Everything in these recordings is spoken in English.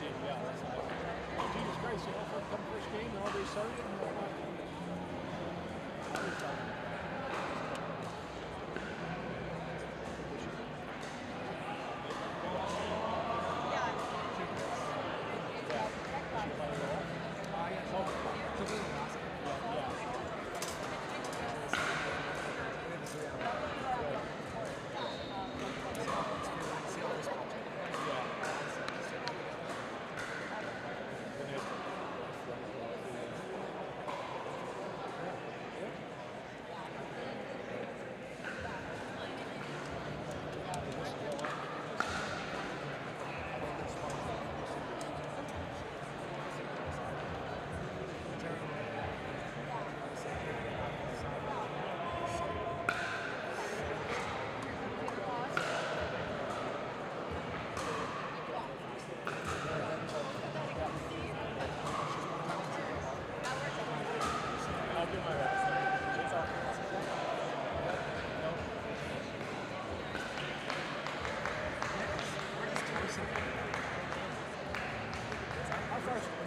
CNPL. That's not Jesus Christ, you know, first game, they're already started.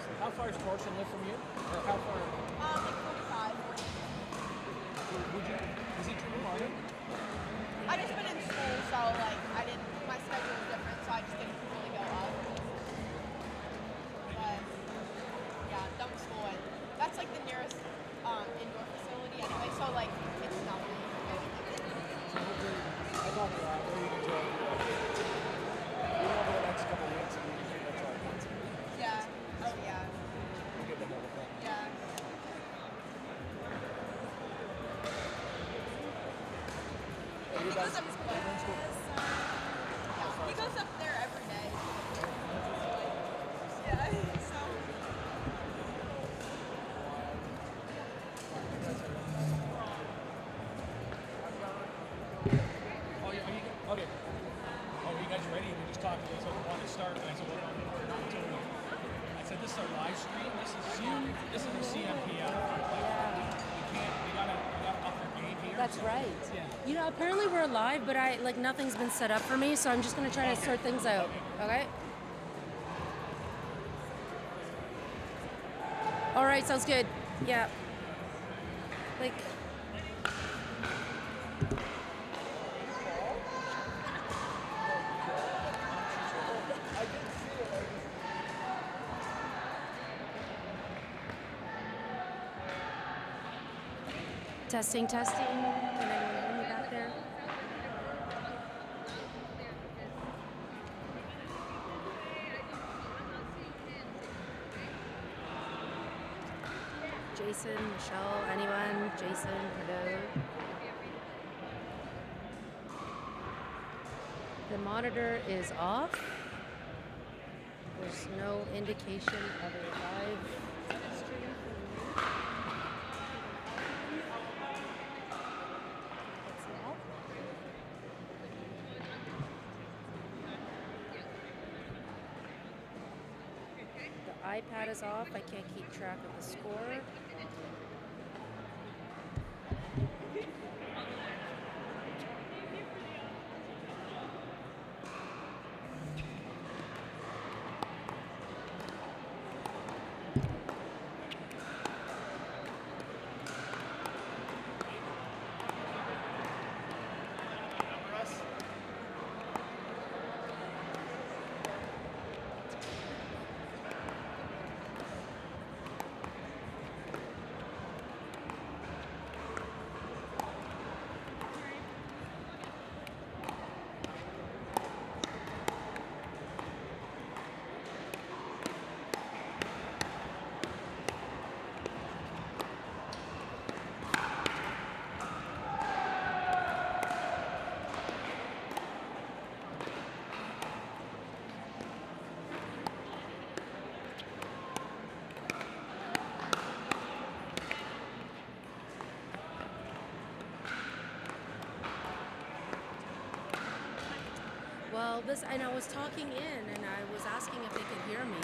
And how far is Torsion live from you? Or how far? Like 45, 40. Is he true morning? I just been in school, so like my schedule was different, so I just didn't really go up. But yeah, done with school, and that's like the nearest indoor facility anyway, so like it's nothing. I thought that you can join over the next couple of weeks and you can try once. Yeah. Oh yeah. You get the whole thing. Yeah. He goes up he goes up there every day. Yeah. So. Okay. Oh, you guys ready? We just talked to us. I want to start. I said, well, not until I said, this is our live stream. This is a CNPL. We gotta up our game here. That's right. Yeah. You know, apparently we're live, but nothing's been set up for me, so I'm just gonna try to sort things out. Okay. All right, sounds good. Yeah. Like. Testing. Can anyone hear me back there? Jason, Michelle, anyone? Jason, hello. The monitor is off. There's no indication of a live stream. iPad is off. I can't keep track of the score. Well, and I was talking in, and I was asking if they could hear me.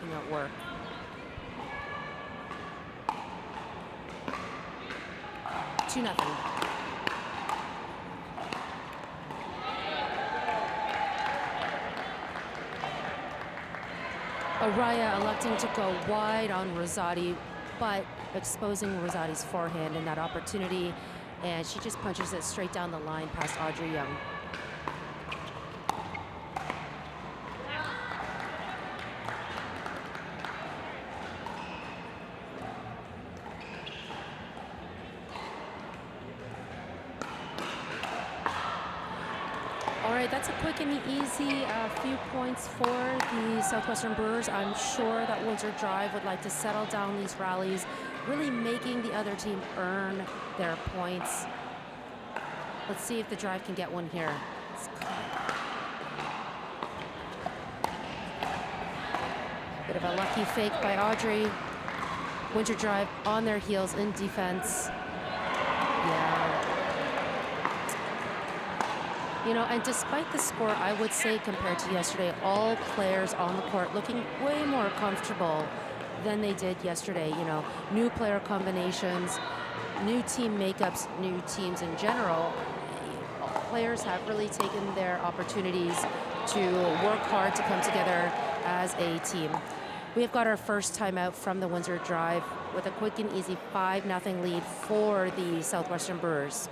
making it work. Two nothing. Araya electing to go wide on Rosati, but exposing Rosati's forehand in that opportunity, and she just punches it straight down the line past Audrey Young. All right, that's a quick and easy few points for the Southwestern Brewers. I'm sure that Windsor Drive would like to settle down these rallies, really making the other team earn their points. Let's see if the Drive can get one here. Bit of a lucky fake by Audrey. Windsor Drive on their heels in defense. Yeah. You know, and despite the score, I would say compared to yesterday, all players on the court looking way more comfortable than they did yesterday. You know, new player combinations, new team makeups, new teams in general. Players have really taken their opportunities to work hard to come together as a team. We have got our first timeout from the Windsor Drive with a quick and easy 5-0 lead for the Southwestern Brewers.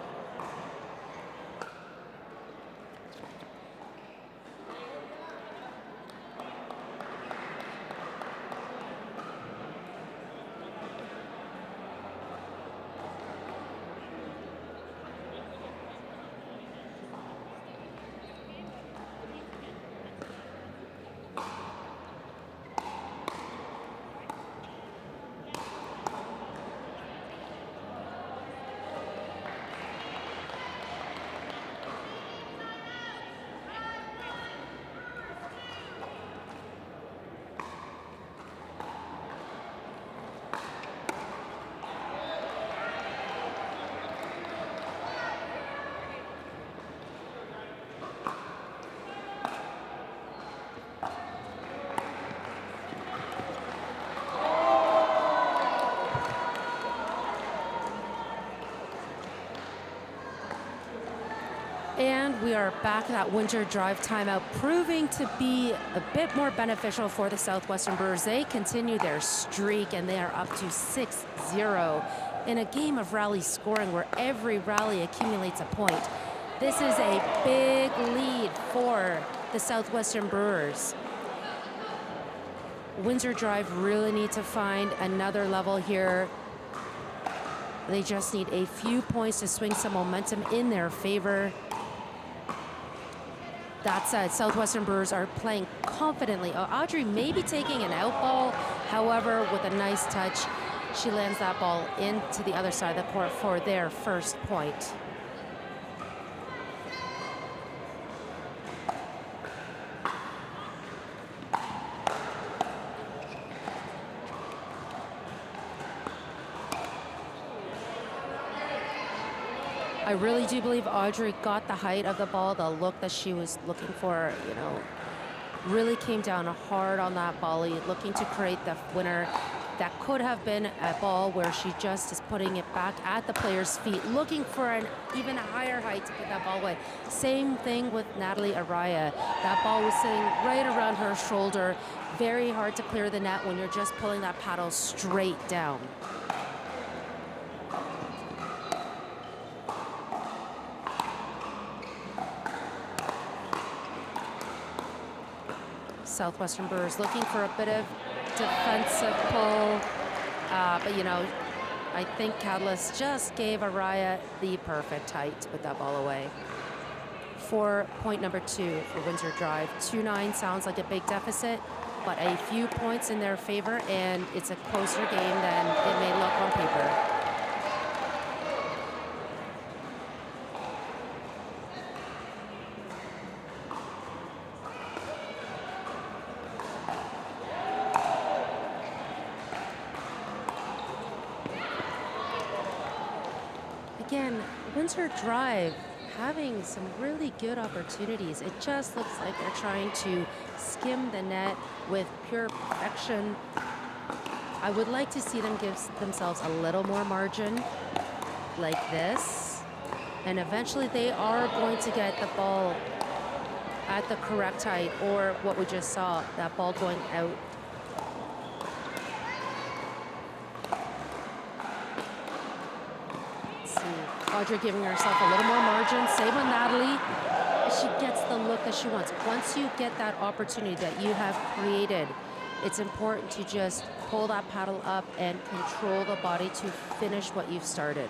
And we are back at that Windsor Drive timeout, proving to be a bit more beneficial for the Southwestern Brewers. They continue their streak, and they are up to 6-0 in a game of rally scoring where every rally accumulates a point. This is a big lead for the Southwestern Brewers. Windsor Drive really need to find another level here. They just need a few points to swing some momentum in their favor. That said, Southwestern Brewers are playing confidently. Audrey may be taking an out ball. However, with a nice touch, she lands that ball into the other side of the court for their first point. I really do believe Audrey got the height of the ball, the look that she was looking for, you know, really came down hard on that volley, looking to create the winner. That could have been a ball where she just is putting it back at the player's feet, looking for an even higher height to put that ball away. Same thing with Natalie Araya. That ball was sitting right around her shoulder. Very hard to clear the net when you're just pulling that paddle straight down. Southwestern Brewers looking for a bit of defensive pull, but you know, I think Catalyst just gave Araya the perfect height to put that ball away. For point number 2 for Windsor Drive. 2-9 sounds like a big deficit, but a few points in their favor, and it's a closer game than it may look on paper. Again, Windsor Drive having some really good opportunities. It just looks like they're trying to skim the net with pure perfection. I would like to see them give themselves a little more margin like this. And eventually they are going to get the ball at the correct height, or what we just saw, that ball going out. Let's see, Audrey giving herself a little more margin. Same with Natalie. She gets the look that she wants. Once you get that opportunity that you have created, it's important to just pull that paddle up and control the body to finish what you've started.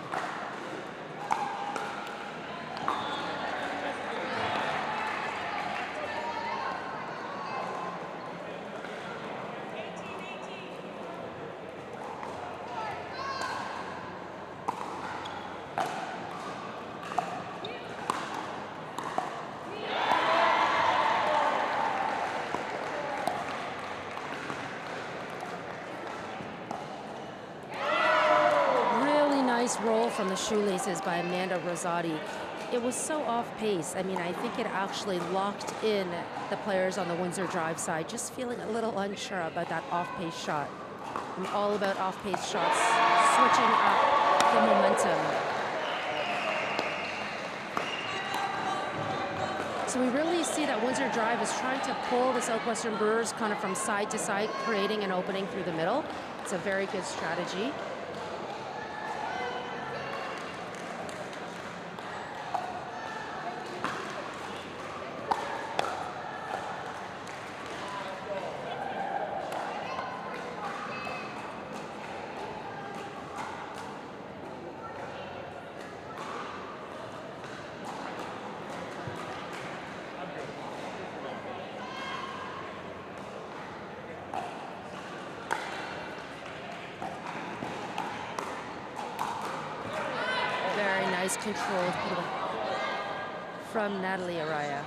Roll from the shoelaces by Amanda Rosati. It was so off pace. I mean, I think it actually locked in the players on the Windsor Drive side, just feeling a little unsure about that off-pace shot. I'm all about off-pace shots, switching up the momentum. So we really see that Windsor Drive is trying to pull the Southwestern Brewers kind of from side to side, creating an opening through the middle. It's a very good strategy. Nice controlled from Natalie Araya.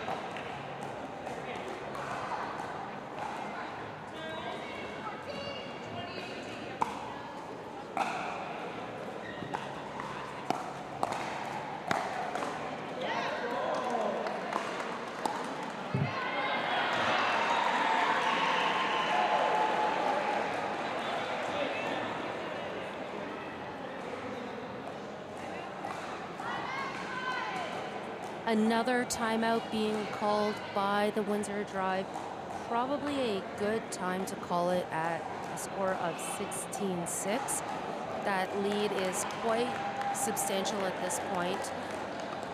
Another timeout being called by the Windsor Drive. Probably a good time to call it at a score of 16-6. That lead is quite substantial at this point.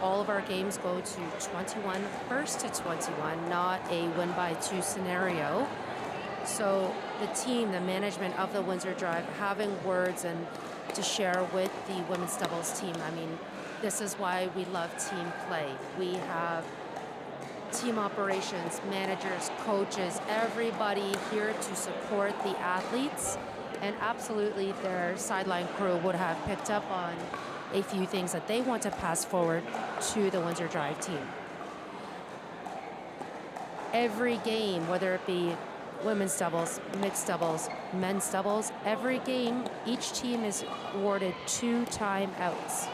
All of our games go to 21, first to 21, not a win by 2 scenario. So the team, the management of the Windsor Drive, having words and to share with the women's doubles team. I mean, this is why we love team play. We have team operations, managers, coaches, everybody here to support the athletes. And absolutely their sideline crew would have picked up on a few things that they want to pass forward to the Windsor Drive team. Every game, whether it be women's doubles, mixed doubles, men's doubles, every game, each team is awarded 2 timeouts.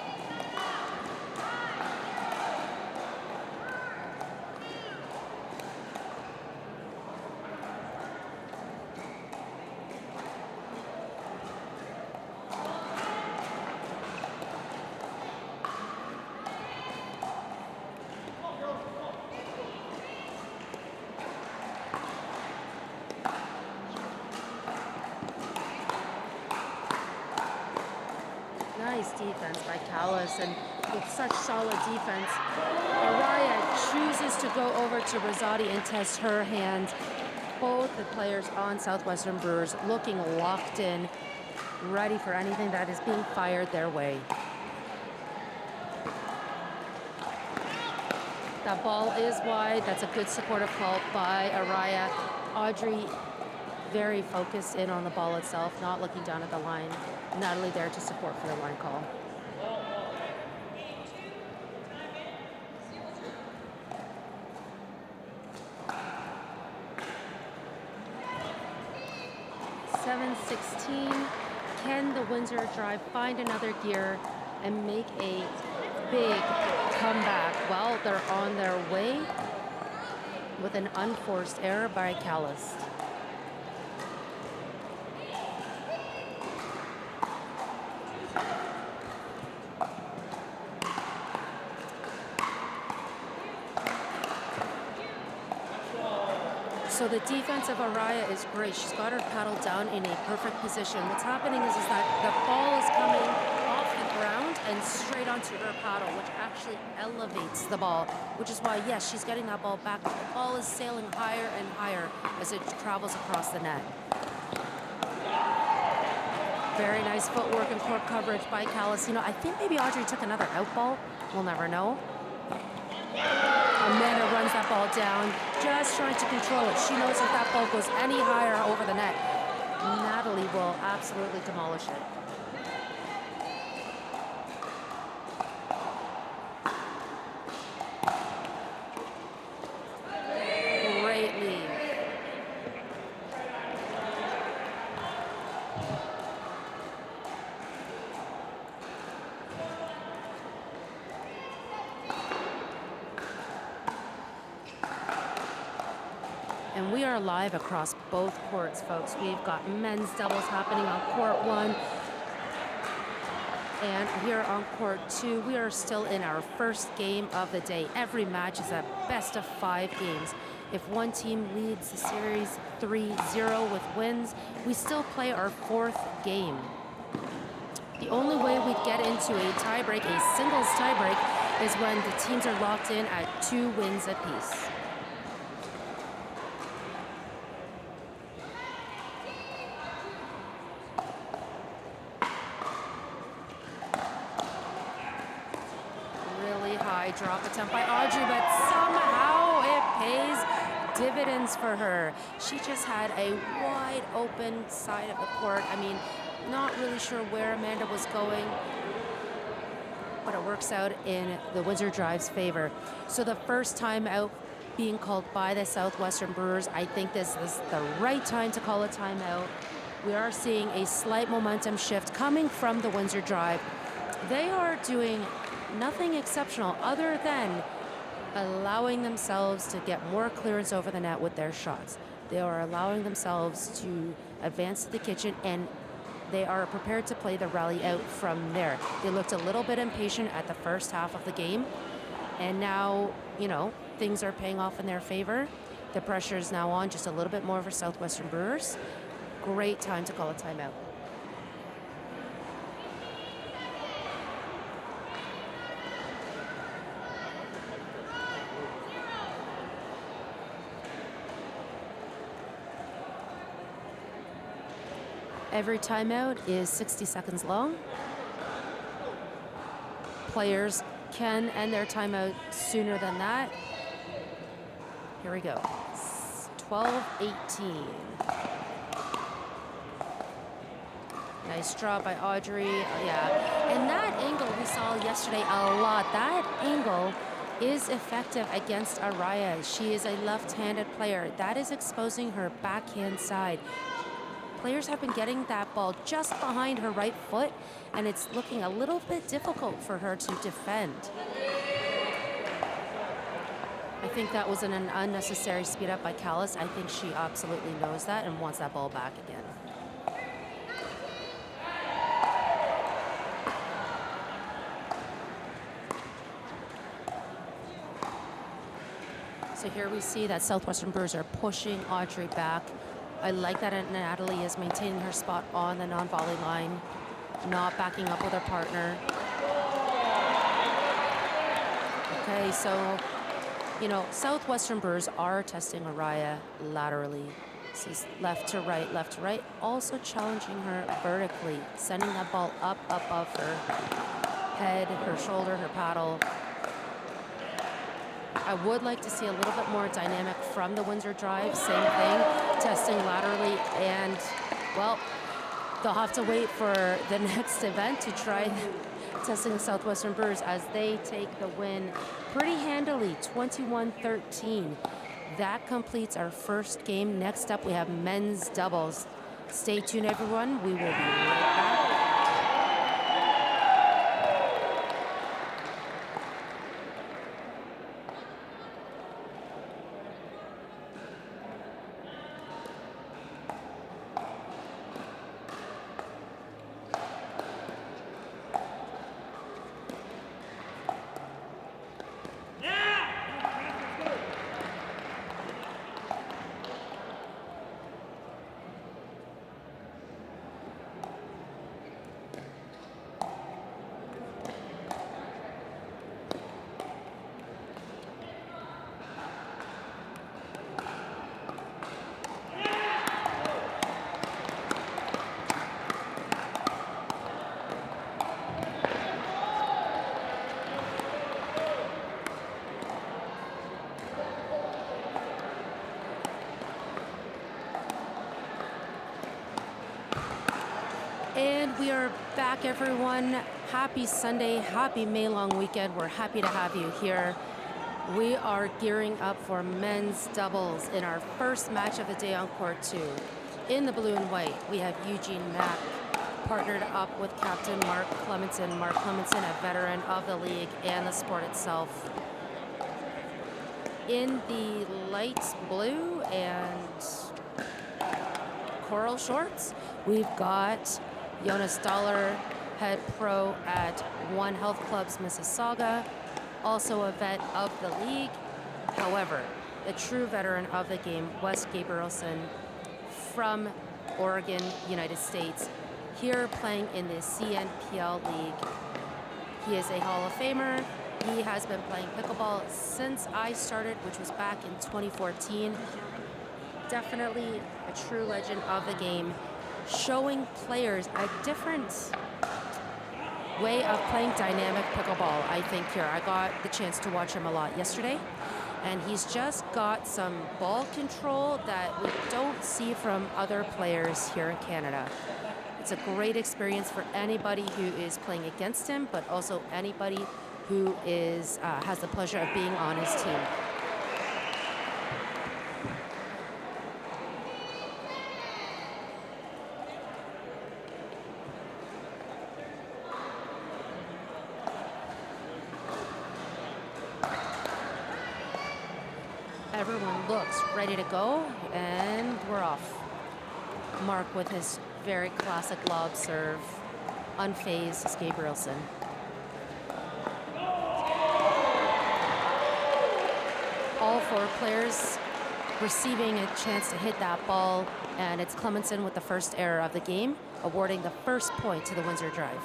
Nice defense by Callis, and with such solid defense, Araya chooses to go over to Rosati and test her hand. Both the players on Southwestern Brewers looking locked in, ready for anything that is being fired their way. That ball is wide. That's a good supportive call by Araya. Audrey very focused in on the ball itself, not looking down at the line. Natalie there to support for the line call. (7:16). Can the Windsor Drive find another gear and make a big comeback. Well, they're on their way with an unforced error by Callis. So the defense of Araya is great. She's got her paddle down in a perfect position. What's happening is that the ball is coming off the ground and straight onto her paddle, which actually elevates the ball, which is why, yes, she's getting that ball back. The ball is sailing higher and higher as it travels across the net. Very nice footwork and court coverage by Callis. You know, I think maybe Audrey took another out ball. We'll never know. Amanda runs that ball down, just trying to control it. She knows if that ball goes any higher over the net, Natalie will absolutely demolish it. Great lead. And we are live across both courts, folks. We've got men's doubles happening on court 1. And here on court 2, we are still in our first game of the day. Every match is a best of 5 games. If one team leads the series 3-0 with wins, we still play our 4th game. The only way we get into a tiebreak, a singles tiebreak, is when the teams are locked in at 2 wins apiece. Drop attempt by Audrey, but somehow it pays dividends for her. She just had a wide open side of the court. I mean, not really sure where Amanda was going, but it works out in the Windsor Drive's favor. So the first time out being called by the Southwestern Brewers, I think this is the right time to call a timeout. We are seeing a slight momentum shift coming from the Windsor Drive. They are doing nothing exceptional other than allowing themselves to get more clearance over the net with their shots. They are allowing themselves to advance to the kitchen, and they are prepared to play the rally out from there. They looked a little bit impatient at the first half of the game, and now, you know, things are paying off in their favor. The pressure is now on just a little bit more for Southwestern Brewers. Great time to call a timeout. Every timeout is 60 seconds long. Players can end their timeout sooner than that. Here we go. 12-18. Nice draw by Audrey. Yeah. And that angle we saw yesterday a lot. That angle is effective against Araya. She is a left-handed player. That is exposing her backhand side. Players have been getting that ball just behind her right foot, and it's looking a little bit difficult for her to defend. I think that was an unnecessary speed up by Callis. I think she absolutely knows that and wants that ball back again. So here we see that Southwestern Brewers are pushing Audrey back. I like that Natalie is maintaining her spot on the non-volley line, not backing up with her partner. Okay, so, you know, Southwestern Brewers are testing Araya laterally. This is left to right, also challenging her vertically, sending that ball up above her head, her shoulder, her paddle. I would like to see a little bit more dynamic from the Windsor Drive. Same thing, testing laterally, and, well, they'll have to wait for the next event to try testing the Southwestern Brewers as they take the win pretty handily, 21-13. That completes our first game. Next up, we have men's doubles. Stay tuned, everyone. We will be right back. We are back, everyone. Happy Sunday, happy May long weekend. We're happy to have you here. We are gearing up for men's doubles in our first match of the day on court 2. In the blue and white, we have Eugene Mack partnered up with Captain Mark Clemenson. Mark Clemenson, a veteran of the league and the sport itself. In the light blue and coral shorts, we've got Jonas Dollar, head pro at One Health Clubs Mississauga, also a vet of the league. However, the true veteran of the game, Wes Gabrielson from Oregon, United States, here playing in the CNPL league. He is a Hall of Famer. He has been playing pickleball since I started, which was back in 2014. Definitely a true legend of the game, showing players a different way of playing dynamic pickleball, I think, here. I got the chance to watch him a lot yesterday, and he's just got some ball control that we don't see from other players here in Canada. It's a great experience for anybody who is playing against him, but also anybody who is has the pleasure of being on his team. Everyone looks ready to go, and we're off. Mark with his very classic lob serve, unfazed as Gabrielson. All 4 players receiving a chance to hit that ball, and it's Clemenson with the first error of the game, awarding the first point to the Windsor Drive.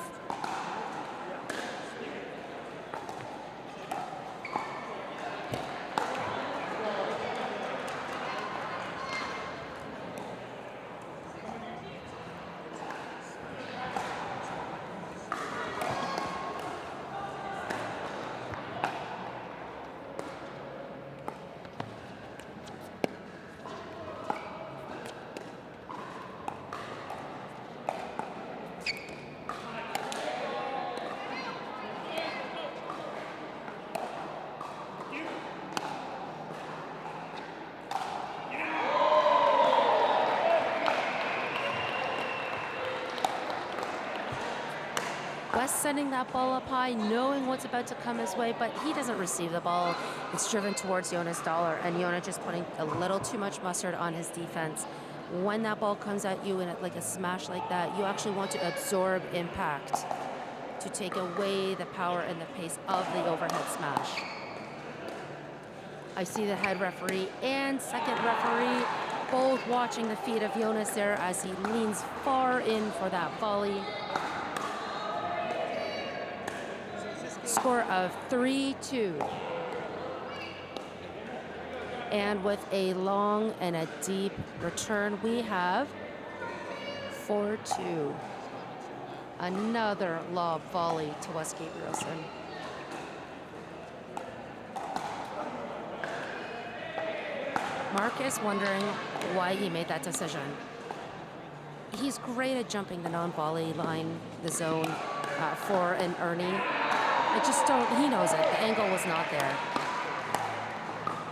Wes sending that ball up high, knowing what's about to come his way, but he doesn't receive the ball. It's driven towards Jonas Dollar, and Jonas just putting a little too much mustard on his defense. When that ball comes at you in like a smash like that, you actually want to absorb impact to take away the power and the pace of the overhead smash. I see the head referee and second referee both watching the feet of Jonas there as he leans far in for that volley. Score of 3-2. And with a long and a deep return, we have 4-2. Another lob volley to Wes Gabrielson. Mark is wondering why he made that decision. He's great at jumping the non-volley line, the zone, for an Ernie. He knows it. The angle was not there.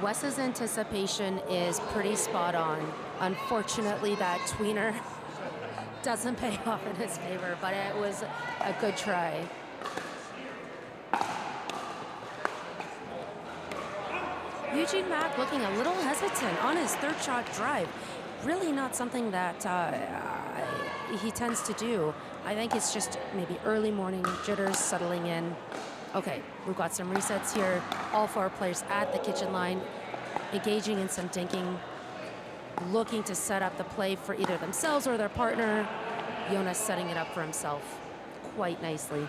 Wes's anticipation is pretty spot on. Unfortunately, that tweener doesn't pay off in his favor, but it was a good try. Eugene Mack looking a little hesitant on his third shot drive. Really not something that he tends to do. I think it's just maybe early morning jitters settling in. Okay, we've got some resets here. All 4 players at the kitchen line, engaging in some dinking, looking to set up the play for either themselves or their partner. Jonas setting it up for himself quite nicely.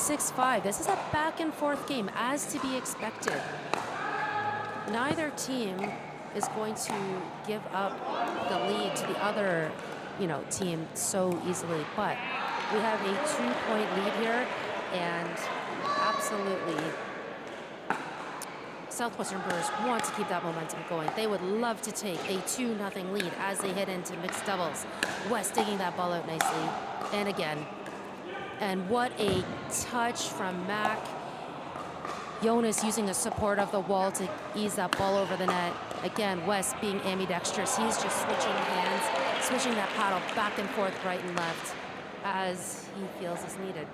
6-5. This is a back and forth game, as to be expected. Neither team is going to give up the lead to the other, team so easily. But we have a 2-point lead here, and absolutely, Southwestern Brewers want to keep that momentum going. They would love to take a 2-0 lead as they head into mixed doubles. West digging that ball out nicely, and again. And what a touch from Mac. Jonas using the support of the wall to ease that ball over the net. Again, West being ambidextrous. He's just switching hands, switching that paddle back and forth, right and left, as he feels is needed.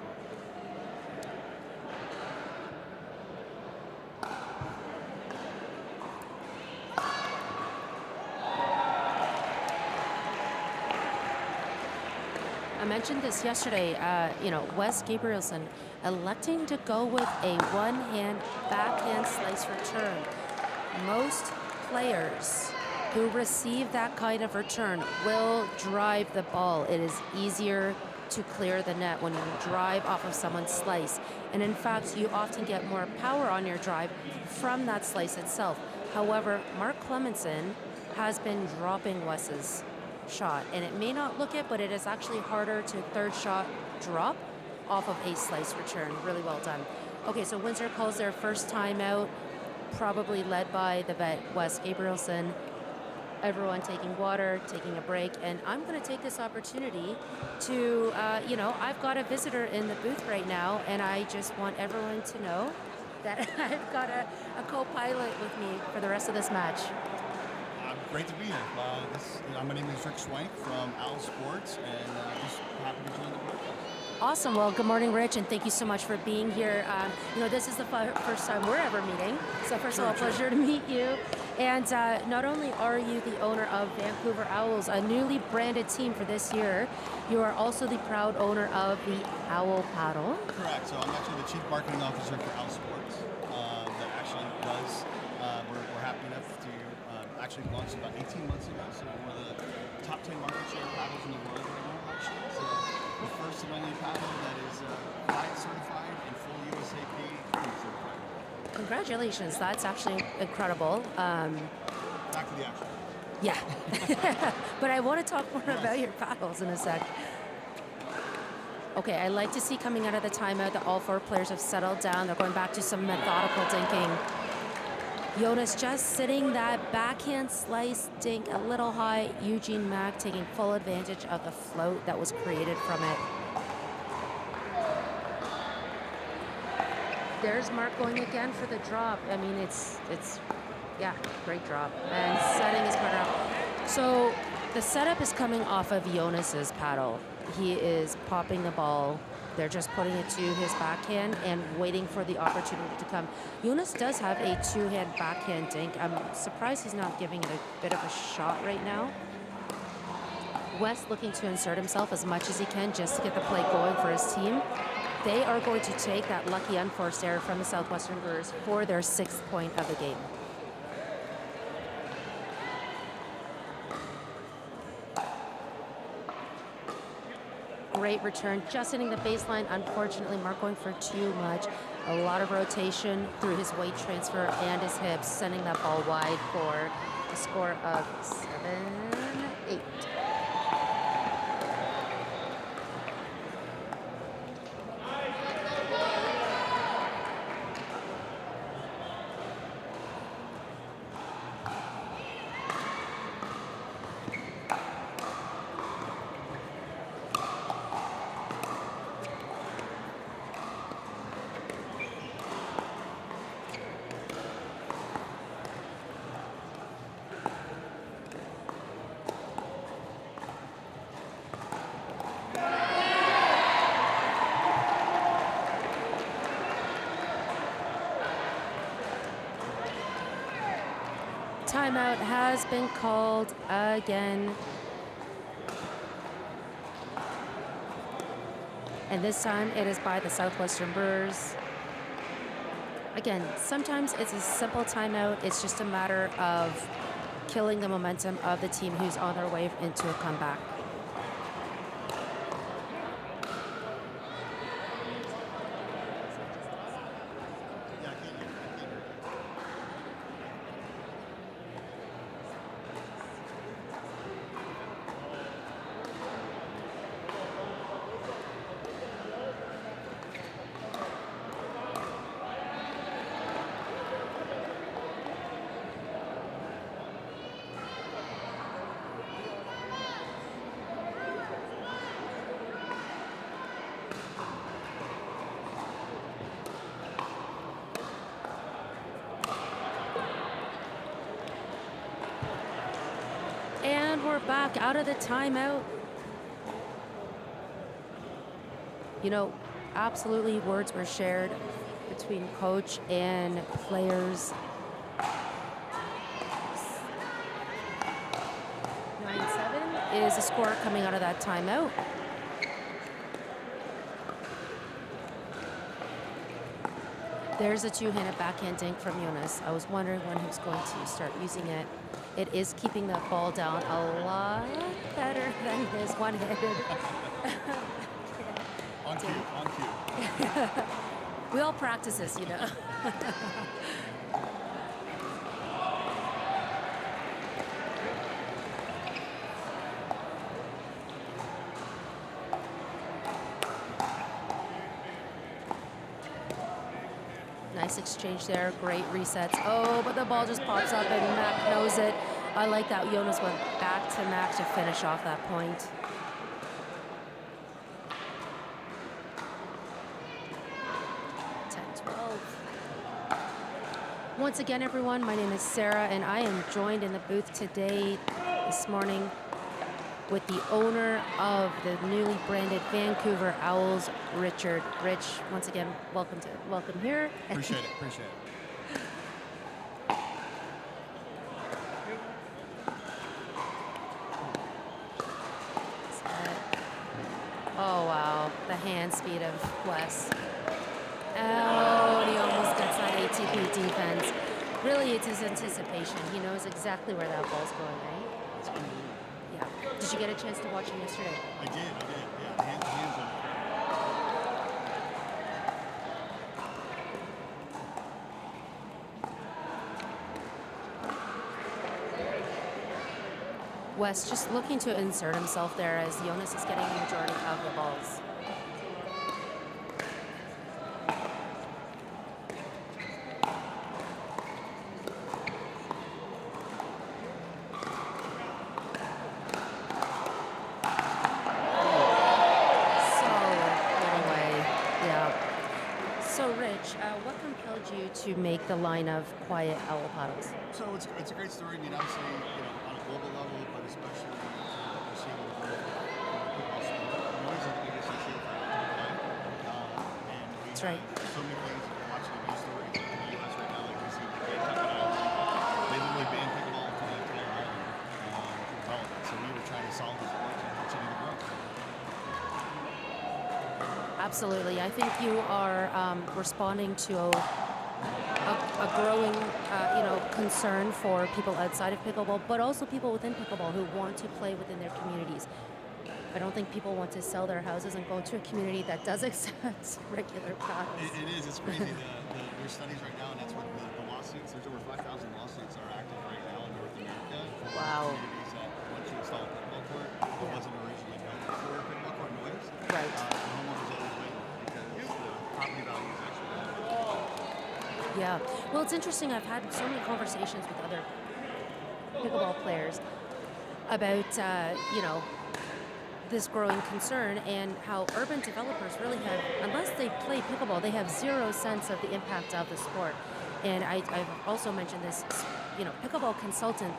I mentioned this yesterday, Wes Gabrielson electing to go with a one-hand backhand slice return. Most players who receive that kind of return will drive the ball. It is easier to clear the net when you drive off of someone's slice. And in fact, you often get more power on your drive from that slice itself. However, Mark Clemenson has been dropping Wes's shot, and it may not look it, but it is actually harder to third shot drop off of a slice return. Really well done. Okay, so Windsor calls their first timeout, probably led by the vet Wes Gabrielson. Everyone taking water, taking a break, and I'm going to take this opportunity to, I've got a visitor in the booth right now, and I just want everyone to know that I've got a co-pilot with me for the rest of this match. Great to be here. My name is Rick Schwank from Owl Sports, and just happy to join the broadcast. Awesome. Well, good morning, Rich, and thank you so much for being here. This is the first time we're ever meeting, so first of all, pleasure to meet you. And not only are you the owner of Vancouver Owls, a newly branded team for this year, you are also the proud owner of the Owl Paddle. Correct. So I'm actually the Chief Marketing Officer for Owl Sports. That actually does, we're happy enough to actually launched about 18 months ago, so we're one of the top 10 market share paddles in the world right now, actually. So the first and only paddle that is CLIENT certified and full USAP certified. Congratulations, that's actually incredible. Back to the action. Yeah, but I want to talk more about your paddles in a sec. Okay, I like to see coming out of the timeout that all four players have settled down. They're going back to some methodical dinking. Jonas just sitting that backhand slice dink a little high. Eugene Mack taking full advantage of the float that was created from it. There's Mark going again for the drop. I mean, yeah, great drop. And setting his partner up. So the setup is coming off of Jonas's paddle. He is popping the ball. They're just putting it to his backhand and waiting for the opportunity to come. Jonas does have a two-hand backhand dink. I'm surprised he's not giving it a bit of a shot right now. West looking to insert himself as much as he can just to get the play going for his team. They are going to take that lucky unforced error from the Southwestern Brewers for their 6th point of the game. Great return, just hitting the baseline. Unfortunately, Mark going for too much. A lot of rotation through his weight transfer and his hips, sending that ball wide for a score of 7-8. Timeout has been called again. And this time it is by the Southwestern Brewers. Again, sometimes it's a simple timeout. It's just a matter of killing the momentum of the team who's on their way into a comeback. And we're back out of the timeout. You know, absolutely words were shared between coach and players. 9-7 is the score coming out of that timeout. There's a two-handed backhand dink from Jonas. I was wondering when he was going to start using it. It is keeping that ball down a lot better than his one-handed. On cue. We all practice this, you know. Nice exchange there, great resets. Oh, but the ball just pops up and Mac knows it. I like that Jonas went back to Mac to finish off that point. Once again, everyone, my name is Sarah, and I am joined in the booth today, this morning, with the owner of the newly branded Vancouver Owls, Richard. Rich, once again, welcome here. Appreciate it. Oh, wow, the hand speed of Wes. Oh, and he almost gets that ATP defense. Really, it's his anticipation. He knows exactly where that ball's going, right? It's unbelievable. Yeah. Did you get a chance to watch him yesterday? I did. Yeah, hands up. Wes just looking to insert himself there as Jonas is getting the majority of the balls. What compelled you to make the line of quiet owl paddles? So it's a great story. I mean, obviously, on a global level, but especially we're seeing with the football sport. Noise is the biggest issue for everyone. And that's right. So many things. If you're watching the news stories in the U.S. right now, like we see the game they literally banned pickleball to the entire island for development. So we were trying to solve this sport and continue to grow. Absolutely. I think you are responding to a growing, concern for people outside of pickleball, but also people within pickleball who want to play within their communities. I don't think people want to sell their houses and go to a community that does accept regular paddles. It is. It's crazy. There's studies right now, and that's what the lawsuits. There's over 5,000 lawsuits that are active right now in North America for wow. communities that once you install a pickleball court, it wasn't originally built for a pickleball court noise. Right. Yeah. Well, it's interesting. I've had so many conversations with other pickleball players about, this growing concern and how urban developers really have, unless they play pickleball, they have zero sense of the impact of the sport. And I've also mentioned this, pickleball consultancy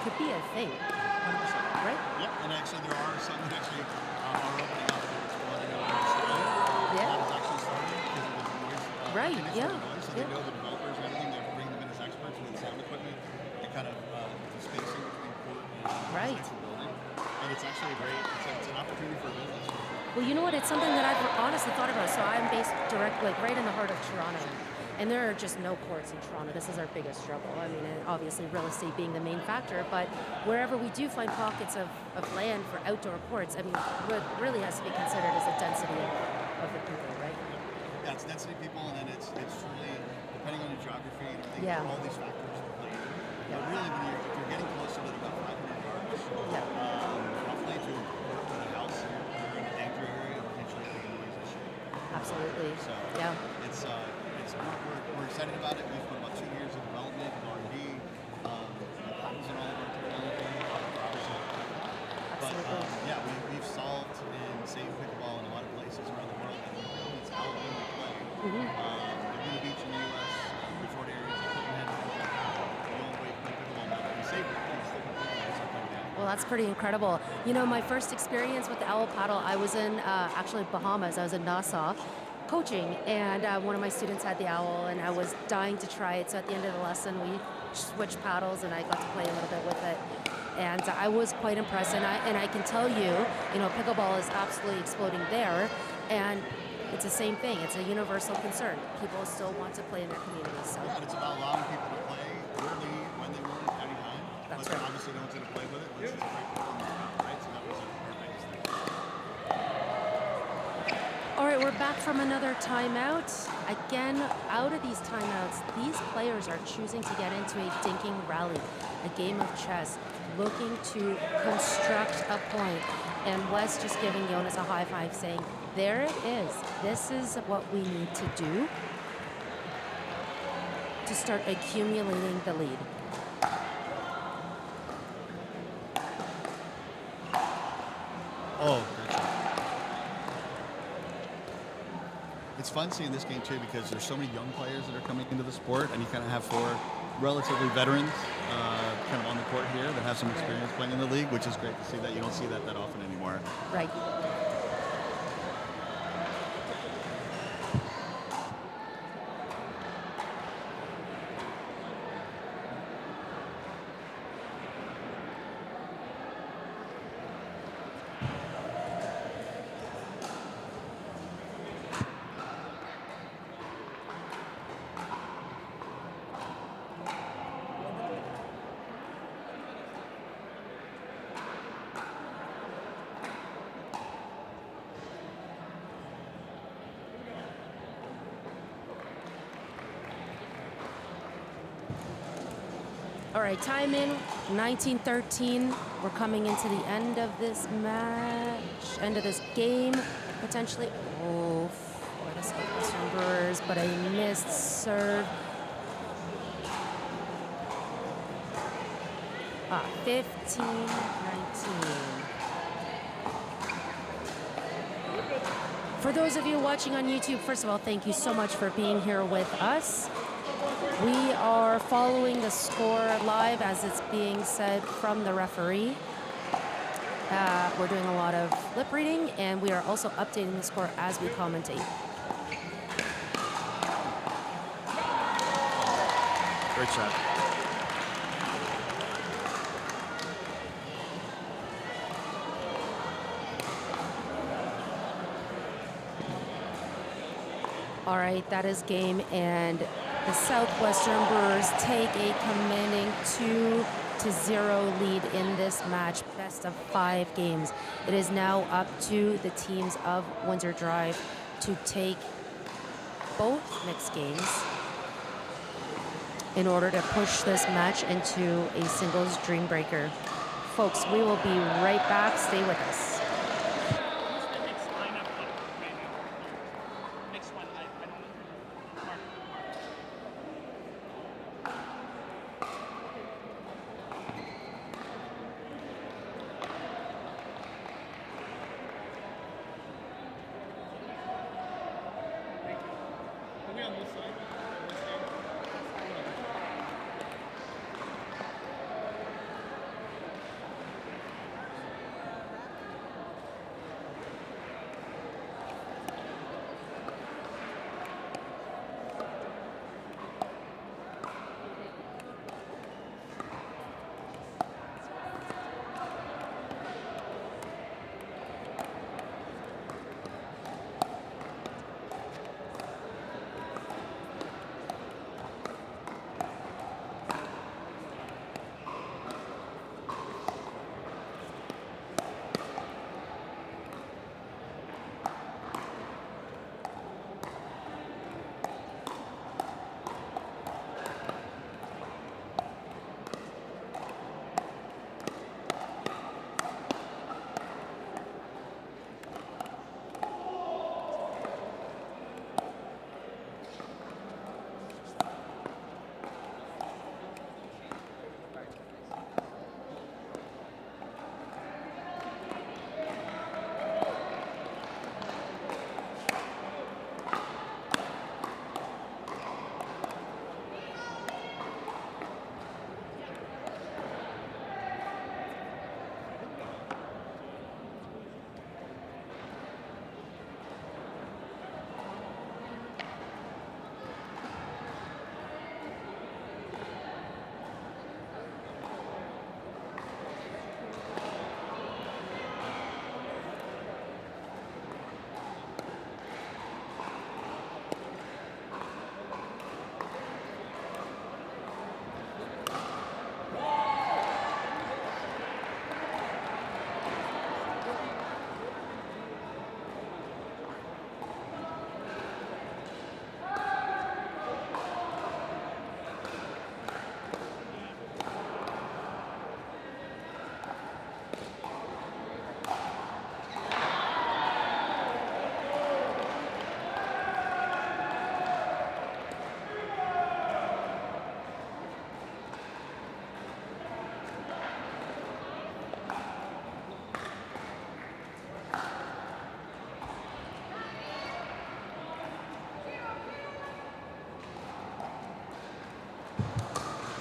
could be a thing. 100%. Right? Yep. And actually, there are some that actually are opening up. That is actually starting because of the noise. Right, yeah. So they know the developers and everything. They bring them in as experts with sound equipment and kind of the spacing between court and residential building. And it's actually it's an opportunity for a business. Well, you know what? It's something that I've honestly thought about. So I'm based right in the heart of Toronto. And there are just no courts in Toronto. This is our biggest struggle. I mean, obviously real estate being the main factor, but wherever we do find pockets of land for outdoor courts, I mean, what really has to be considered is the density of the people, right? Yeah, it's density of people, and then it's truly, depending on your geography and everything, all these factors play. But really, if you're getting closer to about 500 yards, roughly to the house, you're in a danger area, potentially a noise issue. Absolutely. So we're excited about it. We've put about 2 years of development and R&D, patents in all of our technology. But we've solved and saved pickleball in a lot of places around the world. And it's how we play. Laguna Beach in the U.S., resort areas, equipment, the only way to play pickleball, but we saved it. We still play pickleball. Well, that's pretty incredible. You know, my first experience with the owl paddle, I was in actually Bahamas. I was in Nassau coaching, and one of my students had the owl, and I was dying to try it. So at the end of the lesson, we switched paddles, and I got to play a little bit with it. And I was quite impressed. And I can tell you, you know, pickleball is absolutely exploding there, and it's the same thing. It's a universal concern. People still want to play in their communities. So. Yeah, and it's about allowing people to play early when they want, anytime. That's But right. obviously no one's going to play with it. Unless it's a great performance round, right? So that was a perfect thing. All right, we're back from another timeout. Again, out of these timeouts, these players are choosing to get into a dinking rally, a game of chess, looking to construct a point. And Wes just giving Jonas a high five saying, there it is. This is what we need to do to start accumulating the lead. Oh, great shot. It's fun seeing this game too because there's so many young players that are coming into the sport, and you kind of have 4 relatively veterans kind of on the court here that have some experience playing in the league, which is great to see that. You don't see that often anymore. Right. All right, time in 1913. We're coming into the end of this match, end of this game, potentially. Oh, for the Southwestern Brewers, but a missed serve. 15-19. For those of you watching on YouTube, first of all, thank you so much for being here with us. We are following the score live as it's being said from the referee. We're doing a lot of lip reading, and we are also updating the score as we commentate. Great shot. All right, that is game, and the Southwestern Brewers take a commanding 2-0 lead in this match, best of 5 games. It is now up to the teams of Windsor Drive to take both mixed games in order to push this match into a singles dream breaker. Folks, we will be right back. Stay with us.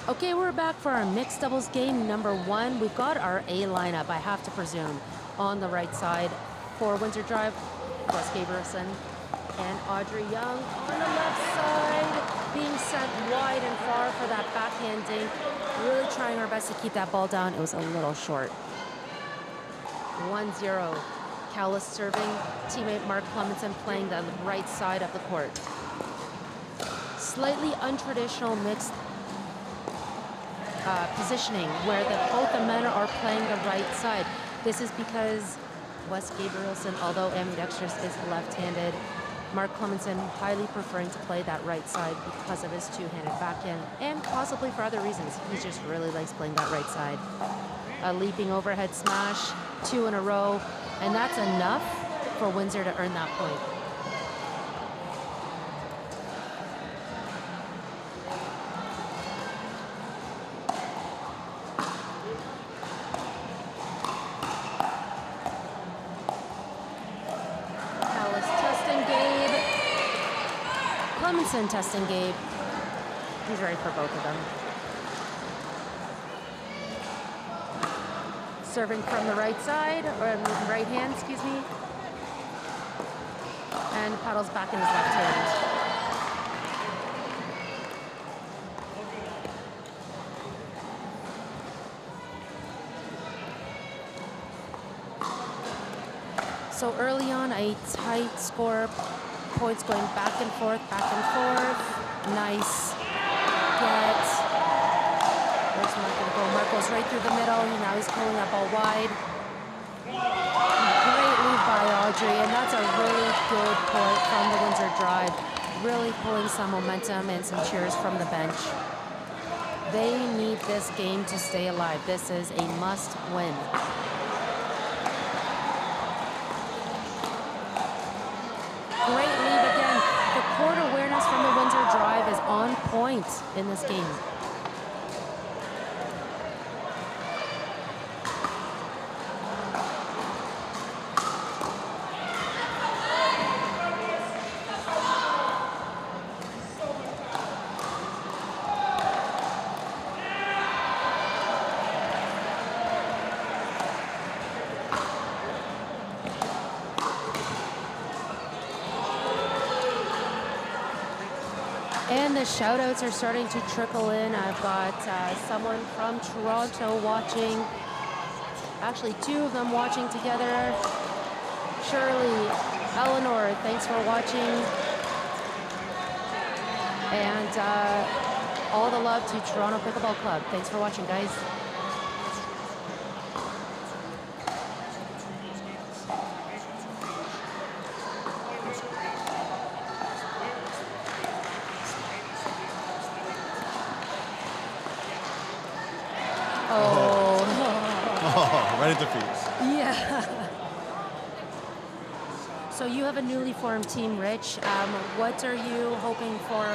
Okay, we're back for our mixed doubles game number 1. We've got our A lineup, I have to presume, on the right side for Windsor Drive, Wes Gabrielson and Audrey Young on the left side, being sent wide and far for that backhand dink. Really trying our best to keep that ball down. It was a little short. 1-0. Callis serving, teammate Mark Clemenson playing the right side of the court. Slightly untraditional mixed positioning where both the men are playing the right side. This is because Wes Gabrielson, although ambidextrous, is left-handed. Mark Clemenson highly preferring to play that right side because of his two-handed backhand and possibly for other reasons. He just really likes playing that right side. A leaping overhead smash, 2 in a row, and that's enough for Windsor to earn that point. Clemenson testing Gabe. He's ready for both of them. Serving from the right side, or right hand, excuse me. And paddles back in his left hand. So early on, a tight score. Points going back and forth, back and forth. Nice get. Where's Mark gonna go? Mark goes right through the middle. Now he's pulling that ball wide. Great lead by Audrey, and that's a really good point from the Windsor Drive. Really pulling some momentum and some cheers from the bench. They need this game to stay alive. This is a must win. Great lead again. The court awareness from the Windsor Drive is on point in this game. And the shout-outs are starting to trickle in. I've got someone from Toronto watching. Actually, 2 of them watching together. Shirley, Eleanor, thanks for watching. And all the love to Toronto Pickleball Club. Thanks for watching, guys. Right at the feet. Yeah. So you have a newly formed team, Rich. What are you hoping for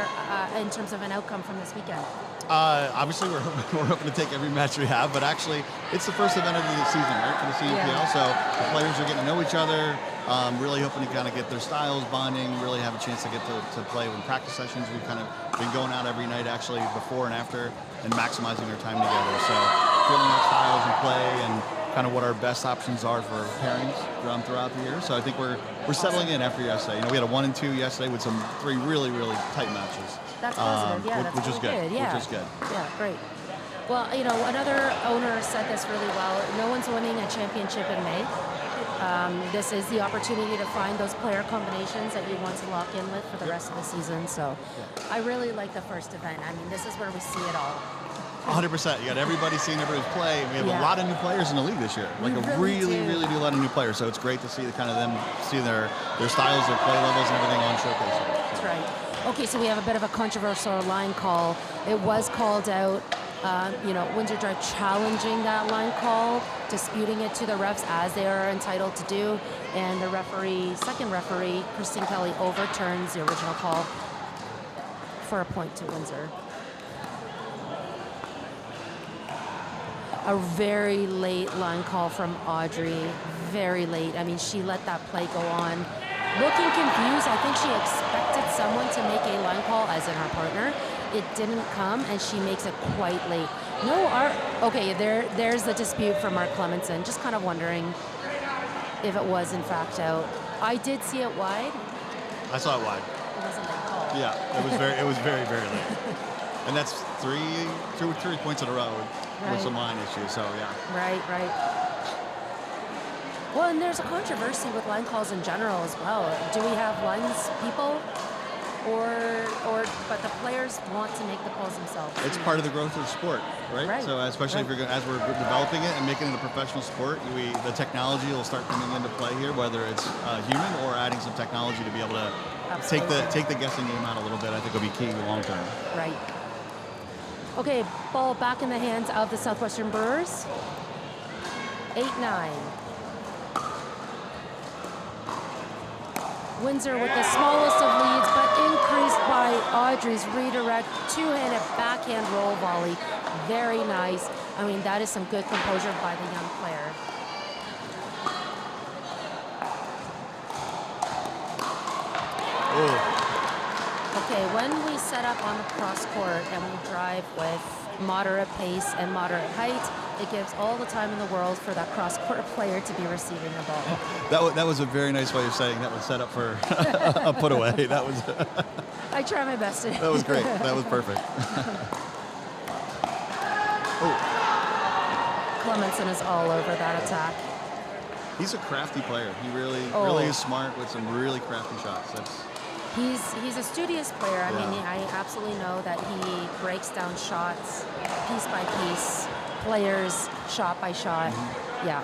in terms of an outcome from this weekend? Obviously, we're hoping to take every match we have, but actually, it's the first event of the season, right, for the CNPL. Yeah. So the players are getting to know each other, really hoping to kind of get their styles bonding, really have a chance to get to play in practice sessions. We've kind of been going out every night, actually, before and after, and maximizing our time together. So feeling our styles and play and kind of what our best options are for pairings throughout the year. So I think we're settling in after yesterday. You know, we had a 1 and 2 yesterday with some 3 really, really tight matches. That's positive, yeah. That's which is good. Yeah. Which is good. Yeah, great. Well, you know, another owner said this really well. No one's winning a championship in May. This is the opportunity to find those player combinations that you want to lock in with for the rest of the season. So I really like the first event. I mean, this is where we see it all. 100%. You got everybody seeing everybody play. We have a lot of new players in the league this year. Like really do a lot of new players. So it's great to see the kind of them see their styles, their play levels, and everything on showcase. That's right. Okay, so we have a bit of a controversial line call. It was called out. You know, Windsor Drive challenging that line call, disputing it to the refs as they are entitled to do, and the referee, second referee, Christine Kelly, overturns the original call for a point to Windsor. A very late line call from Audrey, very late. I mean, she let that play go on. Looking confused, I think she expected someone to make a line call, as in her partner, it didn't come, and she makes it quite late. No, okay, there's the dispute from Mark Clemenson. Just kind of wondering if it was in fact out. I did see it wide. I saw it wide. It wasn't late call. Yeah, it was very, very late. And that's two or three points in a row with some line issues. So yeah. Right. Well, and there's a controversy with line calls in general as well. Do we have lines people, but the players want to make the calls themselves? It's part of the growth of the sport, right? So especially if as we're developing it and making it a professional sport, the technology will start coming into play here, whether it's human or adding some technology to be able to take the guessing game out a little bit. I think will be key long term. Right. Okay, ball back in the hands of the Southwestern Brewers. 8-9. Windsor with the smallest of leads, but increased by Audrey's redirect, two-handed backhand roll volley. Very nice. I mean, that is some good composure by the young player. Okay, when we set up on the cross court and we drive with moderate pace and moderate height, it gives all the time in the world for that cross court player to be receiving the ball. That was a very nice way of saying that was set up for a put away. That was. I try my best to. That was great. That was perfect. Clemenson is all over that attack. He's a crafty player. He really is smart with some really crafty shots. He's a studious player. I mean, I absolutely know that he breaks down shots piece by piece, players shot by shot. Yeah.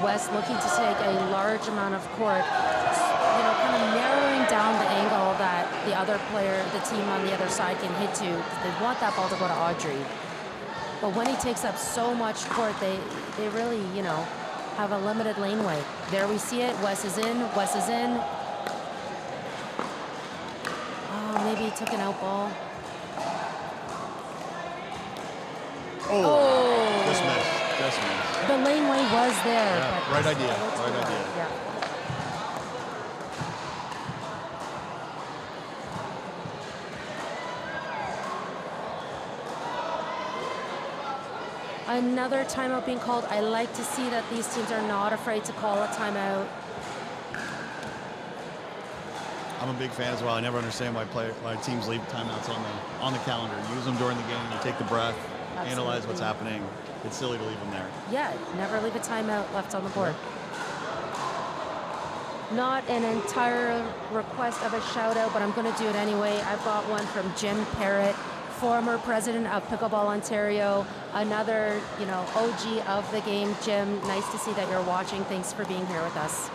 West looking to take a large amount of court, kind of narrowing down the angle that the other player, the team on the other side can hit to. They want that ball to go to Audrey. But when he takes up so much court, they really, have a limited laneway. There we see it. West is in. Oh, maybe he took an out ball. Just missed. The laneway was there. Yeah, right idea. Yeah. Another timeout being called. I like to see that these teams are not afraid to call a timeout. I'm a big fan as well. I never understand why teams leave timeouts on the calendar. Use them during the game. You take the breath, analyze what's happening. It's silly to leave them there. Yeah, never leave a timeout left on the board. Not an entire request of a shout out, but I'm going to do it anyway. I've got one from Jim Parrott, former president of Pickleball Ontario, another, OG of the game. Jim, nice to see that you're watching. Thanks for being here with us.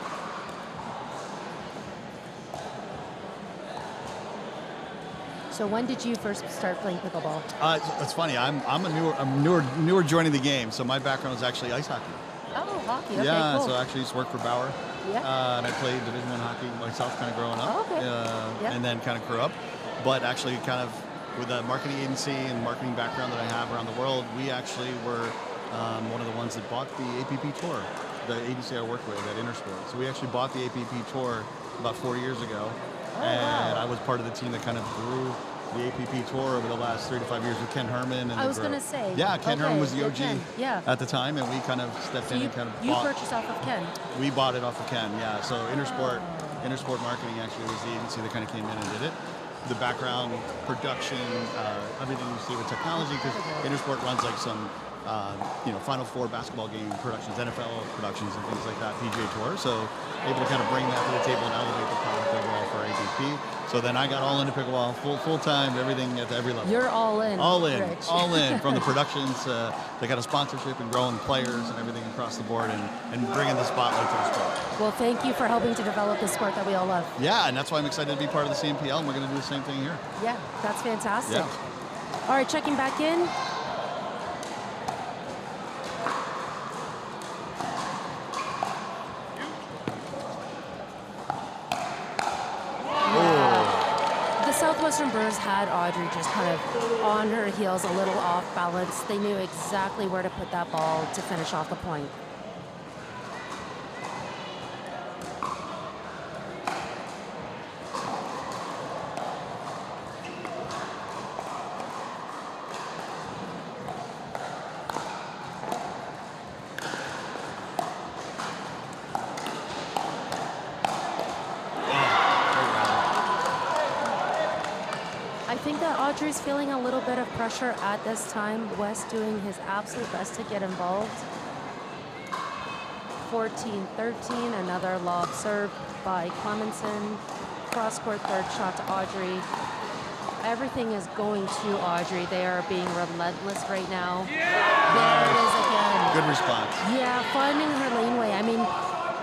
So when did you first start playing pickleball? It's funny. I'm newer joining the game. So my background is actually ice hockey. Oh, hockey. Okay, yeah. cool. So I actually used to work for Bauer. Yeah. And I played Division I hockey myself, kind of growing up. Oh, okay. And then kind of grew up, but actually kind of with a marketing agency and marketing background that I have around the world, we actually were one of the ones that bought the APP Tour, the agency I work with at Intersport. So we actually bought the APP Tour about 4 years ago. I was part of the team that kind of grew the APP Tour over the last 3 to 5 years with Ken Herman. And I was going to say. Yeah, Ken Herman was the OG at the time, and we kind of stepped in and kind of You purchased off of Ken? We bought it off of Ken, yeah. So Intersport Marketing actually was the agency that kind of came in and did it. The background, production, everything you see with technology, because Intersport runs like some Final Four basketball game productions, NFL productions, and things like that, PGA Tour. So able to kind of bring that to the table and elevate the product overall for APP. So then I got all into pickleball, full time, everything at every level. You're all in. All in, Rich. all in, from the productions, the kind of sponsorship and growing players and everything across the board, and bringing the spotlight to the sport. Well, thank you for helping to develop the sport that we all love. Yeah, and that's why I'm excited to be part of the CNPL, and we're going to do the same thing here. Yeah, that's fantastic. Yeah. All right, checking back in. Southwestern Brewers had Audrey just kind of on her heels, a little off balance. They knew exactly where to put that ball to finish off the point. think that Audrey's feeling a little bit of pressure at this time. West doing his absolute best to get involved. 14-13, another lob served by Clemenson. Cross-court third shot to Audrey. Everything is going to Audrey. They are being relentless right now. There it is again. Good response. Yeah, finding her laneway. I mean,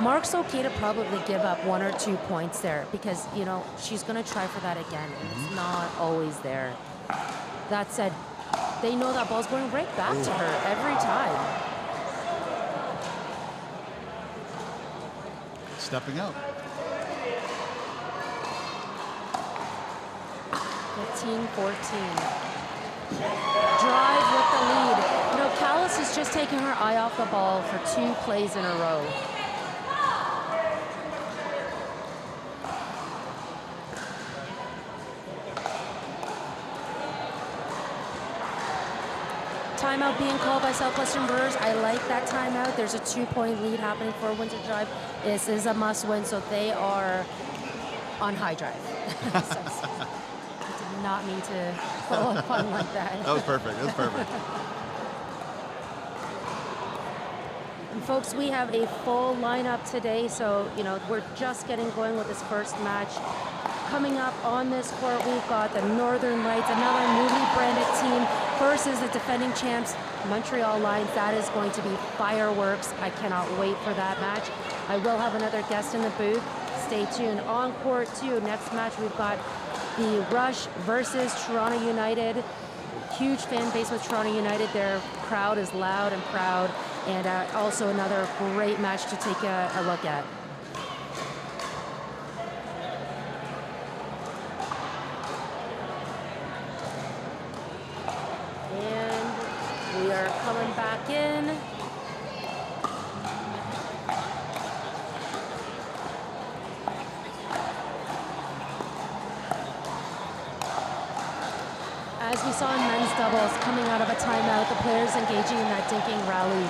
Mark's okay to probably give up 1 or 2 points there because, you know, she's going to try for that again. And it's not always there. That said, they know that ball's going right back to her every time. Stepping out. 15-14. Drive with the lead. You know, Callis is just taking her eye off the ball for 2 plays in a row. Timeout being called by Southwestern Brewers. I like that timeout. There's a 2-point lead happening for Windsor Drive. This is a must-win, so they are on high drive. So, I did not mean to follow fun like that. That was perfect. That was perfect. And folks, we have a full lineup today, so you know we're just getting going with this first match. Coming up on this court, we've got the Northern Lights, another newly branded team, versus the defending champs, Montreal Lions. That is going to be fireworks. I cannot wait for that match. I will have another guest in the booth. Stay tuned. On court 2, next match, we've got the Rush versus Toronto United. Huge fan base with Toronto United. Their crowd is loud and proud. And also another great match to take a look at. We are coming back in. As we saw in men's doubles, coming out of a timeout, the players engaging in that dinking rally.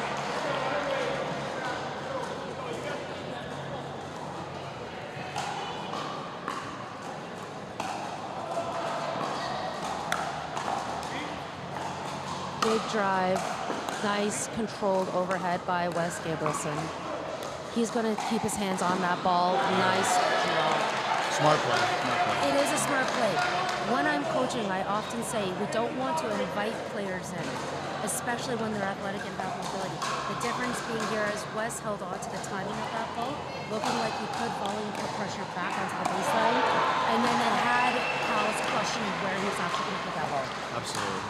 Big drive, nice controlled overhead by Wes Gabrielson. He's going to keep his hands on that ball. Nice draw. Smart play. Smart play. It is a smart play. When I'm coaching, I often say we don't want to invite players in, especially when they're athletic and have mobility. The difference being here is Wes held on to the timing of that ball, looking like he could volley and put pressure back onto the baseline, and then they had Cal's questioning where he was actually going to put that ball. Absolutely.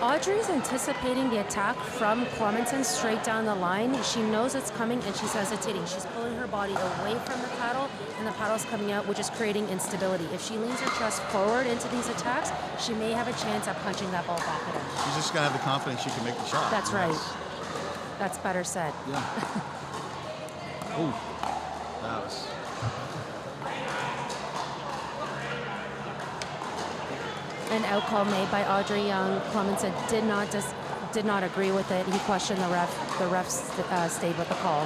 Audrey's anticipating the attack from Clementon straight down the line. She knows it's coming and she's hesitating. She's pulling her body away from the paddle and the paddle's coming out, which is creating instability. If she leans her chest forward into these attacks, she may have a chance at punching that ball back at her. She's just got to have the confidence she can make the shot. That's right. That's better said. Yeah. Ooh. That was... An out call made by Audrey Young. Clemenson did not agree with it. He questioned the ref. The ref stayed with the call.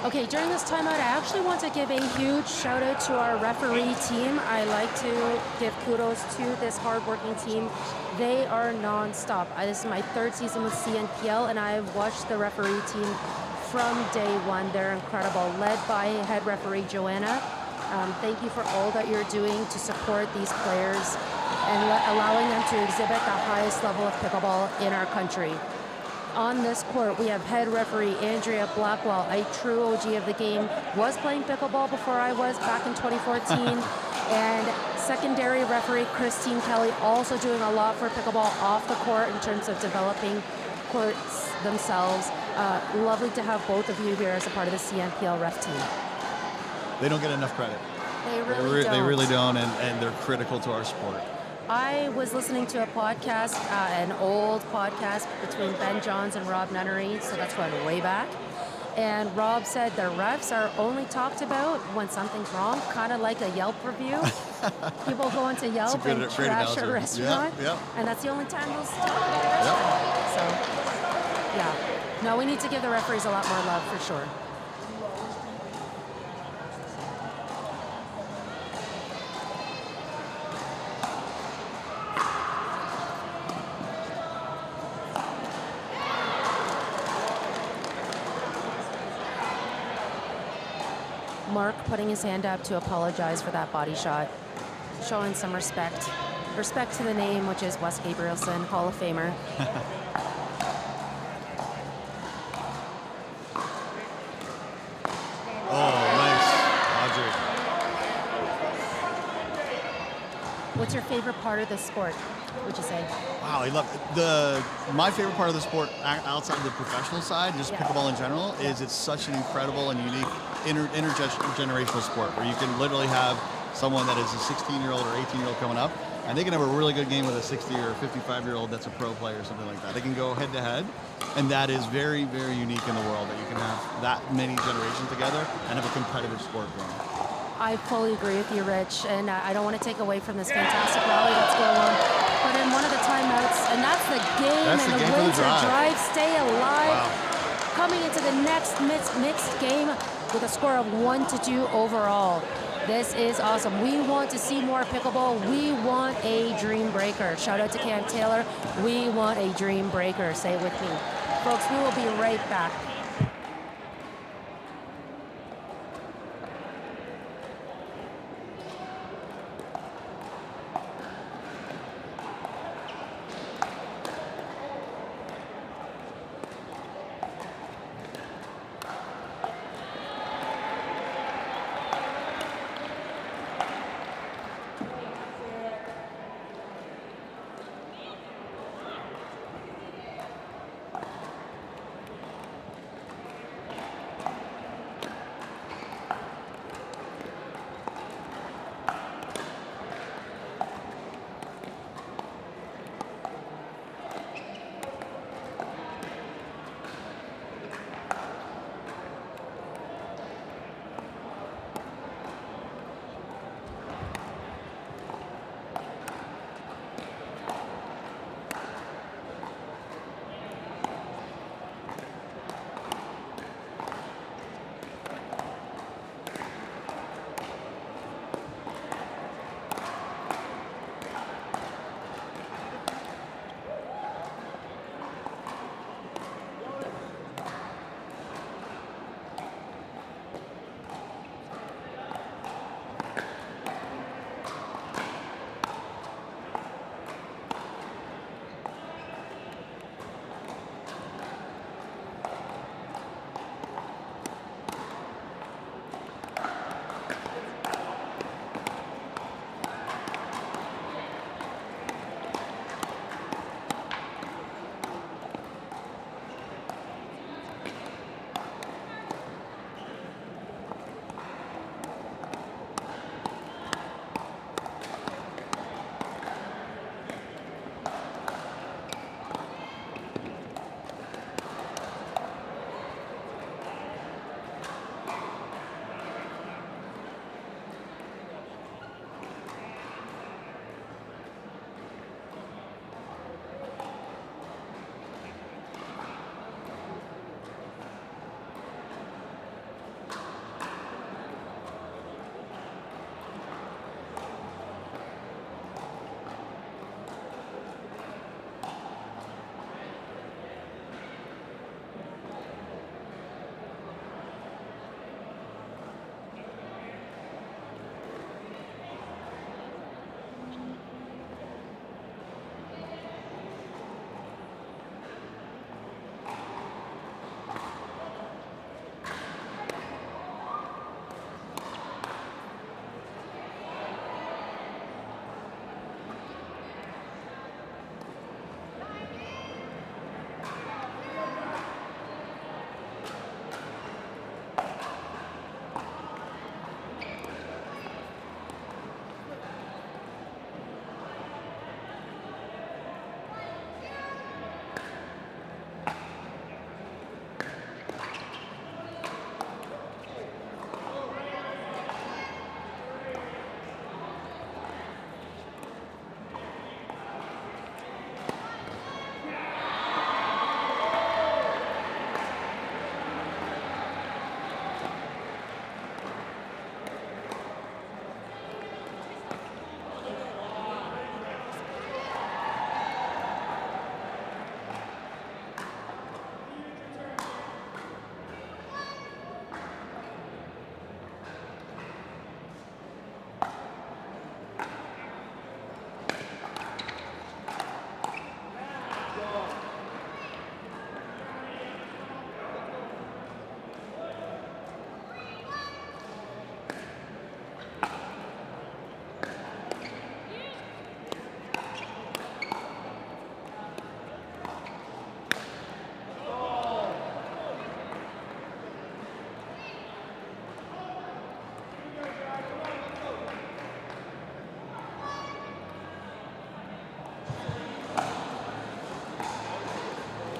Okay, during this timeout, I actually want to give a huge shout out to our referee team. I like to give kudos to this hardworking team. They are non-stop. This is my 3rd season with CNPL, and I've watched the referee team from day one. They're incredible, led by head referee Joanna. Thank you for all that you're doing to support these players and allowing them to exhibit the highest level of pickleball in our country. On this court, we have head referee Andrea Blackwell, a true OG of the game, was playing pickleball before I was back in 2014. And secondary referee Christine Kelly, also doing a lot for pickleball off the court in terms of developing courts themselves. Lovely to have both of you here as a part of the CNPL ref team. They don't get enough credit. They really don't. They really don't, and they're critical to our sport. I was listening to a podcast, an old podcast between Ben Johns and Rob Nunnery, so that's going way back. And Rob said the refs are only talked about when something's wrong, kind of like a Yelp review. People go into Yelp great and trash a analogy. restaurant, Yeah. and that's the only time they'll talk about a restaurant. So, yeah. No, we need to give the referees a lot more love for sure. Mark putting his hand up to apologize for that body shot, showing some respect. Respect to the name, which is Wes Gabrielson, Hall of Famer. Oh, nice. Roger. What's your favorite part of the sport, would you say? Wow, I love my favorite part of the sport outside the professional side, just pickleball in general, is it's such an incredible and unique intergenerational sport where you can literally have someone that is a 16-year-old or 18-year-old coming up, and they can have a really good game with a 60 or 55-year-old that's a pro player or something like that. They can go head to head, and that is very, very unique in the world that you can have that many generations together and have a competitive sport going. I fully agree with you, Rich, and I don't want to take away from this fantastic rally that's going on. But in one of the timeouts, and that's the game, That's and the the game for win the to drive. drive, stay alive. Wow. Coming into the next mixed game with a score of 1-2 overall. This is awesome. We want to see more pickleball. We want a dream breaker. Shout out to Cam Taylor. We want a dream breaker. Say it with me. Folks, we will be right back.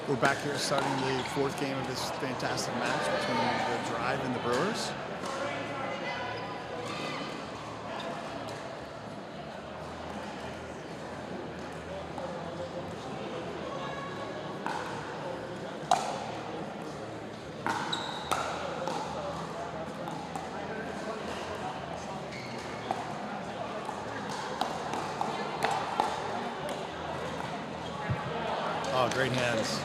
We're back here starting the fourth game of this fantastic match between the Drive and the Brewers. Oh, great hands.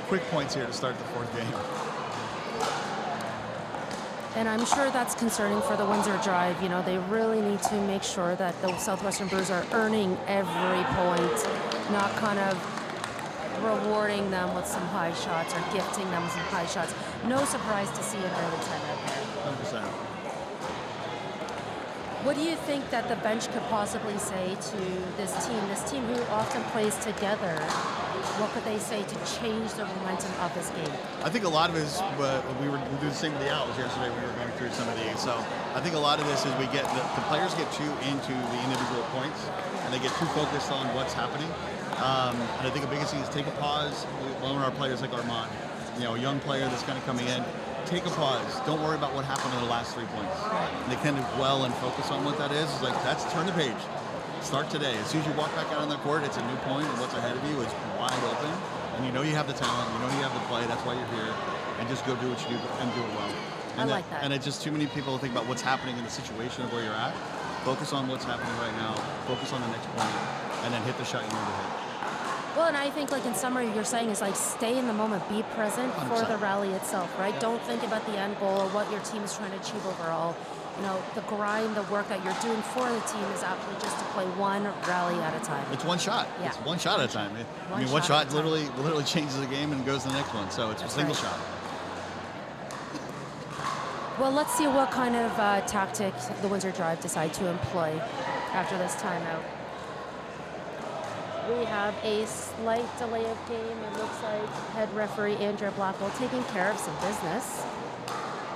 Quick points here to start the fourth game. And I'm sure that's concerning for the Windsor Drive. You know, they really need to make sure that the Southwestern Brewers are earning every point, not kind of rewarding them with some high shots or gifting them some high shots. No surprise to see an early timeout there. 100%. What do you think that the bench could possibly say to this team who often plays together? What could they say to change the momentum of this game? I think a lot of it is, we were doing the same with the Owls yesterday. We were going through some of these. So I think a lot of this is the players get too into the individual points and they get too focused on what's happening. And I think the biggest thing is take a pause. One of our players like Armand, you know, a young player that's kind of coming in, take a pause. Don't worry about what happened in the last 3 points. And they kind of dwell and focus on what that is. It's like, that's turn the page. Start today. As soon as you walk back out on the court, it's a new point, and what's ahead of you is wide open. And you know you have the talent, you know you have the play, that's why you're here. And just go do what you do and do it well. And I like that. And it's just too many people think about what's happening in the situation of where you're at. Focus on what's happening right now. Focus on the next point, and then hit the shot you need to hit. Well, and I think, like in summary, you're saying is like stay in the moment, be present for 100%. the rally itself, right? Don't think about the end goal or what your team is trying to achieve overall. You know, the grind, the work that you're doing for the team is actually just to play one rally at a time. It's one shot. Yeah. It's one shot at a time. One shot literally changes the game and goes to the next one. So it's a single shot. Well, let's see what kind of tactic the Windsor Drive decide to employ after this timeout. We have a slight delay of game. It looks like head referee Andrea Blackwell taking care of some business,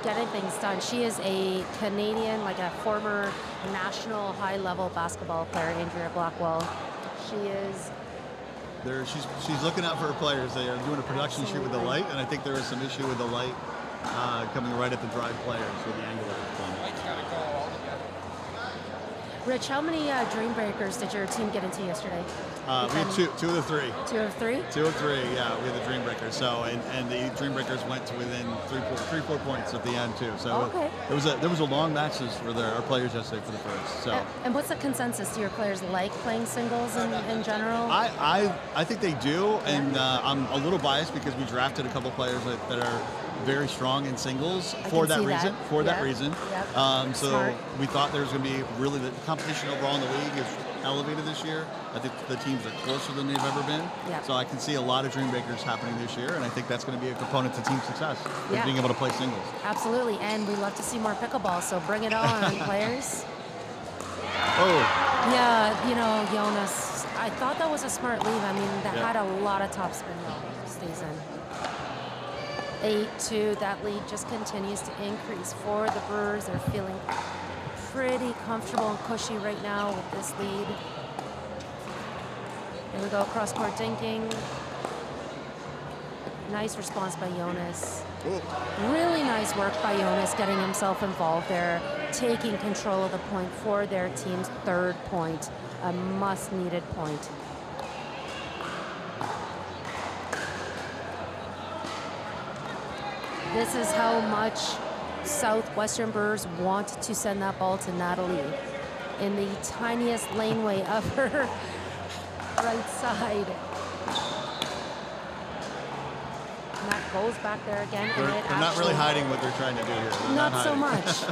getting things done. She is a Canadian, like a former national high-level basketball player, Andrea Blackwell. She is... She's looking out for her players. They are doing a production shoot with the light, and I think there was some issue with the light coming right at the Drive players with the angle of the play. Rich, how many dream breakers did your team get into yesterday? We had two of the three. 2 of 3? 2 of 3, yeah, we had the Dream Breakers. So, and the Dream Breakers went to within 4 points at the end too. So Okay. there was a long matches for our players yesterday for the first. So And what's the consensus? Do your players like playing singles in general? I think they do, and I'm a little biased because we drafted a couple players that are very strong in singles for that reason. That reason. Yep. So Smart. we thought there was going to be really the competition overall in the league is elevated this year. I think the teams are closer than they've ever been. Yep. So I can see a lot of Dream Breakers happening this year, and I think that's going to be a component to team success, is Yeah. being able to play singles. Absolutely, and we love to see more pickleball, so bring it on, players. Oh, Yeah, you know, Jonas, I thought that was a smart leave. I mean, that Yeah. had a lot of topspin though. Stays in. 8-2, that lead just continues to increase for the Brewers. They're feeling pretty comfortable and cushy right now with this lead. Here we go, cross-court dinking. Nice response by Jonas. Really nice work by Jonas getting himself involved there, taking control of the point for their team's 3rd point, a must-needed point. This is how much Southwestern Brewers want to send that ball to Natalie in the tiniest laneway of her right side. And that goes back there again. they're and it not really actually- hiding what they're trying to do here. They're Not so hiding. much.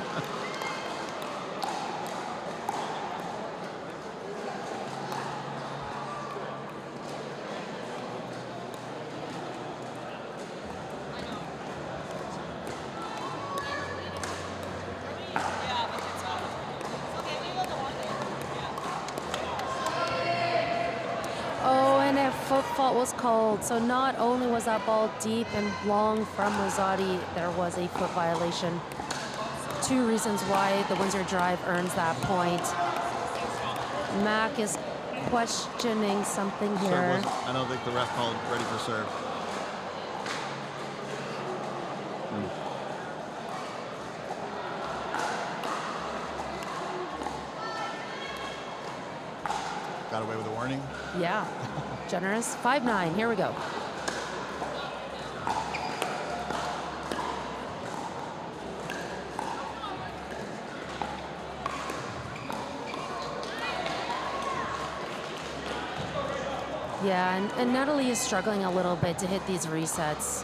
a foot fault was called. So not only was that ball deep and long from Rosati, there was a foot violation. 2 reasons why the Windsor Drive earns that point. Mac is questioning something Serve here. I don't think the ref called ready for serve. Got away with a warning. Yeah, generous. 5-9, here we go. Yeah, and Natalie is struggling a little bit to hit these resets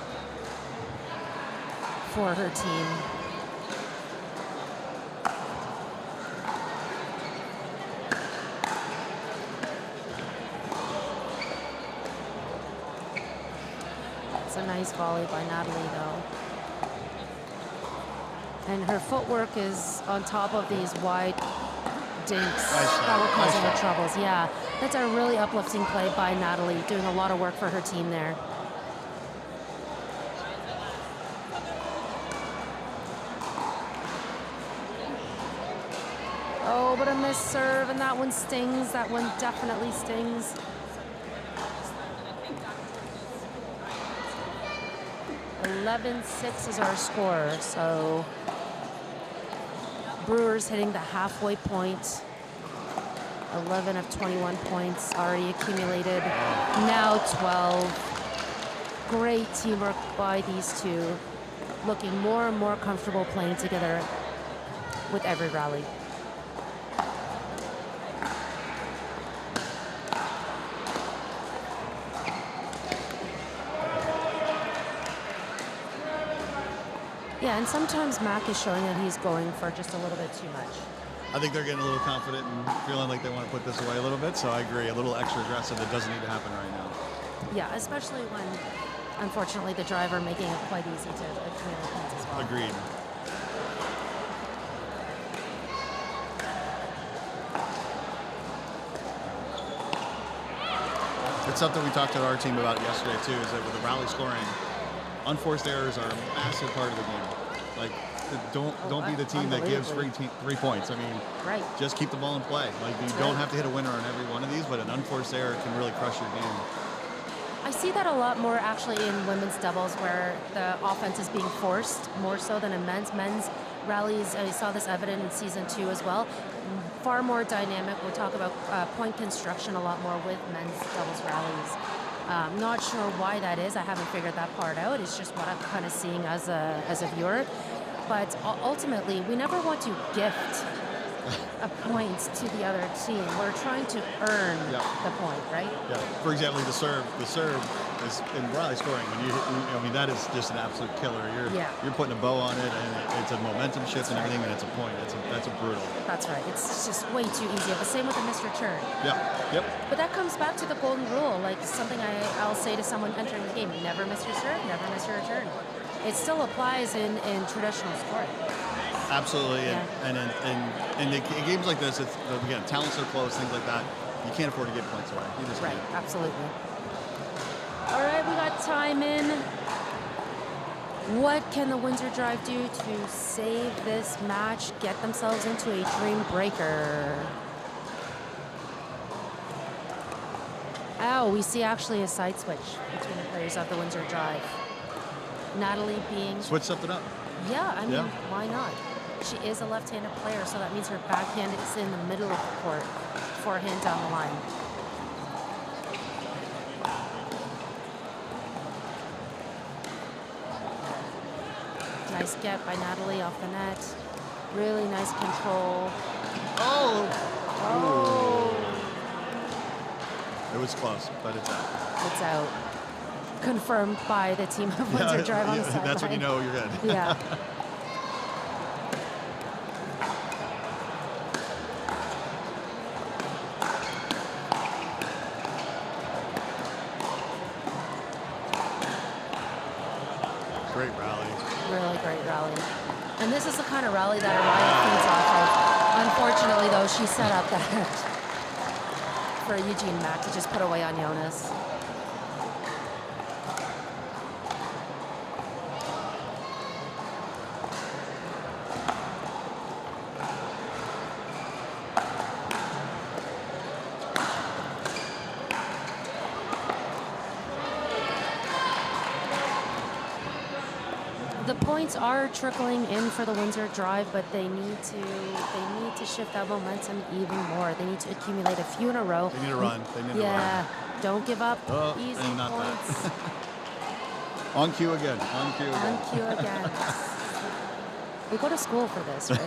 for her team. It's a nice volley by Natalie, though. And her footwork is on top of these wide dinks that were causing her troubles. Yeah, that's a really uplifting play by Natalie, doing a lot of work for her team there. Oh, but a missed serve, and that one stings. That one definitely stings. 11-6 is our score, so Brewers hitting the halfway point. 11 of 21 points already accumulated. Now 12. Great teamwork by these two. Looking more and more comfortable playing together with every rally. Yeah, and sometimes Mac is showing that he's going for just a little bit too much. I think they're getting a little confident and feeling like they want to put this away a little bit, so I agree. A little extra aggressive that doesn't need to happen right now. Yeah, especially when, unfortunately, the driver making it quite easy to accumulate points as well. Agreed. It's something we talked to our team about yesterday too, is that with the rally scoring, unforced errors are a massive part of the game. Like, don't be the team that gives 3 points. I mean, right. Just keep the ball in play. Like, you don't have to hit a winner on every one of these, but an unforced error can really crush your game. I see that a lot more actually in women's doubles, where the offense is being forced more so than in men's. Men's rallies, I saw this evident in season 2 as well. Far more dynamic. We'll talk about point construction a lot more with men's doubles rallies. Not sure why that is. I haven't figured that part out. It's just what I'm kind of seeing as a viewer. But ultimately, we never want to gift a point to the other team. We're trying to earn the point, right? Yeah. For example, the serve is in rally scoring. When I mean, that is just an absolute killer. You're putting a bow on it, and it's a momentum shift and everything, and it's a point. That's a brutal. That's right. It's just way too easy. The same with the missed return. Yeah. Yep. But that comes back to the golden rule, like something I'll say to someone entering the game: never miss your serve, never miss your return. It still applies in traditional sport. Absolutely, and in games like this, it's again, talents are close, things like that. You can't afford to give points away. You just can't. Absolutely. All right, we got time in. What can the Windsor Drive do to save this match, get themselves into a dream breaker? Oh, we see actually a side switch between the players of the Windsor Drive. Natalie being... Switch something up. Yeah, I mean, why not? She is a left-handed player, so that means her backhand is in the middle of the court, forehand down the line. Nice get by Natalie off the net. Really nice control. Oh! Oh! It was close, but it's out. It's out. Confirmed by the team of Windsor Drive on the sideline. That's when you know you're good. Yeah. Great rally. Really great rally. And this is the kind of rally that Araya feeds off of. Unfortunately, though, she set up that for Eugene Mack to just put away on Jonas. The points are trickling in for the Windsor Drive, but they need to shift that momentum even more. They need to accumulate a few in a row. They need to run. They need to run. Yeah, don't give up easy and not points. that. On cue again. On cue again. On cue again. We go to school for this, Rich.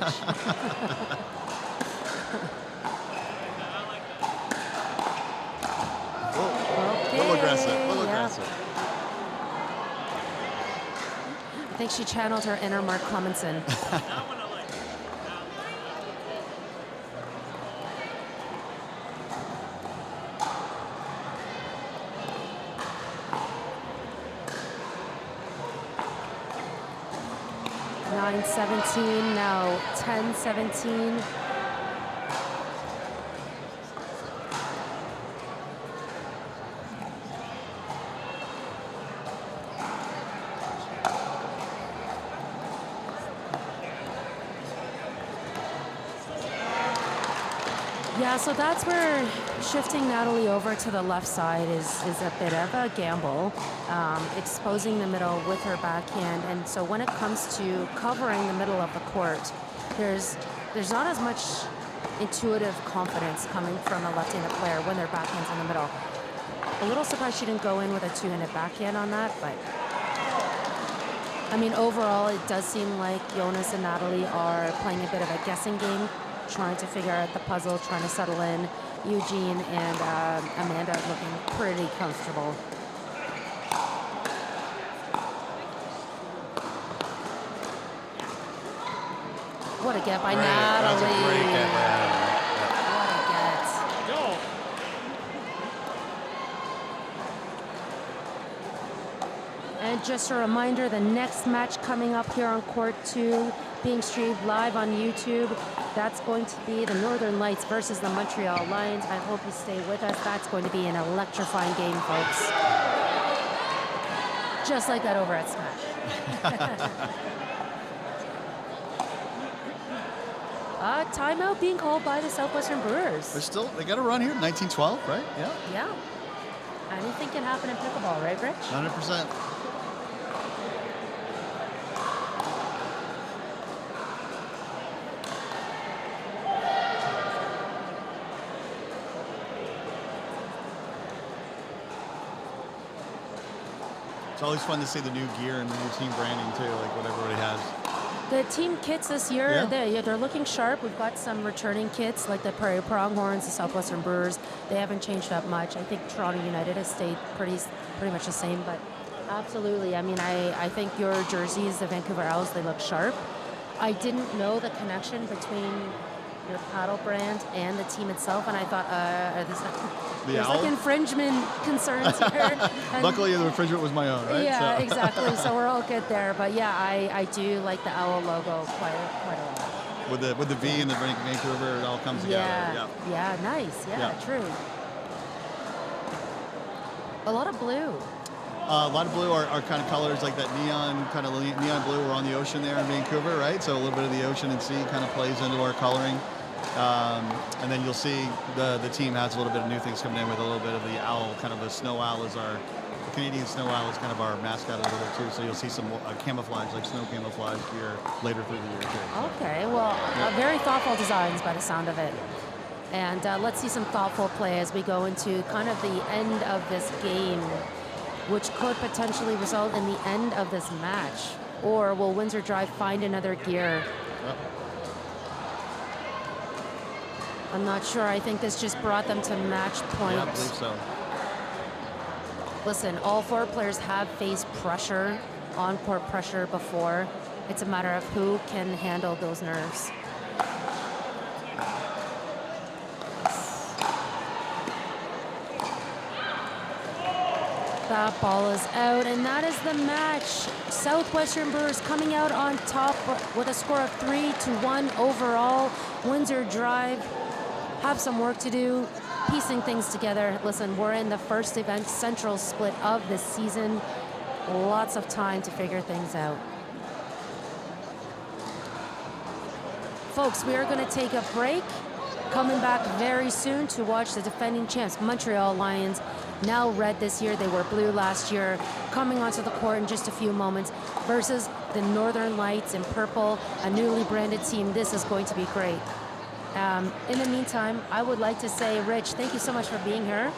A little aggressive. A little aggressive. I think she channeled her inner Mark Clemenson. Nine 17 now 10-17. Yeah, so that's where shifting Natalie over to the left side is a bit of a gamble, exposing the middle with her backhand. And so when it comes to covering the middle of the court, there's not as much intuitive confidence coming from a left-handed player when their backhand's in the middle. A little surprised she didn't go in with a two-handed backhand on that, but I mean, overall, it does seem like Jonas and Natalie are playing a bit of a guessing game, trying to figure out the puzzle, trying to settle in. Eugene and Amanda looking pretty comfortable. What a get by Natalie. That's a great get by Natalie. What a get. And just a reminder, the next match coming up here on Court 2, being streamed live on YouTube, that's going to be the Northern Lights versus the Montreal Lions. I hope you stay with us. That's going to be an electrifying game, folks. Just like that over at Smash. Timeout being called by the Southwestern Brewers. They got a run here, 1912, right? Yeah. Yeah. Anything can happen in pickleball, right, Rich? 100%. It's always fun to see the new gear and the new team branding too, like what everybody has. The team kits this year, Yeah. they're looking sharp. We've got some returning kits like the Prairie Pronghorns, the Southwestern Brewers. They haven't changed up much. I think Toronto United has stayed pretty much the same, but absolutely. I mean, I think your jerseys, the Vancouver Owls, they look sharp. I didn't know the connection between your paddle brand and the team itself, and I thought, there's like infringement concerns here. And luckily, the infringement was my own, right? Yeah, exactly. So we're all good there. But yeah, I do like the owl logo quite a lot. With the V and the Vancouver, it all comes together. Yeah, nice. Yeah, true. A lot of blue. A lot of blue are kind of colors like that neon blue. We're on the ocean there in Vancouver, right? So a little bit of the ocean and sea kind of plays into our coloring. And then you'll see the team has a little bit of new things coming in with a little bit of the owl, kind of a snow owl is the Canadian snow owl is kind of our mascot a little bit too. So you'll see some camouflage, like snow camouflage here later through the year too. Okay, well, very thoughtful designs by the sound of it. And let's see some thoughtful play as we go into kind of the end of this game, which could potentially result in the end of this match. Or will Windsor Drive find another gear? I'm not sure. I think this just brought them to match point. Yeah, I believe so. Listen, all four players have faced pressure, on-court pressure before. It's a matter of who can handle those nerves. That ball is out, and that is the match. Southwestern Brewers coming out on top with a score of 3-1 overall. Windsor Drive have some work to do. piecing things together. Listen, we're in the first event central split of this season. Lots of time to figure things out. Folks, we are going to take a break. Coming back very soon to watch the defending champs, Montreal Lions, now red this year. They were blue last year. Coming onto the court in just a few moments versus the Northern Lights in purple, a newly branded team. This is going to be great. In the meantime, I would like to say, Rich, thank you so much for being here.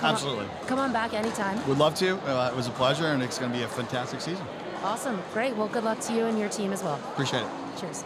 Absolutely. Come on back anytime. Would love to. It was a pleasure, and it's going to be a fantastic season. Awesome. Great. Well, good luck to you and your team as well. Appreciate it. Cheers.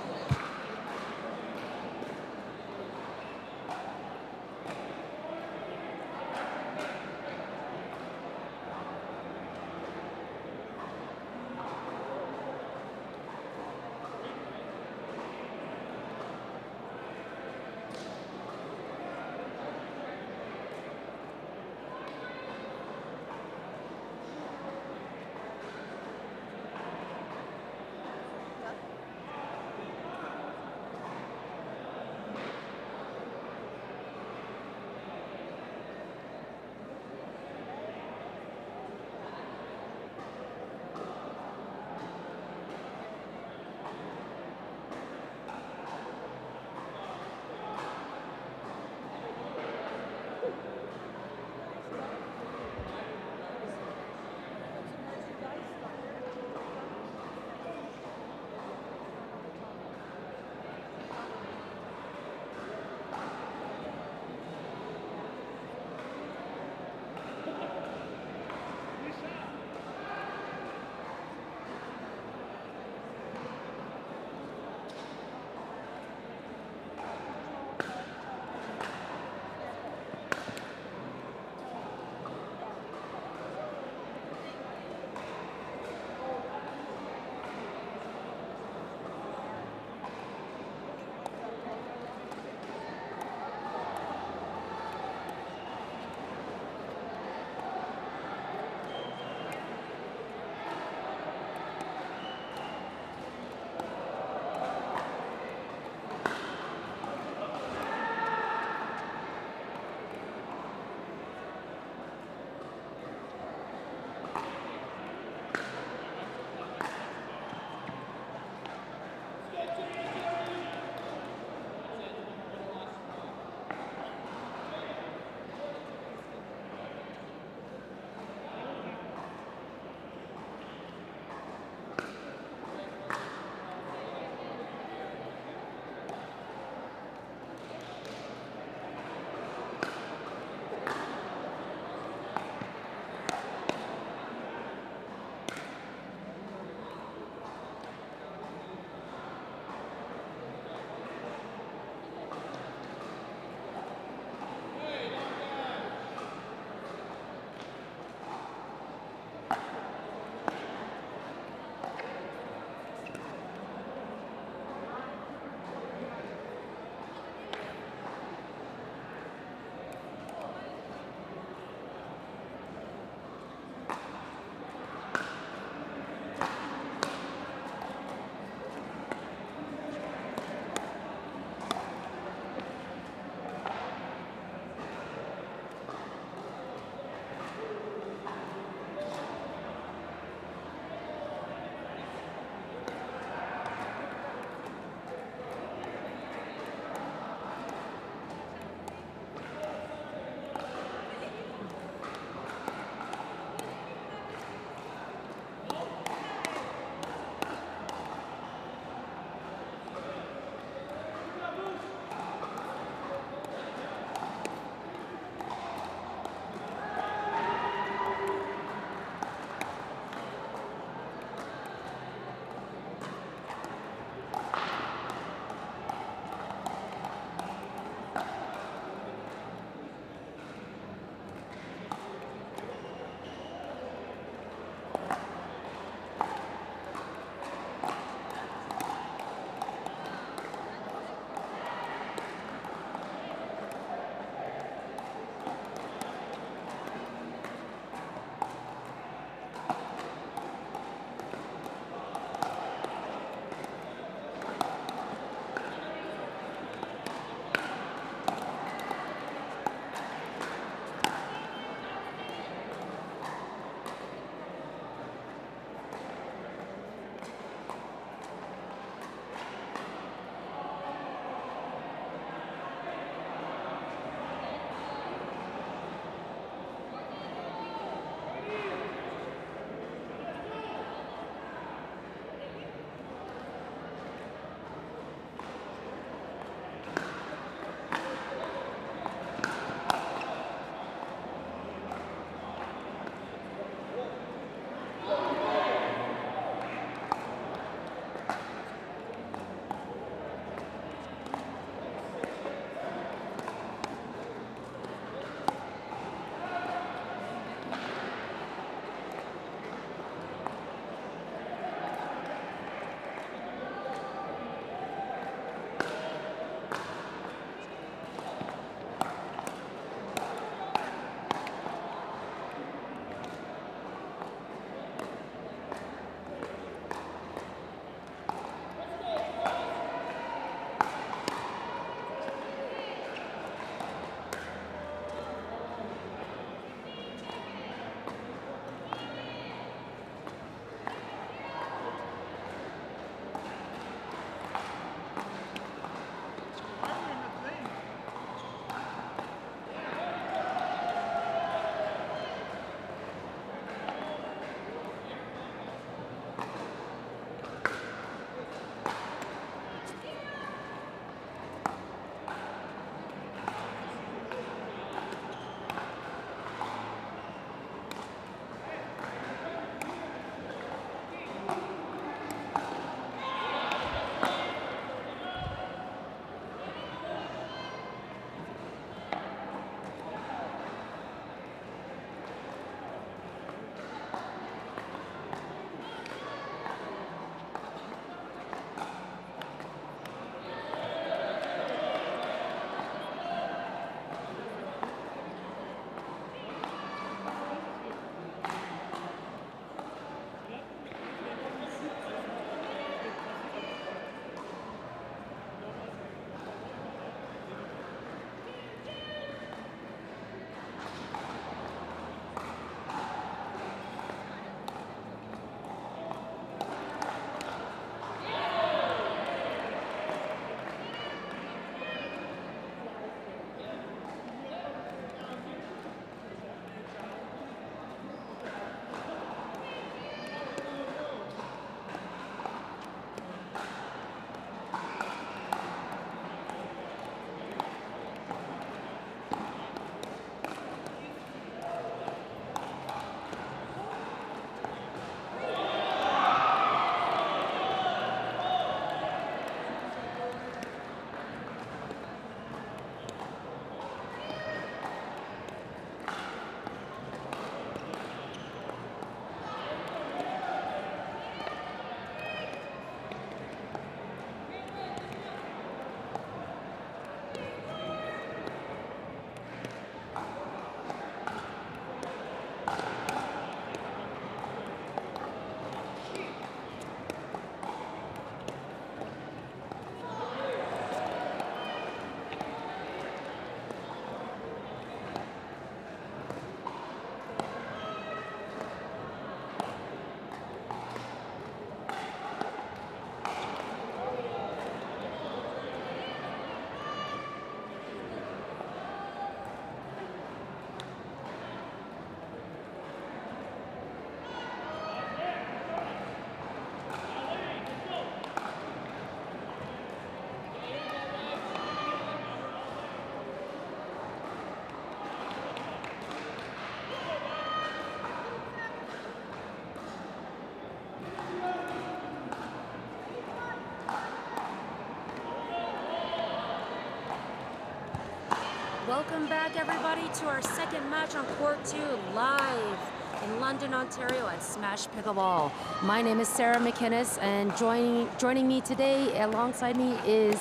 Welcome back, everybody, to our second match on Court 2, live in London, Ontario at Smash Pickleball. My name is Sarah McInnes, and joining me today, alongside me, is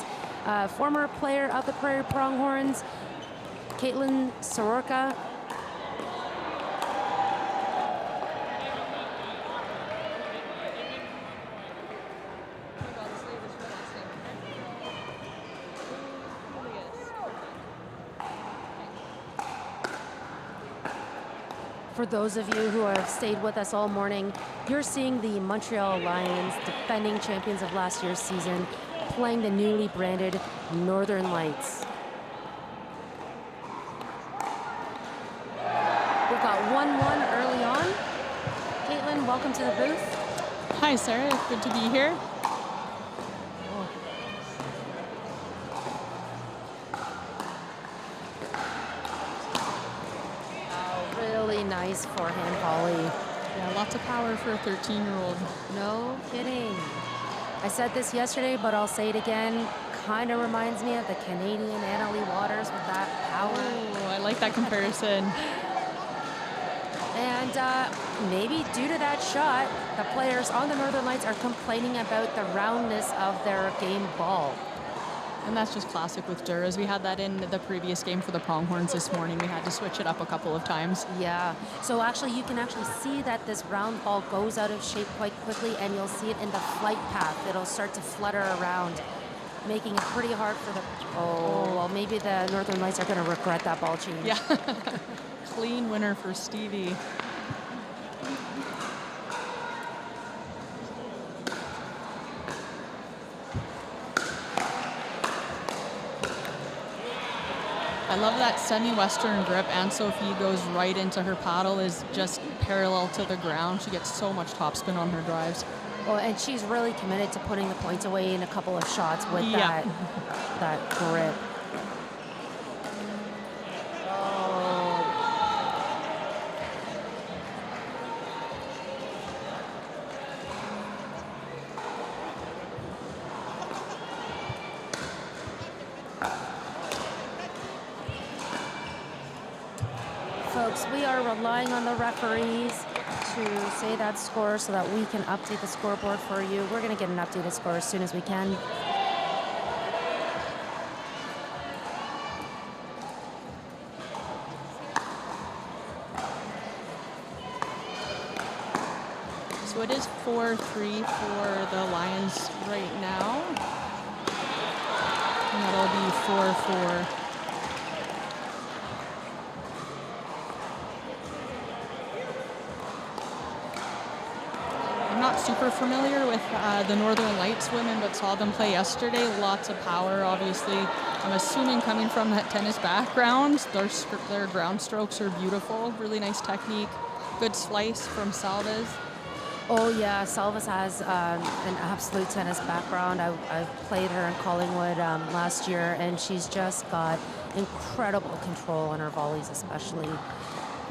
former player of the Prairie Pronghorns, Caitlin Soroka. For those of you who have stayed with us all morning, you're seeing the Montreal Lions, defending champions of last year's season, playing the newly branded Northern Lights. We've got 1-1 early on. Caitlin, welcome to the booth. Hi, Sarah. Good to be here. Really nice forehand volley. Yeah, lots of power for a 13-year-old. No kidding. I said this yesterday, but I'll say it again. Kind of reminds me of the Canadian Annalie Waters with that power. Oh, I like that comparison. And maybe due to that shot, the players on the Northern Lights are complaining about the roundness of their game ball. And that's just classic with Duras. We had that in the previous game for the Pronghorns this morning. We had to switch it up a couple of times. Yeah. So actually, you can actually see that this round ball goes out of shape quite quickly, and you'll see it in the flight path. It'll start to flutter around, making it pretty hard for the... Oh, well, maybe the Northern Lights are going to regret that ball change. Yeah. Clean winner for Stevie. I love that semi-western grip. Anne-Sophie goes right into her paddle, is just parallel to the ground. She gets so much topspin on her drives. Oh, and she's really committed to putting the points away in a couple of shots with that grip. Folks, we are relying on the referees to say that score so that we can update the scoreboard for you. We're going to get an updated score as soon as we can. So it is 4-3 for the Lions right now. And that'll be 4-4. Not super familiar with the Northern Lights women, but saw them play yesterday. Lots of power, obviously. I'm assuming coming from that tennis background, their ground strokes are beautiful. Really nice technique. Good slice from Salvez. Oh yeah, Salvez has an absolute tennis background. I've played her in Collingwood last year, and she's just got incredible control on her volleys, especially.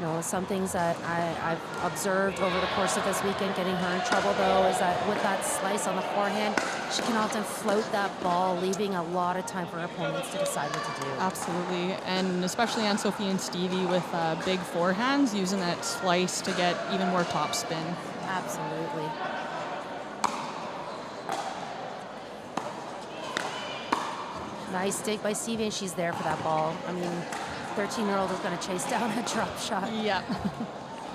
You know, some things that I've observed over the course of this weekend getting her in trouble, though, is that with that slice on the forehand, she can often float that ball, leaving a lot of time for her opponents to decide what to do. Absolutely, and especially Anne-Sophie and Stevie with big forehands, using that slice to get even more topspin. Absolutely. Nice dig by Stevie, and she's there for that ball. I mean, 13-year-old is going to chase down a drop shot. Yeah.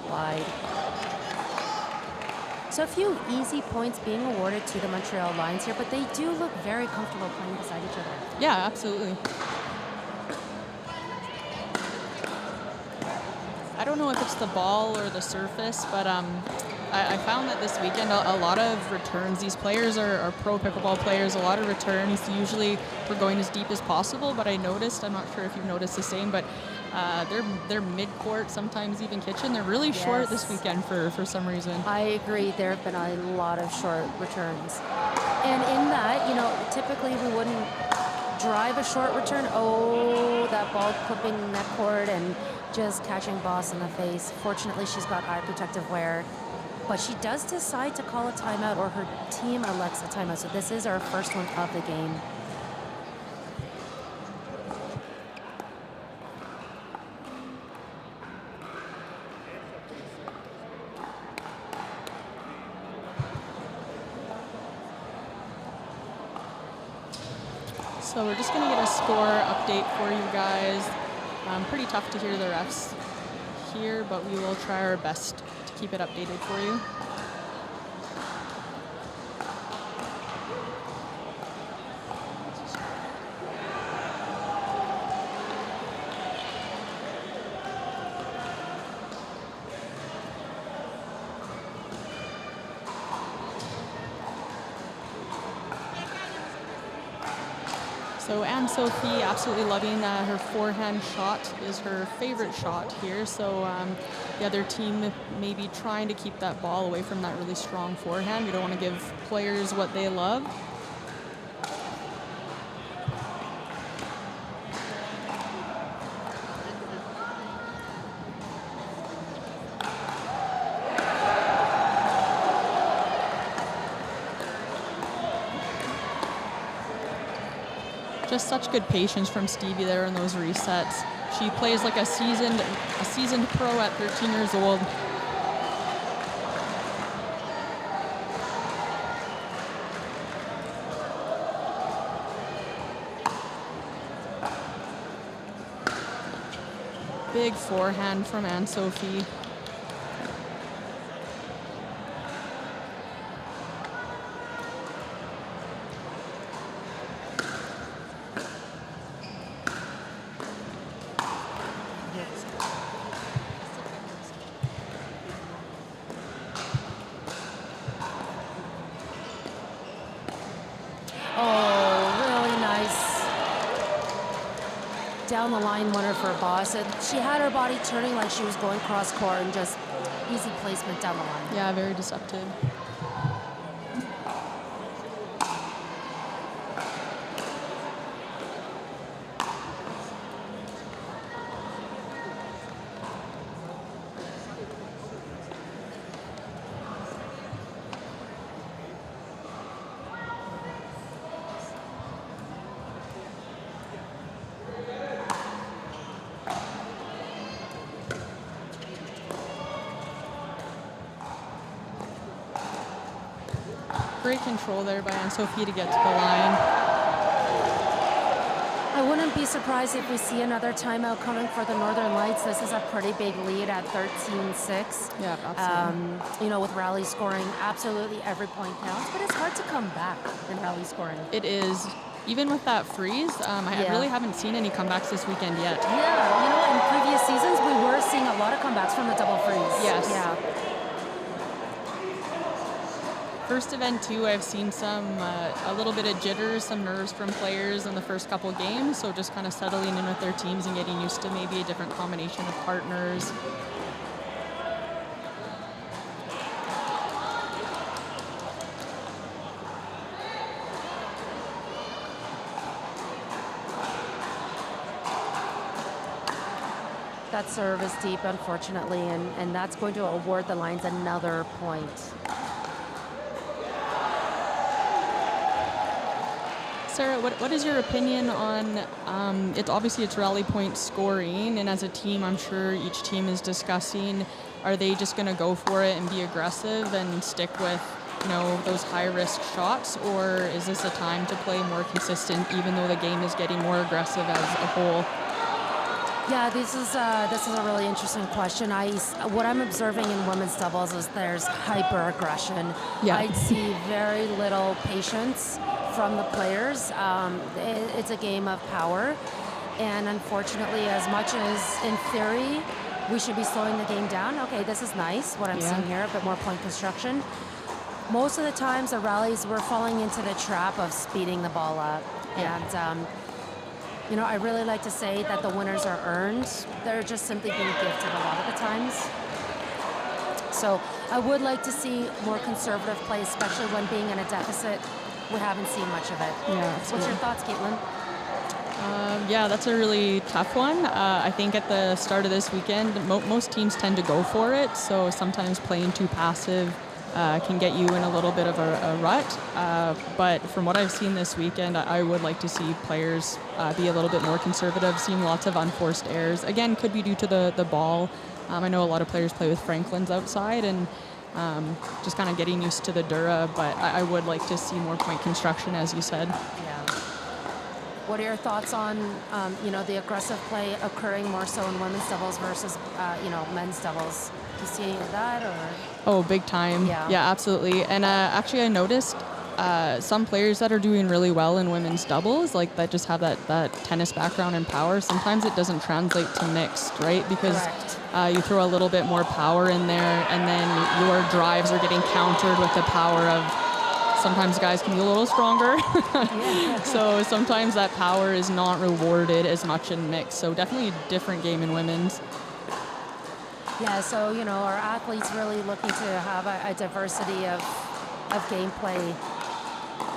Wide. So a few easy points being awarded to the Montreal Lions here, but they do look very comfortable playing beside each other. Yeah, absolutely. I don't know if it's the ball or the surface, but I found that this weekend a lot of returns. These players are pro pickleball players. A lot of returns. Usually we're going as deep as possible, but I noticed, I'm not sure if you've noticed the same, but they're mid-court, sometimes even kitchen. They're really short this weekend for some reason. I agree. There have been a lot of short returns. And in that, you know, typically we wouldn't drive a short return. Oh, that ball clipping net cord and just catching Boss in the face. Fortunately, she's got eye protective wear. But she does decide to call a timeout, or her team elects a timeout. So this is our first one of the game. So we're just going to get a score update for you guys. Pretty tough to hear the refs here, but we will try our best to keep it updated for you. So Anne-Sophie absolutely loving her forehand shot, is her favorite shot here. So the other team may be trying to keep that ball away from that really strong forehand. We don't want to give players what they love. Just such good patience from Stevie there in those resets. She plays like a seasoned pro at 13 years old. Big forehand from Anne-Sophie. Down the line winner for Boss. And she had her body turning like she was going cross court and just easy placement down the line. Yeah, very deceptive. Great control there by Anne-Sophie to get to the line. I wouldn't be surprised if we see another timeout coming for the Northern Lights. This is a pretty big lead at 13-6. Yeah, absolutely. You know, with rally scoring, absolutely every point counts, but it's hard to come back in rally scoring. It is. Even with that freeze, I really haven't seen any comebacks this weekend yet. Yeah, you know, in previous seasons, we were seeing a lot of comebacks from the double freeze. Yes. Yeah. First event too, I've seen a little bit of jitters, some nerves from players in the first couple games, so just kind of settling in with their teams and getting used to maybe a different combination of partners. That serve is deep, unfortunately, and that's going to award the Lions another point. Sarah, what is your opinion on, it's rally point scoring, and as a team, I'm sure each team is discussing, are they just going to go for it and be aggressive and stick with, you know, those high-risk shots, or is this a time to play more consistent even though the game is getting more aggressive as a whole? Yeah, this is a really interesting question. What I'm observing in women's doubles is there's hyper aggression. Yeah. I see very little patience from the players. It's a game of power, and unfortunately, as much as in theory we should be slowing the game down. Okay, this is nice. What I'm seeing here, a bit more point construction. Most of the times, the rallies we're falling into the trap of speeding the ball up, and. You know, I really like to say that the winners are earned. They're just simply being gifted a lot of the times. So I would like to see more conservative play, especially when being in a deficit. We haven't seen much of it. Yeah. What's your thoughts, Caitlin? Yeah, that's a really tough one. I think at the start of this weekend, most teams tend to go for it. So sometimes playing too passive can get you in a little bit of a rut. But from what I've seen this weekend, I would like to see players be a little bit more conservative, seeing lots of unforced errors. Again, could be due to the ball. I know a lot of players play with Franklins outside and just kind of getting used to the Dura, but I would like to see more point construction, as you said. Yeah. What are your thoughts on, the aggressive play occurring more so in women's doubles versus, men's doubles? Do you see any of that, or? Oh, big time. Yeah. Absolutely. And actually, I noticed some players that are doing really well in women's doubles, like that just have that tennis background and power. Sometimes it doesn't translate to mixed, right? Because you throw a little bit more power in there, and then your drives are getting countered with the power of. Sometimes guys can be a little stronger. So sometimes that power is not rewarded as much in mixed. So definitely a different game in women's. Yeah, so, our athletes really looking to have a diversity of gameplay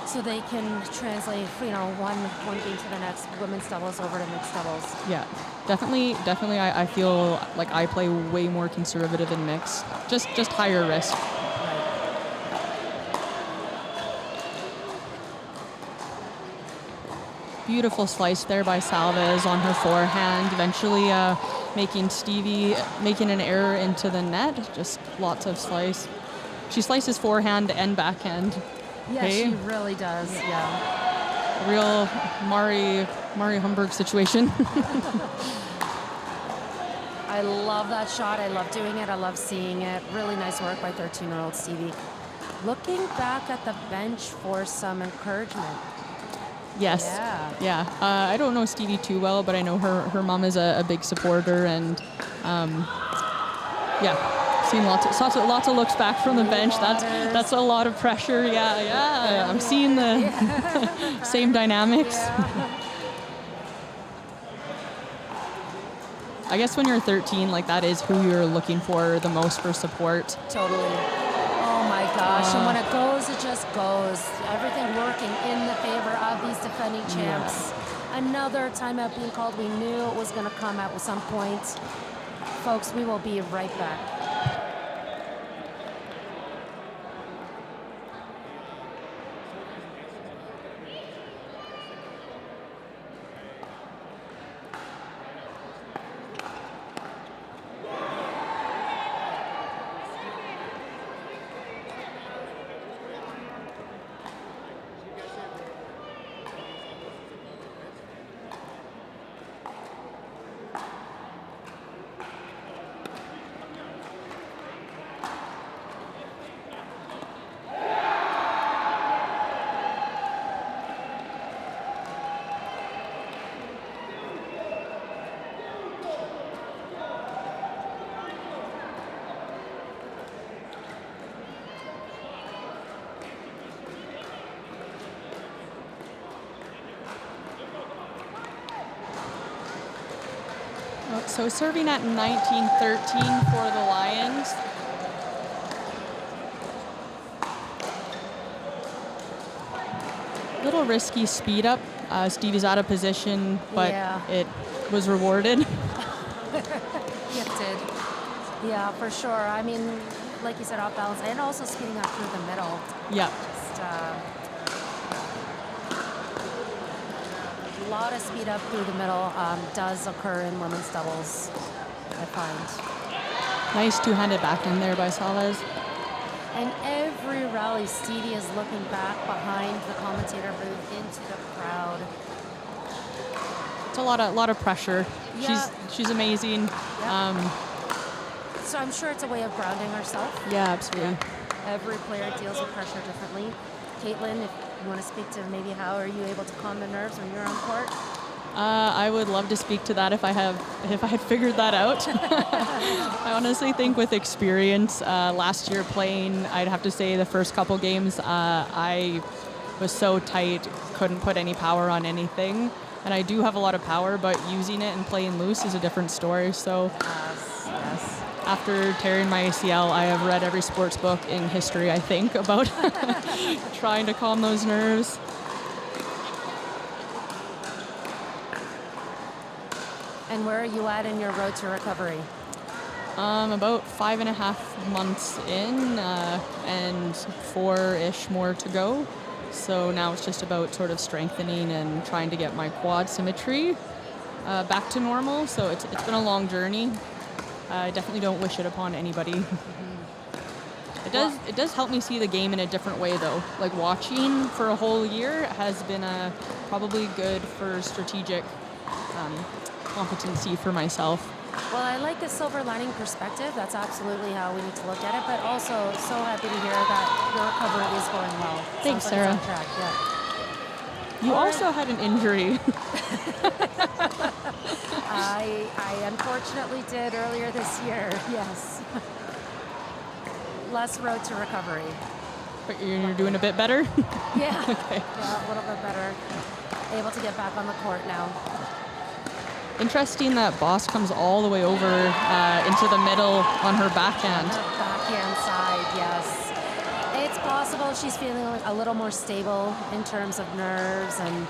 so they can translate, one game to the next, women's doubles over to mixed doubles. Yeah, definitely. I feel like I play way more conservative in mixed, just higher risk. Beautiful slice there by Salvez on her forehand, eventually making an error into the net. Just lots of slice. She slices forehand and backhand. Yeah, she really does. Yeah. Real Mari Humberg situation. I love that shot. I love doing it. I love seeing it. Really nice work by 13-year-old Stevie. Looking back at the bench for some encouragement. Yes. Yeah. I don't know Stevie too well, but I know her mom is a big supporter, and seen lots of looks back from the bench. That's a lot of pressure. Yeah. I'm seeing the same dynamics. Yeah. I guess when you're 13, like that is who you're looking for the most for support. Totally. Oh my gosh, and when it goes, it just goes. Everything working in the favor of these defending champs. Another timeout being called. We knew it was going to come at some point. Folks, we will be right back. So serving at 19-13 for the Lions. Little risky speed up. Stevie's out of position, but it was rewarded. Gifted. Yeah, for sure. I mean, like you said, off balance, and also speeding up through the middle. Yeah. Just, a lot of speed up through the middle does occur in women's doubles, I find. Nice two-handed backhand there by Salvez. And every rally, Stevie is looking back behind the commentator booth into the crowd. It's a lot of pressure. Yeah. She's amazing. Yeah. So I'm sure it's a way of grounding herself. Yeah, absolutely. Yeah. Every player deals with pressure differently. Caitlin, if you want to speak to maybe how are you able to calm the nerves when you're on court? I would love to speak to that if I had figured that out. I honestly think with experience, last year playing, I'd have to say the first couple games, I was so tight, couldn't put any power on anything. And I do have a lot of power, but using it and playing loose is a different story. So Yes. after tearing my ACL, I have read every sports book in history, I think, about trying to calm those nerves. And where are you at in your road to recovery? About 5.5 months in, and 4-ish more to go. So now it's just about sort of strengthening and trying to get my quad symmetry back to normal. So it's been a long journey. I definitely don't wish it upon anybody. It does help me see the game in a different way, though. Like, watching for a whole year has been probably good for strategic competency for myself. Well, I like the silver lining perspective. That's absolutely how we need to look at it. But also, so happy to hear that your recovery is going well. Thanks, Sounds like Sarah. it's on track. Yeah. You also had an injury. I unfortunately did earlier this year. Yes. Less road to recovery. But you're doing a bit better? Yeah. Okay. Yeah, a little bit better. Able to get back on the court now. Interesting that Boss comes all the way over into the middle on her backhand. Her backhand side, yes. It's possible she's feeling a little more stable in terms of nerves and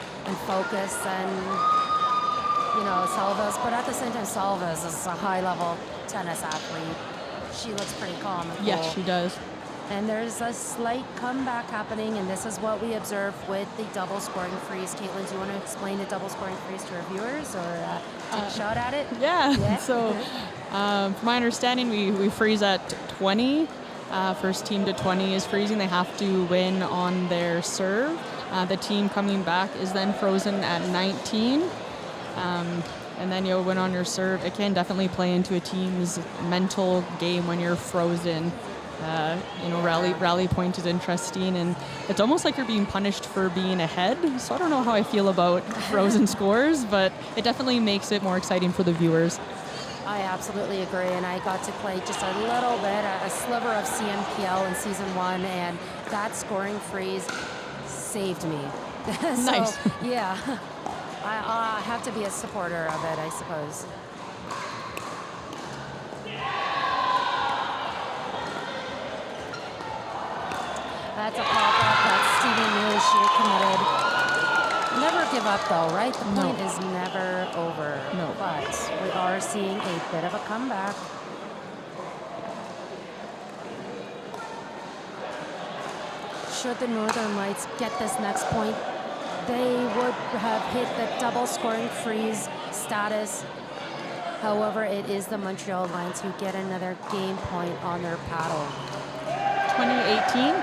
focus than, Salvas. But at the same time, Salvas is a high-level tennis athlete. She looks pretty calm and cool. Yes, she does. And there's a slight comeback happening, and this is what we observe with the double scoring freeze. Caitlin, do you want to explain the double scoring freeze to our viewers, or take a shot at it? Yeah. So, from my understanding, we freeze at 20. First team to 20 is freezing. They have to win on their serve. The team coming back is then frozen at 19. And then you'll win on your serve. It can definitely play into a team's mental game when you're frozen. Rally point is interesting, and it's almost like you're being punished for being ahead. So I don't know how I feel about frozen scores, but it definitely makes it more exciting for the viewers. I absolutely agree, and I got to play just a little bit, a sliver of CNPL in season 1, and that scoring freeze saved me. So, nice. Yeah, I have to be a supporter of it, I suppose. That's a pop-up that Stevie knew she had committed. Never give up, though, right? The point is never over. No. But we are seeing a bit of a comeback. Should the Northern Lights get this next point, they would have hit the double scoring freeze status. However, it is the Montreal Lions who get another game point on their paddle. 2018.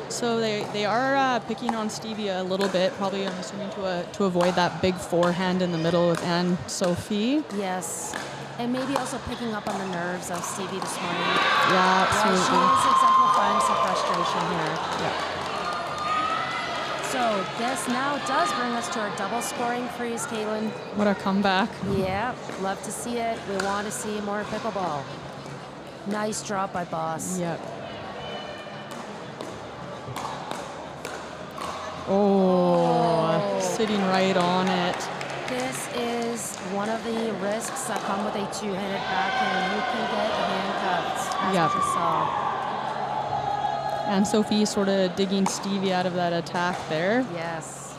So they are picking on Stevie a little bit, probably I'm assuming to avoid that big forehand in the middle with Anne-Sophie. Yes, and maybe also picking up on the nerves of Stevie this morning. Yeah, absolutely. Yeah, she is exemplifying some frustration here. Yeah. So this now does bring us to our double scoring freeze, Caitlin. What a comeback. Yeah, love to see it. We want to see more pickleball. Nice drop by Boss. Yep. Oh, sitting right on it. This is one of the risks that come with a two-handed backhand. You can get handcuffed, as Yep. we just saw. And Sophie sort of digging Stevie out of that attack there. Yes.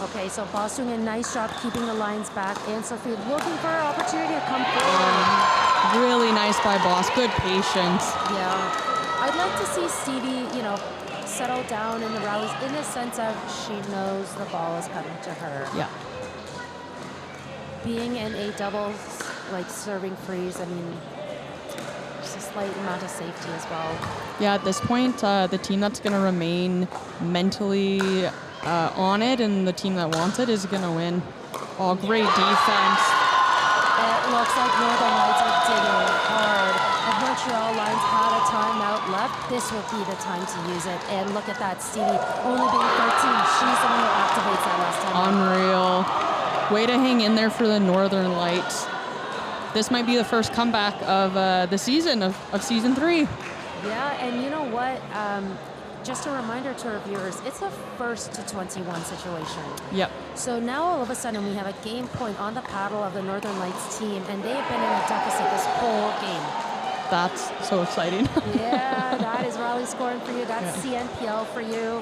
Okay, so Boss doing a nice job keeping the lines back, and Sophie looking for an opportunity to come forward. Really nice by Boss. Good patience. Yeah. I'd like to see Stevie, settle down in the rallies in the sense of she knows the ball is coming to her. Yeah. Being in a double, serving freeze, just a slight amount of safety as well. Yeah, at this point, the team that's going to remain mentally on it and the team that wants it is going to win. Oh, great defense. It looks like Northern Lights are digging hard. If Montreal Lions had a timeout left, this would be the time to use it. And look at that, Stevie only being 13. She's the one who activates that last time. Unreal. Way to hang in there for the Northern Lights. This might be the first comeback of the season, of season 3. Yeah, and you know what? Just a reminder to our viewers, it's a first to 21 situation. Yep. So now all of a sudden we have a game point on the paddle of the Northern Lights team, and they have been in a deficit this whole game. That's so exciting. Yeah, that is rally scoring for you. That's CNPL for you.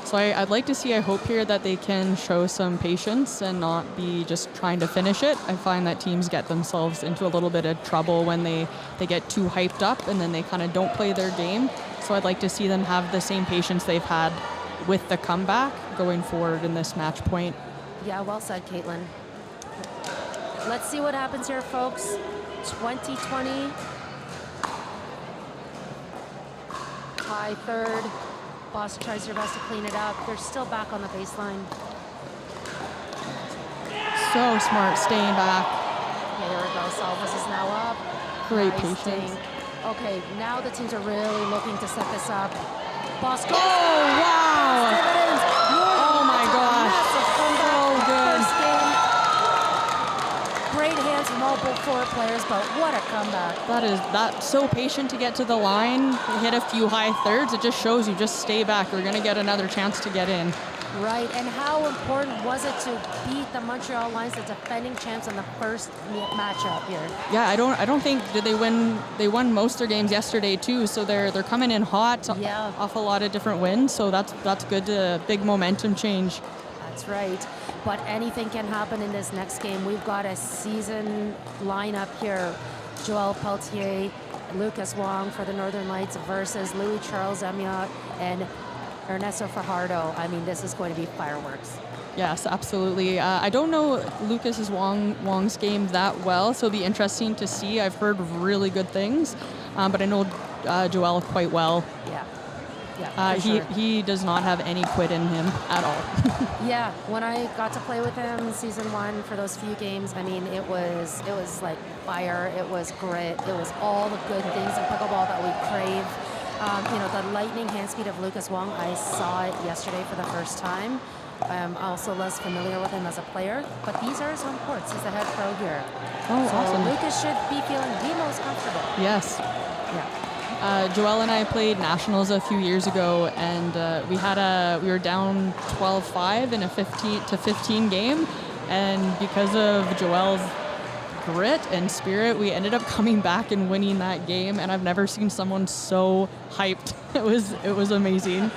So I'd like to see, I hope here that they can show some patience and not be just trying to finish it. I find that teams get themselves into a little bit of trouble when they get too hyped up and then they kind of don't play their game. So I'd like to see them have the same patience they've had with the comeback going forward in this match point. Yeah, well said, Caitlin. Let's see what happens here, folks. 2020. High third. Boston tries their best to clean it up. They're still back on the baseline. So smart, staying back. Yeah, there we go. Salvas is now up. Great Nice patience. dink. Okay, now the teams are really looking to set this up. Boston. Oh, wow. Dividends. Oh, my gosh. Massive comeback. So good. First game. Great hands from all four players, but what a comeback. That's so patient to get to the line, hit a few high thirds. It just shows you just stay back. We're going to get another chance to get in. Right, and how important was it to beat the Montreal Lions, the defending champs, in the first matchup here? Yeah, I don't think did they win. They won most of their games yesterday too, so they're coming in hot off a lot of different wins. So that's good. Big momentum change. That's right. But anything can happen in this next game. We've got a season lineup here. Joel Peltier, Lucas Wong for the Northern Lights versus Louis Charles Amiot and Ernesto Fajardo. I mean, this is going to be fireworks. Yes, absolutely. I don't know Lucas Wong's game that well, so it'll be interesting to see. I've heard really good things, but I know Joel quite well. Yeah, sure. He does not have any quit in him at all. Yeah, when I got to play with him season 1 for those few games, I mean, it was like fire, it was grit, it was all the good things in pickleball that we crave. The lightning hand speed of Lucas Wong, I saw it yesterday for the first time. I'm also less familiar with him as a player, but these are his home courts. He's the head pro here. Oh, so awesome. Lucas should be feeling the most comfortable. Yes. Yeah. Joel and I played nationals a few years ago, and we were down 12-5 in a 15 game, and because of Joel's grit and spirit, we ended up coming back and winning that game. And I've never seen someone so hyped. It was amazing.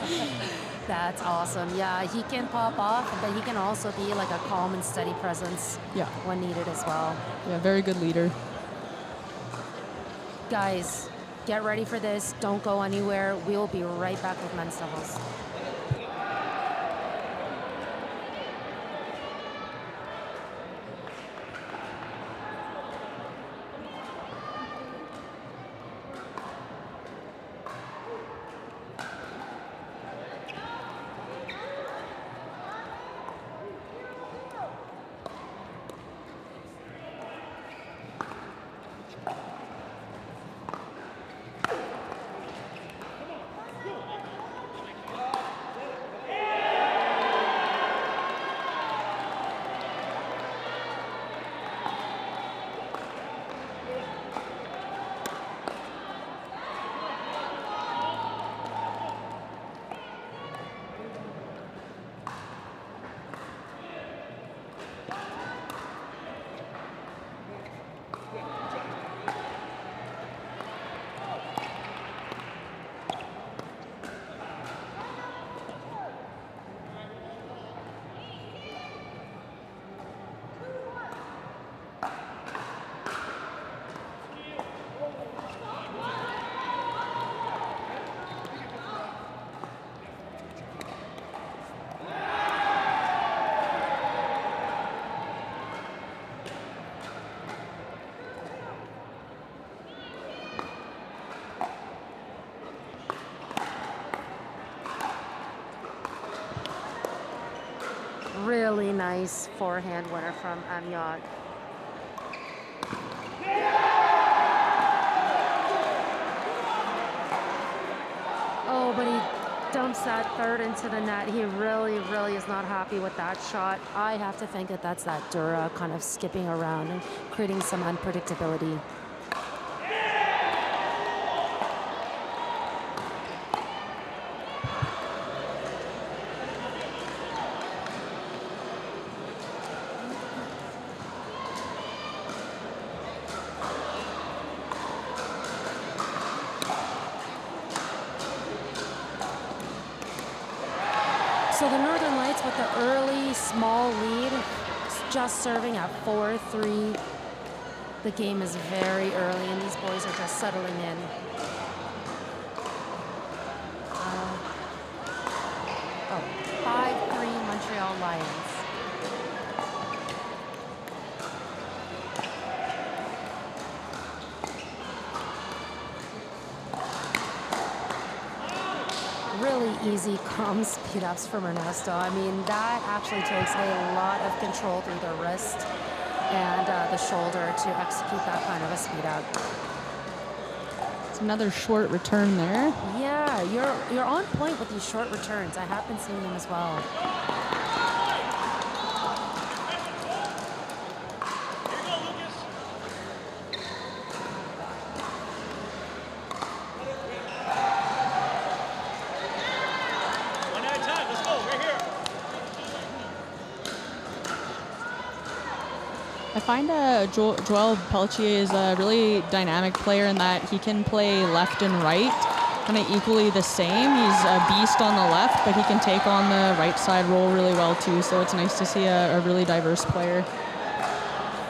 That's awesome. Yeah, he can pop off, but he can also be like a calm and steady presence when needed as well. Yeah, very good leader. Guys, get ready for this. Don't go anywhere. We will be right back with men's doubles. Really nice forehand winner from Amiot. Oh, but he dumps that third into the net. He really, really is not happy with that shot. I have to think that that's that Dura kind of skipping around and creating some unpredictability. So the Northern Lights with the early small lead, just serving at 4-3. The game is very early and these boys are just settling in. 5-3 Montreal Lions. easy, calm speed ups from Ernesto. I mean, that actually takes a lot of control through the wrist and the shoulder to execute that kind of a speed up. It's another short return there. Yeah, you're on point with these short returns. I have been seeing them as well. I find Joel Pelletier is a really dynamic player in that he can play left and right, kind of equally the same. He's a beast on the left, but he can take on the right side role really well too. So it's nice to see a really diverse player.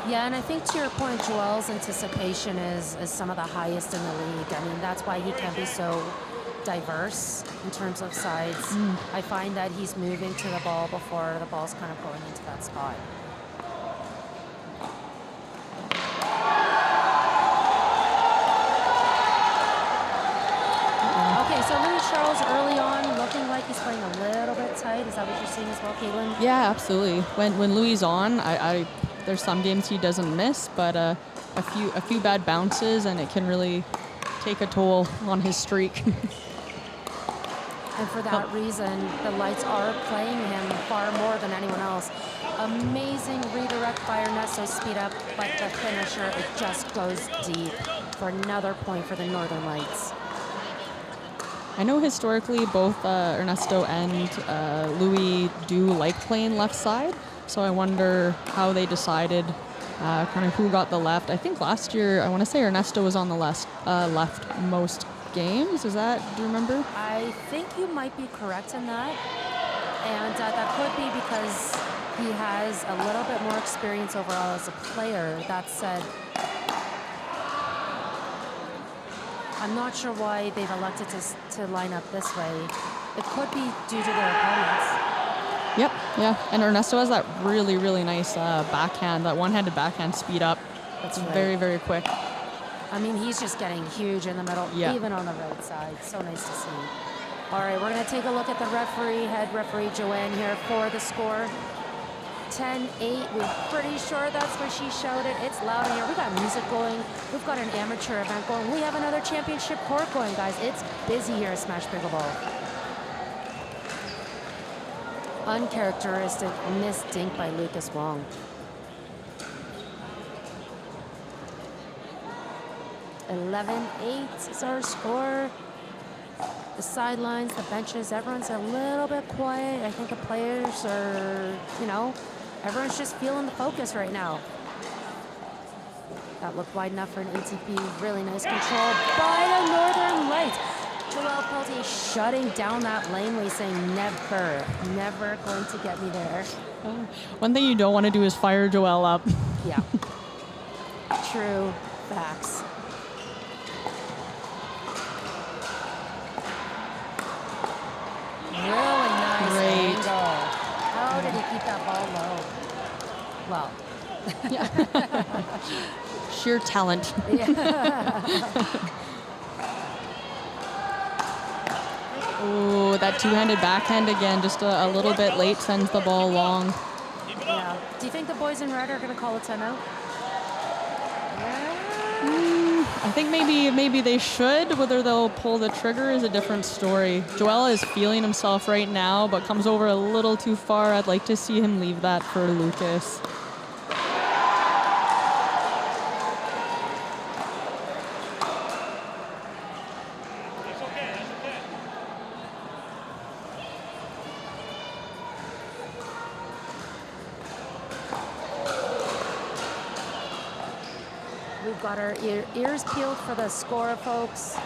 Yeah, and I think to your point, Joel's anticipation is some of the highest in the league. I mean, that's why he can be so diverse in terms of sides. I find that he's moving to the ball before the ball's kind of going into that spot. Okay, so Louis Charles early on looking like he's playing a little bit tight. Is that what you're seeing as well, Caitlin? Yeah, absolutely. When Louis is on, there's some games he doesn't miss, but a few bad bounces and it can really take a toll on his streak. And for that reason, the lights are playing him far more than anyone else. Amazing redirect by Ernesto speed up, but the finisher, it just goes deep for another point for the Northern Lights. I know historically both Ernesto and Louis do like playing left side, so I wonder how they decided kind of who got the left. I think last year, I want to say Ernesto was on the left most games. Do you remember? I think you might be correct in that. And that could be because he has a little bit more experience overall as a player. That said, I'm not sure why they've elected to line up this way. It could be due to their opponents. Yep, yeah. And Ernesto has that really, really nice backhand, that one-handed backhand speed up. That's right. Very, very quick. I mean, he's just getting huge in the middle, even on the right side. So nice to see. All right, we're going to take a look at the head referee Joanne here for the score. 10-8. We're pretty sure that's what she shouted. It's loud in here. We got music going. We've got an amateur event going. We have another championship court going, guys. It's busy here at Smash Pickleball. Uncharacteristic missed dink by Lucas Wong. (11-8) is our score. The sidelines, the benches, everyone's a little bit quiet. I think the players are, everyone's just feeling the focus right now. That looked wide enough for an ATP. Really nice control by the Northern Lights. Joel Pelletier shutting down that laneway, saying never going to get me there. One thing you don't want to do is fire Joel up. Yeah. True facts. Really nice angle. How did he keep that ball low? Well. Sheer talent. Oh, that two-handed backhand again, just a little bit late, sends the ball long. Yeah. Do you think the boys in red are going to call a timeout? I think maybe they should. Whether they'll pull the trigger is a different story. Joel is feeling himself right now, but comes over a little too far. I'd like to see him leave that for Lucas. We've got our ears peeled for the score, folks.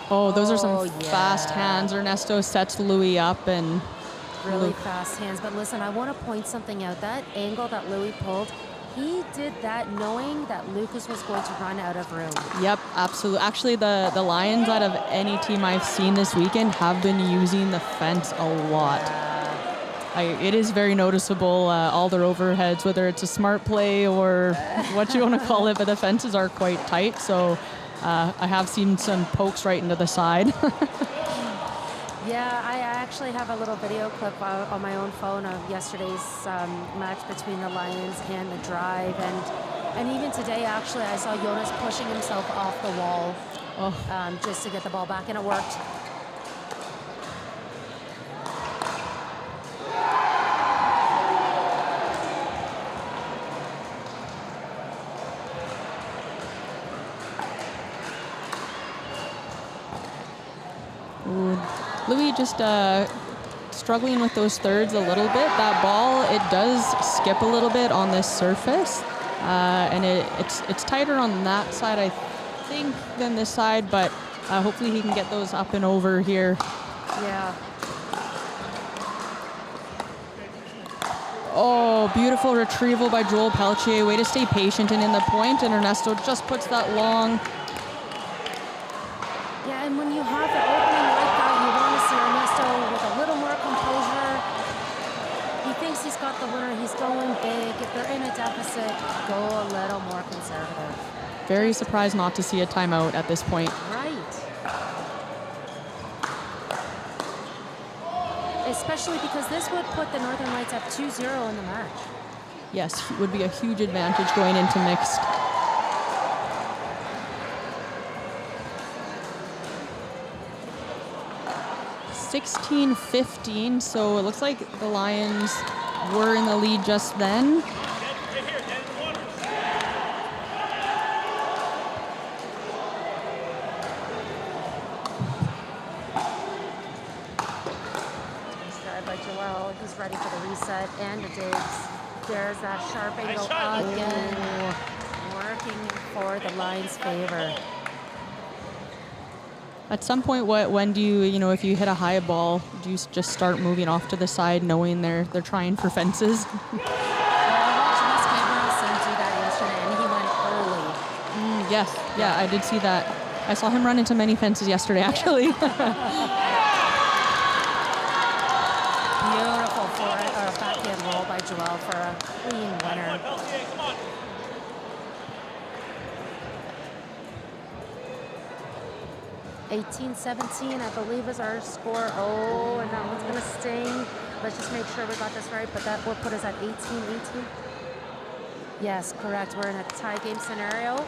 Oh, those are some fast hands. Ernesto sets Louis up and really fast hands. But listen, I want to point something out. That angle that Louis pulled, he did that knowing that Lucas was going to run out of room. Yep, absolutely. Actually, the Lions, out of any team I've seen this weekend, have been using the fence a lot. It is very noticeable, all their overheads, whether it's a smart play or what you want to call it, but the fences are quite tight. So I have seen some pokes right into the side. Yeah, I actually have a little video clip on my own phone of yesterday's match between the Lions and the Drive, and even today, actually, I saw Jonas pushing himself off the wall just to get the ball back, and it worked. Louis just struggling with those thirds a little bit. That ball, it does skip a little bit on this surface, and it's tighter on that side, I think, than this side, but hopefully he can get those up and over here. Yeah. Oh, beautiful retrieval by Joel Peltier. Way to stay patient and in the point, and Ernesto just puts that long. Yeah, and when you have the opening like that, you want to see Ernesto with a little more composure. He thinks he's got the winner. He's going big. If they're in a deficit, go a little more conservative. Very surprised not to see a timeout at this point. Right. Especially because this would put the Northern Lights up 2-0 in the match. Yes, it would be a huge advantage going into mixed. (16-15), so it looks like the Lions were in the lead just then. By Joel, he's ready for the reset and the digs. There's that sharp angle again, working for the Lions' favor. At some point, when do you, if you hit a high ball, do you just start moving off to the side, knowing they're trying for fences? Well, I watched Les Gabrielson do that yesterday, and he went early. Yes, yeah, I did see that. I saw him run into many fences yesterday, actually. Beautiful backhand roll by Joel for a clean winner. 18-17, I believe, is our score. Oh, and that one's going to sting. Let's just make sure we got this right, but that will put us at 18-18. Yes, correct. We're in a tie game scenario,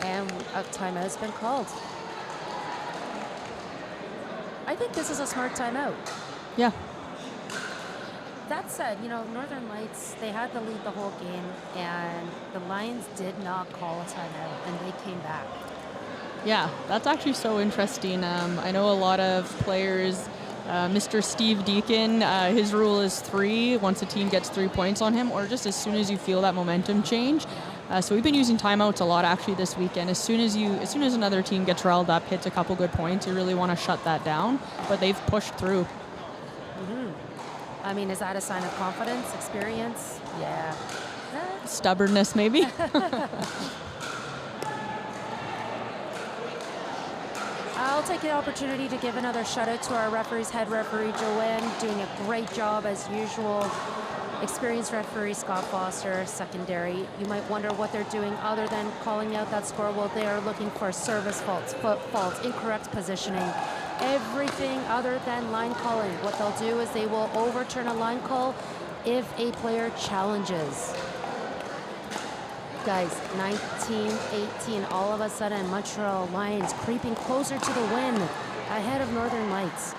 and a timeout has been called. I think this is a smart timeout. Yeah. That said, Northern Lights, they had the lead the whole game, and the Lions did not call a timeout, and they came back. Yeah, that's actually so interesting. I know a lot of players, Mr. Steve Deacon, his rule is 3 once a team gets 3 points on him, or just as soon as you feel that momentum change. So we've been using timeouts a lot actually this weekend. As soon as another team gets riled up, hits a couple good points, you really want to shut that down. But they've pushed through. I mean, is that a sign of confidence, experience? Yeah. Stubbornness, maybe. I'll take the opportunity to give another shout out to our referees, head referee Joanne, doing a great job as usual. Experienced referee Scott Foster, secondary. You might wonder what they're doing other than calling out that score. Well, they are looking for service faults, foot faults, incorrect positioning, everything other than line calling. What they'll do is they will overturn a line call if a player challenges. Guys, 19-18, all of a sudden Montreal Lions creeping closer to the win ahead of Northern Lights.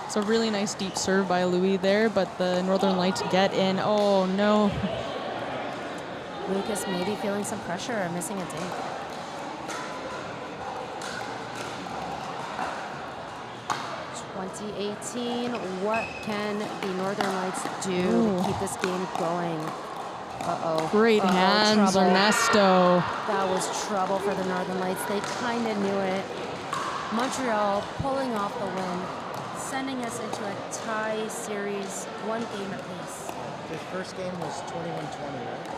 It's a really nice deep serve by Louis there, but the Northern Lights get in. Oh, no. Lucas maybe feeling some pressure or missing a dink. What can the Northern Lights do to keep this game going? Great hands, trouble. Ernesto. That was trouble for the Northern Lights. They kind of knew it. Montreal pulling off the win, sending us into a tie series, 1 game apiece. The first game was 21-20, right?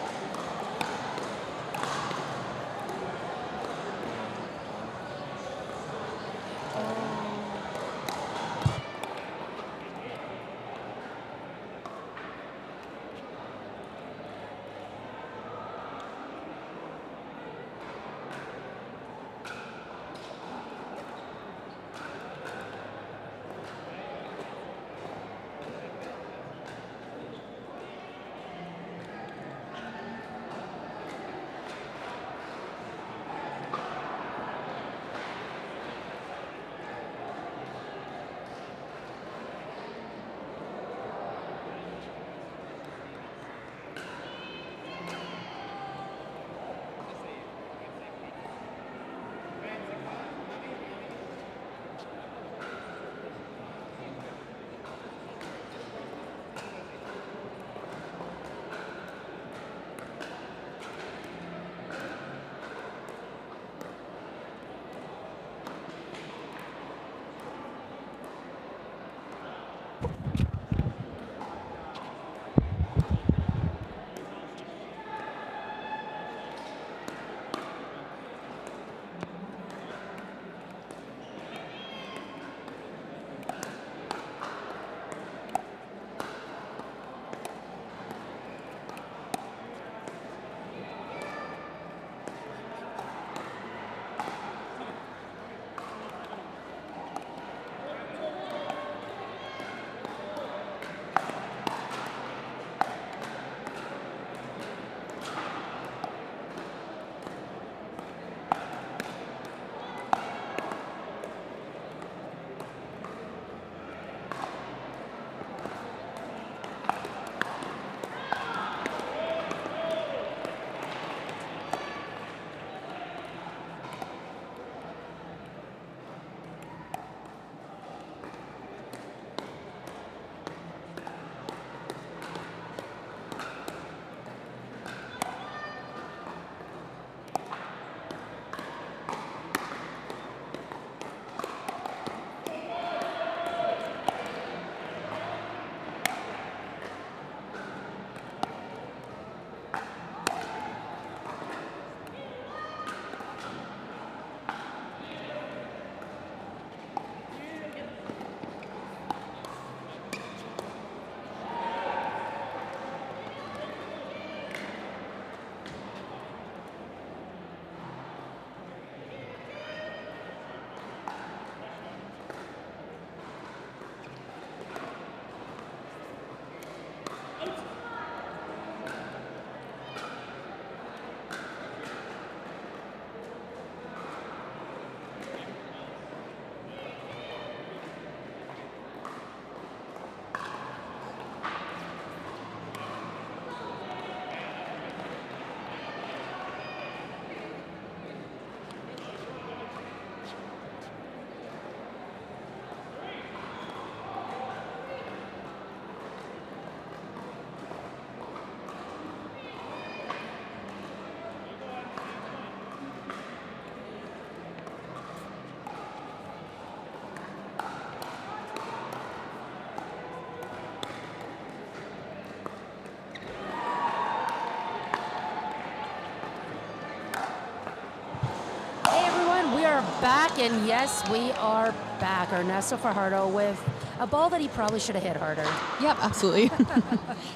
Back, and yes, we are back. Ernesto Fajardo with a ball that he probably should have hit harder. Yep, absolutely.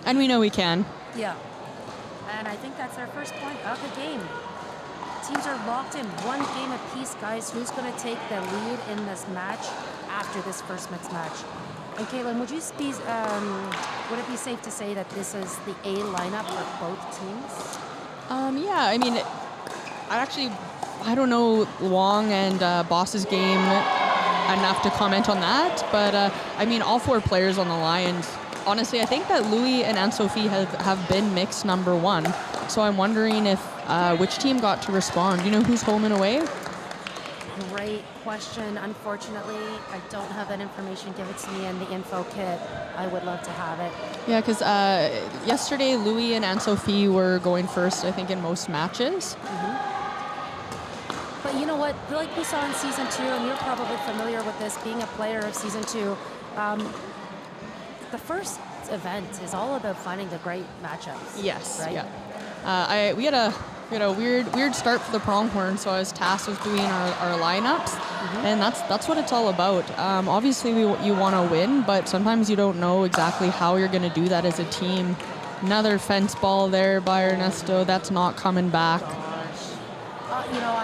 And we know we can. Yeah. And I think that's our first point of the game. Teams are locked in one game apiece, guys. Who's going to take the lead in this match after this first mixed match? And Caitlin, would it be safe to say that this is the A lineup for both teams? Yeah, I mean, I don't know Wong and Boss's game enough to comment on that, but I mean, all four players on the Lions, honestly, I think that Louis and Anne-Sophie have been mixed number one, so I'm wondering if which team got to respond. Do you know who's home and away? Great question. Unfortunately, I don't have that information. Give it to me in the info kit. I would love to have it. Yeah, because yesterday Louis and Anne-Sophie were going first, I think, in most matches. Mm-hmm. But you know what? Like we saw in Season 2, and you're probably familiar with this, being a player of Season 2, the first event is all about finding the great matchups. Yes. Right? Yeah. We had a weird start for the Pronghorn, so I was tasked with doing our lineups, and that's what it's all about. Obviously, you want to win, but sometimes you don't know exactly how you're going to do that as a team. Another fence ball there by Ernesto. That's not coming back.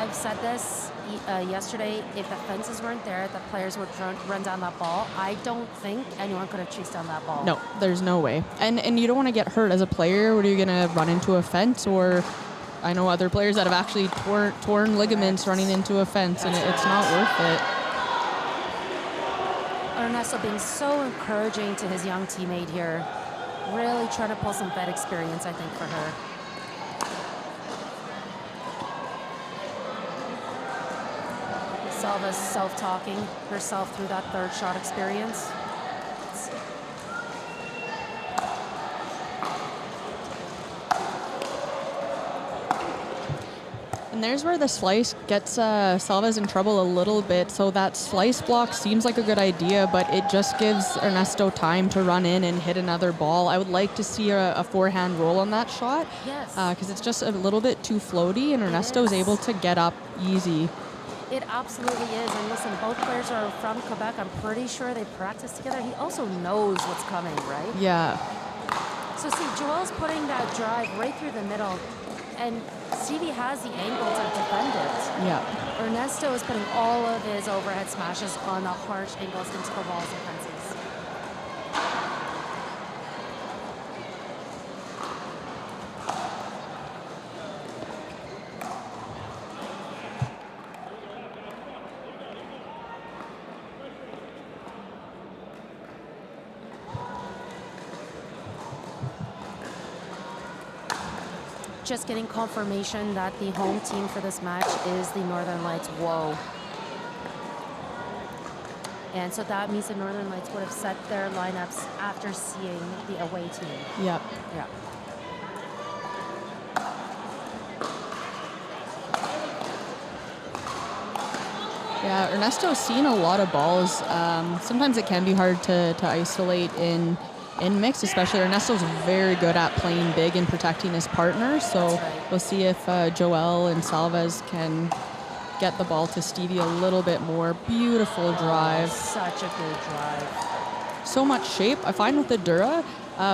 I've said this yesterday. If the fences weren't there, the players would run down that ball. I don't think anyone could have chased down that ball. No, there's no way. And you don't want to get hurt as a player. What are you going to run into a fence? Or I know other players that have actually torn ligaments running into a fence, and it's not worth it. Ernesto being so encouraging to his young teammate here. Really trying to pull some vet experience, I think, for her. Salva's self-talking herself through that third shot experience. And there's where the slice gets Salvas in trouble a little bit. So that slice block seems like a good idea, but it just gives Ernesto time to run in and hit another ball. I would like to see a forehand roll on that shot. Yes. Because it's just a little bit too floaty, and Ernesto is able to get up easy. It absolutely is. And listen, both players are from Quebec. I'm pretty sure they practice together. He also knows what's coming, right? Yeah. So see, Joel's putting that drive right through the middle, and Stevie has the angle to defend it. Yeah. Ernesto is putting all of his overhead smashes on the harsh angles into the walls and fences. Just getting confirmation that the home team for this match is the Northern Lights. Whoa. And so that means the Northern Lights would have set their lineups after seeing the away team. Yep. Yeah. Yeah, Ernesto's seen a lot of balls. Sometimes it can be hard to isolate in mix, especially Ernesto's very good at playing big and protecting his partner. So we'll see if Joel and Salvas can get the ball to Stevie a little bit more. Beautiful drive. Such a good drive. So much shape. I find with the Dura,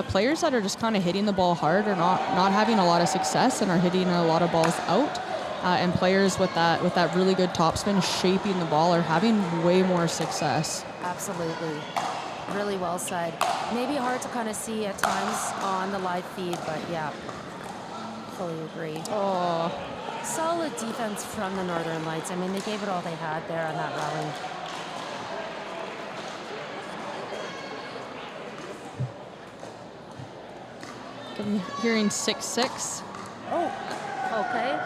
players that are just kind of hitting the ball hard are not having a lot of success and are hitting a lot of balls out. And players with that really good topspin shaping the ball are having way more success. Absolutely. Really well said. Maybe hard to kind of see at times on the live feed, but yeah, fully agree. Oh, solid defense from the Northern Lights. I mean, they gave it all they had there on that rally. I'm hearing 6-6. Oh, okay.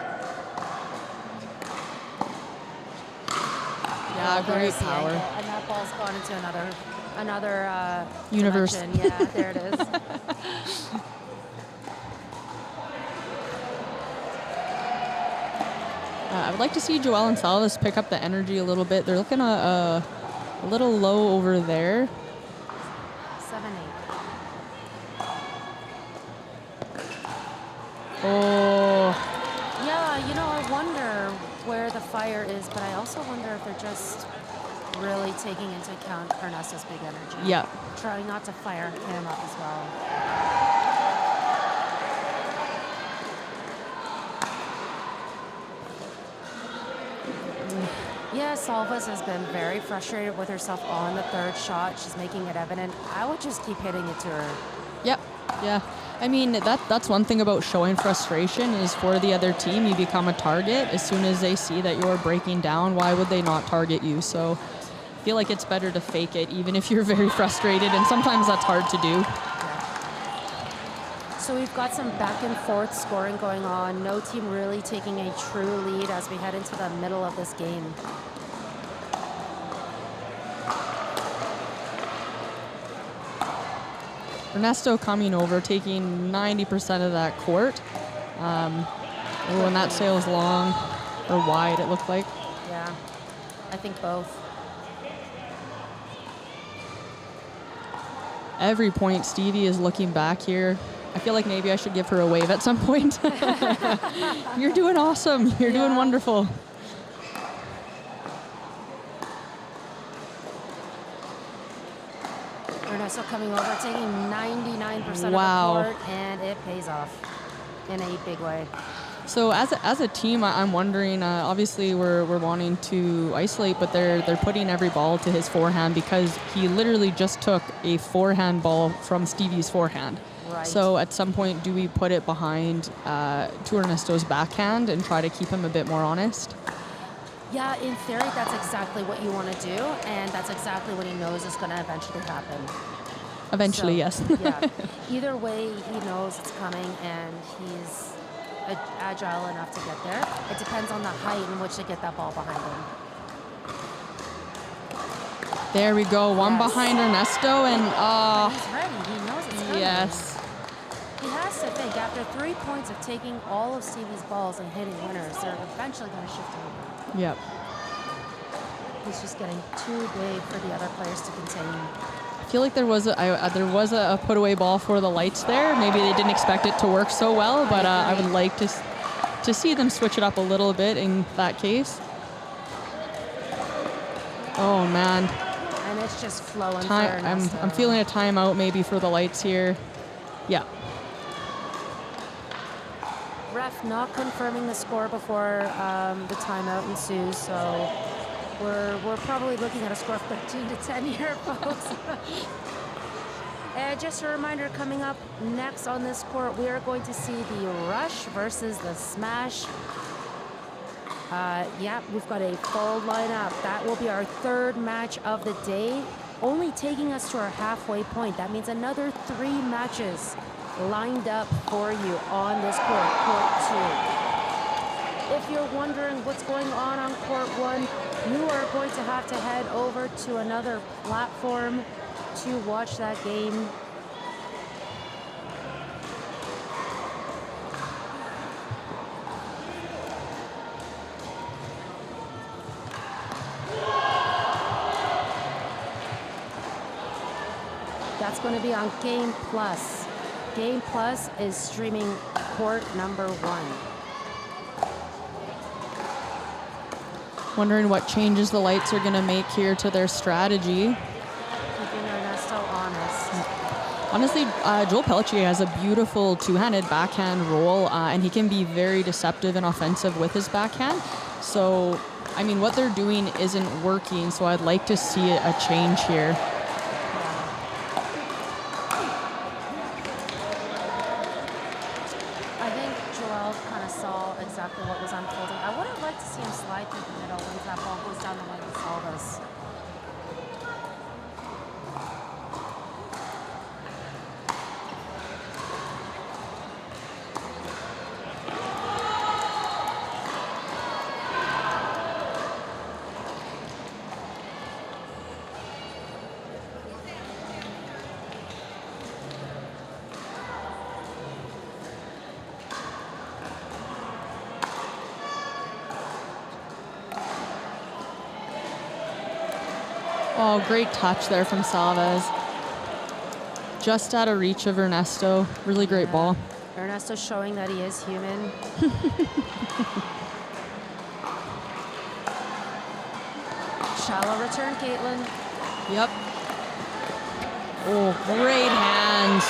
Yeah, great power. And that ball's gone into another universe. Dimension. Yeah, there it is. I would like to see Joel and Salvas pick up the energy a little bit. They're looking a little low over there. 7-8. Oh. Yeah, you know, I wonder where the fire is, but I also wonder if they're just really taking into account Ernesto's big energy. Yeah. Trying not to fire him up as well. Yeah, Salvas has been very frustrated with herself on the third shot. She's making it evident. I would just keep hitting it to her. Yep. Yeah. I mean, that's one thing about showing frustration is for the other team, you become a target. As soon as they see that you're breaking down, why would they not target you? So I feel like it's better to fake it, even if you're very frustrated, and sometimes that's hard to do. Yeah. So we've got some back and forth scoring going on. No team really taking a true lead as we head into the middle of this game. Ernesto coming over, taking 90% of that court. And that sail's long or wide, it looked like. Yeah, I think both. Every point, Stevie is looking back here. I feel like maybe I should give her a wave at some point. You're doing awesome. You're doing wonderful. Ernesto coming over, taking 99% of the court, and it pays off in a big way. So as a team, I'm wondering. Obviously, we're wanting to isolate, but they're putting every ball to his forehand because he literally just took a forehand ball from Stevie's forehand. Right. So at some point, do we put it behind to Ernesto's backhand and try to keep him a bit more honest? Yeah, in theory, that's exactly what you want to do, and that's exactly what he knows is going to eventually happen. Eventually, so, yes. Yeah. Either way, he knows it's coming, and he's agile enough to get there. It depends on the height in which to get that ball behind him. There we go. One behind Ernesto, and He's ready. He knows it's coming. yes. He has to think, after 3 points of taking all of Stevie's balls and hitting winners, they're eventually going to shift him over. Yep. He's just getting too big for the other players to contain. I feel like there was a put away ball for the Lights there. Maybe they didn't expect it to work so well, but I would like to see them switch it up a little bit in that case. Oh man. And it's just flowing. I'm feeling a timeout maybe for the Lights here. Yeah. Ref not confirming the score before the timeout ensues, so we're probably looking at a score of 13-10 here, folks. And just a reminder, coming up next on this court, we are going to see the Rush versus the Smash. Yeah, we've got a full lineup. That will be our third match of the day, only taking us to our halfway point. That means another 3 matches lined up for you on this court, court 2. If you're wondering what's going on court 1, you are going to have to head over to another platform to watch that game. That's going to be on Game Plus. Game Plus is streaming court number 1. Wondering what changes the Lights are going to make here to their strategy. Keeping Ernesto honest. Honestly, Joel Pelletier has a beautiful two-handed backhand roll, and he can be very deceptive and offensive with his backhand. So, I mean, what they're doing isn't working, so I'd like to see a change here. I think Joel kind of saw exactly what was unfolding. I would have liked to see him slide through the middle once that ball goes down the line and solve us. Oh, great touch there from Salvez. Just out of reach of Ernesto. Really great ball. Ernesto showing that he is human. Shallow return, Caitlin. Yep. Oh, great hands.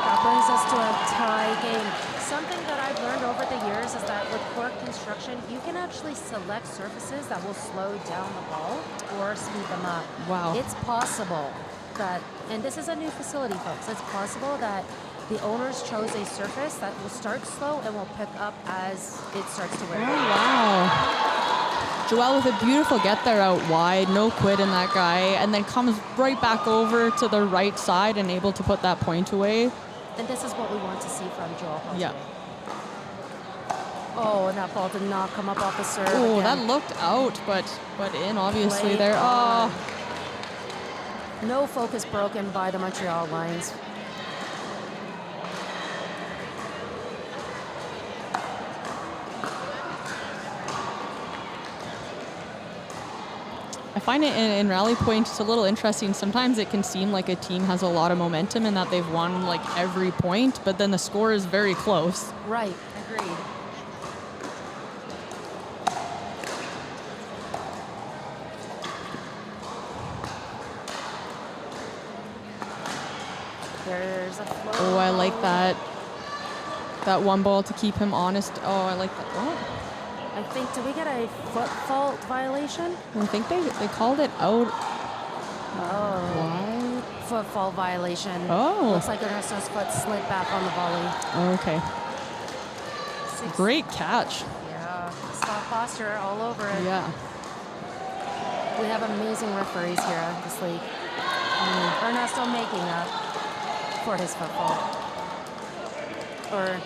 That brings us to a tie game. Something that I've learned over the years is that with court construction, you can actually select surfaces that will slow down the ball or speed them up. Wow. It's possible that, and this is a new facility, folks, it's possible that the owners chose a surface that will start slow and will pick up as it starts to wear Oh, down. wow. Joel with a beautiful get there out wide, no quit in that guy, and then comes right back over to the right side and able to put that point away. And this is what we want to see from Joel Pelletier. Yeah. Oh, and that ball did not come up off the serve. Oh, again. that looked out, but in obviously Played there. on. Oh, No focus broken by the Montreal Lions. I find it in rally point, it's a little interesting. Sometimes it can seem like a team has a lot of momentum and that they've won like every point, but then the score is very close. Right, agreed. There's a flow. Oh, I like that. That one ball to keep him honest. Oh, I like that. Oh, I think, did we get a foot fault violation? I think they called it out. Oh. Why? Foot fault violation. Oh. Looks like Ernesto's foot slid back on the volley. Okay. Great catch. Yeah, stop posture all over it. Yeah. We have amazing referees here at this league. Ernesto making up for his foot fault. Or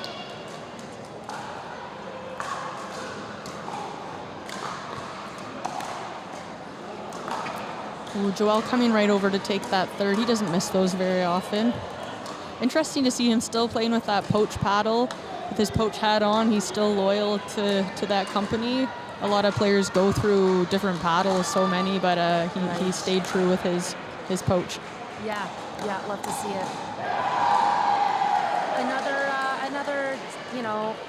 Ooh, Joel coming right over to take that third. He doesn't miss those very often. interesting to see him still playing with that poach paddle. With his poach hat on, he's still loyal to that company. A lot of players go through different paddles, so many, but he stayed true with his poach. Yeah, love to see it. Another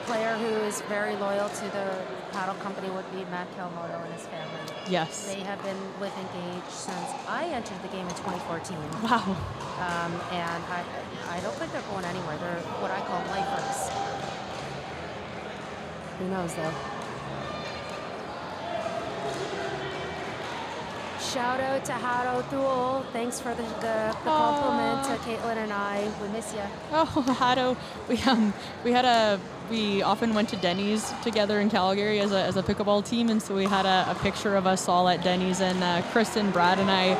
player who is very loyal to the paddle company would be Matt Kawamoto and his family. Yes. They have been with Engage since I entered the game in 2014. Wow. And I don't think they're going anywhere. They're what I call lifers. Who knows, though? Shout out to Hado Thule. Thanks for the compliment to Caitlin and I. We miss you. Oh, Hado. We often went to Denny's together in Calgary as a pickleball team, and so we had a picture of us all at Denny's, and Chris and Brad and I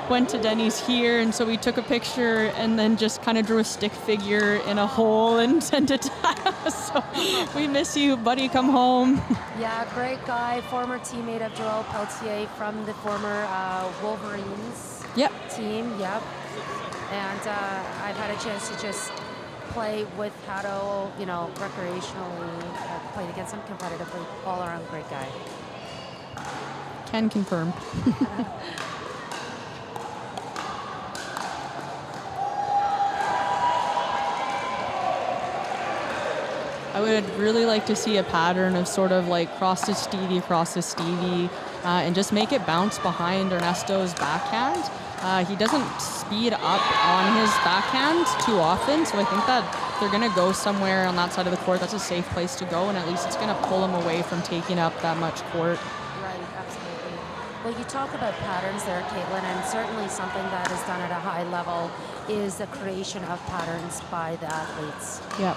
went to Denny's here, and so we took a picture and then just kind of drew a stick figure in a hole and sent it to us. So we miss you, buddy. Come home. Yeah, great guy. Former teammate of Joel Peltier from the former Wolverines team. Yep. And I've had a chance to just play with Hado, recreationally. Played against him competitively. All around great guy. Can confirm. I would really like to see a pattern of sort of like cross to Stevie, and just make it bounce behind Ernesto's backhand. He doesn't speed up on his backhand too often, so I think that they're going to go somewhere on that side of the court. That's a safe place to go, and at least it's going to pull him away from taking up that much court. Right, absolutely. Well, you talk about patterns there, Caitlin, and certainly something that is done at a high level is the creation of patterns by the athletes. Yeah,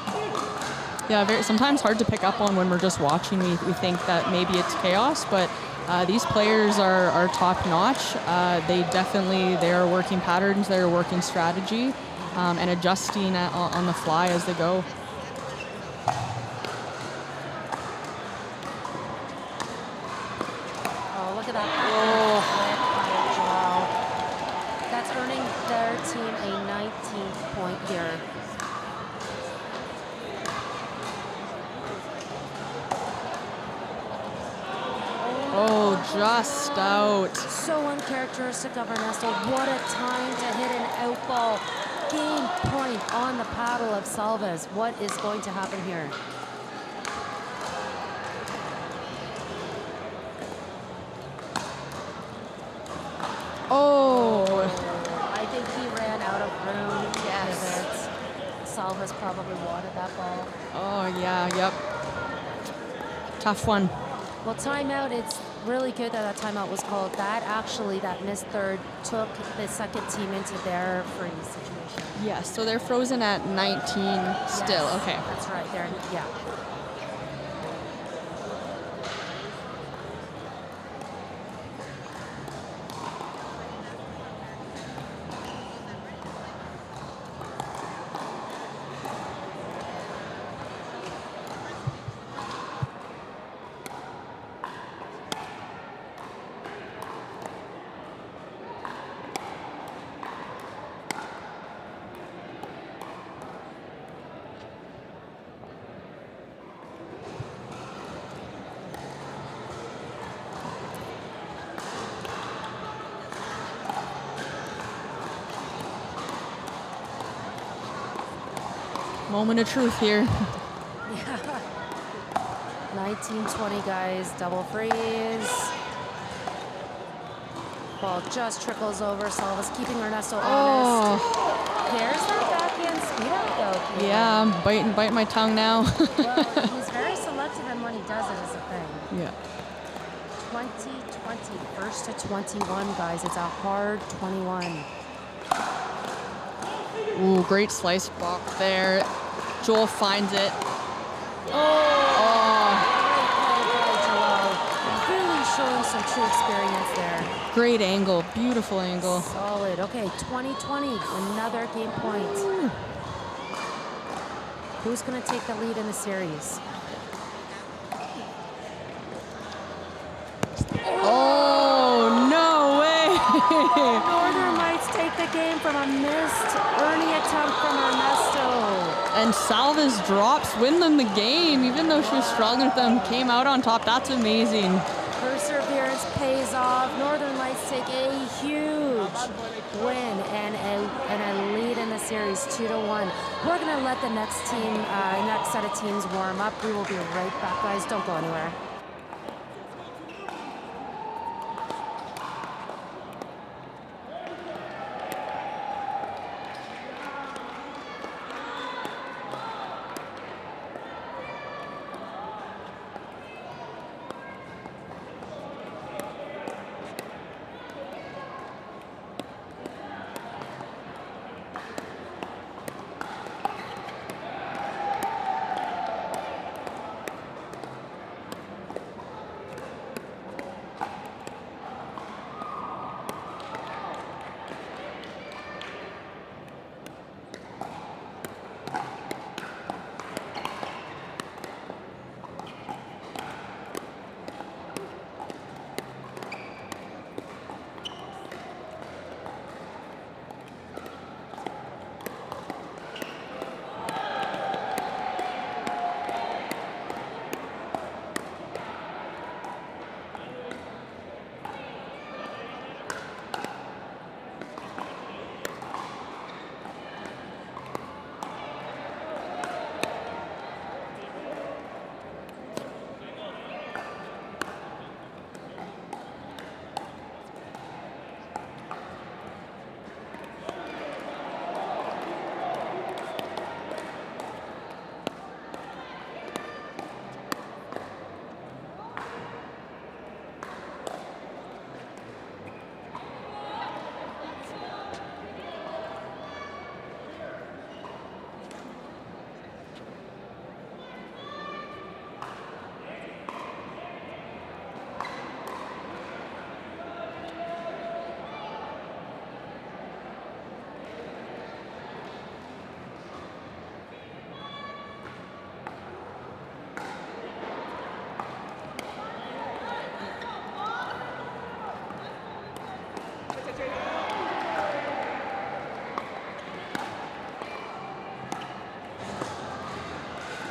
sometimes hard to pick up on when we're just watching. We think that maybe it's chaos, but these players are top notch. They are working patterns, they're working strategy, and adjusting on the fly as they go. Oh, look at that. Oh. That's earning their team a 19th point here. Oh, just out. So uncharacteristic of Ernesto. What a time to hit an out ball. Game point on the paddle of Salvas. What is going to happen here? Oh. I think he ran out of room. Yes. Salvas probably wanted that ball. Oh, yeah, yep. Tough one. Well, timeout, it's really good that timeout was called. That missed third took the second team into their freeze situation. Yes, so they're frozen at 19 still. Yes, Okay. that's right. Yeah. Moment of truth here. 19-20, guys. Double freeze. Ball just trickles over. Salvas keeping Ernesto honest. There's that backhand speed out, though. Yeah, I'm biting my tongue now. Well, he's very selective, and when he does it, is a thing. Yeah. 20-20, first to 21, guys. It's a hard 21. Ooh, great slice block there. Joel finds it. Really showing some true experience there. Great angle, beautiful angle. Solid. Okay, 20-20, another game point. Who's going to take the lead in the series? Oh, no way! Northern Lights take the game from a missed Ernie attempt from Ernesto. And Salva's drops win them the game, even though she was struggling with them. Came out on top. That's amazing. Perseverance pays off. Northern Lights take a huge win and a lead in the series, 2-1. We're going to let the next set of teams warm up. We will be right back, guys. Don't go anywhere.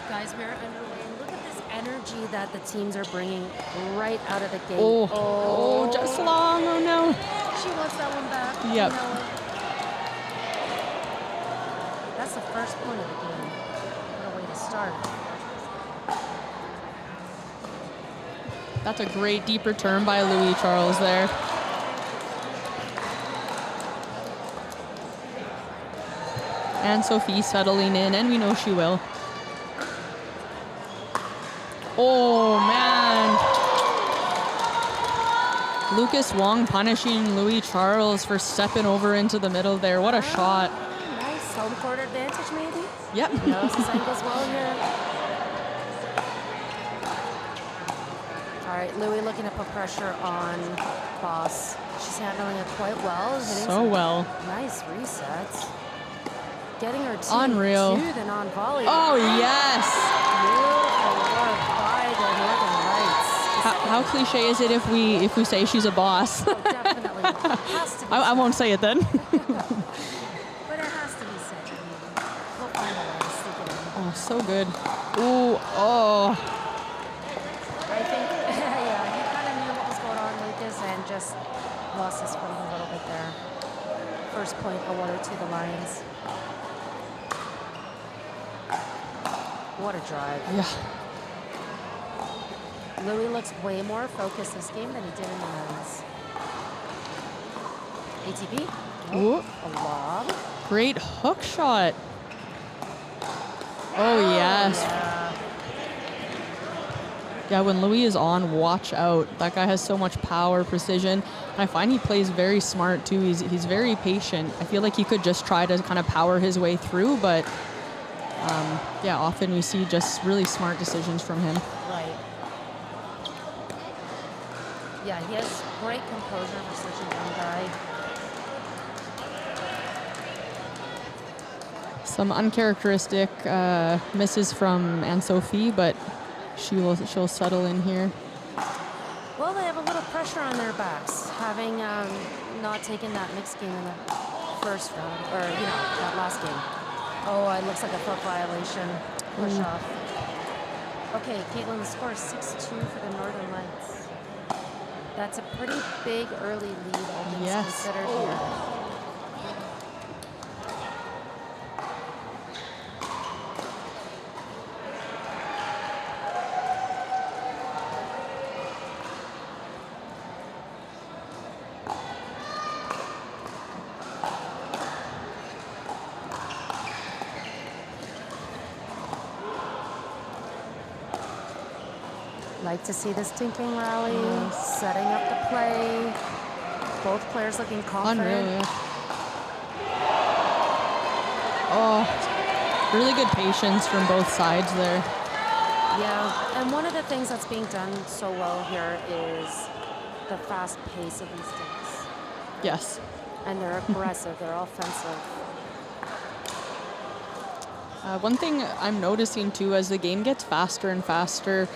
Guys, we're underway. And look at this energy that the teams are bringing right out of the gate. Oh, just long. Oh, no. She wants that one back. Yep. You know it. That's the first point of the game. What a way to start. That's a great deep return by Louis Charles there. And Sophie settling in, and we know she will. Oh, man. Lucas Wong punishing Louis Charles for stepping over into the middle there. What a shot. Nice home court advantage, maybe? Yep. Knows his ankles well here. All right, Louis looking to put pressure on Boss. She's handling it quite well. Hitting So well. Nice resets. Getting her team Unreal. to the non-volley. Oh, yes. Beautiful work by the Northern Lights. How cliche is it if we say she's a boss? Oh, definitely. Has to be I won't say it then. But it has to be said. I mean, we'll find a way to stick it in. Oh, so good. Ooh, oh. I think, yeah, he kind of knew what was going on, Lucas, and just lost his footing a little bit there. First point awarded to the Lions. What a drive. Yeah. Louis looks way more focused this game than he did in the men's. ATP. Ooh. A lob. Great hook shot. Oh, yes. Yeah, when Louis is on, watch out. That guy has so much power, precision. And I find he plays very smart, too. He's very patient. I feel like he could just try to kind of power his way through, but yeah, often we see just really smart decisions from him. Right. Yeah, he has great composure for such a young guy. Some uncharacteristic misses from Anne-Sophie, but she'll settle in here. Well, they have a little pressure on their backs, having not taken that mixed game in the first round, or, that last game. Oh, it looks like a foot violation. Push off. Okay, Caitlin, the score is 6-2 for the Northern Lights. That's a pretty big early lead, all things considered here. Like to see this dinking rally, setting up the play. Both players looking confident. Unreal, yeah. Oh, really good patience from both sides there. Yeah, and one of the things that's being done so well here is the fast pace of these dinks. Yes. And they're aggressive, they're offensive. One thing I'm noticing too, as the game gets faster and faster,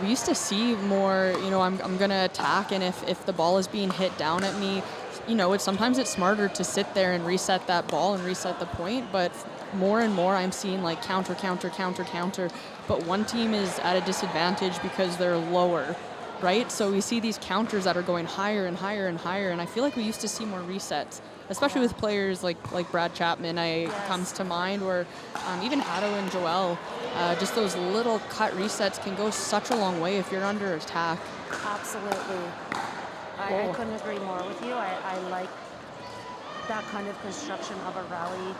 we used to see more, I'm going to attack, and if the ball is being hit down at me, sometimes it's smarter to sit there and reset that ball and reset the point, but more and more I'm seeing like counter, but one team is at a disadvantage because they're lower, right? So we see these counters that are going higher and higher and higher, and I feel like we used to see more resets, especially with players like Brad Chapman comes to mind, or even Hato and Joel. Just those little cut resets can go such a long way if you're under attack. Absolutely. I couldn't agree more with you. I like that kind of construction of a rally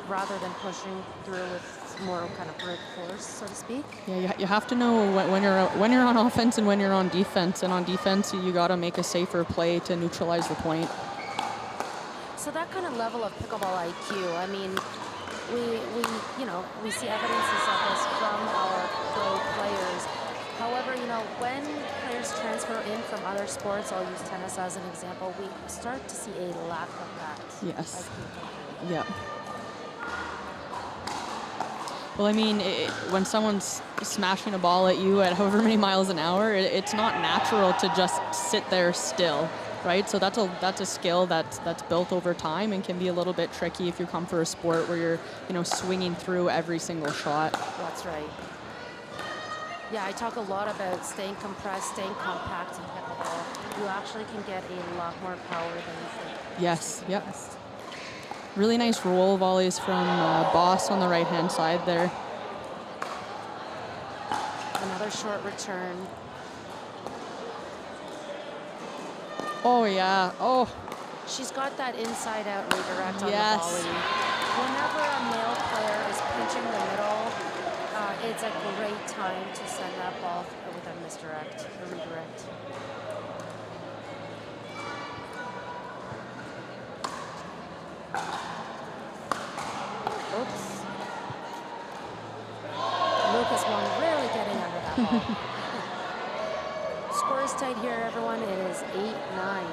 rather than pushing through with more kind of brute force, so to speak. Yeah, you have to know when you're on offense and when you're on defense. And on defense, you got to make a safer play to neutralize the point. So that kind of level of pickleball IQ, I mean, we see evidences of this from our pro players. However, when players transfer in from other sports, I'll use tennis as an example, we start to see a lack of that. Yes. Yeah. Well, I mean, when someone's smashing a ball at you at however many miles an hour, it's not natural to just sit there still, right? So that's a skill that's built over time and can be a little bit tricky if you come for a sport where you're, swinging through every single shot. That's right. Yeah, I talk a lot about staying compressed, staying compact in pickleball. You actually can get a lot more power than you think. Yes, yep. Really nice roll volleys from Boss on the right-hand side there. Another short return. Oh, yeah. Oh. She's got that inside-out redirect on the Yes. volley. Whenever a male player is pinching the middle, it's a great time to send that ball with a misdirect, a redirect. Oops. Lucas Wong really getting under that ball. Score is tight here, everyone. It is 8-9.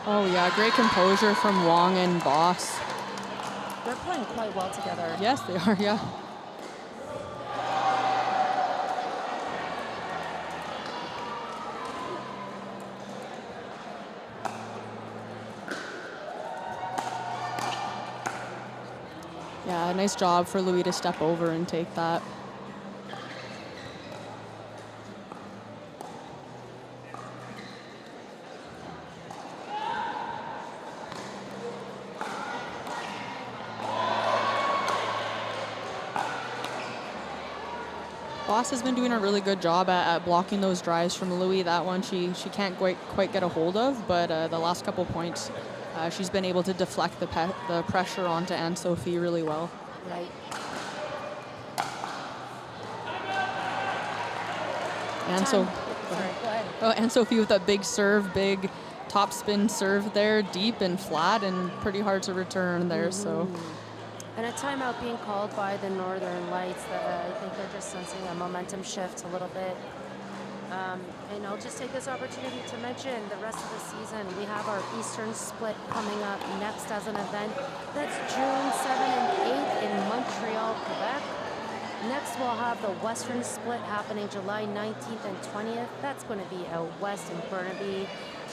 Oh, yeah, great composure from Wong and Boss. They're playing quite well together. Yes, they are, yeah. Yeah, nice job for Louis to step over and take that. Boss has been doing a really good job at blocking those drives from Louis. That one she can't quite get a hold of, but the last couple points she's been able to deflect the pressure onto Anne-Sophie really well. Right. Anne-Sophie with that big serve, big top spin serve there, deep and flat and pretty hard to return there. So. And a timeout being called by the Northern Lights. I think they're just sensing a momentum shift a little bit. And I'll just take this opportunity to mention the rest of the season. We have our Eastern split coming up next as an event. That's June 7 and 8 in Montreal, Quebec. Next, we'll have the Western Split happening July 19th and 20th. That's going to be out west in Burnaby.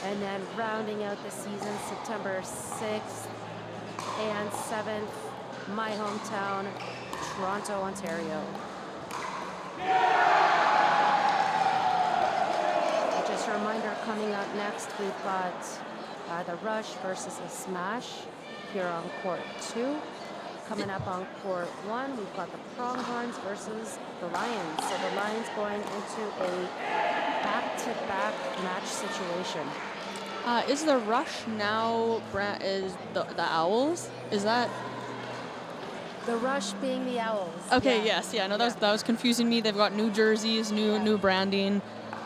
And then rounding out the season, September 6th and 7th, my hometown, Toronto, Ontario. Just a reminder, coming up next, we've got the Rush versus the Smash here on Court 2. Coming up on Court 1, we've got the Pronghorns versus the Lions. So the Lions going into a back-to-back match situation. Is the Rush now is the Owls? Is that? The Rush being the Owls. Okay, yeah. yes, yeah, no, that was confusing me. They've got new jerseys, new branding.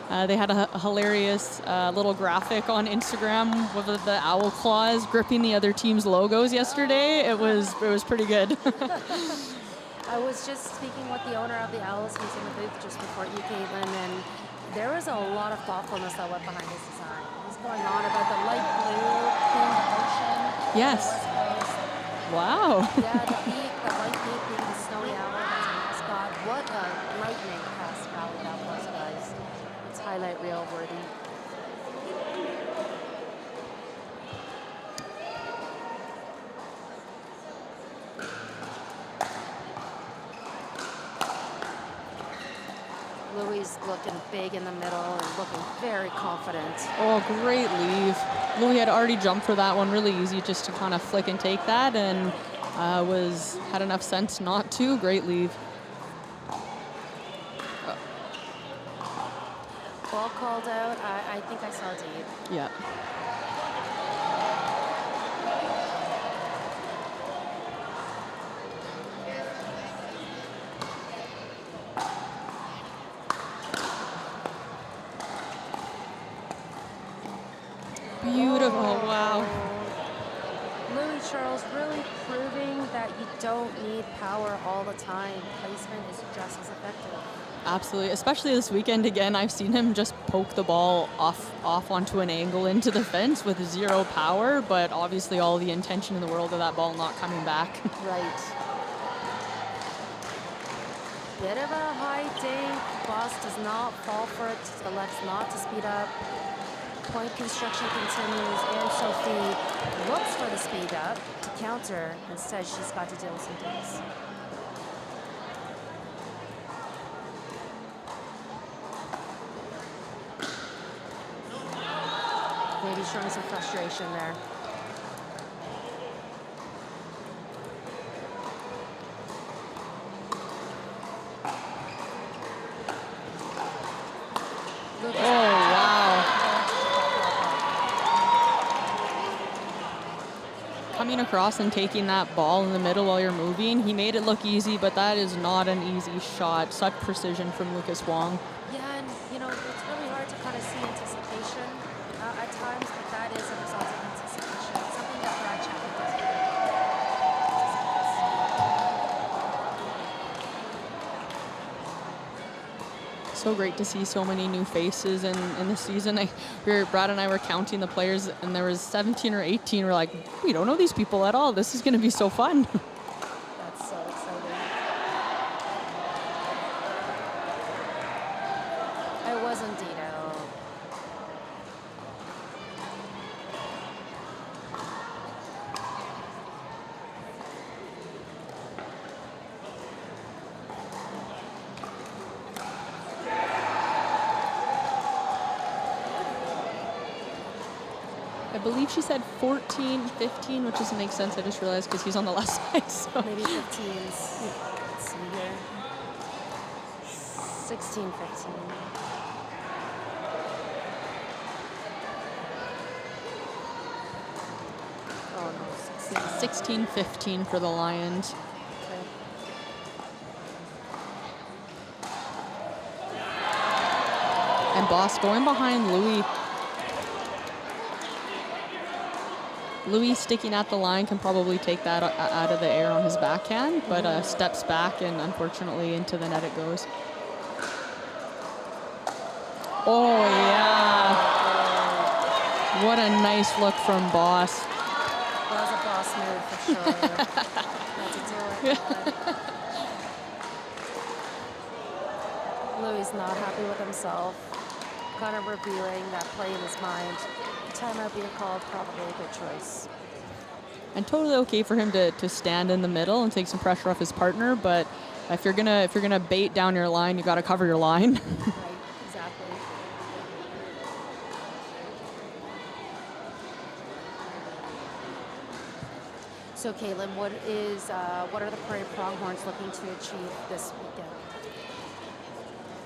They had a hilarious little graphic on Instagram with the owl claws gripping the other team's logos yesterday. It was pretty good. I was just speaking with the owner of the Owls. He's in the booth just before you, Caitlin, and there was a lot of thoughtfulness that went behind his design. He's going on about the light blue themed ocean. Yes. Wow. Yeah, the peak, the white peak being the snowy owl that's a mascot. What a lightning fast rally that was, guys. It's highlight reel worthy. Louis looking big in the middle and looking very confident. Oh, great leave. Louis had already jumped for that one, really easy just to kind of flick and take that, and had enough sense not to. Great leave. Ball called out. I think I saw deep. Yeah. Beautiful, wow. Louis Charles really proving that you don't need power all the time. Placement is just as effective. Absolutely, especially this weekend again, I've seen him just poke the ball off onto an angle into the fence with zero power, but obviously all the intention in the world of that ball not coming back. Right. Bit of a high dink. Boss does not fall for it, elects not to speed up. Point construction continues, and Sophie looks for the speed up to counter. Instead, she's got to deal with some dinks. Maybe showing some frustration there. Coming across and taking that ball in the middle while you're moving, he made it look easy, but that is not an easy shot. Such precision from Lucas Wong. Yeah, and you know, it's really hard to kind of see anticipation at times, but that is a result of anticipation. It's something that Brad Chapman does. So great to see so many new faces in the season. Brad and I were counting the players, and there was 17 or 18. We're like, we don't know these people at all. This is going to be so fun. That's so exciting. It wasn't Dino. I believe she said 14, 15, which doesn't make sense. I just realized because he's on the left side. So. Maybe 15s. Let's see here. 16, 15. Oh no, 16. 16-15 for the Lions. Okay. And Boss going behind Louis. Louis sticking at the line can probably take that out of the air on his backhand, but steps back and unfortunately into the net it goes. Oh yeah. What a nice look from Boss. That was a boss move for sure. Had to do it. Louis not happy with himself, kind of reviewing that play in his mind. Timeout being called, probably a good choice. And totally okay for him to stand in the middle and take some pressure off his partner, but if you're gonna bait down your line, you got to cover your line. Right, exactly. So, Caitlin, what are the Prairie Pronghorns looking to achieve this weekend?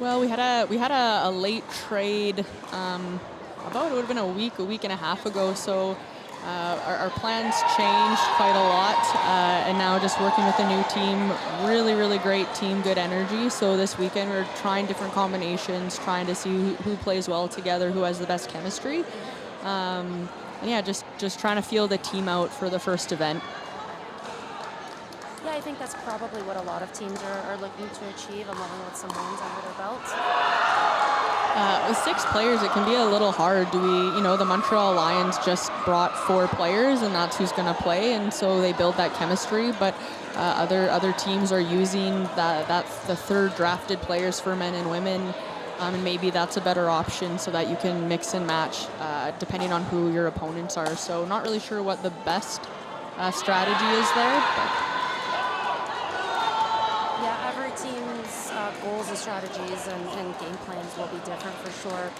Well, we had a late trade about, it would have been a week and a half ago. So our plans changed quite a lot, and now just working with a new team, really great team, good energy. So this weekend we're trying different combinations, trying to see who plays well together, who has the best chemistry. And yeah, just trying to feel the team out for the first event. Yeah, I think that's probably what a lot of teams are looking to achieve, along with some wins under their belt. With 6 players, it can be a little hard. The Montreal Lions just brought 4 players, and that's who's going to play, and so they build that chemistry. But other teams are using the third drafted players for men and women, and maybe that's a better option so that you can mix and match depending on who your opponents are. So not really sure what the best strategy is there. But yeah, every team's goals and strategies and game plans will be different for sure.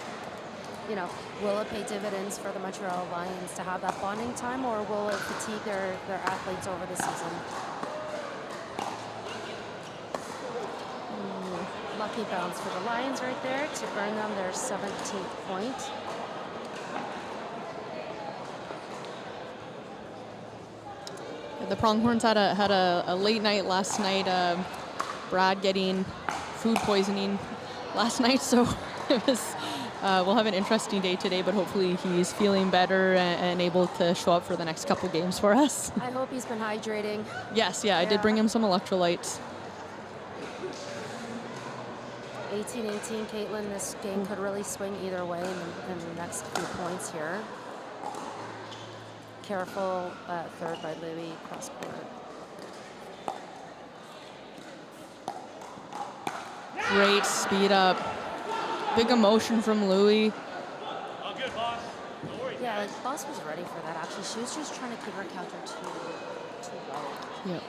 Will it pay dividends for the Montreal Lions to have that bonding time, or will it fatigue their athletes over the season? Lucky bounce for the Lions right there to earn them their 17th point. The Pronghorns had a late night last night. Brad getting food poisoning last night, so it was. We'll have an interesting day today, but hopefully he's feeling better and able to show up for the next couple games for us. I hope he's been hydrating. Yes, I did bring him some electrolytes. 18-18, Caitlin, this game could really swing either way in the next few points here. Careful third by Louis, cross court. Great speed up. Big emotion from Louis. All good, boss. No worries. Yeah, Boss was ready for that, actually. She was just trying to keep her counter too low. Yep.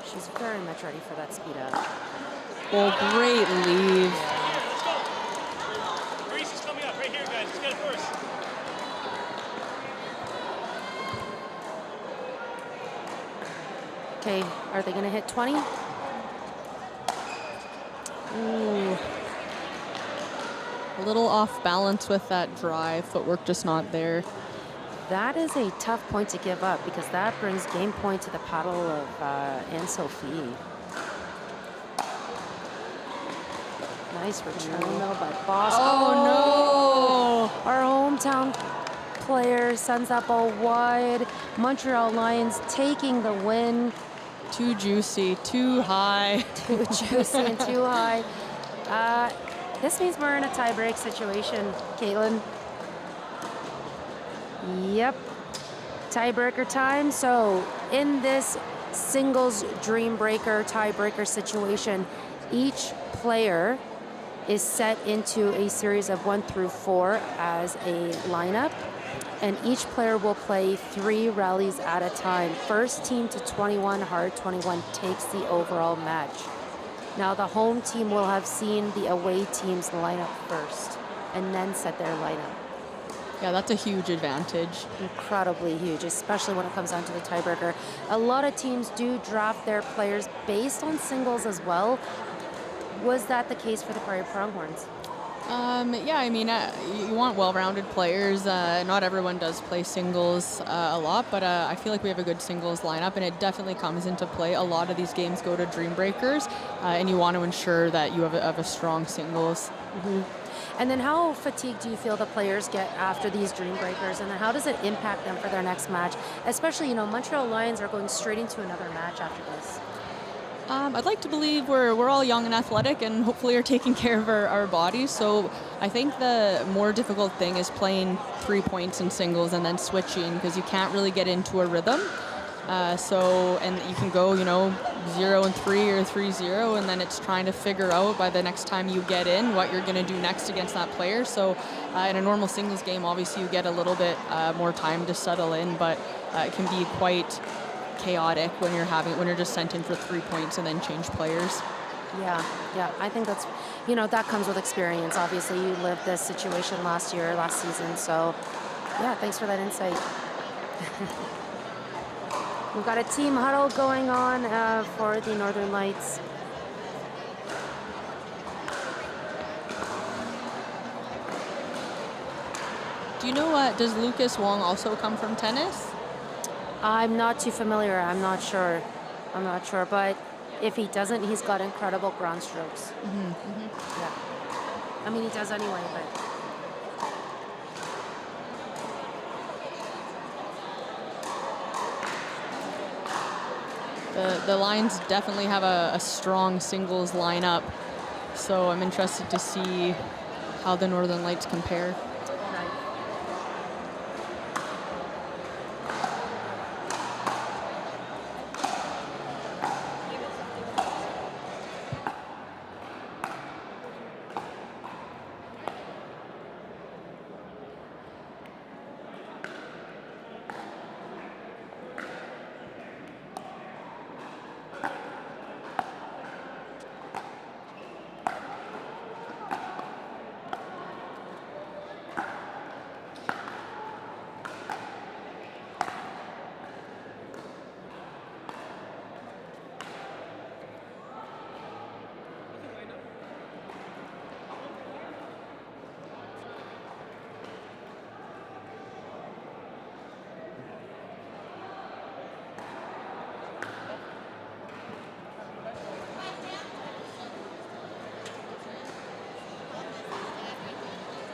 She's very much ready for that speed up. Oh, great leave. Let's go. Reese is coming up right here, guys. Let's get it first. Okay, are they going to hit 20? Ooh. A little off balance with that drive. Footwork just not there. That is a tough point to give up because that brings game point to the paddle of Anne-Sophie. Nice return though by Boss. Oh no! Our hometown player sends that ball wide. Montreal Lions taking the win. Too juicy, too high. Too juicy and too high. This means we're in a tie-break situation, Caitlin. Yep, tiebreaker time. So in this singles dream breaker tiebreaker situation, each player is set into a series of 1 through 4 as a lineup, and each player will play 3 rallies at a time. First team to 21, hard 21, takes the overall match. Now the home team will have seen the away team's lineup first and then set their lineup. Yeah, that's a huge advantage. Incredibly huge, especially when it comes down to the tiebreaker. A lot of teams do draft their players based on singles as well. Was that the case for the Prairie Pronghorns? Yeah, I mean, you want well-rounded players. Not everyone does play singles a lot, but I feel like we have a good singles lineup, and it definitely comes into play. A lot of these games go to dream breakers, and you want to ensure that you have a strong singles. Mm-hmm. And then how fatigued do you feel the players get after these dream breakers, and then how does it impact them for their next match? Especially, Montreal Lions are going straight into another match after this. I'd like to believe we're all young and athletic and hopefully are taking care of our bodies. So I think the more difficult thing is playing 3 points in singles and then switching, because you can't really get into a rhythm. And you can go, 0-3 or 3-0, and then it's trying to figure out by the next time you get in what you're going to do next against that player. So in a normal singles game, obviously you get a little bit more time to settle in, but it can be quite chaotic when you're just sent in for 3 points and then change players. Yeah, I think that's, that comes with experience. Obviously, you lived this situation last season. So, yeah, thanks for that insight. We've got a team huddle going on for the Northern Lights. Do you know does Lucas Wong also come from tennis? I'm not too familiar. I'm not sure, but if he doesn't, he's got incredible ground strokes. Yeah. I mean, he does anyway, but. The Lions definitely have a strong singles lineup, so I'm interested to see how the Northern Lights compare.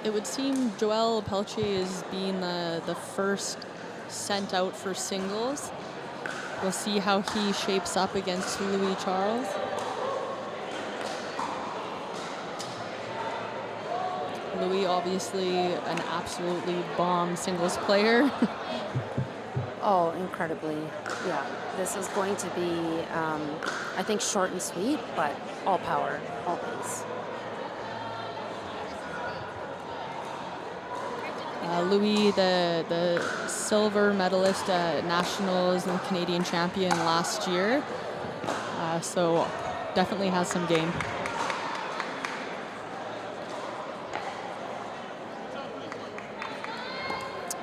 It would seem Joel Pelche is being the first sent out for singles. We'll see how he shapes up against Louis Charles. Louis, obviously an absolutely bomb singles player. Oh, incredibly. Yeah, this is going to be, I think, short and sweet, but all power, all pace. Louis, the silver medalist at Nationals and Canadian champion last year, so definitely has some game.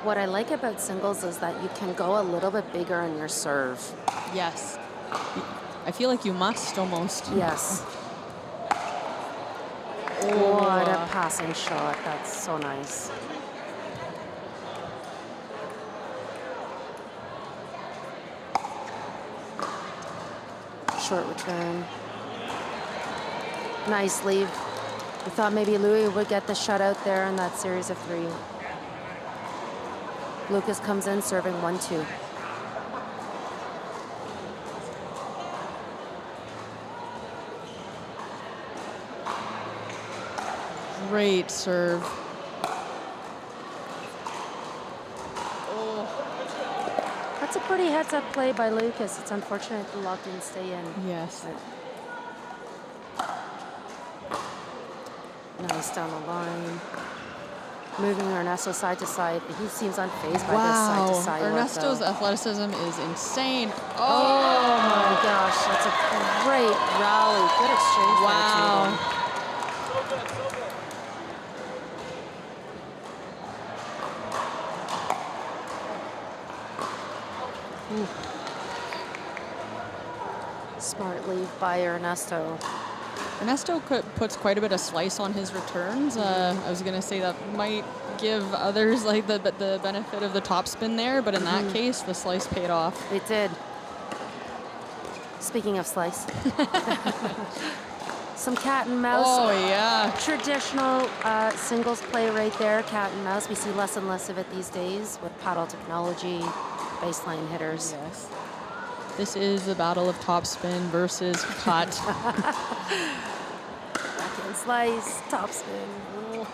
What I like about singles is that you can go a little bit bigger in your serve. Yes. I feel like you must almost. Yes. What a passing shot. That's so nice. Short return. Nice leave. We thought maybe Louis would get the shutout there in that series of 3. Lucas comes in serving 1-2. Great serve. That's a pretty heads-up play by Lucas. It's unfortunate the lock didn't stay in. Yes. But nice down the line. Moving Ernesto side to side. He seems unfazed by this side to side. Ernesto's athleticism is insane. Oh my gosh, that's a great rally. Good exchange. Wow. Smart leave by Ernesto. Ernesto puts quite a bit of slice on his returns. I was going to say that might give others like the benefit of the topspin there, but in that case, the slice paid off. It did. Speaking of slice. Some cat and mouse. Oh, yeah. Traditional singles play right there, cat and mouse. We see less and less of it these days with paddle technology, baseline hitters. Yes. This is the battle of topspin versus cut. Backhand slice, topspin. Oh.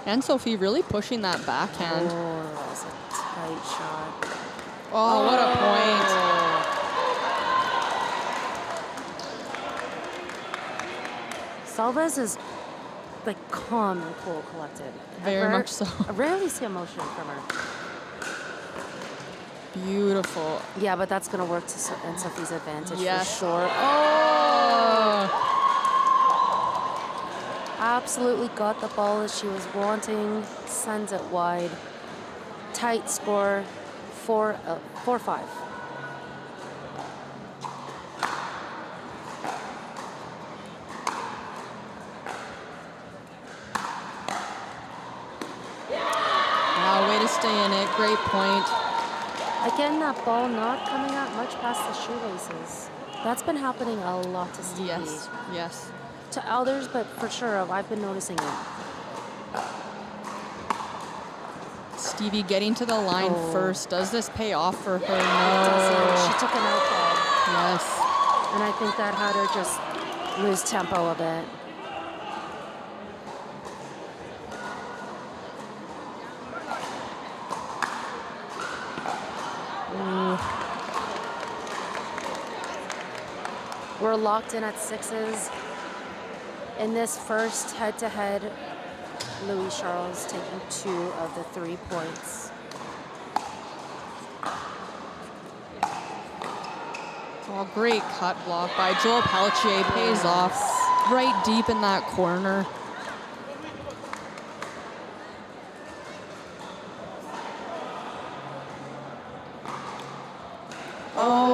And Sophie really pushing that backhand. Oh, that was a tight shot. Oh, what a point. Salvez is like calm and cool, collected. Very much so. I rarely see emotion from her. Beautiful. Yeah, but that's going to work to Sophie's advantage Yes. for sure. Oh! Absolutely got the ball as she was wanting. Sends it wide. Tight score, 4-5. Wow, way to stay in it. Great point. Again, that ball not coming out much past the shoelaces. That's been happening a lot to Stevie. Yes, yes. To others, but for sure, I've been noticing it. Stevie getting to the line first. Does this pay off for her? It No. doesn't. She took an out ball. Yes. And I think that had her just lose tempo a bit. We're locked in at 6s. In this first head-to-head, Louis Charles taking 2 of the 3 points. Oh, great cut block by Joel Pelletier. Pays off right deep in that corner. Oh.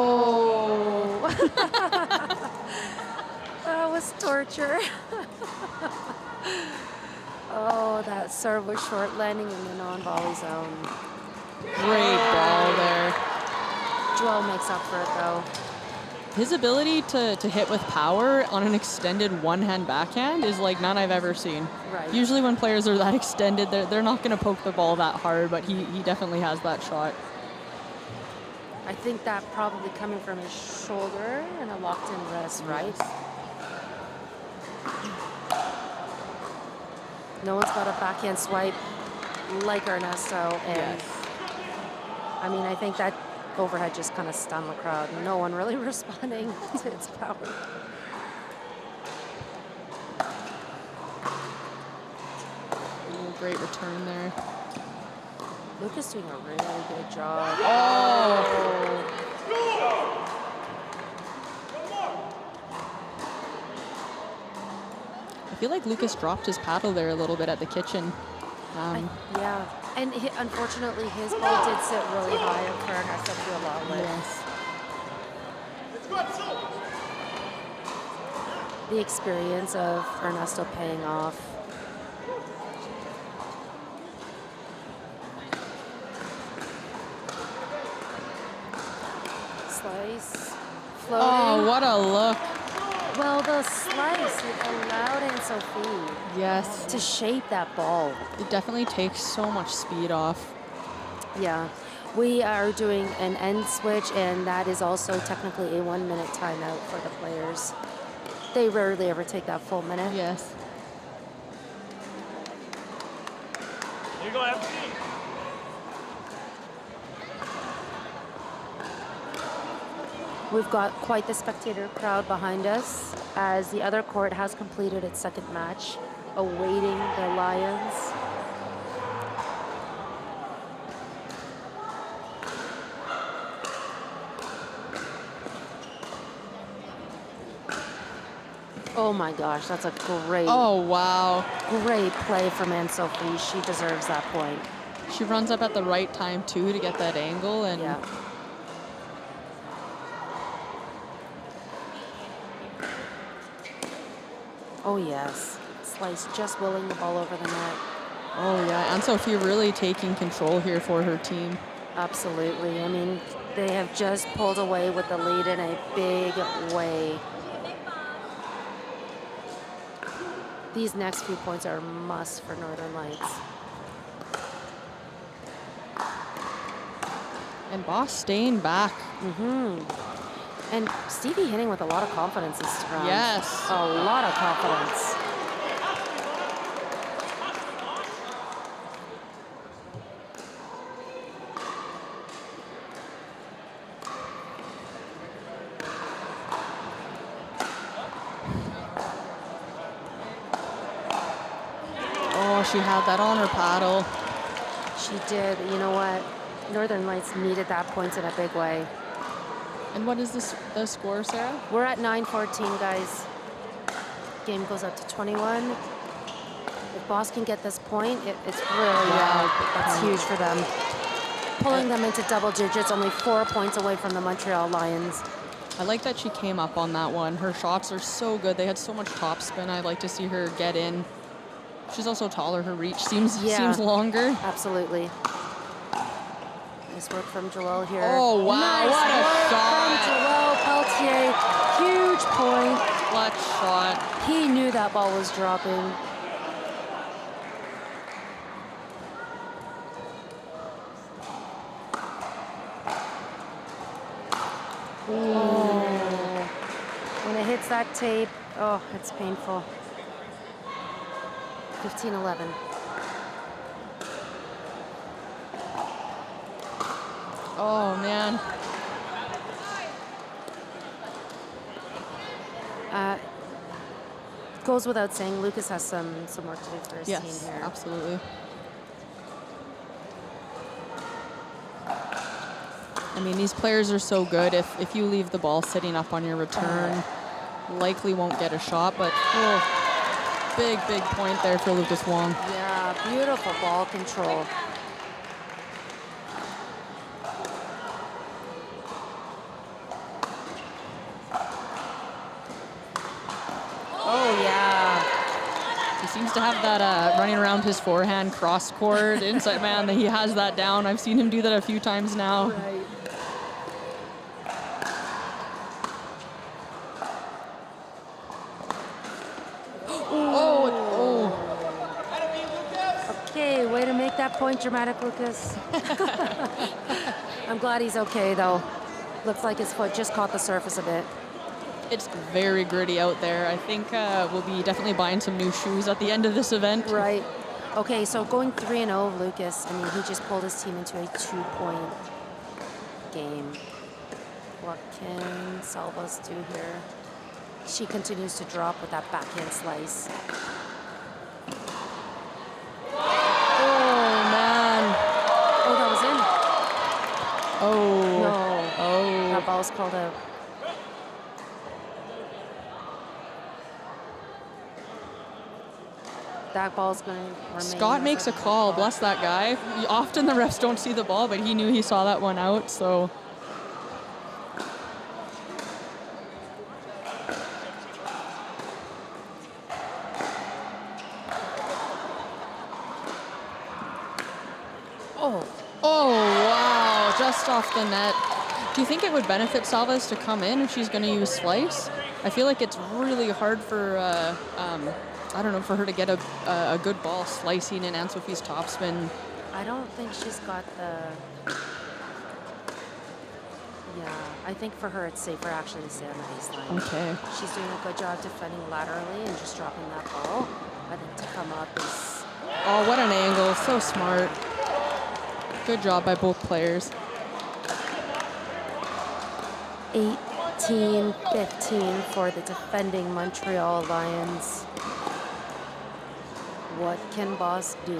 That was torture. Oh, that serve was short, landing in the non-volley zone. Great ball there. Joel makes up for it, though. His ability to hit with power on an extended one-hand backhand is like none I've ever seen. Right. Usually when players are that extended, they're not going to poke the ball that hard, but he definitely has that shot. I think that probably coming from his shoulder and a locked-in wrist, right? No one's got a backhand swipe like Ernesto, and I mean, I think that overhead just kind of stunned the crowd. No one really responding to its power. Ooh, great return there. Lucas doing a really good job. Oh! I feel like Lucas dropped his paddle there a little bit at the kitchen. Yeah, and unfortunately his ball did sit really high and for Ernesto to do a lot with. Yes. The experience of Ernesto paying off. Slice, floating. Oh, what a look. Well, the slice allowed Aunt Sophie Yes. to shape that ball. It definitely takes so much speed off. Yeah, we are doing an end switch, and that is also technically a 1-minute timeout for the players. They rarely ever take that full minute. Yes. Here you go, FC. We've got quite the spectator crowd behind us as the other court has completed its second match, awaiting the Lions. Oh my gosh, that's a great, Oh, wow. great play from Aunt Sophie. She deserves that point. She runs up at the right time, too, to get that angle. And Yeah. Oh yes, Slice just willing the ball over the net. Oh, yeah. And Sophie really taking control here for her team. Absolutely. I mean, they have just pulled away with the lead in a big way. These next few points are a must for Northern Lights. And Boss staying back. And Stevie hitting with a lot of confidence this round. Yes. A lot of confidence. she had that on her paddle. She did. You know what? Northern Lights needed that point in a big way. And what is the score, Sarah? We're at 9-14, guys. Game goes up to 21. If Boss can get this point, it's really, that's huge for them. Pulling them into double digits, only 4 points away from the Montreal Lions. I like that she came up on that one. Her shots are so good. They had so much top spin. I'd like to see her get in. She's also taller. Her reach seems longer. Absolutely. Nice work from Joelle here. Oh, wow. Nice what a work shot. from Joelle Pelletier. Huge point. Clutch shot. He knew that ball was dropping. Oh. When it hits that tape, oh, it's painful. 15-11. Oh, man. Goes without saying, Lucas has some work to do for his team here. Absolutely. I mean, these players are so good. If you leave the ball sitting up on your return, likely won't get a shot, but big point there for Lucas Wong. Yeah, beautiful ball control. Oh, yeah. He seems to have that running around his forehand cross court inside man. He has that down. I've seen him do that a few times now. Right. Okay, way to make that point dramatic, Lucas. I'm glad he's okay, though. Looks like his foot just caught the surface a bit. It's very gritty out there. I think we'll be definitely buying some new shoes at the end of this event. Right. Okay, so going 3-0, Lucas, I mean, he just pulled his team into a 2-point game. What can Salvas do here? She continues to drop with that backhand slice. Oh, man. Oh, that was in. Oh. No. Oh. That ball's called out. That ball's going to remain. Scott makes a call. Bless that guy. Often the refs don't see the ball, but he knew he saw that one out, so. Oh, wow. Just off the net. Do you think it would benefit Salvas to come in if she's going to use slice? I feel like it's really hard for, I don't know, for her to get a good ball slicing in Anne-Sophie's topspin. I don't think she's got the... Yeah, I think for her it's safer actually to stay on the baseline. Okay. She's doing a good job defending laterally and just dropping that ball. I think to come up is... Oh, what an angle. So smart. Good job by both players. 18-15 for the defending Montreal Lions. What can Boss do?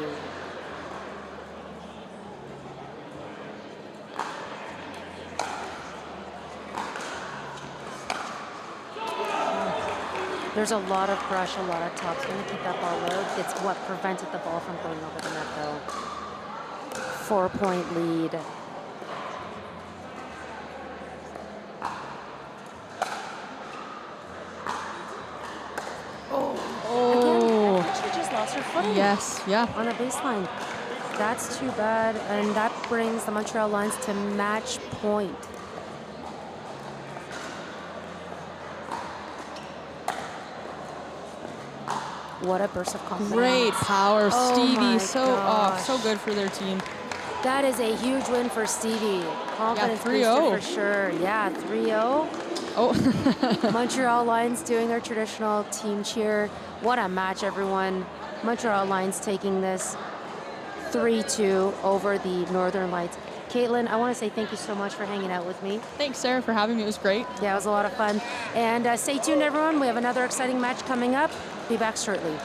There's a lot of brush, a lot of tops. Going to keep that ball low. It's what prevented the ball from going over the net, though. 4-point lead. Oh. Again, she just lost her footing. Yes, yeah. On the baseline. That's too bad, and that brings the Montreal Lions to match point. What a burst of confidence. Great power, Oh Stevie. my So good for their team. That is a huge win for Stevie. Confidence booster 3-0. for sure. Yeah, 3-0. Oh. Montreal Lions doing their traditional team cheer. What a match, everyone. Montreal Lions taking this 3-2 over the Northern Lights. Caitlin, I want to say thank you so much for hanging out with me. Thanks, Sarah, for having me. It was great. Yeah, it was a lot of fun. And stay tuned, everyone. We have another exciting match coming up. Be back shortly.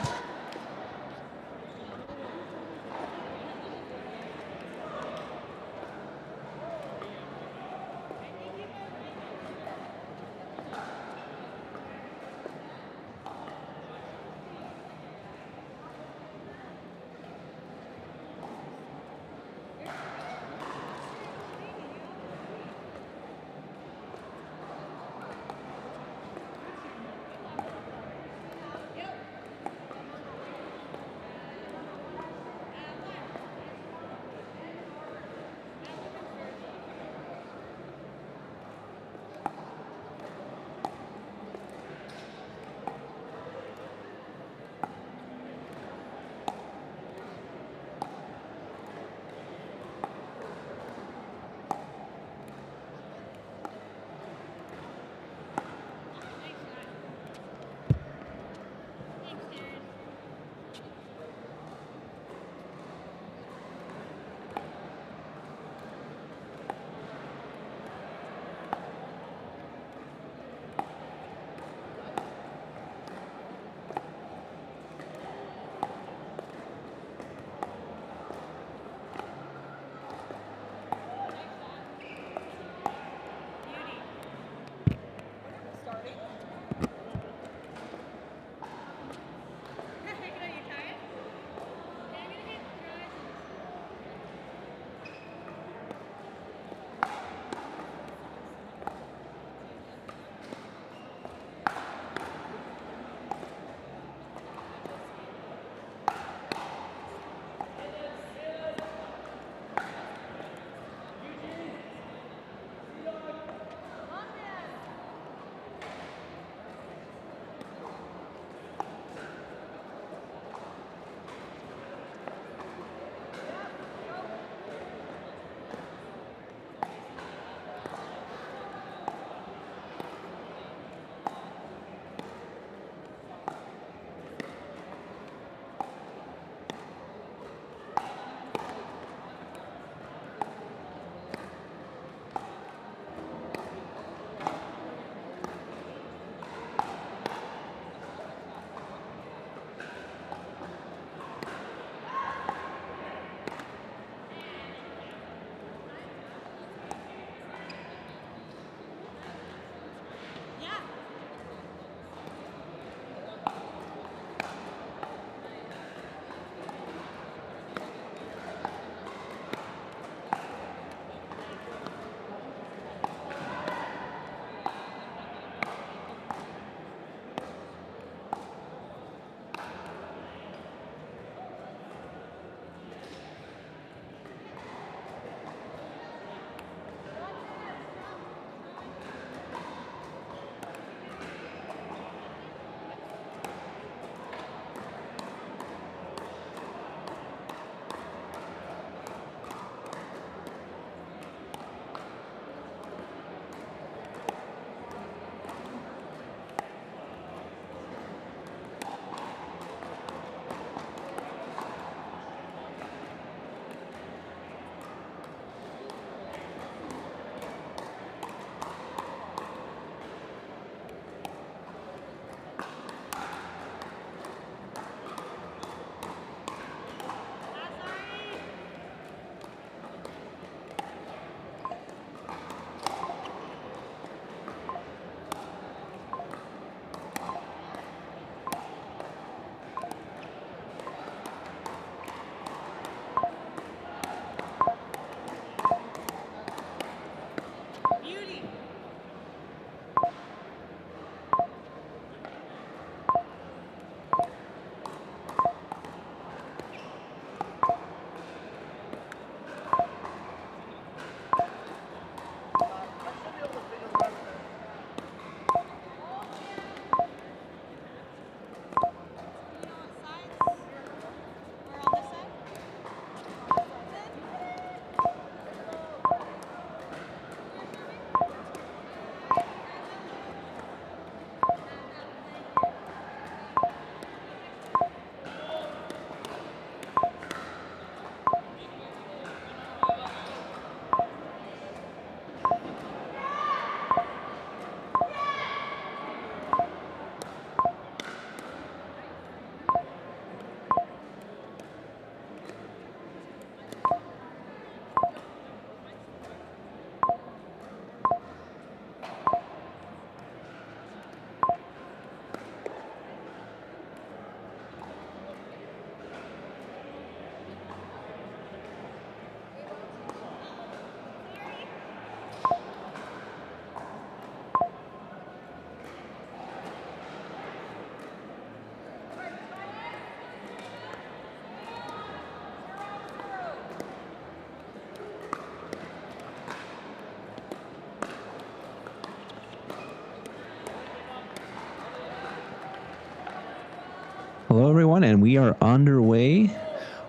everyone, and we are underway.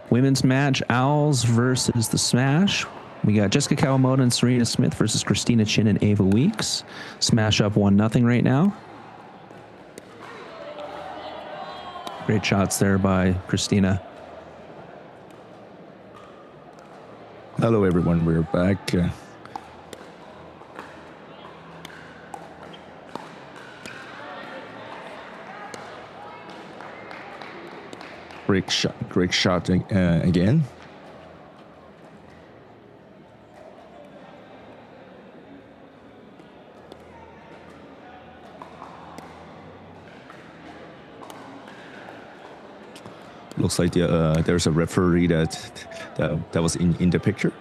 Women's match, Owls versus the Smash. We got Jessica Kawamoto and Serena Smith versus Christina Chin and Ava Weeks. Smash up 1-0 right now. Great shots there by Christina. Hello, everyone. We're back. Great shot again. Looks like there's a referee that was in the picture.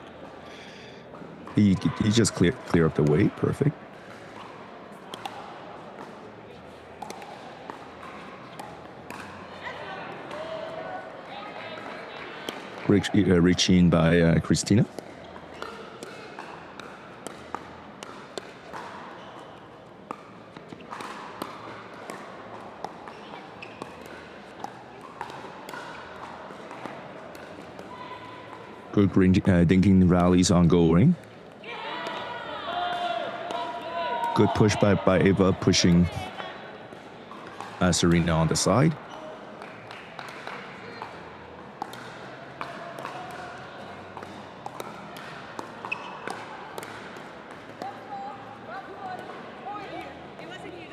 He just clear up the way. Perfect. Reach in by Christina. Good dinking rallies ongoing. Good push by Ava, pushing Serena on the side.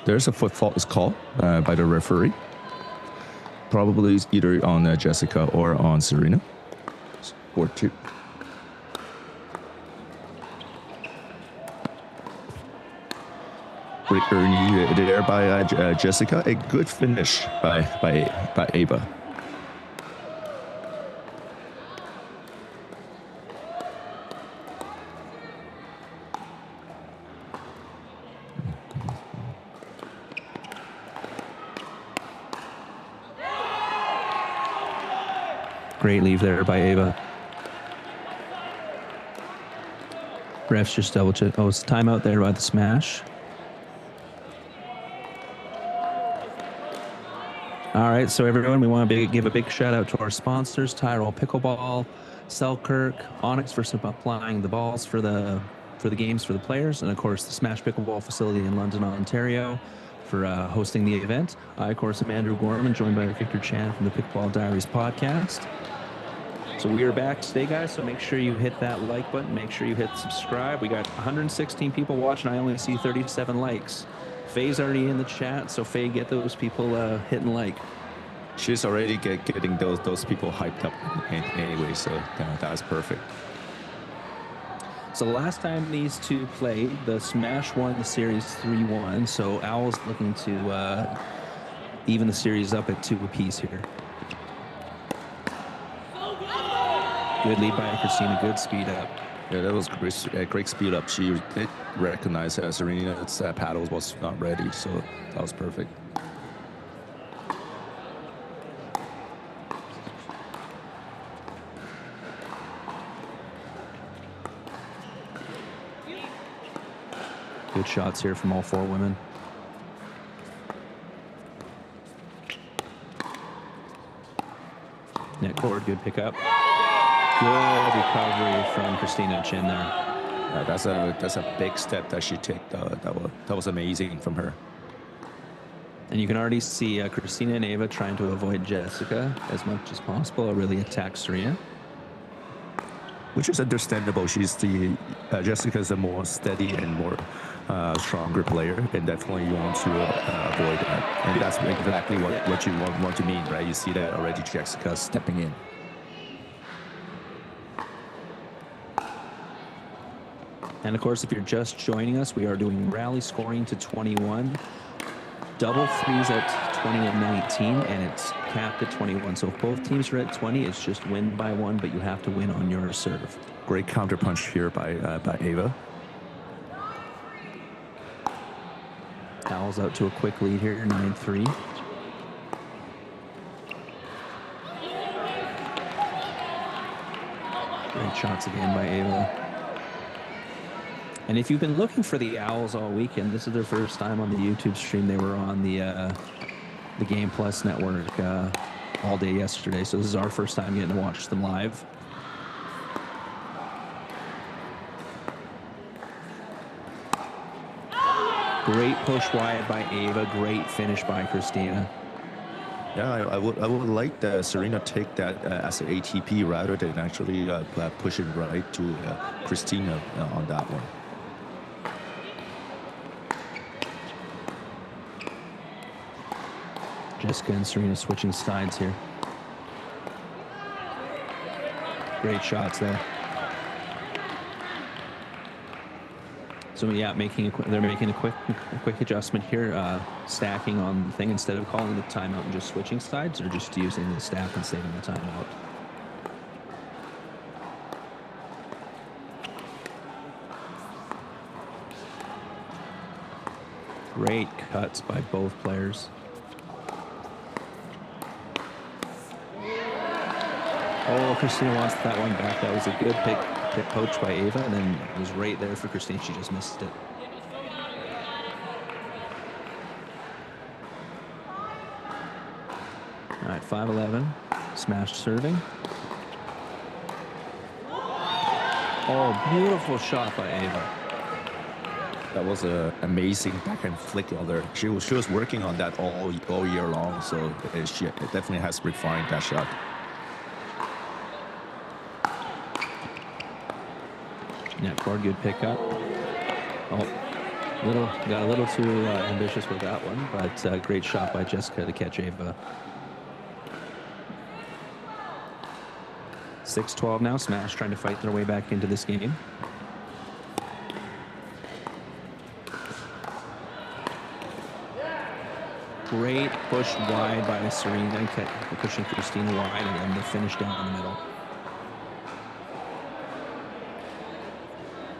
There's a foot fault is called by the referee. Probably either on Jessica or on Serena. Or two. Great Ernie there by Jessica. A good finish by Ava. Great leave there by Ava. Refs just double check. Oh, it's a timeout there by the Smash. All right, so everyone, we want to give a big shout out to our sponsors, Tyrol Pickleball, Selkirk, Onyx for supplying the balls for the games for the players, and of course the Smash Pickleball facility in London, Ontario for hosting the event. I, of course, am Andrew Gorman, joined by Victor Chan from the Pickleball Diaries podcast. So we are back today, guys, so make sure you hit that like button. Make sure you hit subscribe. We got 116 people watching. I only see 37 likes. Faye's already in the chat, so Faye, get those people hitting like. She's already getting those people hyped up anyway, so that was perfect. So the last time these two played, the Smash won the series 3-1, so Owls looking to even the series up at 2 apiece here. Good lead by Christina. Good speed up. Yeah, that was great speed up. She did recognize Serena's paddle was not ready, so that was perfect. Good shots here from all four women. Net cord, good pickup. Good recovery from Christina Chin there. That's a big step that she took. That was amazing from her. And you can already see Christina and Ava trying to avoid Jessica as much as possible, or really attack Serena. Which is understandable. Jessica's a more steady and more stronger player, and definitely you want to avoid that. And that's exactly what you want to mean, right? You see that already, Jessica stepping in. And of course, if you're just joining us, we are doing rally scoring to 21, double threes at 20 and 19, and it's capped at 21. So if both teams are at 20, it's just win by one, but you have to win on your serve. Great counter punch here by Ava. Owls out to a quick lead here, 9-3. Great shots again by Ava. And if you've been looking for the Owls all weekend, this is their first time on the YouTube stream. They were on the Game Plus network all day yesterday, so this is our first time getting to watch them live. Great push wide by Ava. Great finish by Christina. Yeah, I would like Serena take that as an ATP rather than actually push it right to Christina on that one. Jessica and Serena switching sides here. Great shots there. So yeah, they're making a quick adjustment here, stacking on the thing instead of calling the timeout and just switching sides, or just using the stack and saving the timeout. Great cuts by both players. Oh, Christina wants that one back. That was a good pick poach by Ava, and then it was right there for Christina. She just missed it. All right, 5-11. Smashed serving. Oh, beautiful shot by Ava. That was an amazing backhand flick on there. She was working on that all year long, so she definitely has refined that shot. Yeah, Cord, good pickup. Oh, got a little too ambitious with that one, but great shot by Jessica to catch Ava. 6-12 now. Smash trying to fight their way back into this game. Great push wide by Serena, pushing Christina wide, and then the finish down the middle.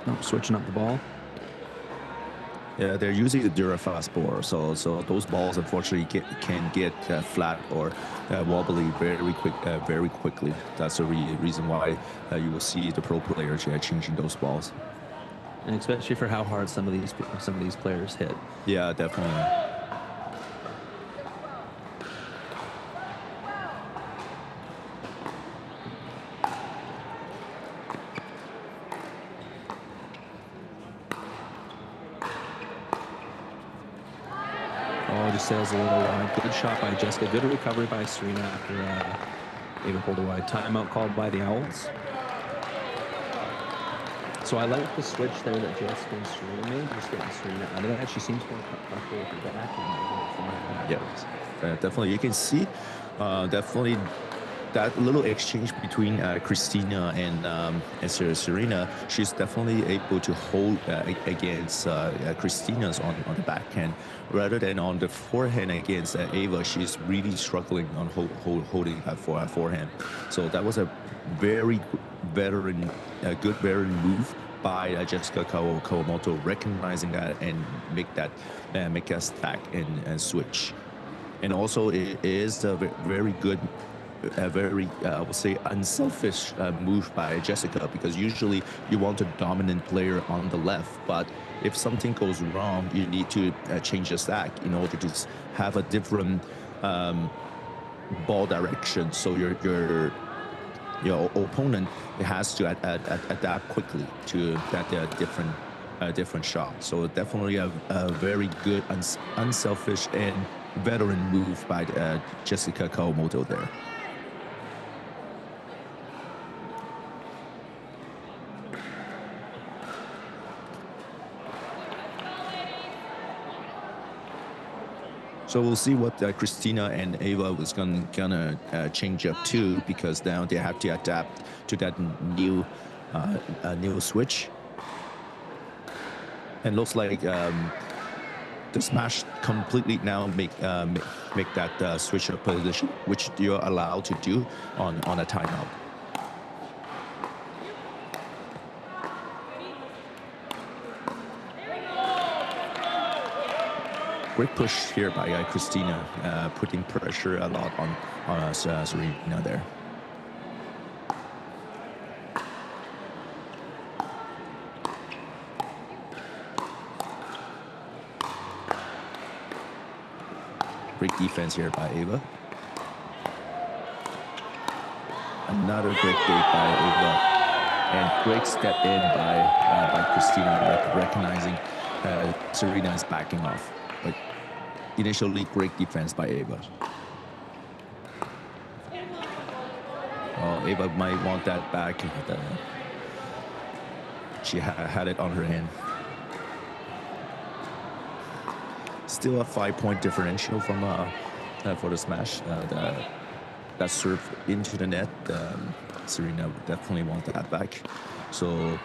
Oh, switching up the ball. Yeah, they're using the Durafast ball, so those balls unfortunately can get flat or wobbly very quickly. That's the reason why you will see the pro players changing those balls. And especially for how hard some of these players hit. Yeah, definitely. Sails a little wide. Good shot by Jessica. Good recovery by Serena after Ava pulled a wide. Timeout called by the Owls. So I like the switch there that Jessica and Serena made, just getting Serena out of that. She seems more comfortable with her back. Yeah, definitely. You can see definitely that little exchange between Christina and Serena. She's definitely able to hold against Christina's on the backhand, rather than on the forehand against Ava. She's really struggling on holding that forehand. So that was a very good veteran move by Jessica Kawamoto, recognizing that and make a stack and switch. And also it is a very good, a very, I would say, unselfish move by Jessica, because usually you want a dominant player on the left, but if something goes wrong, you need to change the stack in order to have a different ball direction. So your opponent has to adapt quickly to that different shot. So definitely a very good, unselfish and veteran move by Jessica Kawamoto there. So we'll see what Christina and Ava was gonna change up to, because now they have to adapt to that new switch. And looks like the smash completely now make that switch up position, which you're allowed to do on a timeout. Great push here by Christina, putting pressure a lot on Serena there. Great defense here by Ava. Another great date by Ava. And great step in by Christina, recognizing Serena is backing off. But initially, great defense by Ava. Oh, Ava might want that back. She had it on her hand. Still a 5-point differential from for the smash. That serve into the net. Serena would definitely want that back. So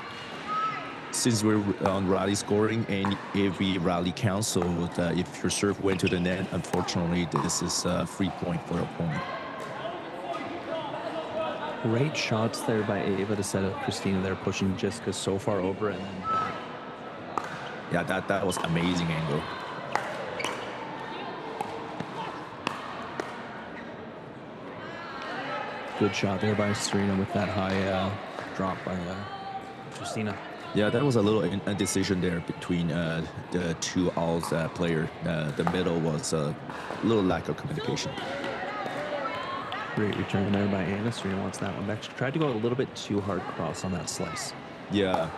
since we're on rally scoring, and every rally counts, so if your serve went to the net, unfortunately, this is a free point for the opponent. Great shots there by Ava to set up Christina there, pushing Jessica so far over and then back. Yeah, that was amazing angle. Good shot there by Serena with that high drop by Christina. Yeah, that was a little indecision there between the two Owls player. The middle was a little lack of communication. Great return there by Anna. Serena wants that one back. She tried to go a little bit too hard cross on that slice. Yeah.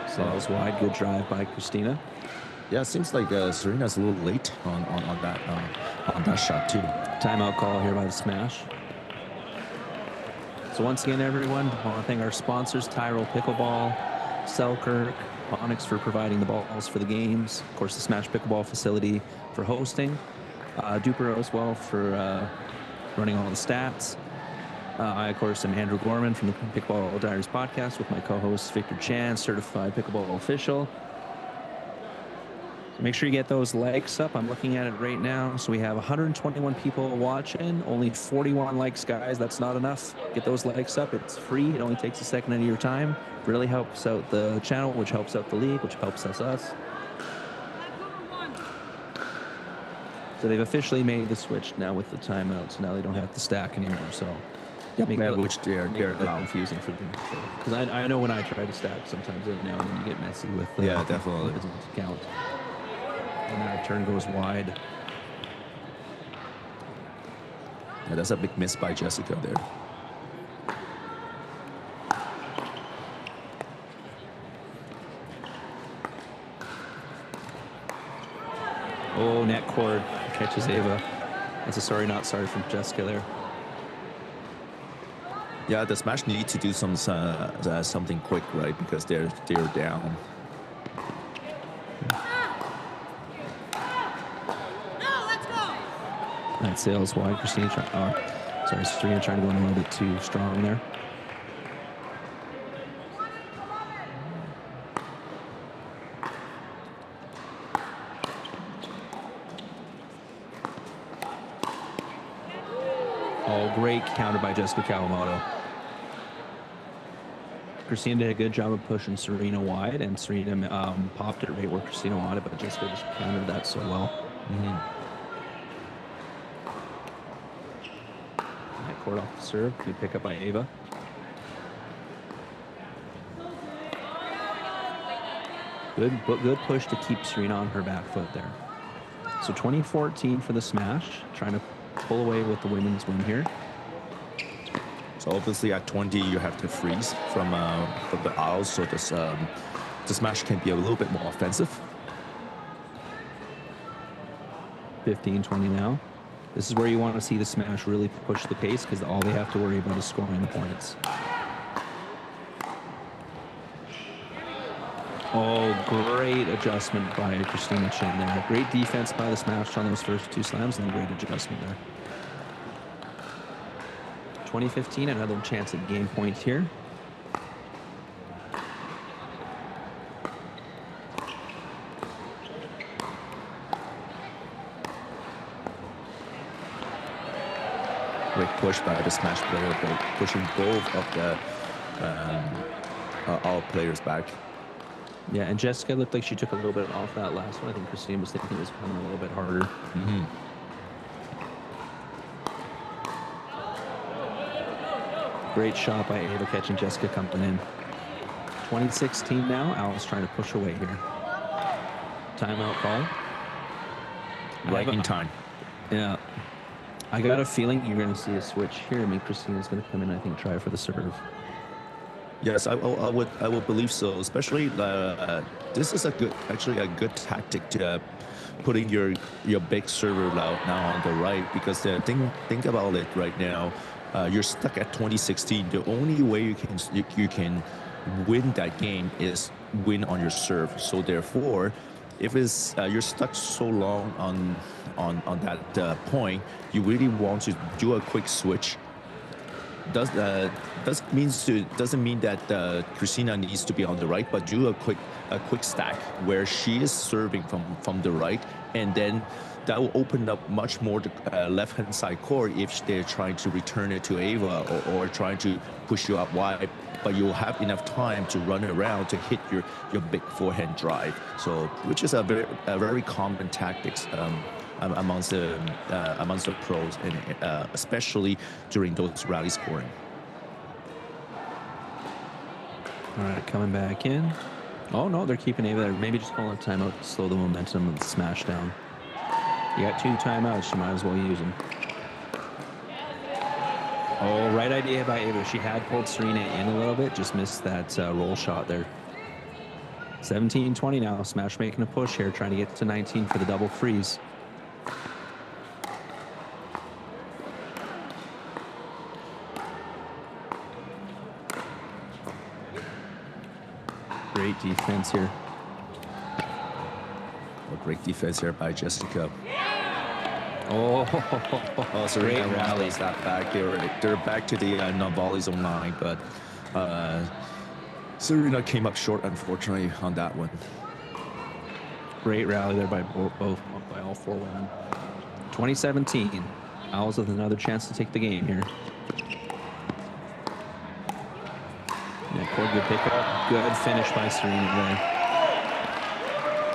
So that was wide. Good drive by Christina. Yeah, it seems like Serena's a little late on that shot too. Timeout call here by the smash. So once again, everyone, I want to thank our sponsors, Tyrell Pickleball, Selkirk, Onyx for providing the balls for the games. Of course, the Smash Pickleball facility for hosting. Duper as well for running all the stats. I, of course, am Andrew Gorman from the Pickleball Diaries podcast with my co-host Victor Chan, certified pickleball official. So make sure you get those likes up. I'm looking at it right now. So we have 121 people watching, only 41 likes, guys. That's not enough. Get those likes up. It's free. It only takes a second of your time. Really helps out the channel, which helps out the league, which helps us. So they've officially made the switch now with the timeouts. Now they don't have to stack anymore. So make it which they're confusing for them. Because I know when I try to stack, sometimes every now and then you get messy with yeah, definitely. It doesn't count. And that turn goes wide. Yeah, that's a big miss by Jessica there. Oh, net cord catches Ava. That's a sorry, not sorry from Jessica there. Yeah, the smash need to do something quick, right? Because they're down. That sails wide. Serena trying to go in a little bit too strong there. Oh, great counter by Jessica Kawamoto. Christina did a good job of pushing Serena wide, and Serena popped it right where Christina wanted, but Jessica just countered that so well. Court off the serve. Good pick up by Ava. Good push to keep Serena on her back foot there. So 2014 for the smash, trying to pull away with the women's win here. So obviously at 20 you have to freeze from the Owls, so this the smash can be a little bit more offensive. 15-20 now. This is where you want to see the smash really push the pace, because all they have to worry about is scoring the points. Oh, great adjustment by Christina Chen there. Great defense by the smash on those first two slams, and great adjustment there. 2015, another chance at game point here. Great push by the smash player, but pushing both of the all players back. Yeah, and Jessica looked like she took a little bit off that last one. I think Christine was thinking it was coming a little bit harder. Great shot by Ava catching Jessica coming in. 2016 now. Alice trying to push away here. Timeout call. right in time. Yeah. I got a feeling you're going to see a switch here. I mean, Christina's going to come in, I think, try for the serve. Yes, I would believe so. Especially this is actually a good tactic to putting your big server now on the right, because think about it right now. You're stuck at 2016. The only way you can win that game is win on your serve. So therefore, if it's you're stuck so long on that point, you really want to do a quick switch. Doesn't mean that Christina needs to be on the right, but do a quick stack where she is serving from the right, and then that will open up much more the left hand side court if they're trying to return it to Ava or trying to push you up wide. But you'll have enough time to run around to hit your big forehand drive. So, which is a very common tactics amongst the pros, and especially during those rally scoring. All right, coming back in. Oh no, they're keeping Ava there. Maybe just calling a timeout to slow the momentum of the smash down. You got 2 timeouts, you might as well use them. Oh, right idea by Ava. She had pulled Serena in a little bit, just missed that roll shot there. 17-20 now. Smash making a push here, trying to get to 19 for the double freeze. Great defense here. Great defense here by Jessica. Oh, Serena rallies that back. They're back to the non-volley zone line, but Serena came up short, unfortunately, on that one. Great rally there by all 4 women. 2017. Owls with another chance to take the game here. Yeah, good pickup. Good finish by Serena there.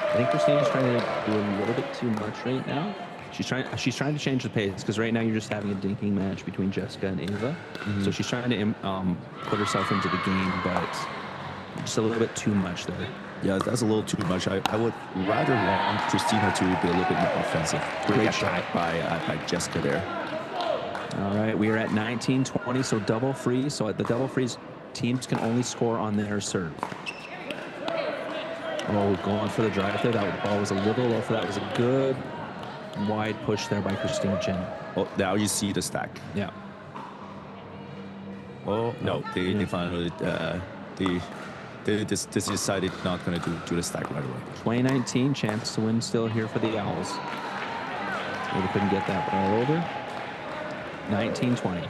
I think Christina's trying to do a little bit too much right now. She's trying to change the pace, because right now you're just having a dinking match between Jessica and Ava. So she's trying to put herself into the game, but just a little bit too much there. Yeah, that's a little too much. I would rather want Christina to be a little bit more offensive. Great shot by Jessica there. All right, we are at 19-20, so double freeze. So at the double freeze, teams can only score on their serve. Oh, going for the drive there. That ball was a little low for that. It was a good wide push there by Christina Chen. Oh, now you see the stack. Yeah. Oh, no, they finally they just decided not going to do the stack right away. 2019, chance to win still here for the Owls. They couldn't get that ball over. 19-20.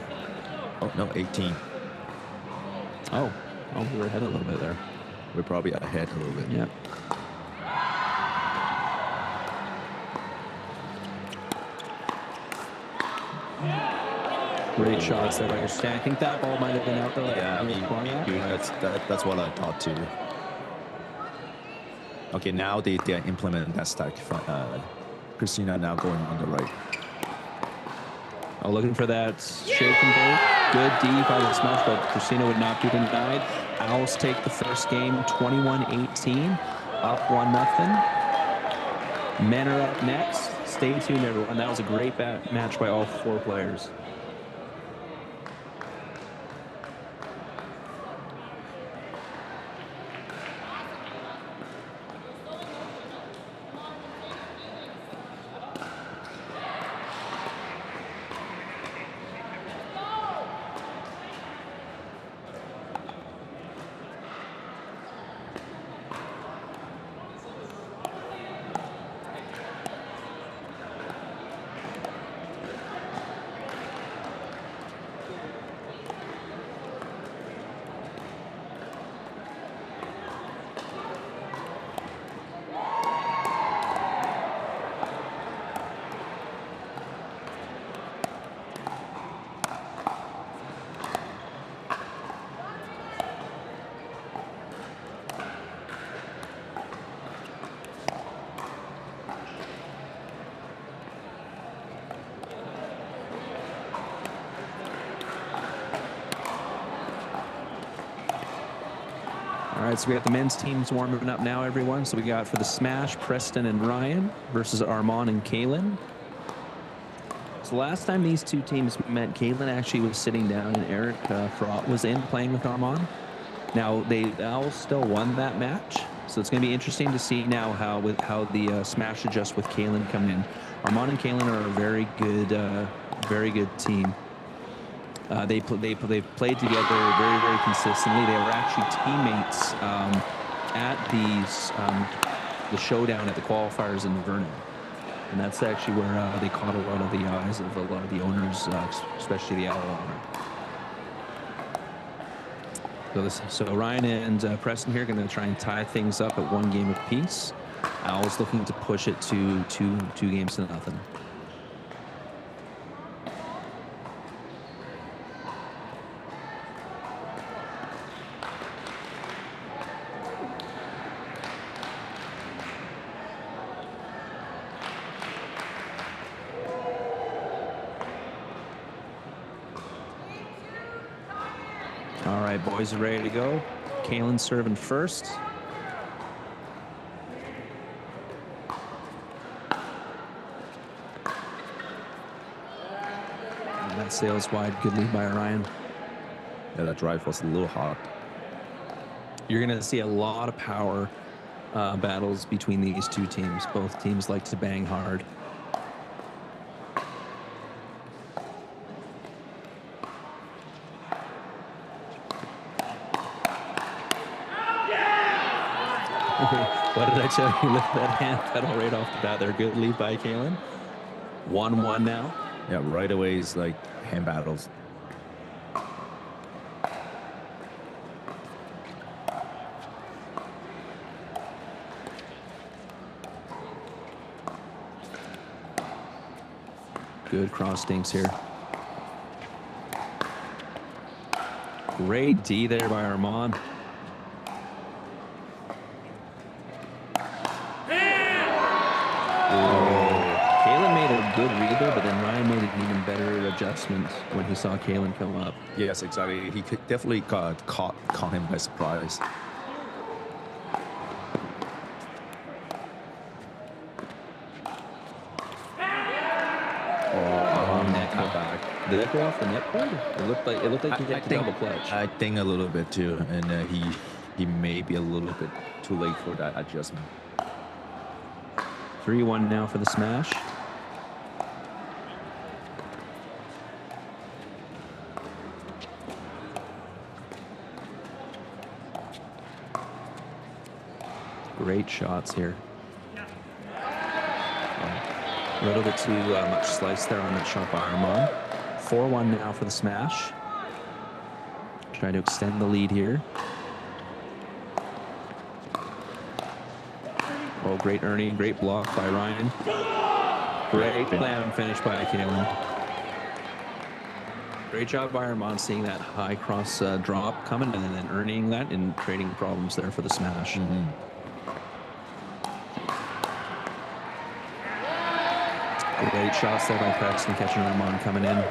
Oh, no, 18. Oh, we were ahead a little bit there. We're probably ahead a little bit. Yeah. Great shots there by Christina. I think that ball might have been out though. Yeah, that's what I thought too. Okay, now they implement that stack. Christina now going on the right. Oh, looking for that shake and bake. Good D by the smash, but Christina would not be denied. Owls take the first game 21-18, up 1-0. Men are up next. Stay tuned, everyone. That was a great match by all 4 players. right, so we got the men's teams warming up now, everyone. So we got for the Smash, Preston and Ryan versus Armand and Kaylin. So last time these two teams met, Kaylin actually was sitting down and Eric Fraught was in playing with Armand. Now, they all still won that match. So it's going to be interesting to see now how the Smash adjusts with Kaylin coming in. Armand and Kaylin are a very good team. They've played together very, very consistently. They were actually teammates at the showdown at the qualifiers in Vernon. And that's actually where they caught a lot of the eyes of a lot of the owners, especially the Owl owner. So Ryan and Preston here are going to try and tie things up at 1 game apiece. Owl's looking to push it to two games to nothing. All right, boys are ready to go. Kaylin serving first. And that sails wide. Good lead by Ryan. Yeah, that drive was a little hot. You're going to see a lot of power battles between these two teams. Both teams like to bang hard. What did I tell you? Look at that hand pedal right off the bat there. Good lead by Kaylin. 1-1 now. Yeah, right away is like hand battles. Good cross dinks here. Great D there by Armand. Kaylin made a good read there, but then Ryan made an even better adjustment when he saw Kaylin come up. Yes, exactly. He definitely caught him by surprise. Net cut back. Did that go off the net cord? It looked like he hit the double clutch. I think a little bit too, and he may be a little bit too late for that adjustment. 3-1 now for the Smash. Great shots here. A little bit too much slice there on that shot by Armand. 4-1 now for the Smash. Trying to extend the lead here. Oh, great Ernie, great block by Ryan. Great slam finish by Kaylin. Great job by Armand seeing that high cross drop coming and then earning that and creating problems there for the Smash. Great shots there by Preston, catching Armand coming in.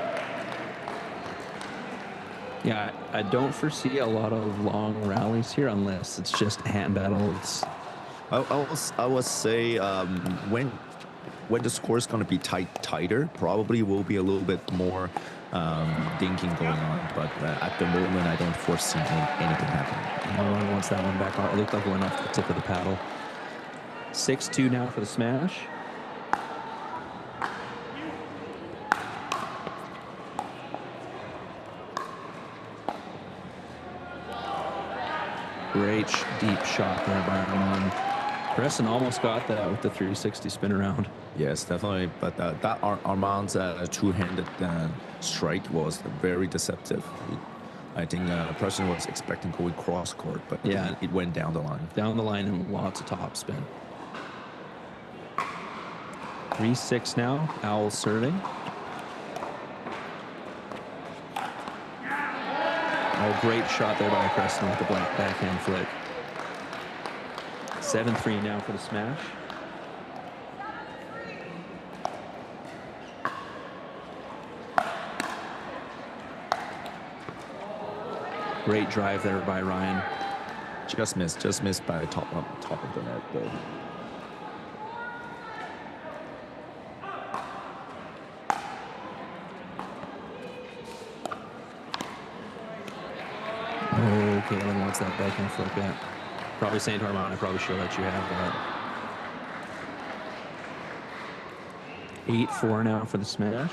Yeah, I don't foresee a lot of long rallies here unless it's just hand battles. I would say when the score is going to be tighter, probably will be a little bit more dinking going on. But at the moment, I don't foresee anything happening. Armand wants that one back. It looked like it went off the tip of the paddle. 6-2 now for the Smash. Great deep shot there by Armand. Preston almost got that with the 360 spin around. Yes, definitely. But that Armand's two-handed strike was very deceptive. I think Preston was expecting going cross court, but yeah, it went down the line. Down the line and lots of top spin. 3-6 now. Owl serving. Oh, great shot there by Preston with the black backhand flick. 7-3 now for the Smash. Great drive there by Ryan. Just missed by the top of the net though. Oh, Caitlin wants that backhand flip back. Probably saying to Armand, I probably should let you have that. 8-4 now for the smash.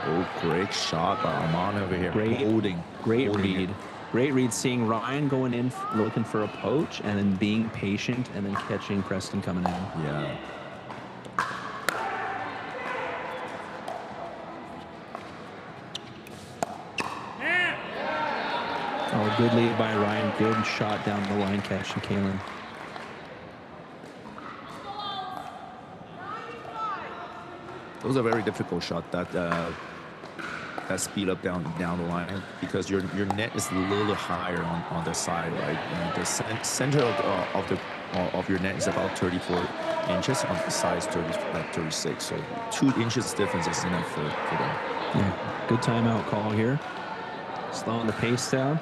Oh, great shot by Armand over here. Great read. Great read, seeing Ryan going in, looking for a poach, and then being patient, and then catching Preston coming in. Yeah. Oh, good lead by Ryan. Good shot down the line, catching Kaylin. It was a very difficult shot that speed up down the line, because your net is a little higher on the side, right? And the center of your net is about 34 inches, on the side is 36. So 2 inches difference is enough for them. Yeah, good timeout call here. Slowing the pace down.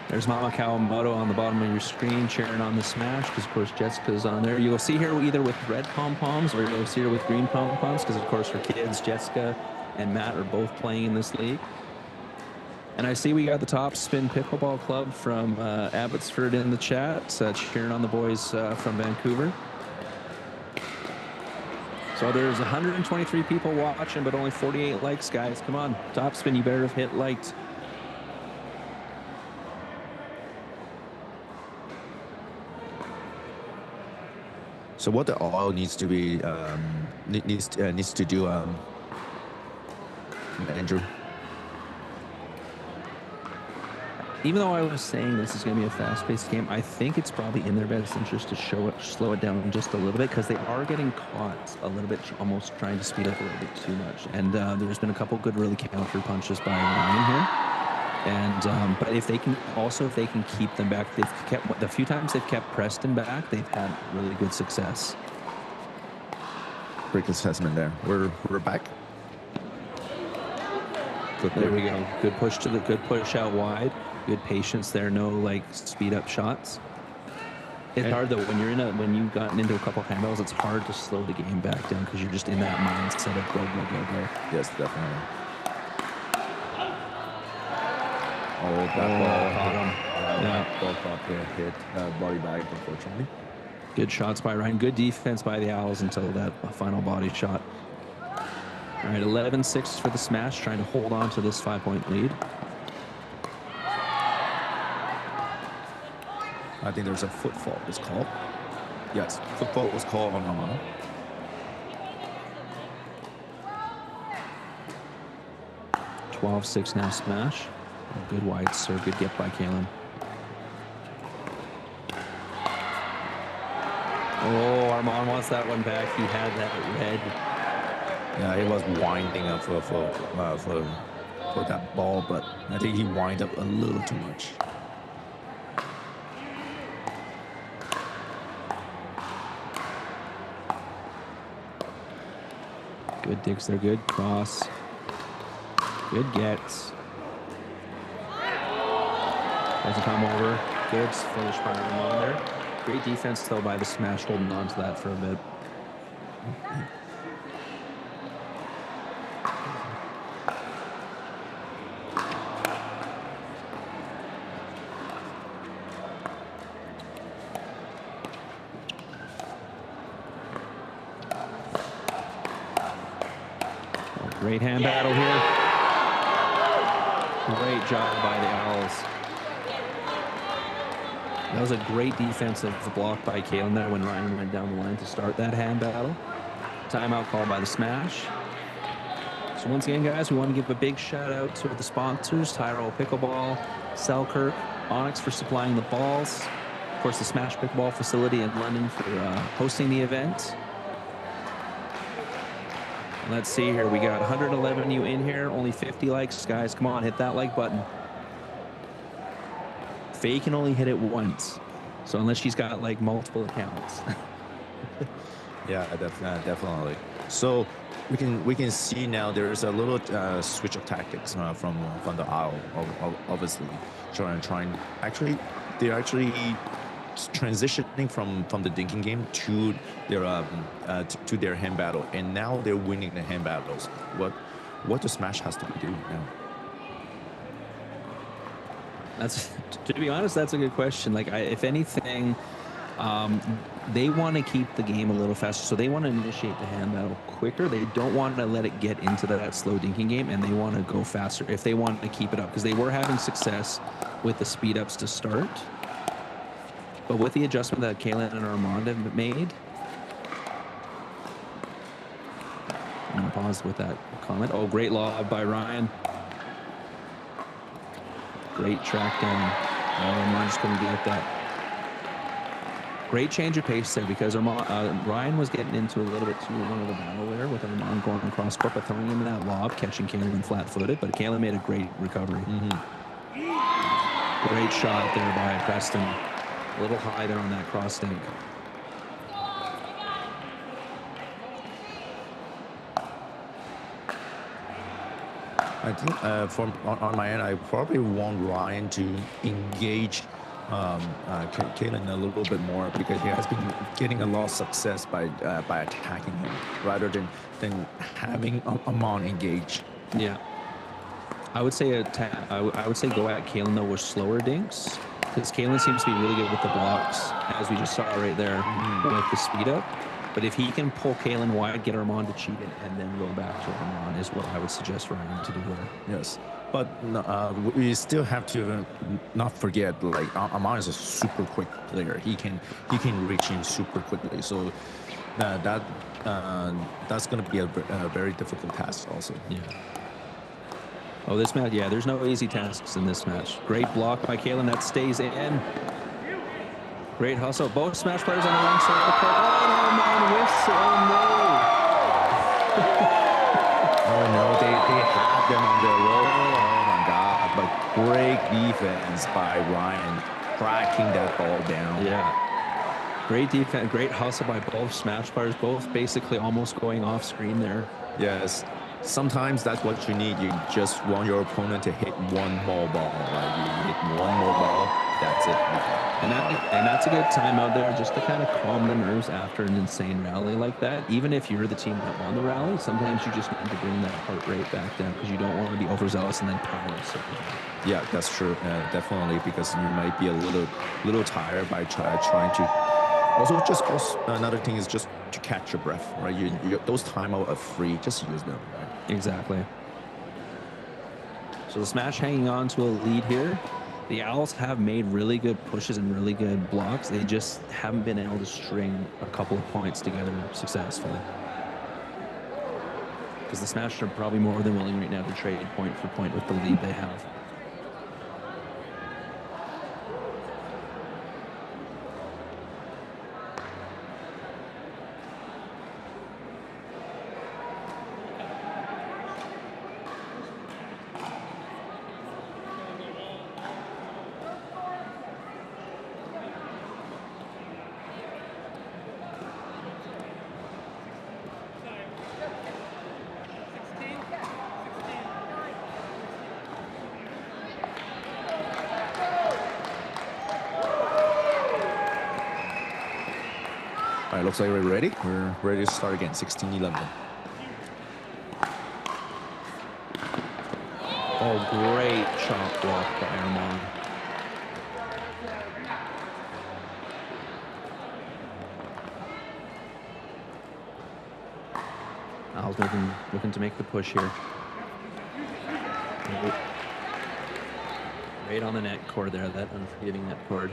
There's Mama Kawamoto on the bottom of your screen cheering on the smash, because of course Jessica's on there. You'll see her either with red pom-poms or you'll see her with green pom-poms, because of course her kids, Jessica and Matt, are both playing in this league. And I see we got the Top Spin Pickleball Club from Abbotsford in the chat, cheering on the boys from Vancouver. So there's 123 people watching, but only 48 likes, guys. Come on, Top Spin, you better have hit liked. So what the oil needs to be needs to do, Andrew? Even though I was saying this is going to be a fast-paced game, I think it's probably in their best interest to slow it down just a little bit, because they are getting caught a little bit, almost trying to speed up a little bit too much. And there's been a couple good, really counter punches by Ryan here. And but if they can keep them back, they've kept the few times they've kept Preston back, they've had really good success. Quick assessment there. We're back. There we go. Good push out wide. Good patience there. No like speed up shots. It's hard though when you've gotten into a couple of handballs. It's hard to slow the game back down, because you're just in that mindset of go. Yes, definitely. Oh, that ball caught him. Yeah, ball caught there, hit body bag, unfortunately. Good shots by Ryan. Good defense by the Owls until that final body shot. All right, 11-6 for the smash, trying to hold on to this 5-point lead. I think there's a foot fault was called. Yes, foot fault was called on Armand. (12-6) now smash. Good wide serve, good get by Kaylin. Oh, Armand wants that one back. He had that red. Yeah, he was winding up for that ball, but I think he winded up a little too much. Good digs there, good cross. Good gets. Doesn't come over. Good finish by Armand there. Great defense though by the smash, holding on to that for a bit. Great hand battle here. Great job by the Owls. That was a great defensive block by Kaylin there when Ryan went down the line to start that hand battle. Timeout called by the smash. So once again, guys, we want to give a big shout out to the sponsors, Tyrol Pickleball, Selkirk, Onyx for supplying the balls. Of course, the Smash Pickleball facility in London for hosting the event. Let's see here. We got 111 you in here. Only 50 likes, guys. Come on, hit that like button. Faye can only hit it once. So unless she's got like multiple accounts. Yeah, definitely. So we can see now there's a little switch of tactics from the aisle, obviously. Trying actually they're actually transitioning from the dinking game to their to their hand battle, and now they're winning the hand battles. What the Smash has to be doing now? That's to be honest, that's a good question. Like, if anything, they want to keep the game a little faster, so they want to initiate the hand battle quicker. They don't want to let it get into that slow dinking game, and they want to go faster if they want to keep it up, because they were having success with the speed ups to start. But with the adjustment that Kaylin and Armand have made, I'm gonna pause with that comment. Oh, great lob by Ryan. Great track down. Oh, Armand just couldn't get that. Great change of pace there, because Ryan was getting into a little bit too long of the battle there with Armand going across court, but throwing him that lob, catching Kaylin flat-footed. But Kaylin made a great recovery. Great shot there by Preston. A little high there on that cross dink. I think on my end, I probably want Ryan to engage Kalen a little bit more, because he has been getting a lot of success by attacking him rather than having Amon engage. Yeah, I would say I would say go at Kalen though with slower dinks, because Kalen seems to be really good with the blocks, as we just saw right there with the speed up. But if he can pull Kalen wide, get Armand to cheat it, and then go back to Armand, is what I would suggest Ryan to do there. Yes, but we still have to not forget, like, Armand is a super quick player. He can reach in super quickly. So that's going to be a very difficult task also. Yeah. Oh, this match, yeah, there's no easy tasks in this match. Great block by Kalen, that stays in. Great hustle. Both Smash players on the wrong side of the court. Oh, Armand whiffs. Oh no, they have them on their rope. Oh my God! But great defense by Ryan, tracking that ball down. Yeah. Great defense, great hustle by both Smash players, both basically almost going off screen there. Yes. Sometimes that's what you need. You just want your opponent to hit one more ball. Like, you hit one more ball, that's it. And that's a good time out there just to kind of calm the nerves after an insane rally like that. Even if you're the team that won the rally, sometimes you just need to bring that heart rate back down, because you don't want to be overzealous and then powerless. Yeah, that's true. Definitely, because you might be a little tired by trying to. Also, another thing is just to catch your breath, right? Those timeouts are free. Just use them, right? Exactly. So the Smash hanging on to a lead here. The Owls have made really good pushes and really good blocks. They just haven't been able to string a couple of points together successfully. Because the Smash are probably more than willing right now to trade point for point with the lead they have. All right, looks like we're ready. We're ready to start again. 16-11. Oh, great chop block by Armand. Owls looking to make the push here. Right on the net cord there, that unforgiving net cord.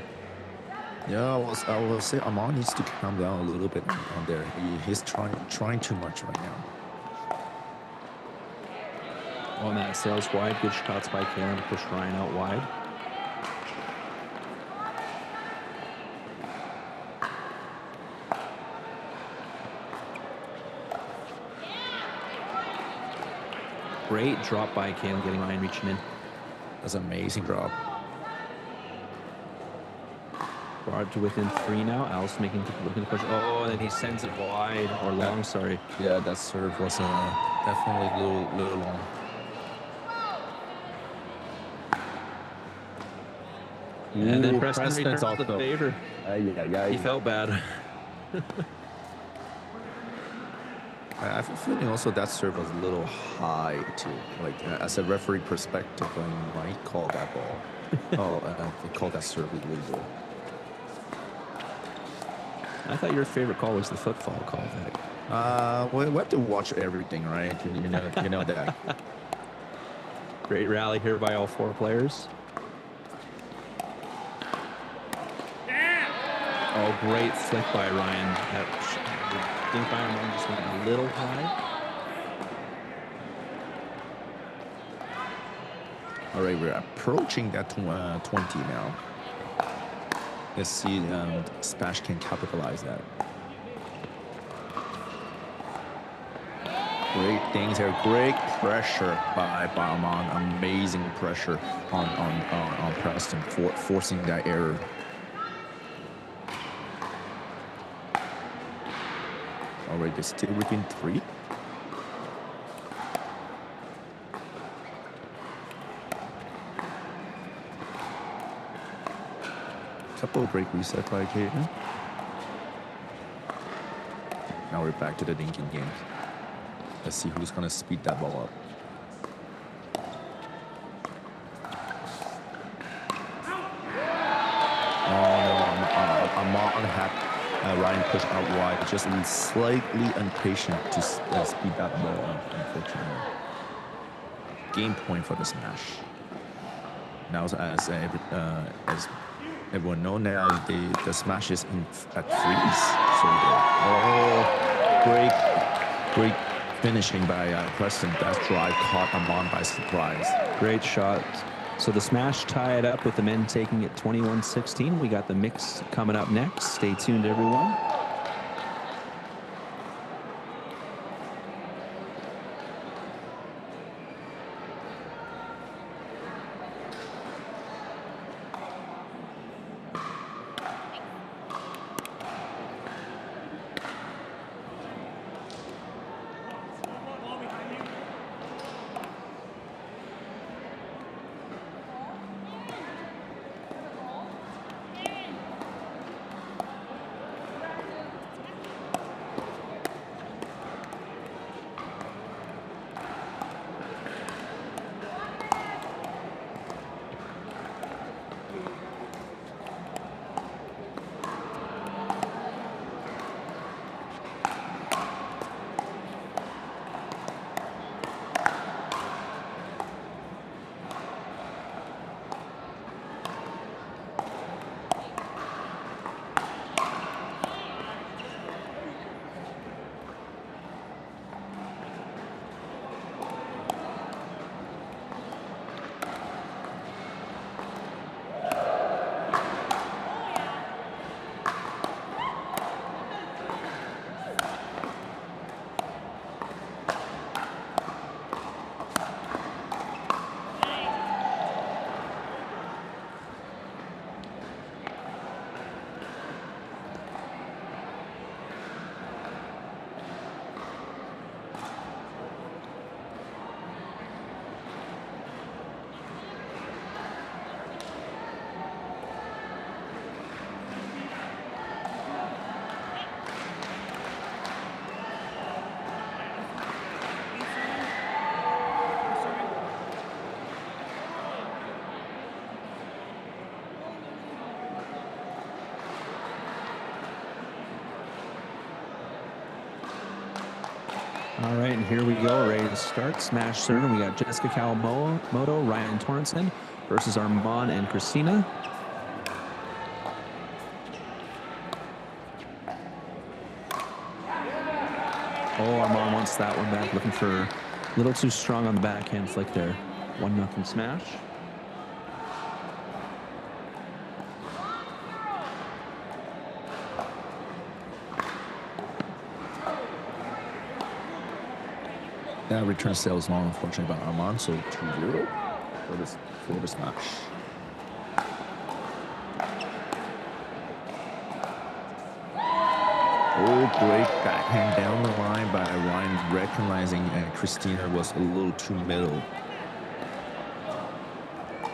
Yeah, I will say Armand needs to calm down a little bit on there. He's trying too much right now. On that sails wide, good shots by Kalen to push Ryan out wide. Great drop by Kalen, getting Ryan reaching in. That's an amazing drop. Brought to within 3 now. Alice looking to push. Oh, and then he sends it wide or long. Sorry. Yeah, that serve was definitely a little long. And then Ooh, Preston returns the also. favor. He felt bad. I have a feeling also that serve was a little high too. Like as a referee perspective, I might call that ball. They call that serve illegal. I thought your favorite call was the footfall call. We have to watch everything, right? You know that. Great rally here by all 4 players. Oh, great flick by Ryan. I think Ryan just went a little high. All right, we're approaching that 20 now. Let's see Smash can capitalize that. Great things here. Great pressure by Amon. Amazing pressure on Preston, forcing that error. All right, they're still within 3. Couple of great reset by Caden. Now we're back to the dinking game. Let's see who's gonna speed that ball up. Oh no, Amon had Ryan push out wide, just slightly impatient to speed that ball up, unfortunately. Game point for the smash. Now as everyone knows now, the smash is at freeze. So great finishing by Preston. That drive caught Amon by surprise. Great shot. So the smash tied up with the men taking it 21-16. We got the mix coming up next. Stay tuned, everyone. All right, and here we go, ready to start. Smash serve. We got Jessica Kawamoto, Ryan Torrenson versus Armand and Christina. Oh, Armand wants that one back, looking for a little too strong on the backhand flick there. 1-0 smash. That return sales long, unfortunately, by Armand, so 2-0 for the smash. Oh, great backhand down the line by Ryan, recognizing Christina was a little too middle.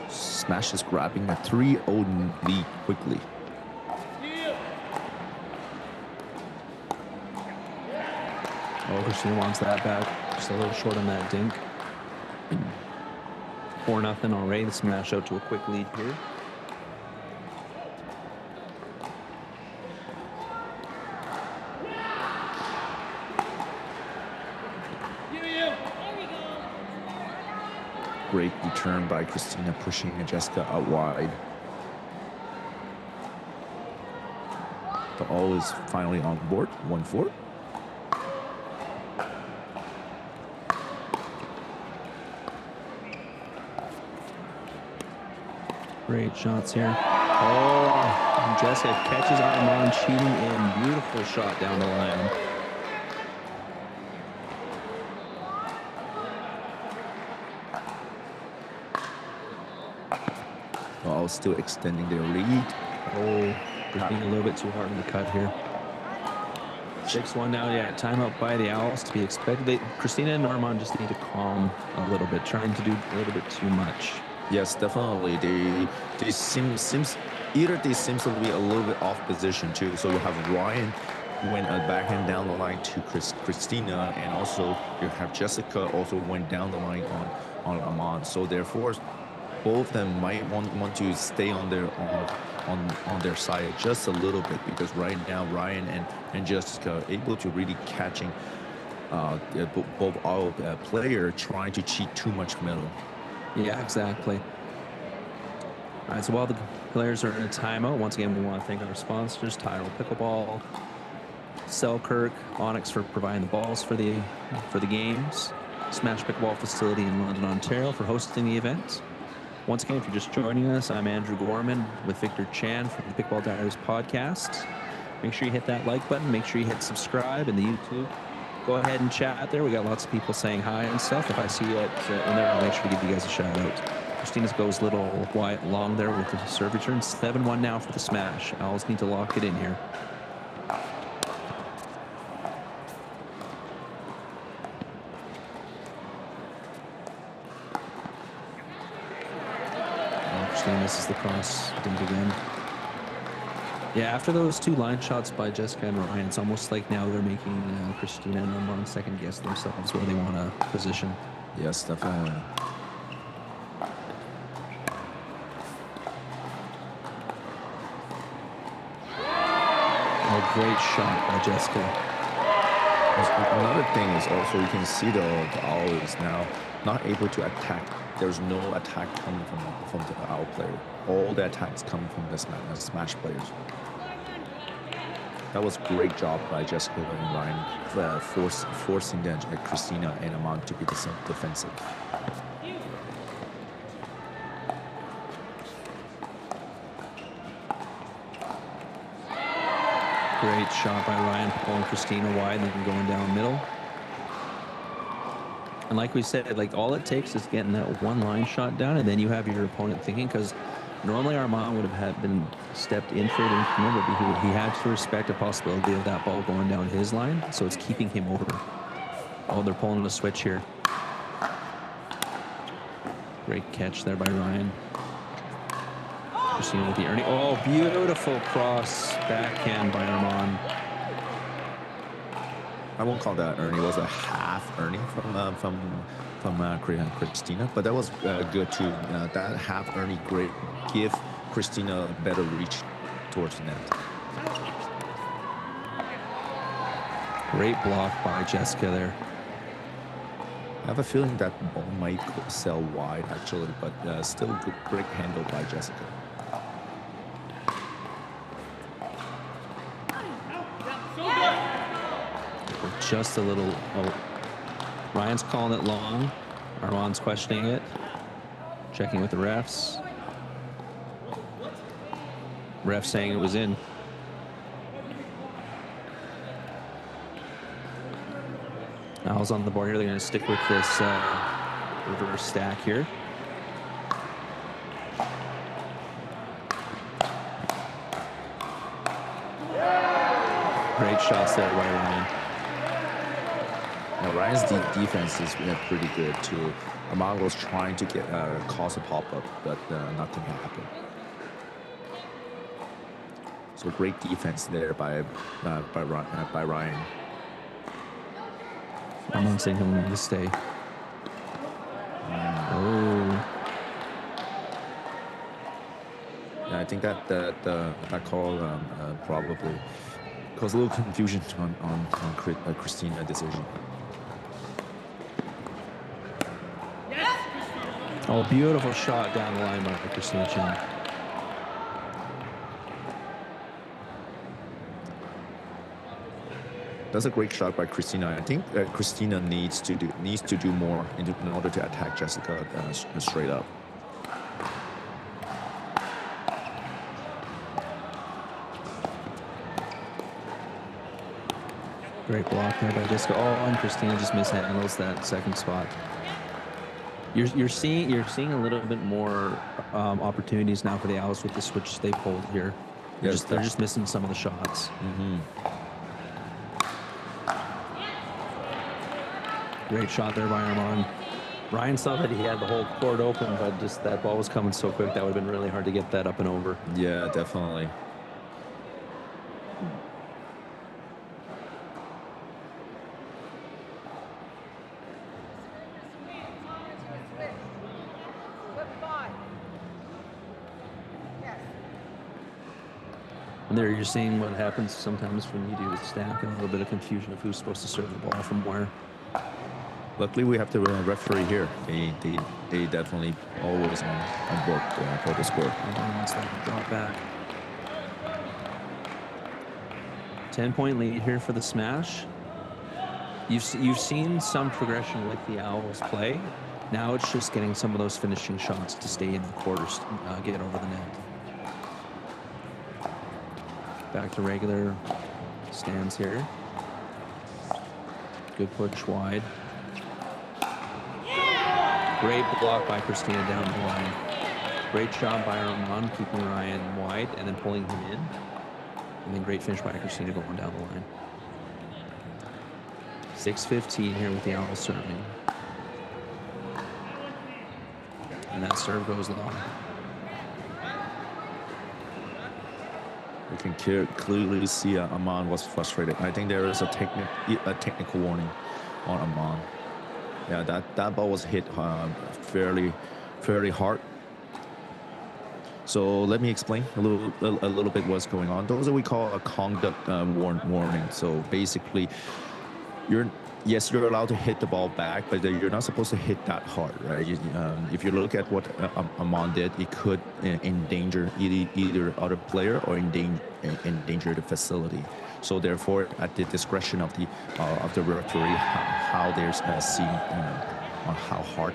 Smash is grabbing a 3-0 lead quickly. Oh, Christina wants that back. Just a little short on that dink. 4-0 already. The smash out to a quick lead here. Great return by Christina, pushing Jessica out wide. The all is finally on board, 1-4. Great shots here. Oh, Jessica catches Armand cheating in. Beautiful shot down the line. All still extending their lead. Oh, they're being a little bit too hard in the cut here. 6-1 now. Yeah, timeout by the Owls to be expected. Christina and Armand just need to calm a little bit, trying to do a little bit too much. Yes, definitely. They seems either they seems to be a little bit off position too. So you have Ryan went a backhand down the line to Christina, and also you have Jessica also went down the line on Armand. So therefore, both of them might want to stay on their side just a little bit, because right now Ryan and Jessica are able to really catching both our player trying to cheat too much middle. Yeah, exactly. All right, so while the players are in a timeout, once again, we want to thank our sponsors, Tyrell Pickleball, Selkirk, Onyx for providing the balls for the games, Smash Pickleball Facility in London, Ontario for hosting the event. Once again, if you're just joining us, I'm Andrew Gorman with Victor Chan from the Pickleball Diaries podcast. Make sure you hit that like button. Make sure you hit subscribe in the YouTube. Go ahead and chat there. We got lots of people saying hi and stuff. If I see it in there, I'll make sure to give you guys a shout out. Christina goes a little wide long there with the serve return. 7-1 now for the smash. Owls need to lock it in here. Christina misses the cross dink again. Yeah, after those two line shots by Jessica and Ryan, it's almost like now they're making Christina and Armand second guess themselves where they want to position. Yes, definitely. Oh, great shot by Jessica. Another thing is also you can see the owl is now not able to attack. There's no attack coming from the owl player. All the attacks come from the smash players. That was a great job by Jessica and Ryan, forcing Christina and Armand to be defensive. Great shot by Ryan, pulling Christina wide and then going down middle. And like we said, like all it takes is getting that one line shot down, and then you have your opponent thinking, because normally Armand would have been stepped in further in front, but he had to respect the possibility of that ball going down his line, so it's keeping him over. Oh, they're pulling a switch here. Great catch there by Ryan. Christina with the Ernie. Oh, beautiful cross backhand by Armand. I won't call that Ernie. It was a half Ernie from Christina, but that was good too. That half Ernie great give Christina a better reach towards the net. Great block by Jessica there. I have a feeling that ball might sail wide actually, but still good, great handle by Jessica. Just a little. Oh, Ryan's calling it long. Armand's questioning it. Checking with the refs. Ref saying it was in. Owls on the board here. They're going to stick with this reverse stack here. Great shots there by Ryan. Now, Ryan's defense is pretty good too. Amon was trying to get cause a pop-up, but nothing happened. So great defense there by Ryan. I'm saying him to stay. Oh. Yeah, I think that call probably caused a little confusion on Christina decision. Oh, beautiful shot down the line by Christina Chen. That's a great shot by Christina. I think Christina needs to do more in order to attack Jessica straight up. Great block there by Jessica. Oh, and Christina just mishandles that second spot. You're seeing a little bit more opportunities now for the Owls with the switch they pulled here. They're just missing some of the shots. Great shot there by Armand. Ryan saw that he had the whole court open, but just that ball was coming so quick that would have been really hard to get that up and over. Yeah, definitely. And there you're seeing what happens sometimes when you do the stack, and a little bit of confusion of who's supposed to serve the ball from where. Luckily, we have the referee here. They definitely always on board for the score. Let's let him drop back. 10-point lead here for the Smash. You've seen some progression with the Owls play. Now it's just getting some of those finishing shots to stay in the quarters, get over the net. Back to regular stands here. Good push wide. Great block by Christina down the line. Great job by Armand keeping Ryan wide and then pulling him in. And then great finish by Christina going down the line. 6:15 here with the Owls serving. And that serve goes long. You can clearly see Amon was frustrated. I think there is a technical warning on Amon. Yeah, that ball was hit fairly hard. So let me explain a little bit what's going on. Those are we call a conduct warning. So basically, you're allowed to hit the ball back, but you're not supposed to hit that hard, right? If you look at what Amon did, it could endanger either other player or endanger the facility. So therefore, at the discretion of the referee, how they're seeing on how hard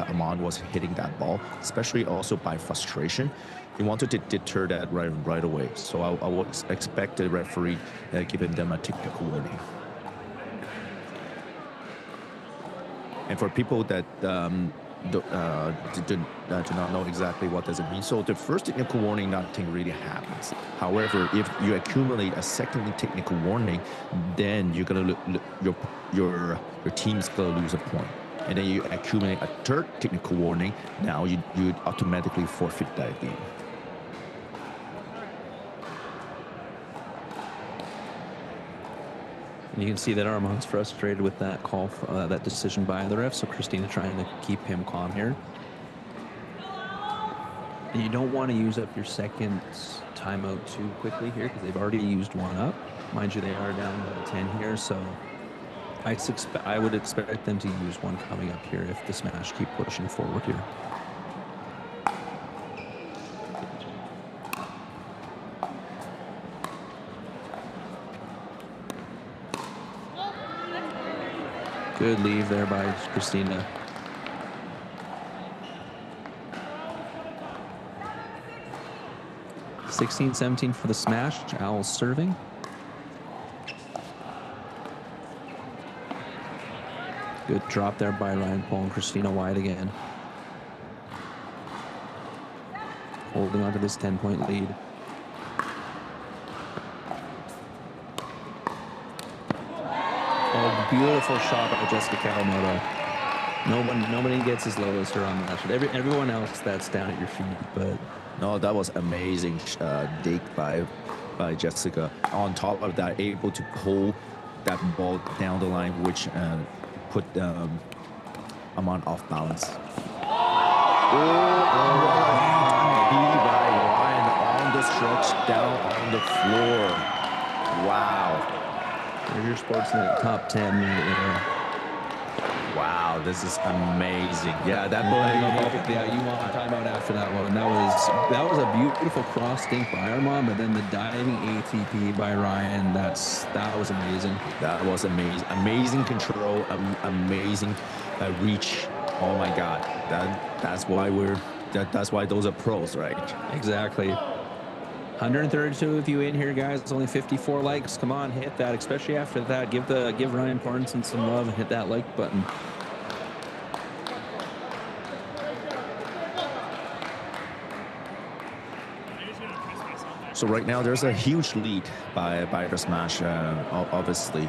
Amon was hitting that ball, especially also by frustration, he wanted to deter that right away. So I would expect the referee giving them a technical warning. And for people that do not know exactly what does it mean, so the first technical warning, nothing really happens. However, if you accumulate a second technical warning, then you're gonna your team's gonna lose a point. And then you accumulate a third technical warning, now you'd automatically forfeit that game. And you can see that Armand's frustrated with that call, that decision by the ref. So Christina trying to keep him calm here. And you don't want to use up your second timeout too quickly here because they've already used one up. Mind you, they are down to 10 here, so I would expect them to use one coming up here if the Smash keep pushing forward here. Good leave there by Christina. (16-17) for the Smash. Owls serving. Good drop there by Ryan Paul and Christina wide again. Holding on to this 10-point lead. Beautiful shot by Jessica Kawamoto. Nobody gets as low as her on that shot. Everyone else that's down at your feet, but No, that was amazing dig by Jessica. On top of that, able to pull that ball down the line, which put Amon off balance. By Ryan on the stretch down on the floor. Wow. there's your Sportsnet top 10 right there. Wow, this is amazing. Yeah, that Yeah, you want a timeout after that one. That was a beautiful cross dink by Armand, but then the diving ATP by Ryan, that was amazing. That was amazing. Amazing control, amazing reach. Oh my God. That's why those are pros, right? Exactly. 132 of you in here, guys. It's only 54 likes. Come on, hit that, especially after that. Give Ryan Parnson some love and hit that like button. So right now there's a huge lead by the Smash, obviously.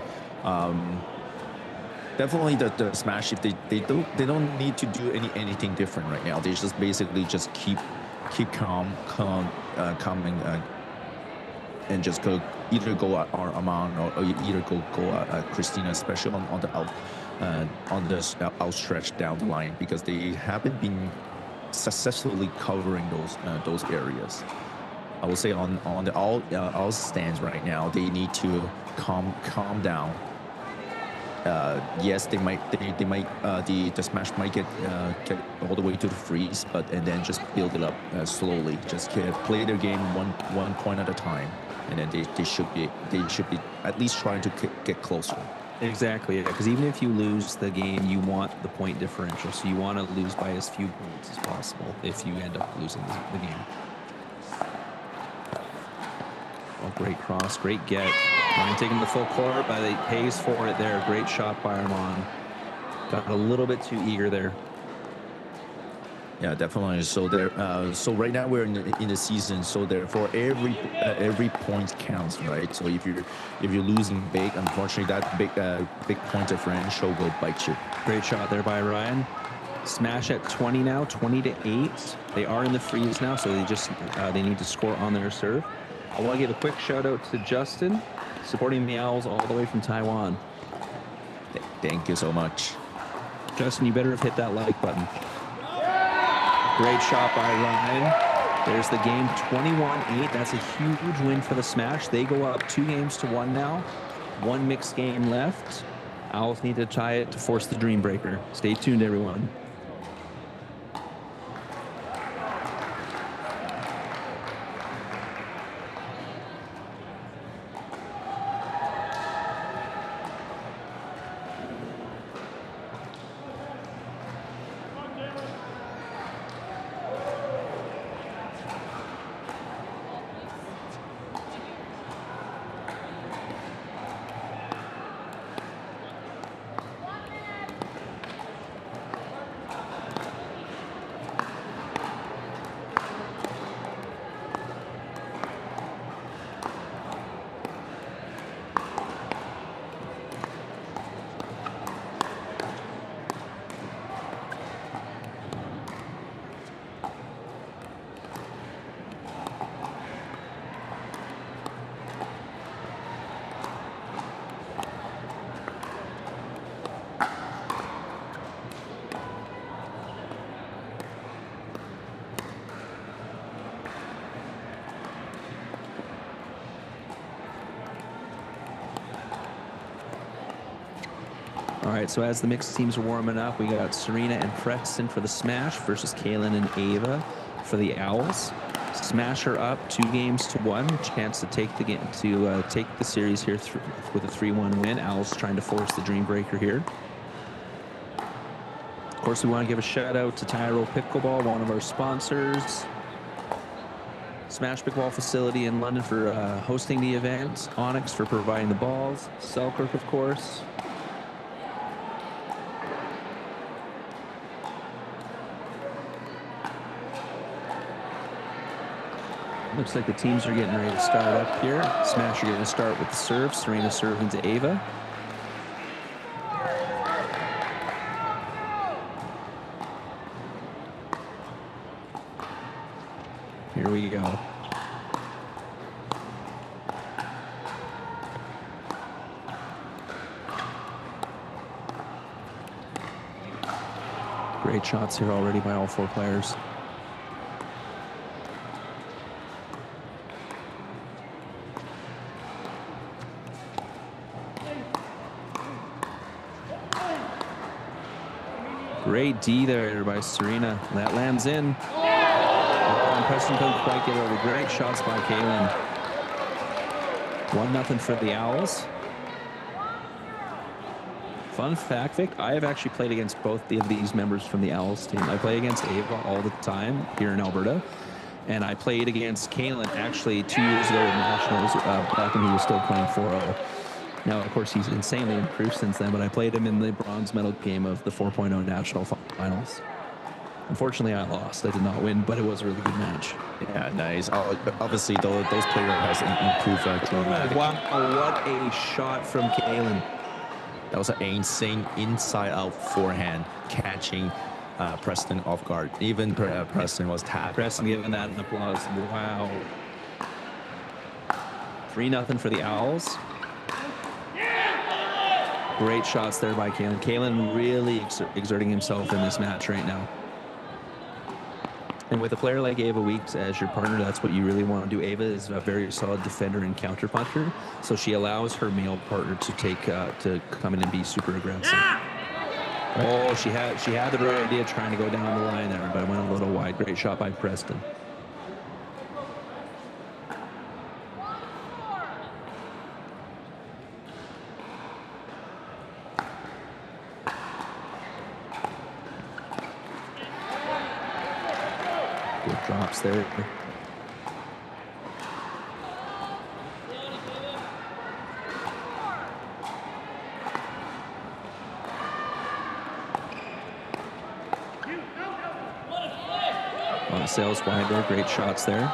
Definitely the Smash, if they don't need to do anything different right now. They just basically just keep calming and just either go at Armand or either go at Christina, especially on the outstretched down the line, because they haven't been successfully covering those areas. I would say on the all stands right now, they need to calm down. Yes, the Smash might get all the way to the freeze, and then just build it up slowly. Just play their game one point at a time, and then they should be at least trying to get closer. Exactly, because even if you lose the game, you want the point differential, so you want to lose by as few points as possible if you end up losing the game. Oh, great cross, great get. Ryan taking the full court, but he pays for it there. Great shot by Armand. Got a little bit too eager there. Yeah, definitely. So so right now we're in the season. So therefore, every point counts, right? So if you're losing big, unfortunately, that big point differential will bite you. Great shot there by Ryan. Smash at 20 now, 20-8. They are in the freeze now, so they need to score on their serve. I want to give a quick shout out to Justin, supporting the Owls all the way from Taiwan. Thank you so much. Justin, you better have hit that like button. Great shot by Ryan. There's the game, 21-8. That's a huge win for the Smash. They go up 2-1 now. One mixed game left. Owls need to tie it to force the Dream Breaker. Stay tuned, everyone. All right, so as the mixed teams are warming up, we got Serena and Preston for the Smash versus Kaylin and Ava for the Owls. Smash are up 2-1. Chance to take the game take the series here with a 3-1 win. Owls trying to force the Dream Breaker here. Of course, we want to give a shout out to Tyrol Pickleball, one of our sponsors. Smash Pickleball facility in London for hosting the event. Onyx for providing the balls. Selkirk, of course. Looks like the teams are getting ready to start up here. Smash are going to start with the serve. Serena serving to Ava. we go. Great shots here already by all 4 players. Great D there by Serena. That lands in. Oh, and Preston couldn't quite get over. Great shots by Kaylin. 1-0 for the Owls. Fun fact, Vic, I have actually played against both of these members from the Owls team. I play against Ava all the time here in Alberta. And I played against Kaylin actually 2 years ago in Nationals, back when he was still playing 4-0. Now, of course, he's insanely improved since then, but I played him in the bronze medal game of the 4.0 national finals. Unfortunately, I lost. I did not win, but it was a really good match. Yeah, nice. Obviously, those players has improved dramatically. Wow, what a shot from Kaylin. That was an insane inside-out forehand catching Preston off guard. Even Preston was tapped. Preston giving that an applause. Wow. 3-0 for the Owls. Great shots there by Kaylin. Kaylin really exerting himself in this match right now. And with a player like Ava Weeks as your partner, that's what you really want to do. Ava is a very solid defender and counterpuncher, so she allows her male partner to take to come in and be super aggressive. Oh, she had the right idea trying to go down the line there, but it went a little wide. Great shot by Preston. Good drops there. Sails wide there. Great shots there.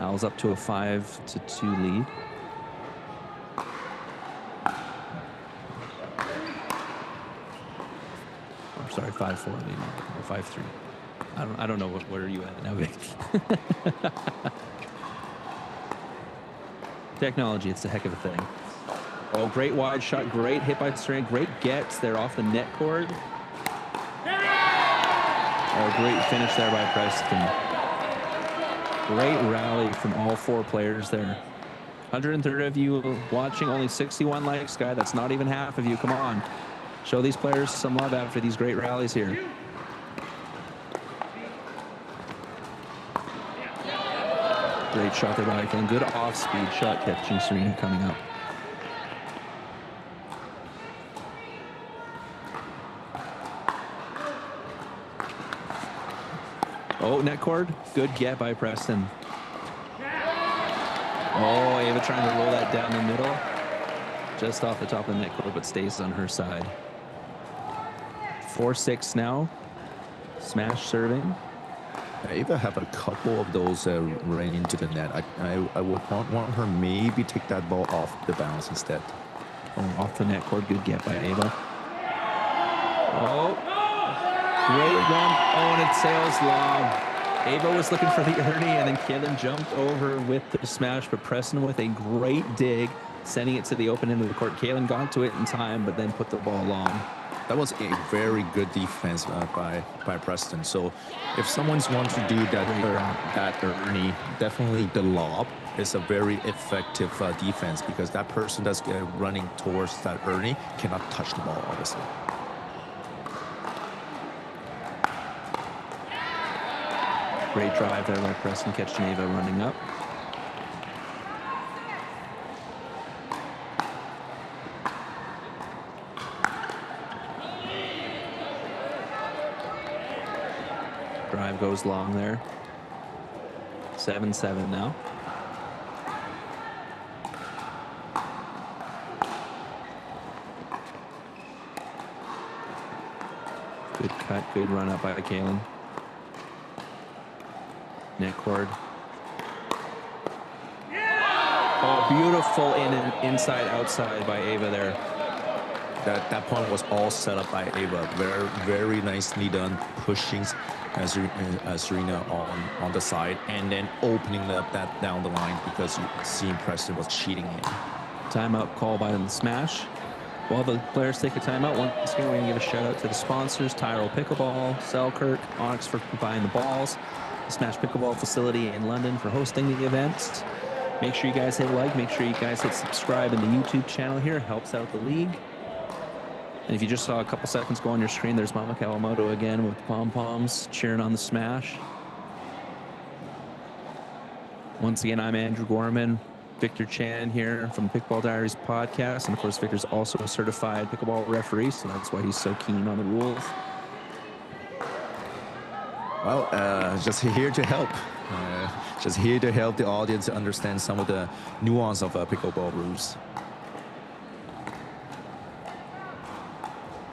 Owls up to a 5-2 lead. I'm sorry, 5-4 lead. Or 5-3. I don't know where are you at now, Vic? Technology, it's a heck of a thing. Oh, great wide shot, great hit by Serena, great gets there off the net cord. Oh, great finish there by Preston. Great rally from all 4 players there. 130 of you watching, only 61 likes, guy. That's not even half of you. Come on. Show these players some love after these great rallies here. Great shot there by Kaylin. Good off-speed shot catching Serena coming up. Oh, net cord. Good get by Preston. Oh, Ava trying to roll that down the middle. Just off the top of the net cord, but stays on her side. 4-6 now. Smash serving. Ava have a couple of those ran into the net. I would want her maybe take that ball off the bounce instead. Oh, off the net cord. Good get by Ava. Oh. Great run. Oh, and it sails long. Ava was looking for the Ernie, and then Kaylin jumped over with the smash, but Preston with a great dig, sending it to the open end of the court. Kaylin got to it in time, but then put the ball long. That was a very good defense by Preston. So if someone's want to do that Ernie, definitely the lob is a very effective defense, because that person that's running towards that Ernie cannot touch the ball, obviously. Great drive there by Preston, catching Ava running up. Drive goes long there. 7-7 now. Good cut, good run up by Kaylin. Net cord. Oh, beautiful in and inside outside by Ava there. that point was all set up by Ava. Very nicely done, pushing Serena on the side, and then opening up that down the line because you see Preston was cheating in. Timeout call by the Smash. While the players take a timeout, once again, we're going to give a shout out to the sponsors, Tyrol Pickleball, Selkirk, Onyx for buying the balls, the Smash Pickleball facility in London for hosting the events. Make sure you guys hit like, make sure you guys hit subscribe in the YouTube channel here. It helps out the league. And if you just saw a couple seconds go on your screen, there's Mama Kawamoto again with pom-poms cheering on the Smash. Once again, I'm Andrew Gorman, Victor Chan here from the Pickleball Diaries podcast. And of course, Victor's also a certified pickleball referee, so that's why he's so keen on the rules. Well, just here to help. Just here to help the audience understand some of the nuance of pickleball rules.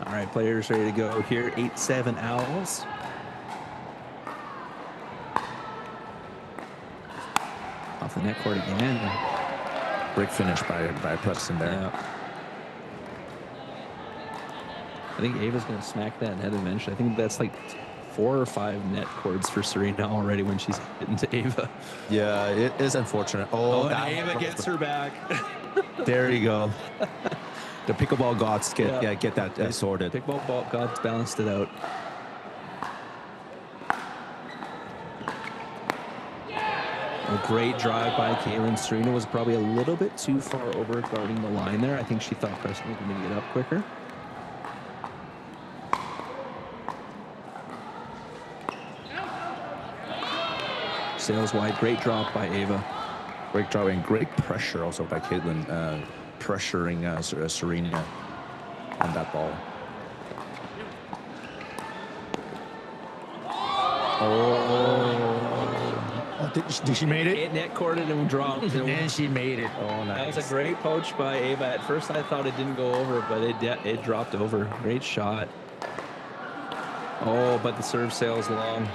All right, players ready to go here. 8-7 Owls. Off the net court again. Great finish by Preston there. Yeah. I think Ava's going to smack that net eventually. I think that's like 4 or 5 net cords for Serena already when she's hitting to Ava. Yeah, it is unfortunate. Oh, and Ava gets her back. There you go. The pickleball gods get that sorted. Pickleball gods balanced it out. A great drive by Kaylin. Serena was probably a little bit too far over guarding the line there. I think she thought Preston was going to get up quicker. Sails wide. Great drop by Ava. Great drop and great pressure also by Caitlin, pressuring Serena on that ball. Oh, did she made it? It net corded and dropped. And she made it. Oh, nice. That was a great poach by Ava. At first, I thought it didn't go over, but it dropped over. Great shot. Oh, but the serve sails long.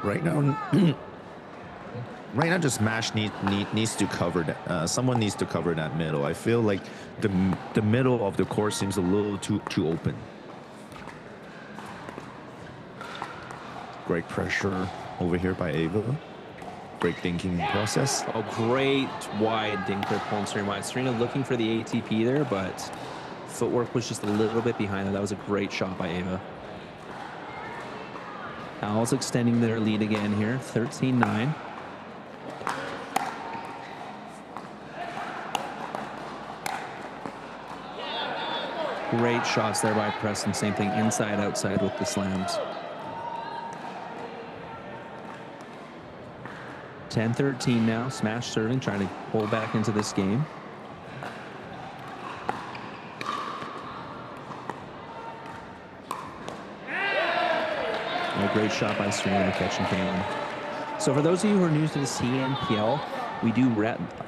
Right now, just Smash needs to cover that. Someone needs to cover that middle. I feel like the middle of the court seems a little too open. Great pressure over here by Ava. Great thinking process. Oh, great wide dinker pulling Serena wide. Serena looking for the ATP there, but footwork was just a little bit behind her. That was a great shot by Ava. Owls extending their lead again here, 13-9. Great shots there by Preston. Same thing, inside, outside with the slams. 10-13 now. Smash serving, trying to pull back into this game. A great shot by Serena catching Kaylin. So for those of you who are new to the CNPL, we do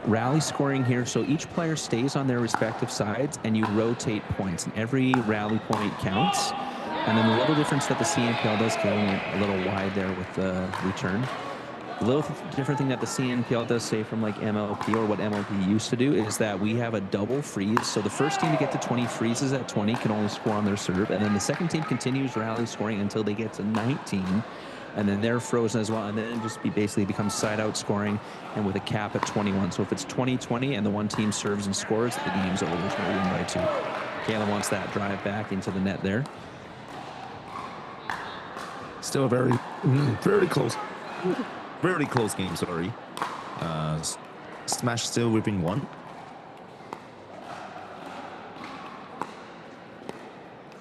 rally scoring here. So each player stays on their respective sides and you rotate points. And every rally point counts. And then the little difference that the CNPL does, Kaylin went a little wide there with the return. The little different thing that the CNPL does say from like MLP or what MLP used to do is that we have a double freeze. So the first team to get to 20 freezes at 20 can only score on their serve. And then the second team continues rally scoring until they get to 19. And then they're frozen as well. And then it just basically becomes side out scoring and with a cap at 21. So if it's 20-20 and the one team serves and scores, the game's over. There's no win by 2. Kaylin wants that drive back into the net there. Still a very close. Very close game, sorry. Smash still within 1.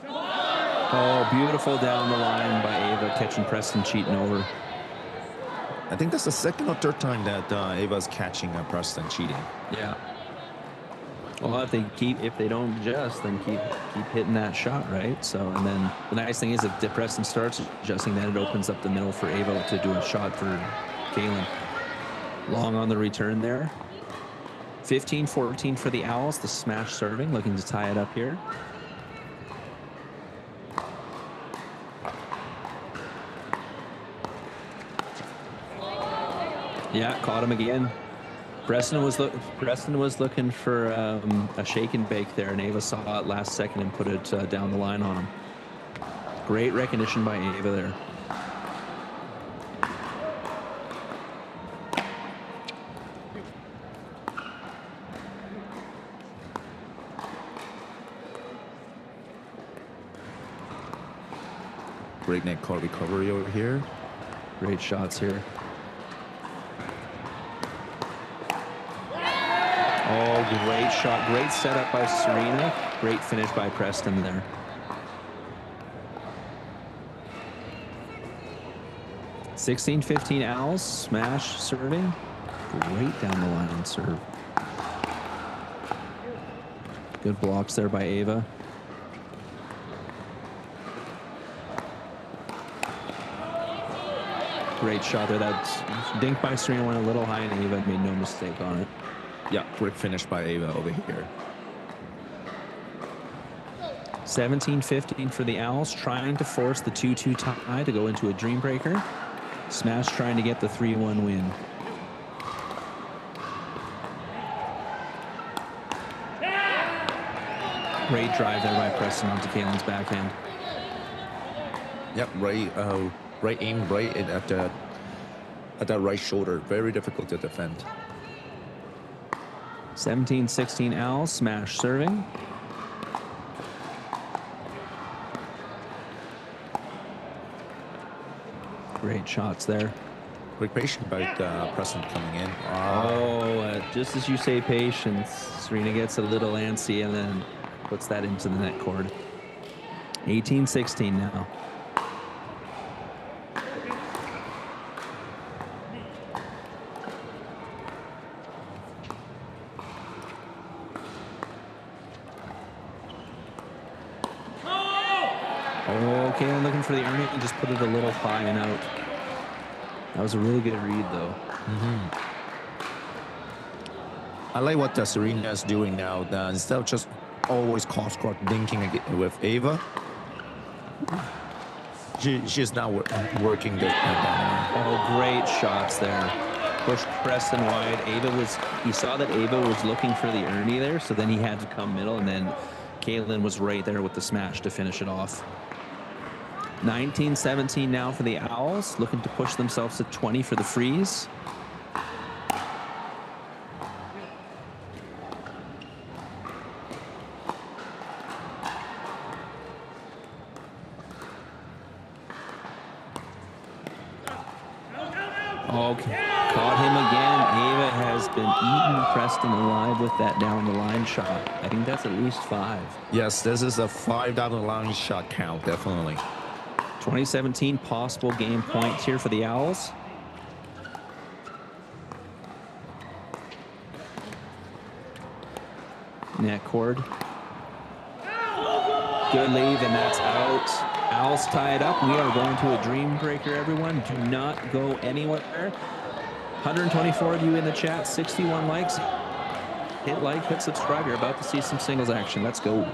Oh, beautiful down the line by Ava, catching Preston cheating over. I think that's the second or third time that Ava's catching Preston cheating. Yeah. Well, if they don't adjust, then keep hitting that shot, right? So, and then the nice thing is if Preston starts adjusting, then it opens up the middle for Ava to do a shot for Kaylin. Long on the return there. 15-14 for the Owls. The Smash serving, looking to tie it up here. Yeah, caught him again. Preston was looking for a shake and bake there, and Ava saw it last second and put it down the line on him. Great recognition by Ava there. Great net court recovery over here. Great shots here. Oh, great shot. Great setup by Serena. Great finish by Preston there. (16-15) Owls. Smash serving. Great down the line serve. Good blocks there by Ava. Great shot there. That dink by Serena went a little high, and Ava made no mistake on it. Yeah, great finish by Ava over here. 17-15 for the Owls, trying to force the 2-2 tie to go into a dream breaker. Smash trying to get the 3-1 win. Great drive there by Preston onto Kaylin's backhand. Yep, right aim, right at that right shoulder. Very difficult to defend. 17-16 Owls, Smash serving. Great shots there. Quick patience by Preston coming in. Just as you say patience, Serena gets a little antsy and then puts that into the net cord. 18-16 now. Kaylin looking for the Ernie and just put it a little high and out. That was a really good read, though. I like what Serena is doing now. Instead of just always cross-court dinking with Ava, she's now working this. Great shots there. Pushed Preston wide. He saw that Ava was looking for the Ernie there, so then he had to come middle, and then Kaylin was right there with the smash to finish it off. 19-17 now for the Owls, looking to push themselves to 20 for the freeze. Caught him again. Ava has been eating Preston alive with that down the line shot. I think that's at least 5. Yes, this is a 5 down the line shot count, definitely. 2017 possible game points here for the Owls. Net cord. Good lead, and that's out. Owls tie it up. We are going to a dream breaker, everyone. Do not go anywhere. 124 of you in the chat, 61 likes. Hit like, hit subscribe. You're about to see some singles action. Let's go.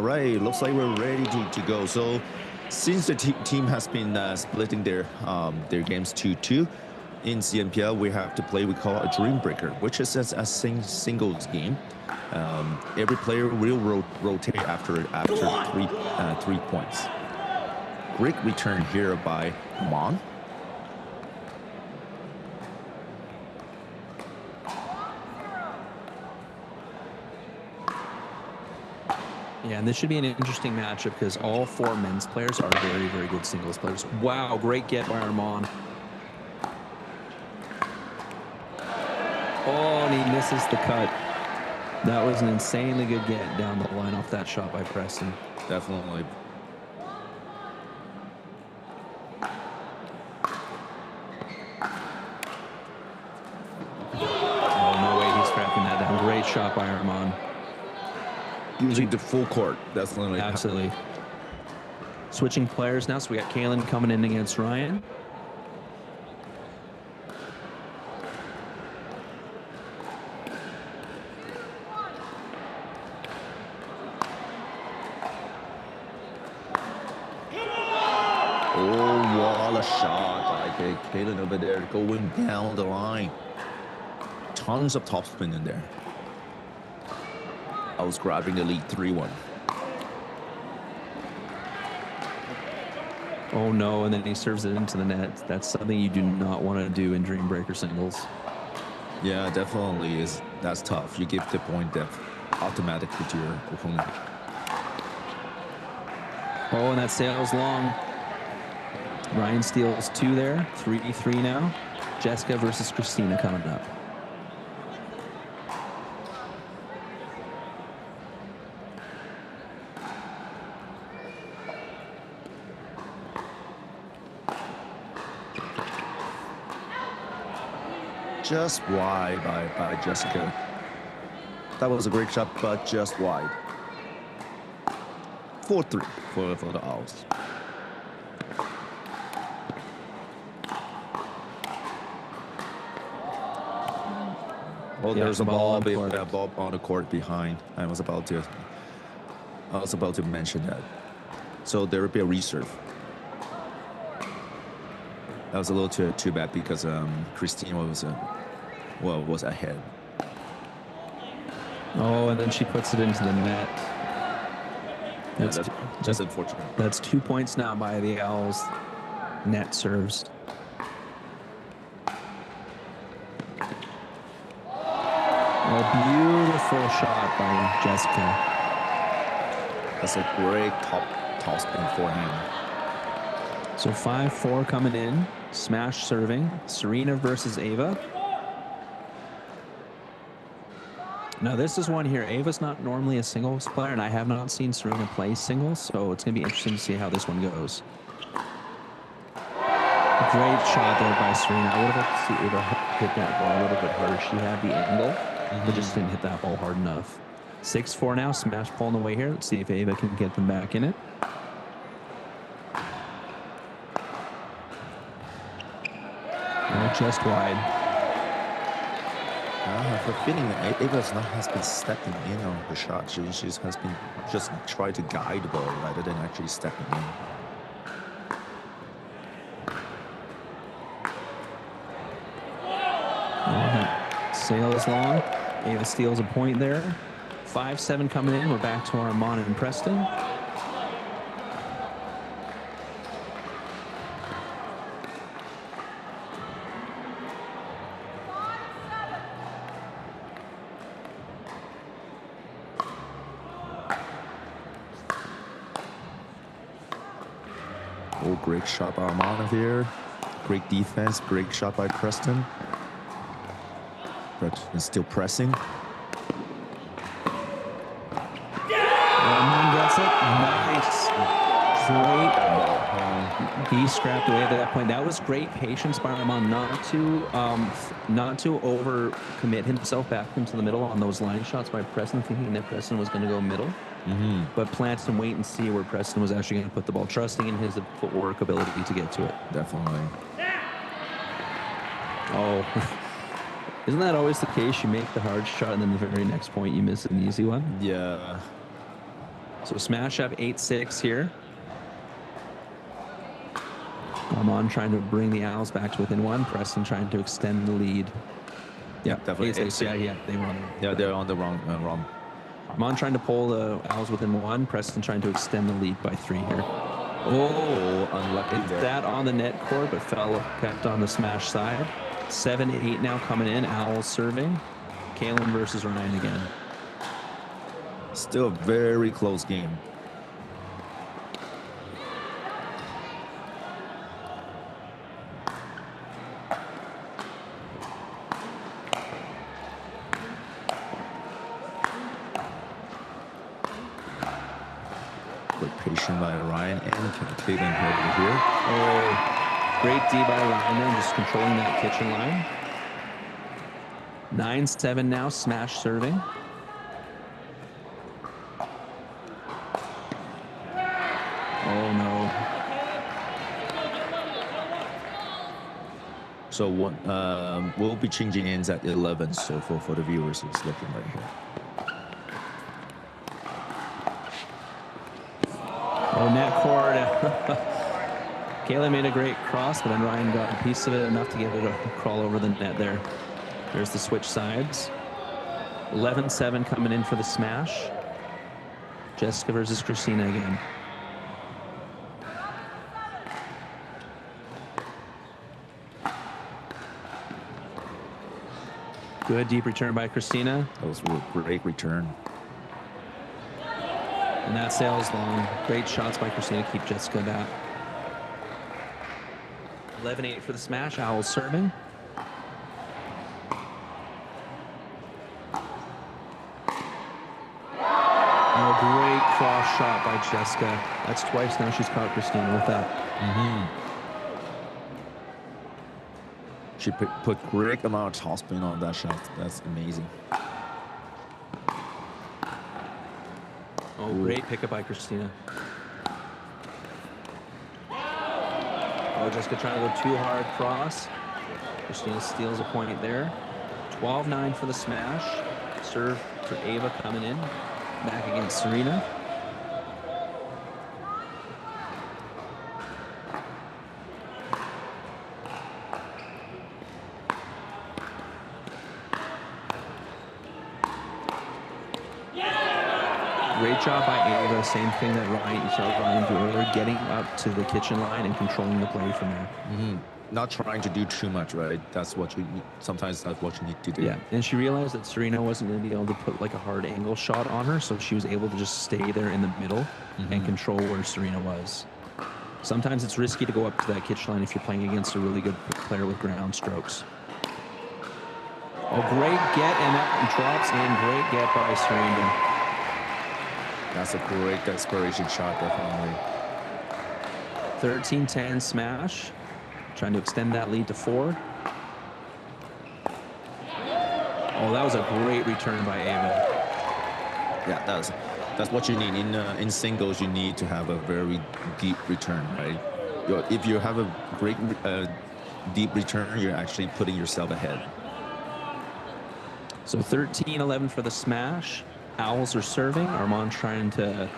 All right, looks like we're ready to go. So, since the team has been splitting their games 2-2, in CNPL we have to play we call a dream breaker, which is a singles game. Every player will rotate after 3 points. Great return here by Mon. Yeah, and this should be an interesting matchup because all 4 men's players are very, very good singles players. Wow, great get by Armand. Oh, and he misses the cut. That was an insanely good get down the line off that shot by Preston. Definitely. Oh, no way he's tracking that down. Great shot by Armand. Using the full court, definitely. Absolutely. Switching players now, so we got Kalen coming in against Ryan. Oh, what a shot by Kalen over there, going down the line. Tons of topspin in there. I was grabbing the lead 3-1. Oh no, and then he serves it into the net. That's something you do not want to do in Dream Breaker singles. Yeah, definitely is. That's tough. You give the point depth automatically to your opponent. Oh, and that sails long. Ryan steals 2 there. 3-3 now. Jessica versus Christina coming up. Just wide by Jessica. That was a great shot, but just wide. 4-3 for the Owls. Oh, Yeah, there's a ball ball on the court behind. I was about to mention that. So there will be a reserve. That was a little too bad because Christine was ahead. Oh, and then she puts it into the net. That's unfortunate. That's 2 points now by the Owls. Net serves. A beautiful shot by Jessica. That's a great top spin forehand. So 5-4 coming in. Smash serving. Serena versus Ava. Now this is one here. Ava's not normally a singles player, and I have not seen Serena play singles, so it's going to be interesting to see how this one goes. Great shot there by Serena. I would have liked to see Ava hit that ball a little bit harder. She had the angle, but just didn't hit that ball hard enough. 6-4 now. Smash pulling away here. Let's see if Ava can get them back in it. Oh, just wide. I have a feeling that Ava has been stepping in on the shot. She has been just trying to guide the ball rather than actually stepping in. Sails long. Ava steals a point there. 5-7 coming in. We're back to Armand and Preston. Oh, great shot by Armand here. Great defense. Great shot by Preston. But it's still pressing. Armand gets it. Nice. Great. He scrapped away at that point. That was great patience by Armand not to overcommit himself back into the middle on those line shots by Preston, thinking that Preston was going to go middle. But plant and wait and see where Preston was actually going to put the ball, trusting in his footwork ability to get to it. Definitely. Oh, isn't that always the case? You make the hard shot, and then the very next point you miss an easy one. Yeah. So smash up 8-6 here. Armand trying to bring the Owls back to within one. Preston trying to extend the lead. Yeah, definitely. 8-6, yeah, they were on the they're on the wrong. Armand trying to pull the Owls within one. Preston trying to extend the lead by 3 here. Oh, unlucky there. That on the net court, but kept on the smash side. 7-8 now coming in. Owls serving. Kalen versus Ryan again. Still a very close game. Good patient by Ryan and Caitlin over here. Oh, great D by Ryan there, just controlling that kitchen line. 9-7 now, smash serving. Oh no. So we'll be changing ends at 11. So for the viewers, it's looking right here. Oh, net court. Kayla made a great cross, but then Ryan got a piece of it, enough to get it to crawl over the net there. There's the switch sides. 11-7 coming in for the smash. Jessica versus Christina again. Good deep return by Christina. That was a great return. And that sails long. Great shots by Christina to keep Jessica back. 11-8 for the smash. Owls serving. Oh, great cross shot by Jessica. That's twice now she's caught Christina with that. She put great amount of topspin on that shot. That's amazing. Oh, great pickup by Christina. Oh, Jessica trying to go too hard cross. Christina steals a point there. 12-9 for the smash. Serve for Ava coming in. Back against Serena. Great job by Ava. Same thing that Ryan, you saw Ryan do earlier, getting up to the kitchen line and controlling the play from there. Not trying to do too much, right? That's what you need. Sometimes that's what you need to do. Yeah, and she realized that Serena wasn't going to be able to put like a hard angle shot on her, so she was able to just stay there in the middle and control where Serena was. Sometimes it's risky to go up to that kitchen line if you're playing against a really good player with ground strokes. Oh, great get, and that drops in. Great get by Serena. That's a great desperation shot, definitely. 13-10 smash. Trying to extend that lead to 4. Oh, that was a great return by Ava. Yeah, that's what you need in singles. You need to have a very deep return, right? If you have a great deep return, you're actually putting yourself ahead. So 13-11 for the smash. Owls are serving. Armand trying to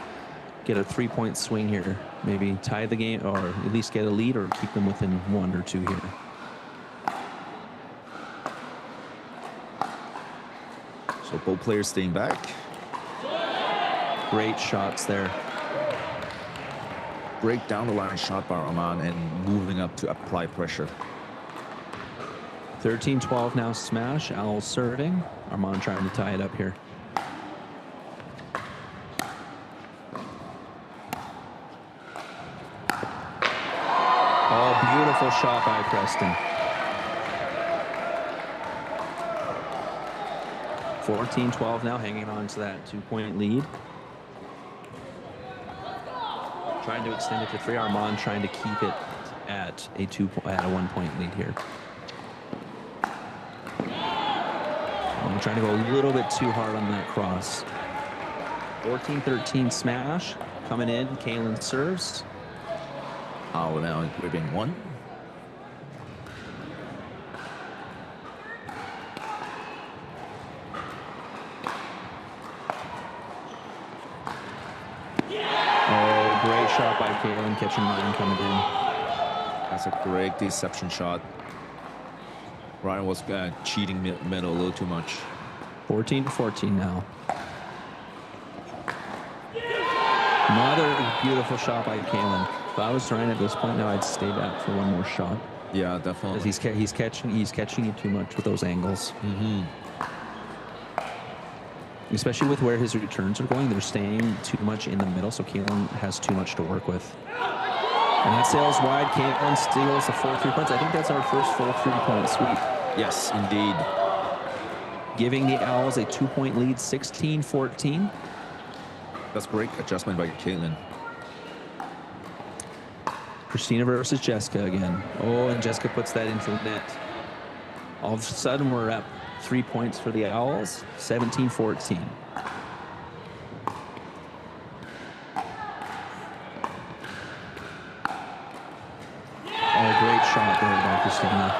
get a 3-point swing here. Maybe tie the game or at least get a lead or keep them within 1 or 2 here. So both players staying back. Great shots there. Great down the line shot by Armand and moving up to apply pressure. 13-12 now smash. Owls serving. Armand trying to tie it up here. Oh, beautiful shot by Preston. 14-12 now, hanging on to that 2-point lead. Trying to extend it to 3. Armand trying to keep it at a 1-point lead here. I'm trying to go a little bit too hard on that cross. 14-13 smash coming in. Kaylin serves. Oh, now whipping 1. Kaylin catching 9 coming in. That's a great deception shot. Ryan was cheating middle a little too much. 14-14 now. Another beautiful shot by Kaylin. If I was Ryan at this point now, I'd stay back for one more shot. Yeah, definitely. Because he's catching you too much with those angles. Especially with where his returns are going, they're staying too much in the middle, so Kaylin has too much to work with. And that sails wide. Kaylin steals the 4 3 points. I think that's our first full 3-point sweep. Yes, indeed. Giving the Owls a 2-point lead, 16-14. That's great adjustment by Kaylin. Christina versus Jessica again. Oh, and Jessica puts that into the net. All of a sudden, we're up 3 points for the Owls, 17-14. Oh, great shot there by Christina.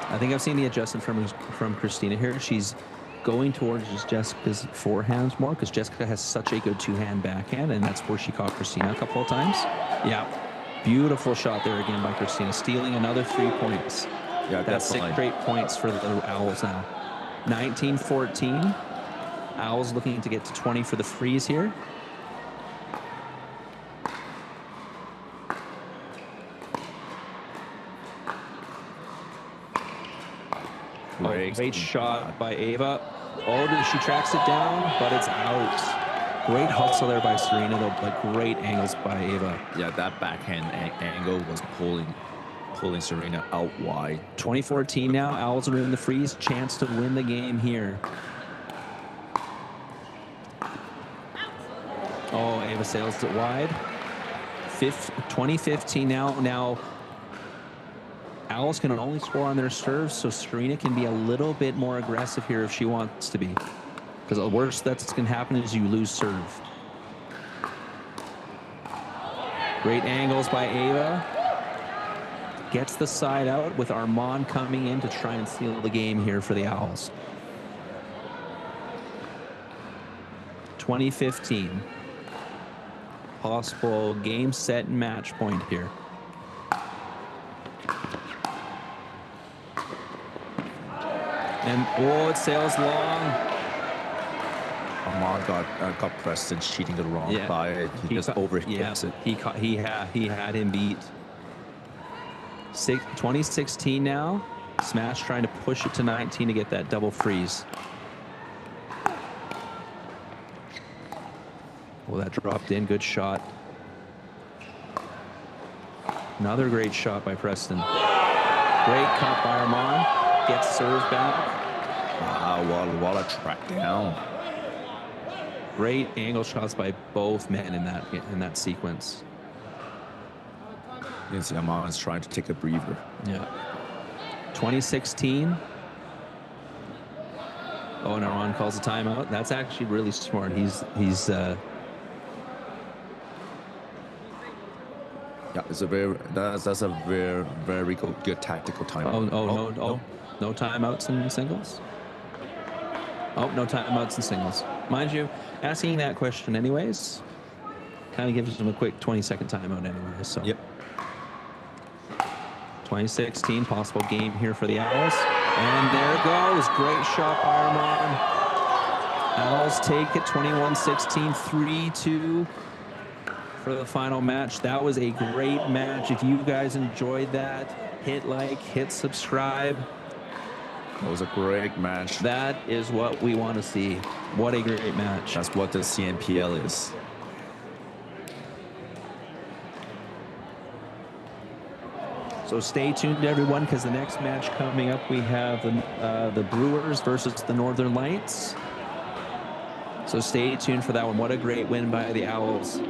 I think I've seen the adjustment from Christina here. She's going towards just Jessica's forehands more because Jessica has such a good 2-hand backhand, and that's where she caught Christina a couple of times. Yeah, beautiful shot there again by Christina, stealing another 3 points. Yeah, that's definitely. 6 straight points for the Owls now. 19-14. Owls looking to get to 20 for the freeze here. Great shot by Ava. Oh, she tracks it down, but it's out. Great hustle there by Serena, though, but great angles by Ava. Yeah, that backhand angle was pulling Serena out wide. 2014 now. Owls are in the freeze. Chance to win the game here. Oh, Ava sails it wide. 2015 now. Now, Owls can only score on their serves, so Serena can be a little bit more aggressive here if she wants to be. Because the worst that's going to happen is you lose serve. Great angles by Ava. Gets the side out with Armand coming in to try and steal the game here for the Owls. 2015. Possible game, set, and match point here. And oh, it sails long. Armand got Preston cheating the wrong side. He just overhits it. He had him beat. 2016 now. Smash trying to push it to 19 to get that double freeze. Well, that dropped in. Good shot. Another great shot by Preston. Great cut by Armand. Gets served back. Wow, what a track down. Great angle shots by both men in that sequence. You can see Armand is trying to take a breather. Yeah. 2016. Oh, and Armand calls a timeout. That's actually really smart. Yeah, it's that's a very good tactical timeout. No timeouts in singles. Oh, no timeouts in singles. Mind you, asking that question anyways kind of gives them a quick 20-second timeout anyway. So. Yep. 2016, possible game here for the Owls. And there it goes. Great shot by Armand. Owls take it 21-16, 3-2 for the final match. That was a great match. If you guys enjoyed that, hit like, hit subscribe. It was a great match. That is what we want to see. What a great match. That's what the CNPL is. So stay tuned, everyone, because the next match coming up, we have the Brewers versus the Northern Lights. So stay tuned for that one. What a great win by the Owls.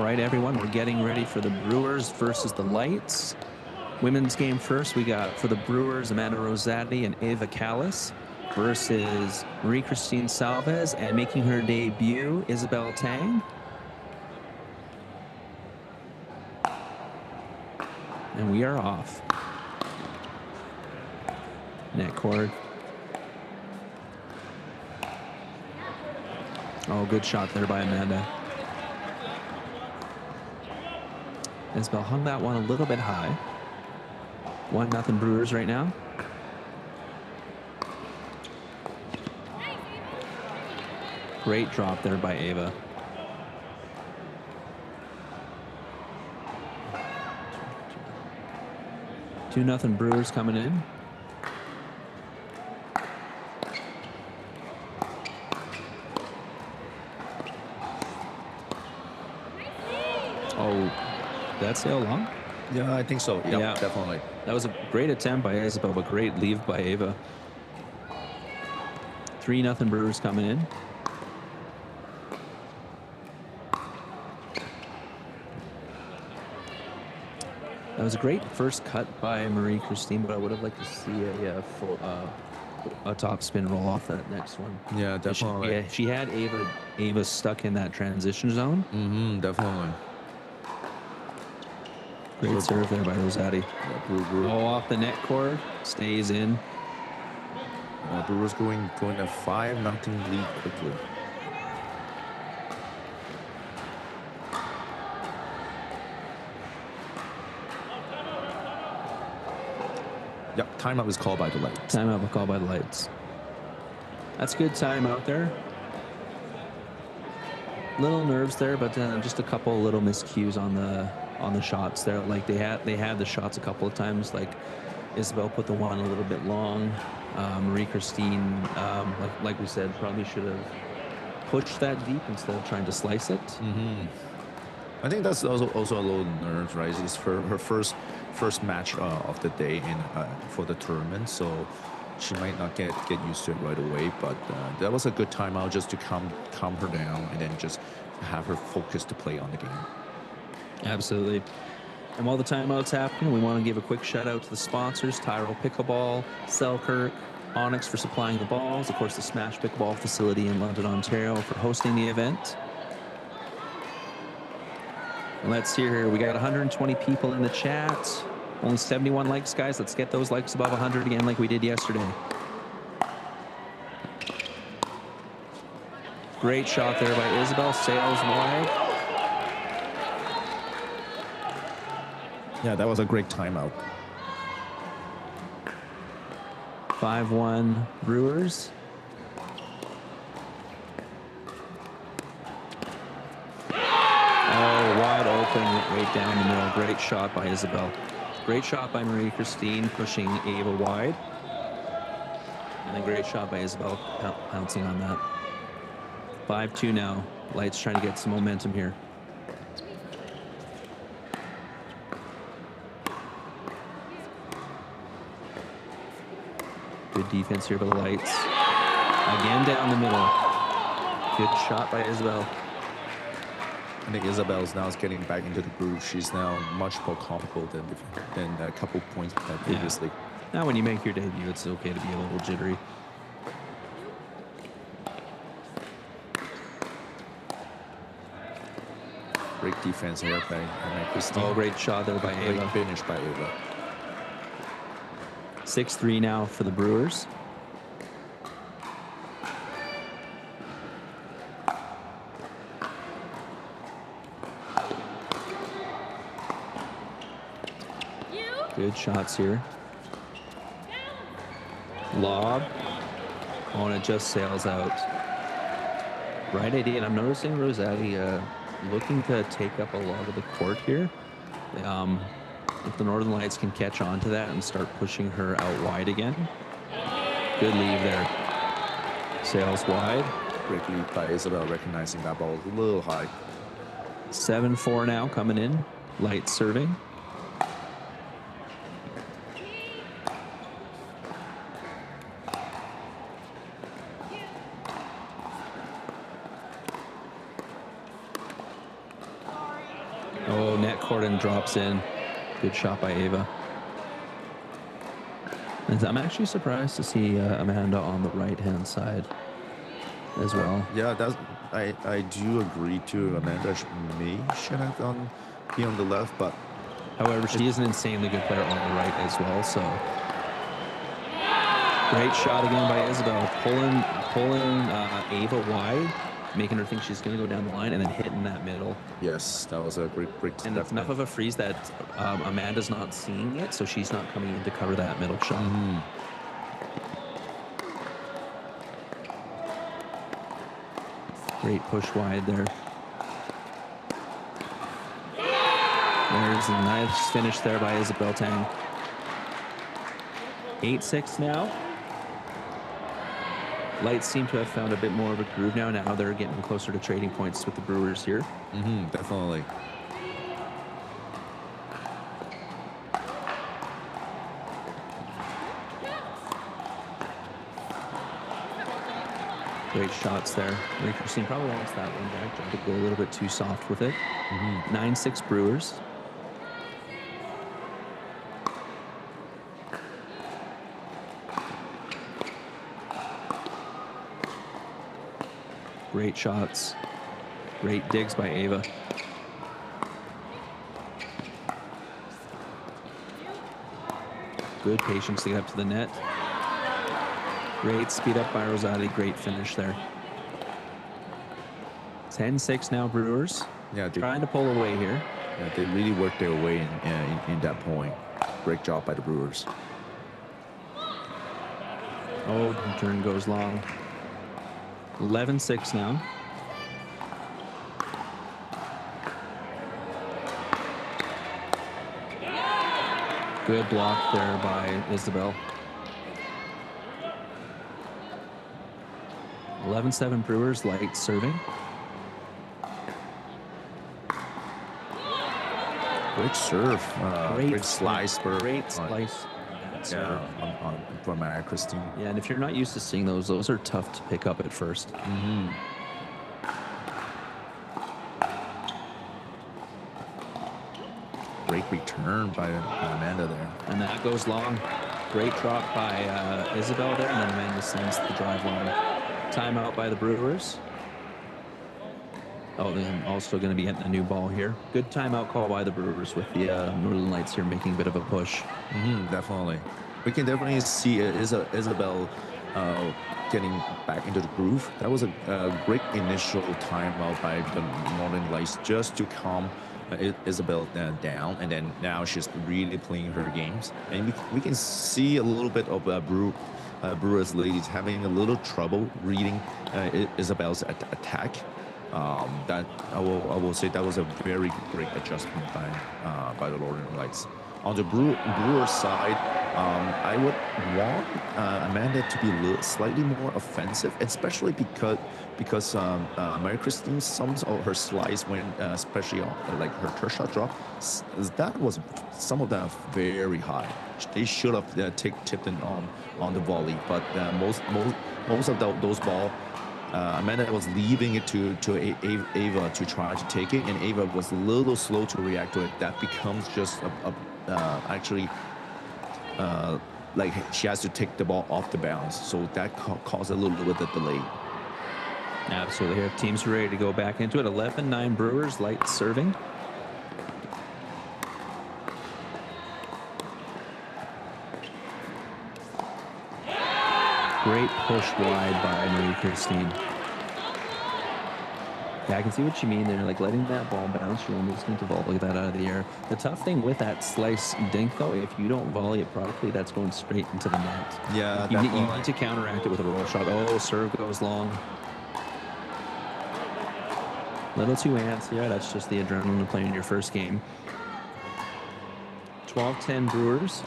right, everyone, we're getting ready for the Brewers versus the Lights. Women's game first, we got for the Brewers, Amanda Rosati and Ava Callis versus Marie-Christine Salvez, and making her debut, Isabel Tang. And we are off. Net cord. Oh, good shot there by Amanda. Isabel hung that one a little bit high. 1-0 Brewers right now. Great drop there by Ava. Two nothing Brewers coming in. Oh, that's sail long? Yeah, I think so. Yep, Yeah, definitely. That was a great attempt by Isabel, but great leave by Ava. 3-0 Brewers coming in. That was a great first cut by Marie-Christine, but I would have liked to see a top spin roll off that next one. Yeah, definitely. She had Ava stuck in that transition zone. Mm-hmm, definitely. Great serve there by Rosati. Oh, off the net cord, stays in. Brewers going a 5-0 lead quickly. Yep, timeout was called by the Lights. Timeout was called by the Lights. That's good timeout there. Little nerves there, but just a couple little miscues on the shots there. Like they had the shots a couple of times. Like Isabel put the one a little bit long. Marie-Christine, like we said, probably should have pushed that deep instead of trying to slice it. Mm-hmm. I think that's also a little nerves, right? It's for her first match of the day for the tournament, so she might not get used to it right away. But that was a good timeout just to calm her down and then just have her focus to play on the game. Absolutely. And while the timeout's happening, we want to give a quick shout out to the sponsors: Tyrell Pickleball, Selkirk, Onyx for supplying the balls, of course the Smash Pickleball facility in London, Ontario for hosting the event. And let's see here, we got 120 people in the chat. Only 71 likes, guys. Let's get those likes above 100 again like we did yesterday. Great shot there by Isabel, sails wide. Yeah, that was a great timeout. 5-1 Brewers. Oh, wide open, right down the middle. Great shot by Isabel. Great shot by Marie-Christine, pushing Ava wide. And a great shot by Isabel, pouncing on that. 5-2 now. Lights trying to get some momentum here. Good defense here by the Lights. Again down the middle. Good shot by Isabel. I think Isabel's now getting back into the groove. She's now much more comfortable than a couple points previously. Yeah. Now when you make your debut, it's okay to be a little jittery. Great defense here by Christine. Oh, great shot there by Ava. Great finish by Ava. 6-3 now for the Brewers. Good shots here. Lob. Oh, and it just sails out. Right idea, and I'm noticing Rosati looking to take up a lot of the court here. If the Northern Lights can catch on to that and start pushing her out wide again. Good leave there. Sails wide. Great lead by Isabel, recognizing that ball a little high. 7-4 now coming in. Lights serving. and drops in. Good shot by Ava. And I'm actually surprised to see Amanda on the right-hand side as well. Yeah, I do agree too. Amanda should have be on the left, but however, she is an insanely good player on the right as well. So great shot again by Isabel, pulling Ava wide, making her think she's going to go down the line, and then hitting that middle. yes, that was a great And it's enough of a freeze that Amanda's not seeing it, so she's not coming in to cover that middle shot. Great push wide there. There's a nice finish there by Isabel Tang. 8-6 now. Lights seem to have found a bit more of a groove now. Now they're getting closer to trading points with the Brewers here. Definitely. Great shots there. Christine probably lost that one back. Tried to go a little bit too soft with it. 9-6 Brewers. Great shots. Great digs by Ava. Good patience to get up to the net. Great speed up by Rosati. Great finish there. 10-6 now Brewers. Yeah, trying to pull away here. Yeah, they really worked their way in that point. Great job by the Brewers. Oh, the turn goes long. 11-6 now. Good block there by Isabel. 11-7 Brewers, light serving. Great serve. Great slice. Great slice. From Christine. Yeah, and if you're not used to seeing those are tough to pick up at first. Great return by Amanda there. And that goes long. Great drop by Isabel there, and then Amanda sends the drive long. Timeout by the Brewers. Oh, then also going to be getting a new ball here. Good timeout call by the Brewers with the Northern Lights here making a bit of a push. Definitely. We can definitely see Isabel getting back into the groove. That was a great initial timeout by the Northern Lights just to calm Isabel down, and then now she's really playing her games. And we can see a little bit of Brewers ladies having a little trouble reading Isabel's attack. That I will say that was a very great adjustment by the Northern Lights. On the Brewer side, I would want Amanda to be slightly more offensive, especially because Mary Christine, some of her slice when especially like her third shot drop, that was some of them very high. They should have tipped it on the volley, but most of those balls. Amanda was leaving it to Ava to try to take it, and Ava was a little slow to react to it. That becomes just actually like she has to take the ball off the bounce, so that caused a little bit of delay. Absolutely. Here, teams are ready to go back into it. 11-9 Brewers, light serving. Great push wide by Marie Christine. Yeah, I can see what you mean there. Like letting that ball bounce, you're almost going to volley that out of the air. The tough thing with that slice dink, though, if you don't volley it properly, that's going straight into the net. Yeah, you need to counteract it with a roll shot. Oh, serve goes long. Little too antsy. Yeah, that's just the adrenaline of playing your first game. 12-10 Brewers.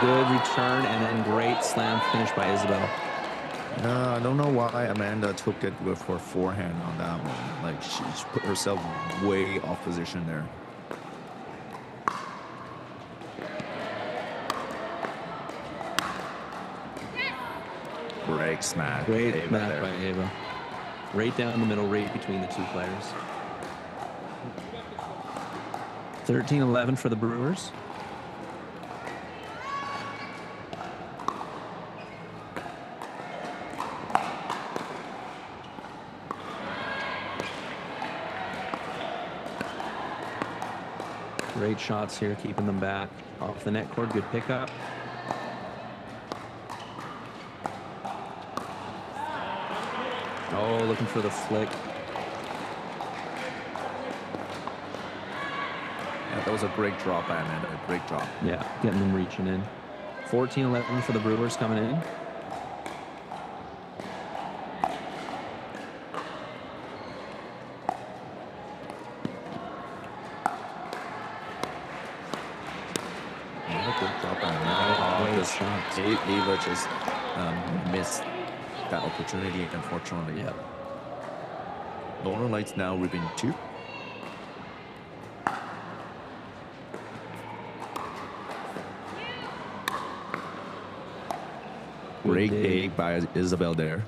Good return and then great slam finish by Isabel. I don't know why Amanda took it with her forehand on that one. Like she put herself way off position there. Great Great smack. Great Ava smack there. by Ava. Right down the middle, right between the two players. 13-11 for the Brewers. Great shots here, keeping them back. Off the net cord, good pickup. Oh, looking for the flick. Yeah, that was a great drop by Amanda. A great drop. Yeah, getting them reaching in. 14-11 for the Brewers coming in. Another good drop by Amanda. Great Just shots. Ava just missed that opportunity, unfortunately. Yeah. Northern Lights now ribbon 2. Great dig by Isabel there.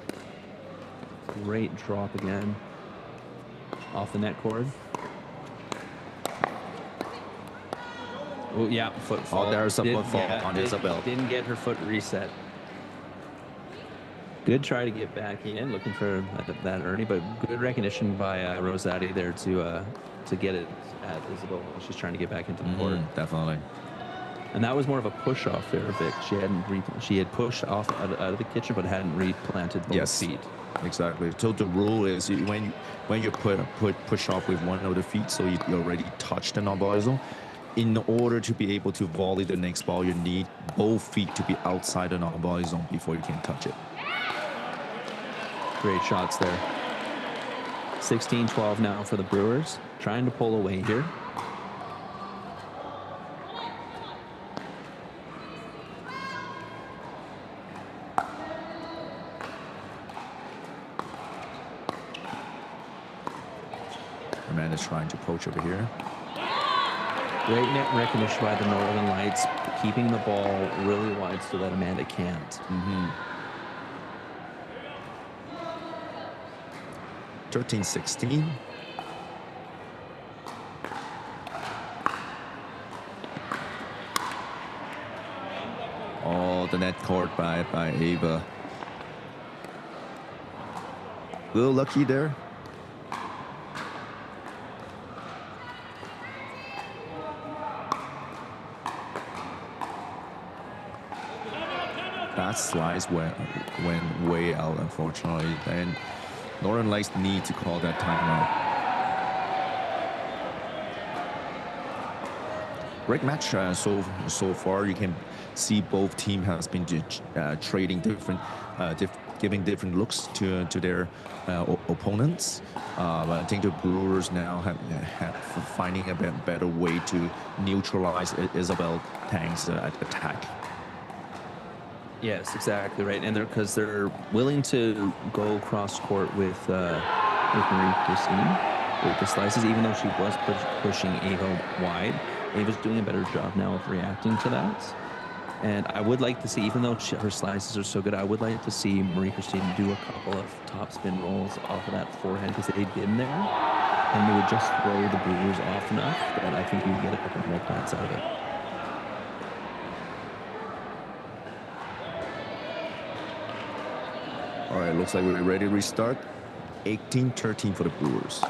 Great drop again. Off the net cord. Oh, yeah, foot fall. Oh, there's a foot fall on Isabel. Didn't get her foot reset. Good try to get back in, looking for that Ernie, but good recognition by Rosati there to get it at Isabel. She's trying to get back into the court. Definitely. And that was more of a push off there, Vic. She had pushed off out of the kitchen, but hadn't replanted both feet. Exactly. So the rule is when you push off with one of the feet, so you already touched the non-volley zone. In order to be able to volley the next ball, you need both feet to be outside the non-volley zone before you can touch it. Great shots there. 16-12 now for the Brewers. Trying to pull away here. Amanda's trying to poach over here. Great net recognition by the Northern Lights, keeping the ball really wide so that Amanda can't. 13-16. Oh, the net caught by Ava. A little lucky there. That slice went way out, unfortunately. And Northern Lights need to call that timeout. Great match so far. You can see both teams has been trading different, giving different looks to their opponents. But I think the Brewers now have finding a better way to neutralize Isabel Tang's attack. Yes, exactly right, and they're willing to go cross court with Marie Christine with the slices, even though she was pushing Ava wide. Ava's doing a better job now of reacting to that, and I would like to see, even though her slices are so good, I would like to see Marie Christine do a couple of top spin rolls off of that forehand, because they've been there, and they would just throw the Brewers off enough that I think you would get a couple more plants out of it. All right, looks like we're ready to restart. 18-13 for the Brewers.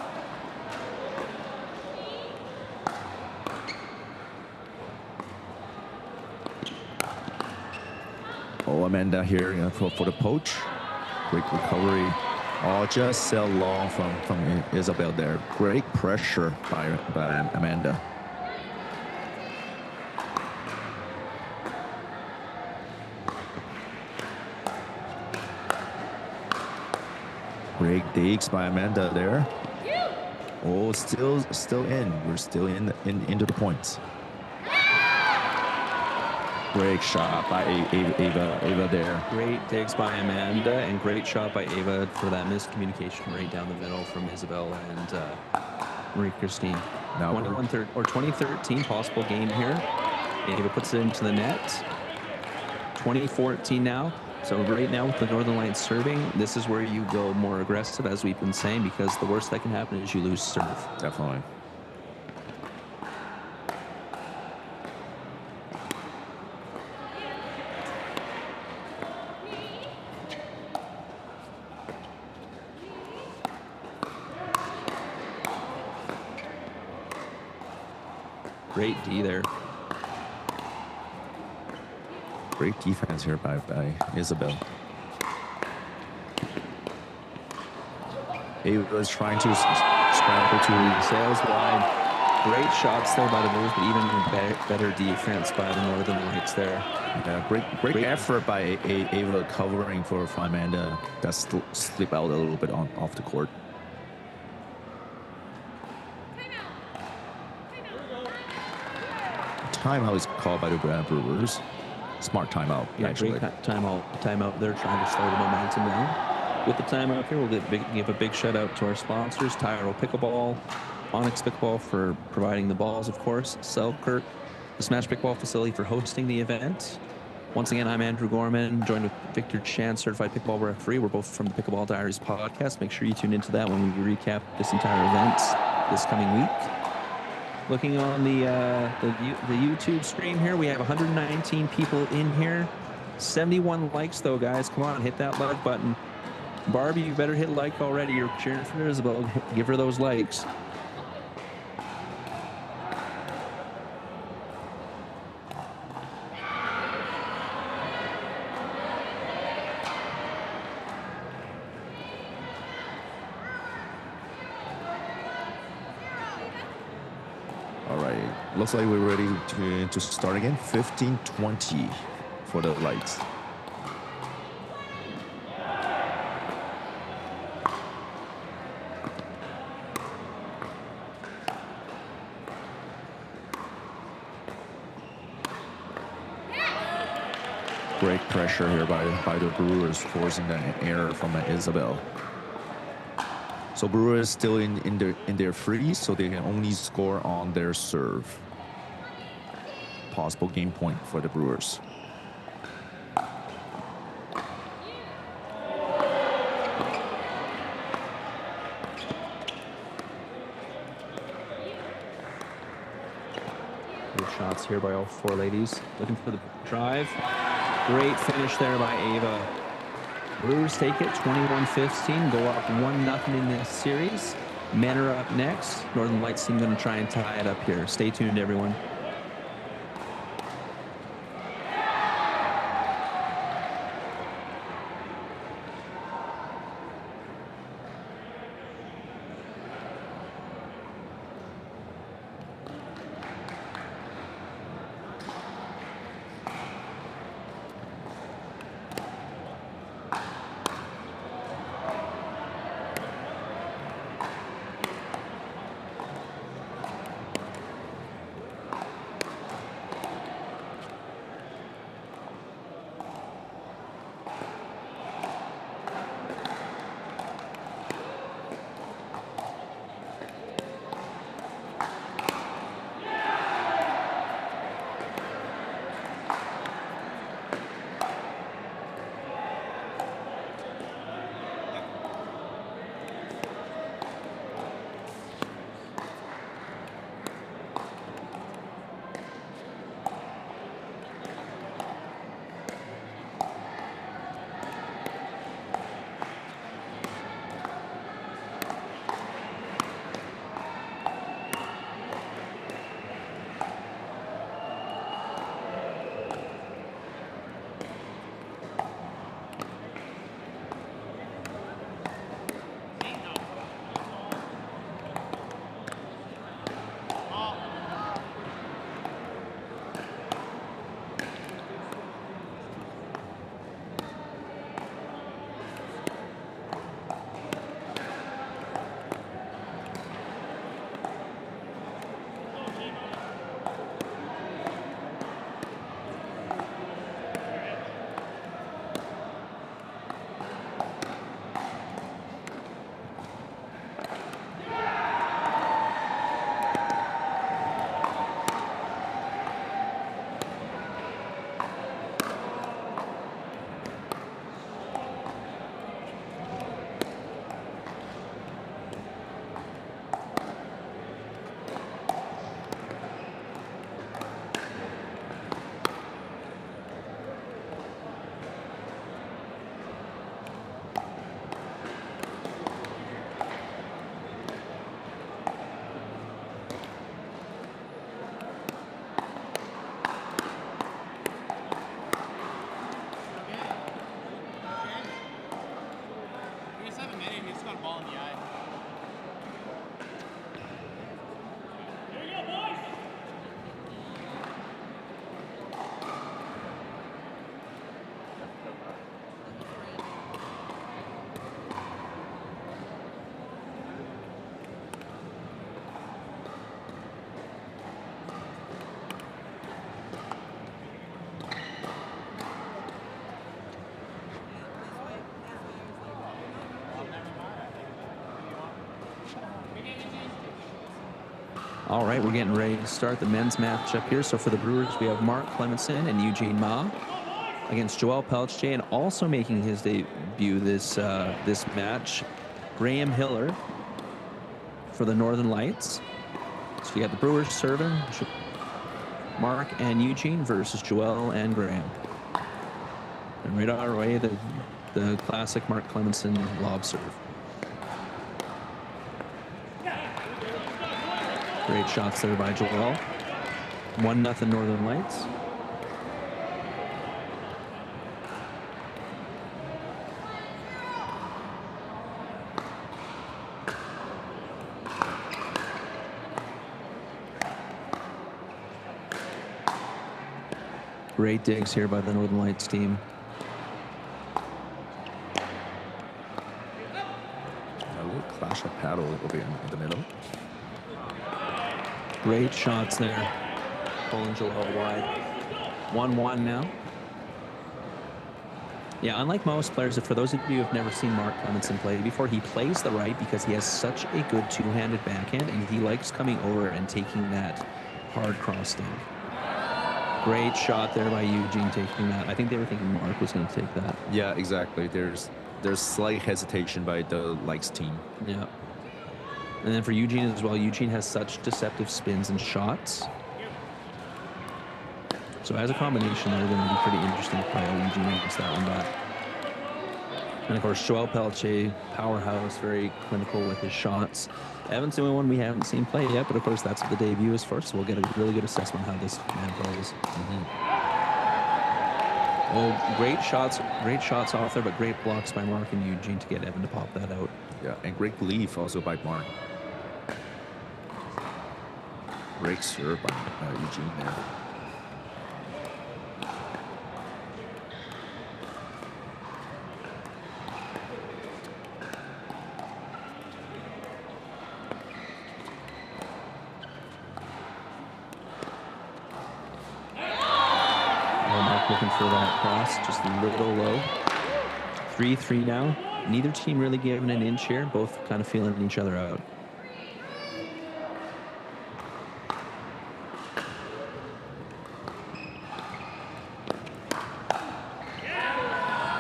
Oh, Amanda here for the poach. Quick recovery. Oh, just so long from Isabel there. Great pressure by Amanda. Great digs by Amanda there. Oh, still in. We're still into the points. Great shot by Ava there. Great digs by Amanda, and great shot by Ava for that miscommunication right down the middle from Isabel and Marie Christine. Now 2013 possible game here. Ava puts it into the net. 2014 now. So right now with the Northern Lights serving, this is where you go more aggressive, as we've been saying, because the worst that can happen is you lose serve. Definitely. Great D there. Great defense here by Isabel. Ava is trying to scramble to sails wide. Great shots there by the Blues, but even better defense by the Northern Lights there. Yeah, great effort by Ava covering for Amanda that slip out a little bit off the court. Timeout is called by the Brewers. Smart timeout, yeah, actually. Great timeout there, trying to slow the momentum down. With the timeout here, we'll give a big shout out to our sponsors, Tyrell Pickleball, Onyx Pickleball for providing the balls, of course, Selkirk, the Smash Pickleball facility for hosting the event. Once again, I'm Andrew Gorman, joined with Victor Chan, certified pickleball referee. We're both from the Pickleball Diaries podcast. Make sure you tune into that when we recap this entire event this coming week. Looking on the YouTube stream here, we have 119 people in here. 71 likes, though, guys. Come on, hit that like button. Barbie, you better hit like already. You're cheering for Isabel. Give her those likes. Looks like we're ready to start again. 15-20 for the Lights. Great pressure here by the Brewers, forcing an error from Isabel. So Brewers still in their freeze, so they can only score on their serve. Possible game point for the Brewers. Good shots here by all four ladies. Looking for the drive. Great finish there by Ava. Brewers take it 21-15, go up 1-0 in this series. Men are up next. Northern Lights team going to try and tie it up here. Stay tuned, everyone. ball in the eye. All right, we're getting ready to start the men's matchup here. So for the Brewers, we have Mark Clemenson and Eugene Ma against Joel Peltier, and also making his debut this match, Graham Hiller for the Northern Lights. So you got the Brewers serving, Mark and Eugene versus Joel and Graham. And right our way, the classic Mark Clemenson lob serve. Great shots there by Joel. 1-0 Northern Lights. Great digs here by the Northern Lights team. A little clash of paddle over in the middle. Great shots there. Pulling Joel wide. 1-1 now. Yeah, unlike most players, for those of you who have never seen Mark Clemenson play before, he plays the right because he has such a good two-handed backhand, and he likes coming over and taking that hard cross stick. Great shot there by Eugene taking that. I think they were thinking Mark was going to take that. Yeah, exactly. There's slight hesitation by the Lights team. Yeah. And then for Eugene as well, Eugene has such deceptive spins and shots. So as a combination, they're going to be pretty interesting to play how Eugene gets that one back. And of course, Joel Peltier, powerhouse, very clinical with his shots. Evan's the only one we haven't seen play yet, but of course that's what the debut is for, so we'll get a really good assessment how this man plays. Oh, great shots off there, but great blocks by Mark and Eugene to get Evan to pop that out. Yeah, and great belief also by Mark. Great serve by Eugene there. Looking for that cross, just a little low. 3-3 now. Neither team really giving an inch here. Both kind of feeling each other out.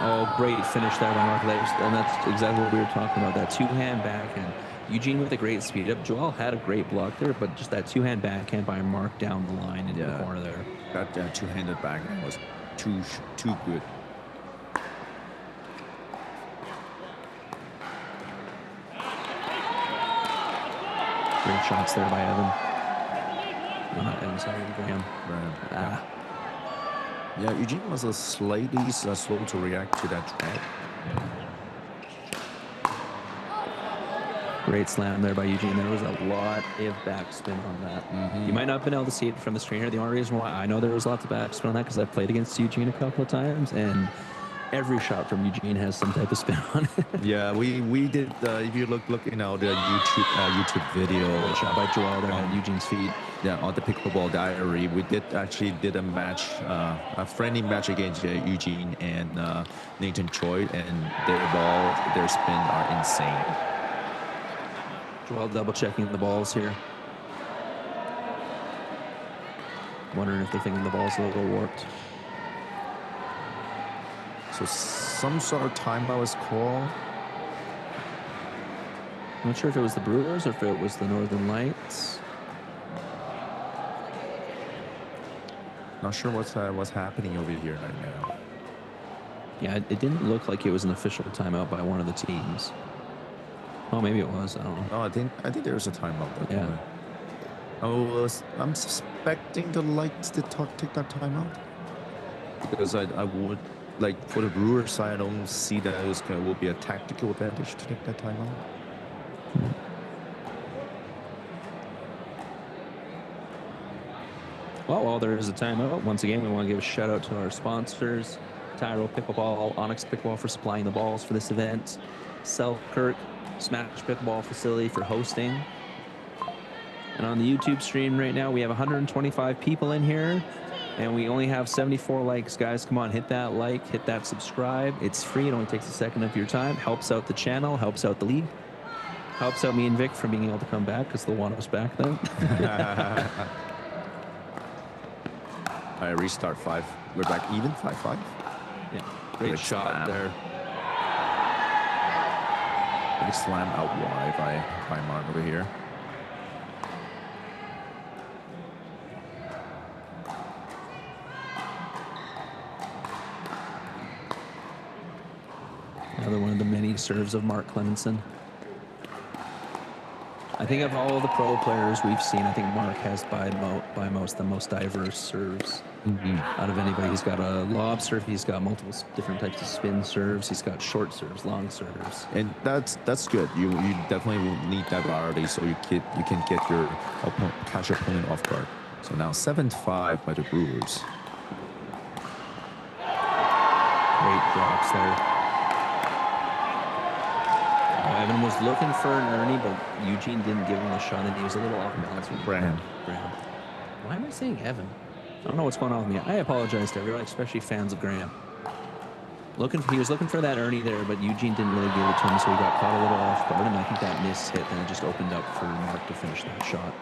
Oh, great finish there by Mark. And that's exactly what we were talking about. That two-hand backhand. Eugene with a great speed up. Joel had a great block there, but just that two-hand backhand by Mark down the line into the corner there. That two-handed backhand was too good. Great shots there by Evan. Not Evan, sorry, Graham. Yeah, Eugene was slightly slow to react to that trap. Great slam there by Eugene. There was a lot of backspin on that. You might not have been able to see it from the screen here. The only reason why I know there was lots of backspin on that because I've played against Eugene a couple of times, and every shot from Eugene has some type of spin on it. Yeah, we did. If you look the YouTube video shot by Joel there on Eugene's feet. Yeah, on the Pickleball Diary, we did a match, a friendly match against Eugene and Nathan Choi, and their spin are insane. Joel double checking the balls here. Wondering if they're thinking the ball's a little warped. So some sort of timeout was called. I'm not sure if it was the Brewers or if it was the Northern Lights. Not sure what's happening over here right now. Yeah, it didn't look like it was an official timeout by one of the teams. Oh, maybe it was. I don't know. No, I think there was a timeout. Yeah. I'm suspecting the Lights to take that timeout because I would like for the Brewers side, I don't see that it will be a tactical advantage to take that timeout. Well, while there is a timeout, once again, we want to give a shout out to our sponsors, Tyro Pickleball, Onyx Pickleball for supplying the balls for this event, Selkirk Smash Pickleball Facility for hosting. And on the YouTube stream right now, we have 125 people in here, and we only have 74 likes. Guys, come on, hit that like, hit that subscribe. It's free. It only takes a second of your time. Helps out the channel, helps out the league, helps out me and Vic from being able to come back because they'll want us back then. I restart 5. We're back even 5-5. Yeah, great shot there. Big slam out wide by Mark over here. Another one of the many serves of Mark Clemenson. I think of all of the pro players we've seen, I think Mark has by most the most diverse serves out of anybody. He's got a lob serve, he's got multiple different types of spin serves, he's got short serves, long serves. And that's good. You definitely will need that variety so you can get your catch your opponent off guard. So now 7-5 by the Brewers. Great drops there. Evan was looking for an Ernie, but Eugene didn't give him a shot, and he was a little off balance with Graham. Why am I saying Evan? I don't know what's going on with me. I apologize to everyone, especially fans of Graham. He was looking for that Ernie there, but Eugene didn't really give it to him, so he got caught a little off guard, and I think that miss hit, and it just opened up for Mark to finish that shot.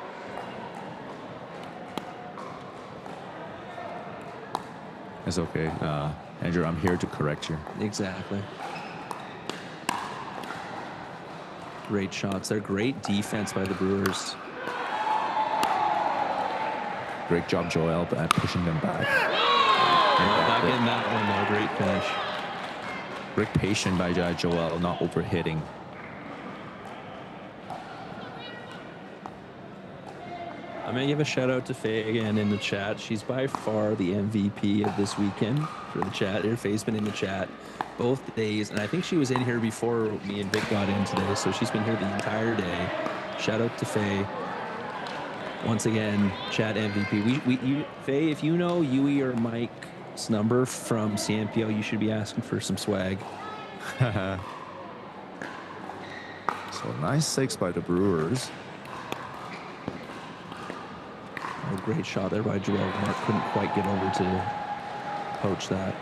It's okay. Andrew, I'm here to correct you. Exactly. Great shots. They're great defense by the Brewers. Great job, Joel, at pushing them back. Not getting that one, though. Great finish. Great patience by Joel, not overhitting. I'm going to give a shout out to Faye again in the chat. She's by far the MVP of this weekend for the chat. Her Faye's been in the chat both days, and I think she was in here before me and Vic got in today, so she's been here the entire day. Shout out to Faye. Once again, chat MVP. Faye, if you know Yui or Mike's number from CNPL, you should be asking for some swag. So nice 6 by the Brewers. Oh, great shot there by Joel. Mark couldn't quite get over to poach that.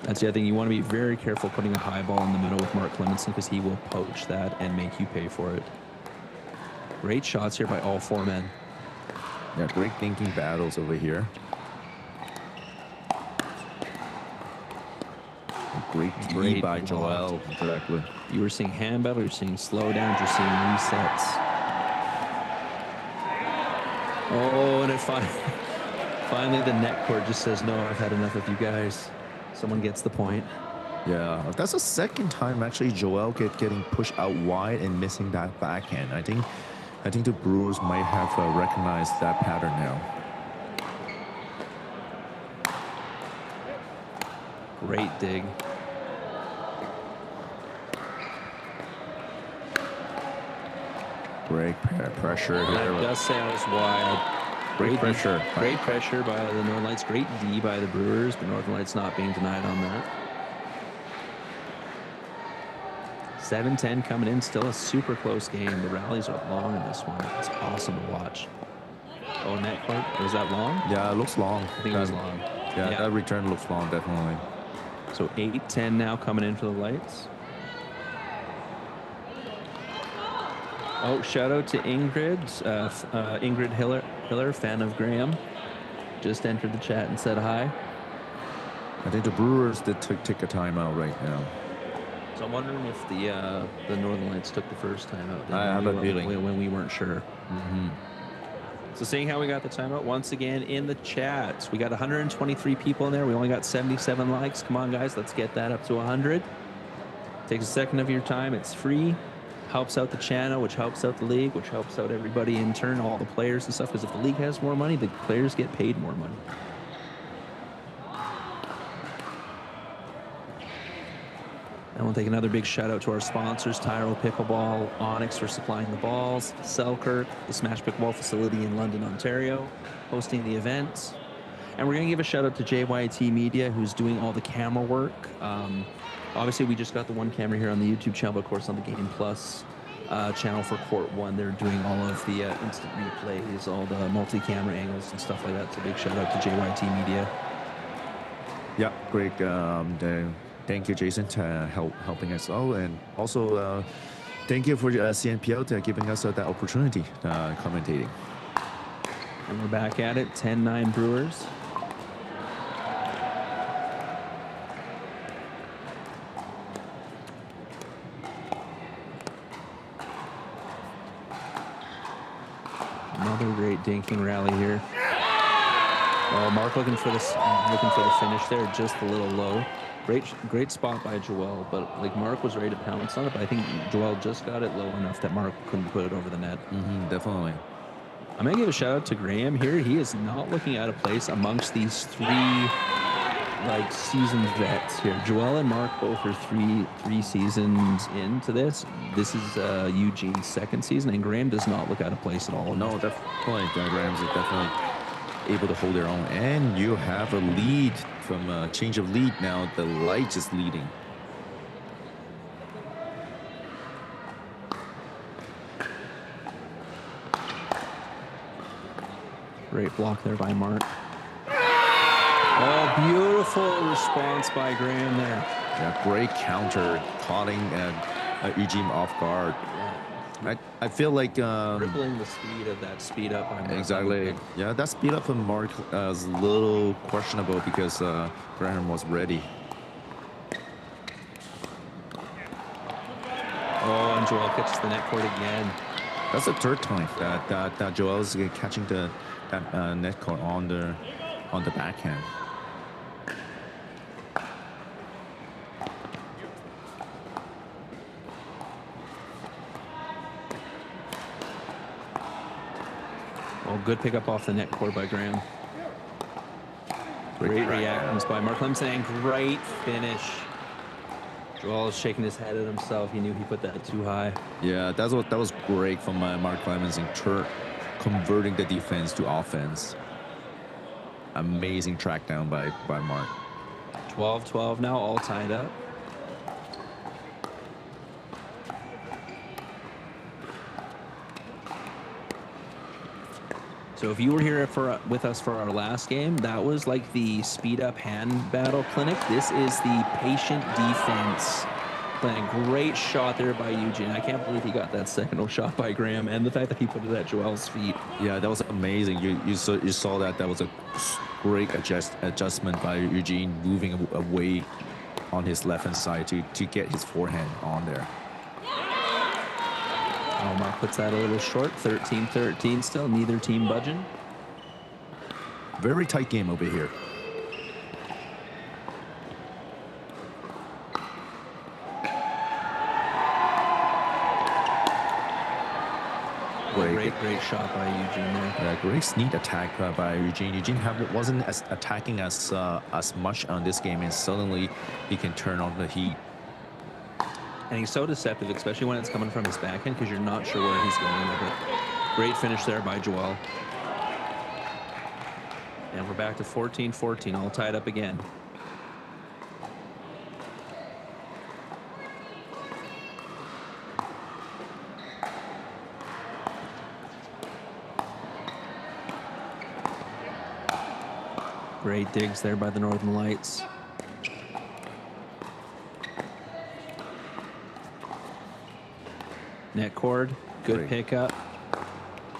That's the other thing. You want to be very careful putting a high ball in the middle with Mark Clemenson because he will poach that and make you pay for it. Great shots here by all 4 men. Yeah, great thinking battles over here. Great by Joel. Exactly. You were seeing hand battle, you're seeing slow downs, you're seeing resets. Oh, and it finally the net court just says, no, I've had enough of you guys. Someone gets the point. Yeah, that's the second time actually Joel getting pushed out wide and missing that backhand. I think the Brewers might have recognized that pattern now. Great dig. Great pressure here. That does say I was wide. Great pressure. Great pressure by the Northern Lights. Great D by the Brewers. The Northern Lights not being denied on that. 7-10 coming in. Still a super close game. The rallies are long in this one. It's awesome to watch. Oh, net court. Was that long? Yeah, it looks long. I think it was long. Yeah, that return looks long, definitely. So 8-10 now coming in for the Lights. Oh, shout out to Ingrid. Ingrid Hiller, fan of Graham. Just entered the chat and said hi. I think the Brewers did take a timeout right now. So I'm wondering if the Northern Lights took the first timeout. I have a feeling. When we weren't sure. So seeing how we got the timeout, once again in the chat, we got 123 people in there. We only got 77 likes. Come on, guys, let's get that up to 100. Takes a second of your time. It's free. Helps out the channel, which helps out the league, which helps out everybody in turn, all the players and stuff. Because if the league has more money, the players get paid more money. And we'll take another big shout out to our sponsors, Tyro Pickleball, Onyx for supplying the balls, Selkirk, the Smash Pickleball facility in London, Ontario, hosting the event. And we're going to give a shout out to JYT Media, who's doing all the camera work. Obviously, we just got the one camera here on the YouTube channel, but of course on the Game Plus channel for Court 1, they're doing all of the instant replays, all the multi-camera angles and stuff like that. So big shout out to JYT Media. Yeah, great. Thank you, Jason, to helping us out, and also thank you for CNPL to giving us that opportunity commentating. And we're back at it, 10-9 Brewers. Another great dinking rally here. Oh, Mark looking for the finish there, just a little low. Great spot by Joel, but like Mark was ready to pounce on it, but I think Joel just got it low enough that Mark couldn't put it over the net. Definitely. I'm gonna give a shout out to Graham here. He is not looking out of place amongst these three like seasoned vets here. Joel and Mark both are three seasons into this. This is Eugene's second season, and Graham does not look out of place at all. No, definitely. Graham's definitely able to hold their own, and you have a lead from a change of lead now. The light is leading. Great block there by Mark. Oh, beautiful response by Graham there. Yeah, great counter, caught Eugene off guard. I feel like crippling the speed of that speed up by Mark. Exactly. Yeah, that speed up from Mark is a little questionable because Graham was ready. Oh, and Joel catches the net cord again. That's the third time that Joel's catching that net cord on the backhand. Oh, good pickup off the net cord by Graham. Great reactions by Mark Clemson, and great finish. Joel is shaking his head at himself. He knew he put that too high. Yeah, that was great from Mark Clemens in converting the defense to offense. Amazing track down by Mark. 12-12 now, all tied up. So if you were here with us for our last game, that was like the speed up hand battle clinic. This is the patient defense clinic. Great shot there by Eugene. I can't believe he got that second shot by Graham, and the fact that he put it at Joel's feet. Yeah, that was amazing. You saw that was a great adjustment by Eugene, moving away on his left hand side to get his forehand on there. Oh, Mark puts that a little short. 13-13 still. Neither team budging. Very tight game over here. Great shot by Eugene there. Yeah, great sneak attack by Eugene. Eugene wasn't attacking as much on this game, and suddenly he can turn on the heat. And he's so deceptive, especially when it's coming from his backhand, because you're not sure where he's going with it. Great finish there by Joel. And we're back to 14-14, all tied up again. Great digs there by the Northern Lights. Net cord, good pickup.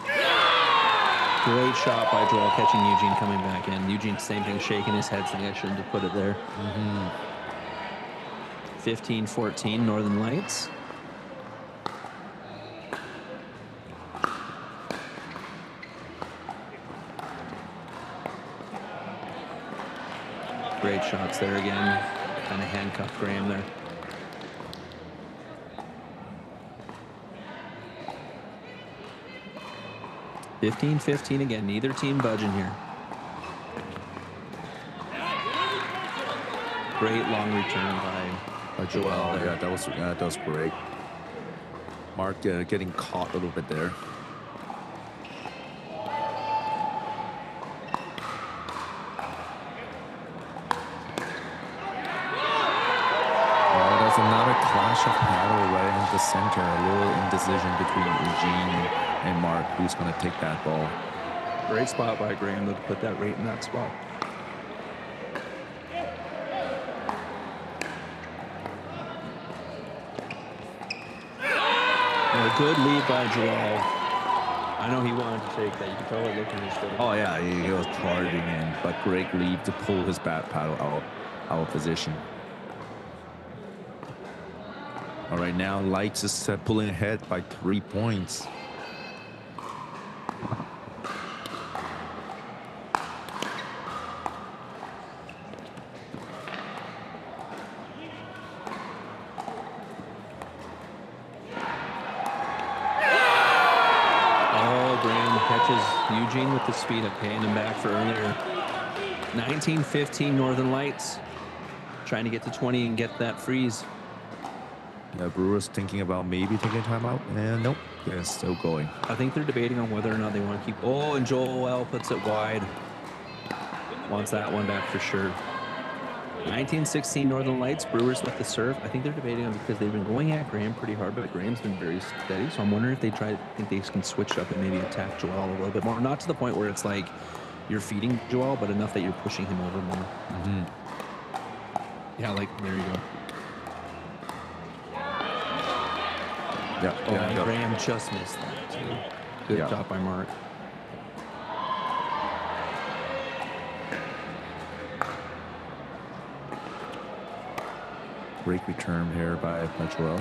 Great shot by Joel, catching Eugene coming back in. Eugene, same thing, shaking his head, saying I shouldn't have put it there. 15-14, Northern Lights. Great shots there again. Kind of handcuffed Graham there. (15-15) again. Neither team budging here. Great long return by Joel. Yeah, that was great. Mark getting caught a little bit there. There's another clash of paddle right in the center. A little indecision between Eugene and Mark. Who's going to take that ball? Great spot by Graham to put that right in that spot. A good lead by Joel. I know he wanted to take that. You can tell it looking his face. Oh yeah, he was charging in, but great lead to pull his back paddle out of position. All right, now Lights is pulling ahead by 3 points. Eugene with the speed of paying him back for earlier. 19-15 Northern Lights. Trying to get to 20 and get that freeze. Yeah, Brewers thinking about maybe taking a timeout. And nope, they're still going. I think they're debating on whether or not they want to keep. Oh, and Joel puts it wide. Wants that one back for sure. 19-16 Northern Lights. Brewers with the serve. I think they're debating on because they've been going at Graham pretty hard, but Graham's been very steady. So I'm wondering if they think they can switch up and maybe attack Joel a little bit more. Not to the point where it's like you're feeding Joel, but enough that you're pushing him over more. Mm-hmm. Yeah, like there you go. Yeah. Oh, and Graham just missed that too. Good job by Mark. Great return here by Joel.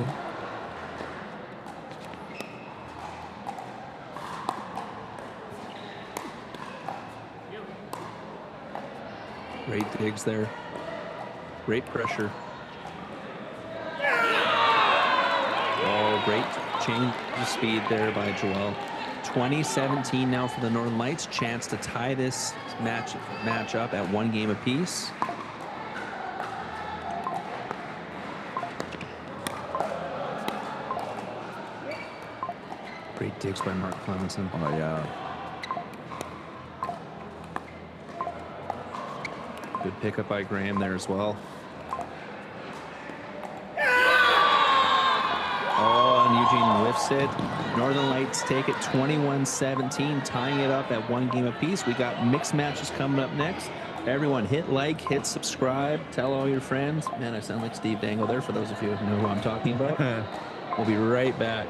Great digs there. Great pressure. Oh, great change of speed there by Joel. 20-17 now for the Northern Lights. Chance to tie this match up at 1 game apiece. Great digs by Mark Clemenson. Oh, yeah. Good pickup by Graham there as well. Oh, and Eugene whiffs it. Northern Lights take it 21-17, tying it up at 1 game apiece. We got mixed matches coming up next. Everyone hit like, hit subscribe, tell all your friends. Man, I sound like Steve Dangle there for those of you who know who I'm talking about. We'll be right back.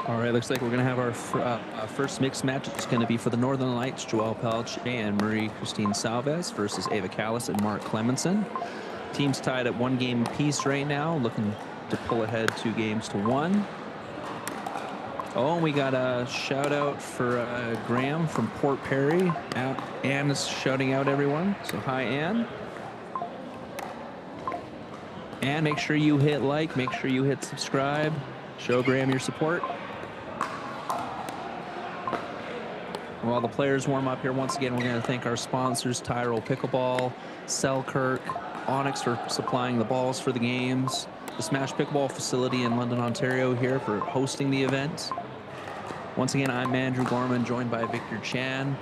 All right, looks like we're going to have our first mixed match. It's going to be for the Northern Lights, Joelle Pelche and Marie-Christine Salvez versus Ava Callis and Mark Clemenson. Teams tied at 1 game apiece right now, looking to pull ahead 2 games to 1. Oh, and we got a shout out for Graham from Port Perry. Ann is shouting out everyone. So hi, Ann. And make sure you hit like, make sure you hit subscribe. Show Graham your support. While the players warm up here, once again, we're going to thank our sponsors, Tyrol Pickleball, Selkirk, Onyx for supplying the balls for the games, the Smash Pickleball facility in London, Ontario here for hosting the event. Once again, I'm Andrew Gorman, joined by Victor Chan,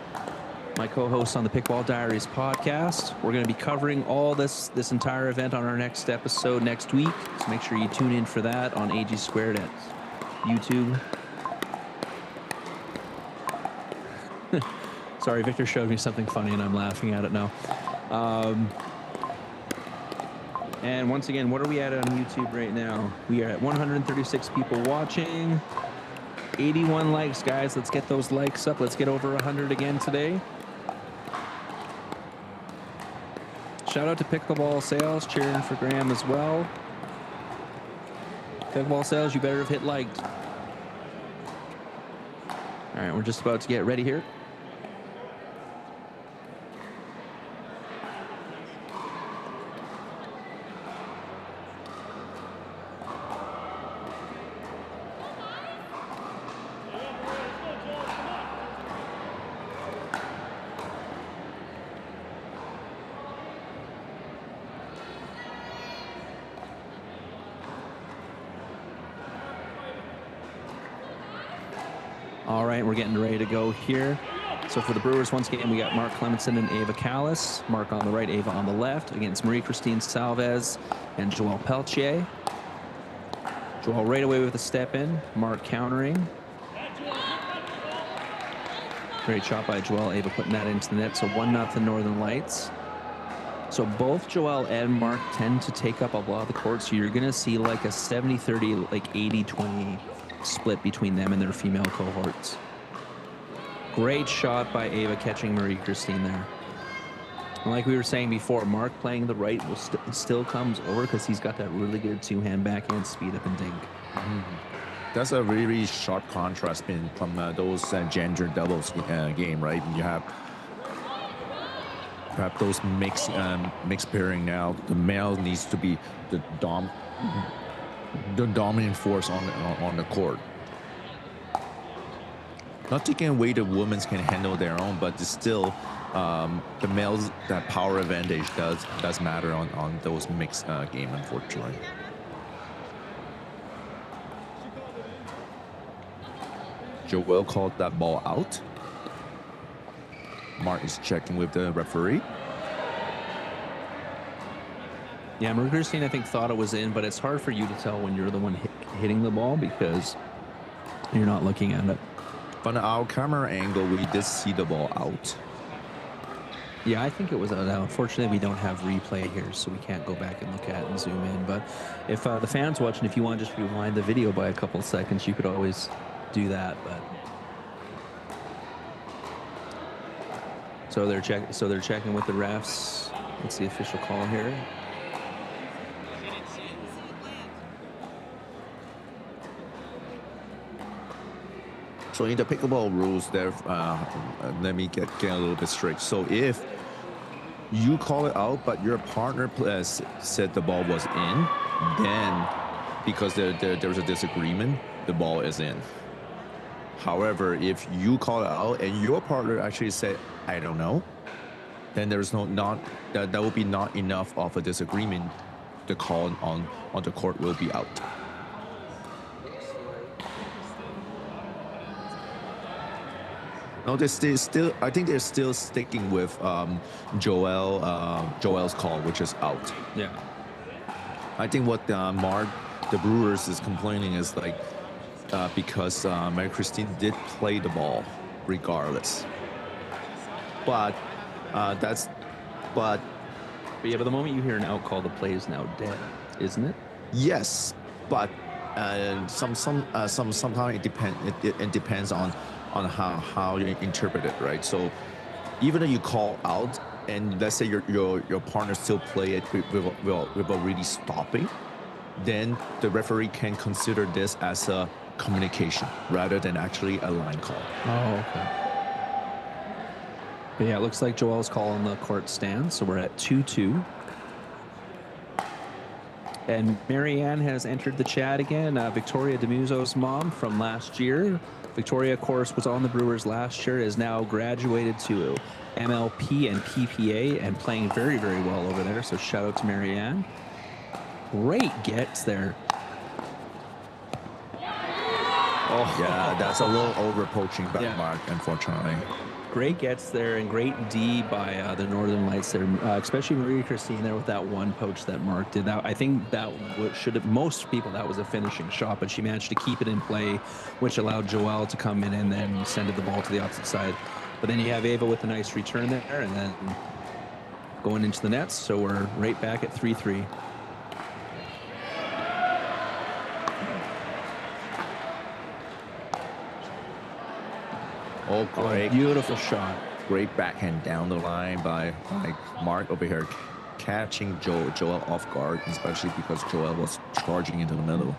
my co-host on the Pickleball Diaries podcast. We're going to be covering all this entire event on our next episode next week, so make sure you tune in for that on AG Squared at YouTube. Sorry, Victor showed me something funny and I'm laughing at it now. And once again, what are we at on YouTube right now? We are at 136 people watching, 81 likes, guys. Let's get those likes up. Let's get over 100 again today. Shout out to Pickleball Sales, cheering for Graham as well. Pickleball Sales, you better have hit liked. All right, we're just about to get ready here. All right, we're getting ready to go here. So for the Brewers, once again, we got Mark Clemenson and Ava Callis. Mark on the right, Ava on the left, against Marie-Christine Salvez and Joelle Peltier. Joelle right away with a step in. Mark countering. Great shot by Joelle. Ava putting that into the net. So 1-0 Northern Lights. So both Joelle and Mark tend to take up a lot of the court. So you're going to see like a 70-30, like 80-20 split between them and their female cohorts. Great shot by Ava catching Marie-Christine there. And like we were saying before, Mark playing the right will still comes over because he's got that really good two-hand backhand speed up and dink. That's a really, really sharp contrast from those gender doubles game, right? You have those mixed pairing now. The male needs to be the dominant force on the court. Not taking away the women can handle their own, but it's still the males, that power advantage does matter on those mixed game, unfortunately. Joelle called that ball out. Mark is checking with the referee. Yeah, Marie-Christine, I think, thought it was in, but it's hard for you to tell when you're the one hitting the ball because you're not looking at it. From our camera angle, we did see the ball out. Yeah, I think it was out. Unfortunately, we don't have replay here, so we can't go back and look at it and zoom in. But if the fans watching, if you want to just rewind the video by a couple seconds, you could always do that. But so they're checking with the refs. What's the official call here? So in the pickleball rules, there, let me get a little bit straight. So if you call it out, but your partner said the ball was in, then because there's a disagreement, the ball is in. However, if you call it out and your partner actually said, I don't know, then there's that will be not enough of a disagreement. The call on the court will be out. No, I think they're still sticking with Joelle's call, which is out. Yeah. I think what Mark, the Brewers, is complaining is like because Marie-Christine did play the ball regardless. But yeah, but the moment you hear an out call, the play is now dead, isn't it? Yes, but sometimes it depends on how you interpret it, right? So even though you call out and let's say your partner still play it without really stopping, then the referee can consider this as a communication rather than actually a line call. Oh, okay. But yeah, it looks like Joelle's call on the court stands, so we're at 2-2. And Marianne has entered the chat again. Victoria DeMuzo's mom from last year. Victoria, of course, was on the Brewers last year, is now graduated to MLP and PPA and playing very, very well over there. So shout out to Marianne. Great gets there. Oh, yeah, that's a little over poaching back mark, unfortunately. Great gets there and great D by the Northern Lights there, especially Marie Christine there with that one poach that Mark did. That, I think that should have, most people, that was a finishing shot, but she managed to keep it in play, which allowed Joelle to come in and then send the ball to the opposite side. But then you have Ava with a nice return there and then going into the nets. So we're right back at 3-3. Oh, great. Beautiful shot. Great backhand down the line by Mark over here, catching Joel off guard, especially because Joel was charging into the middle.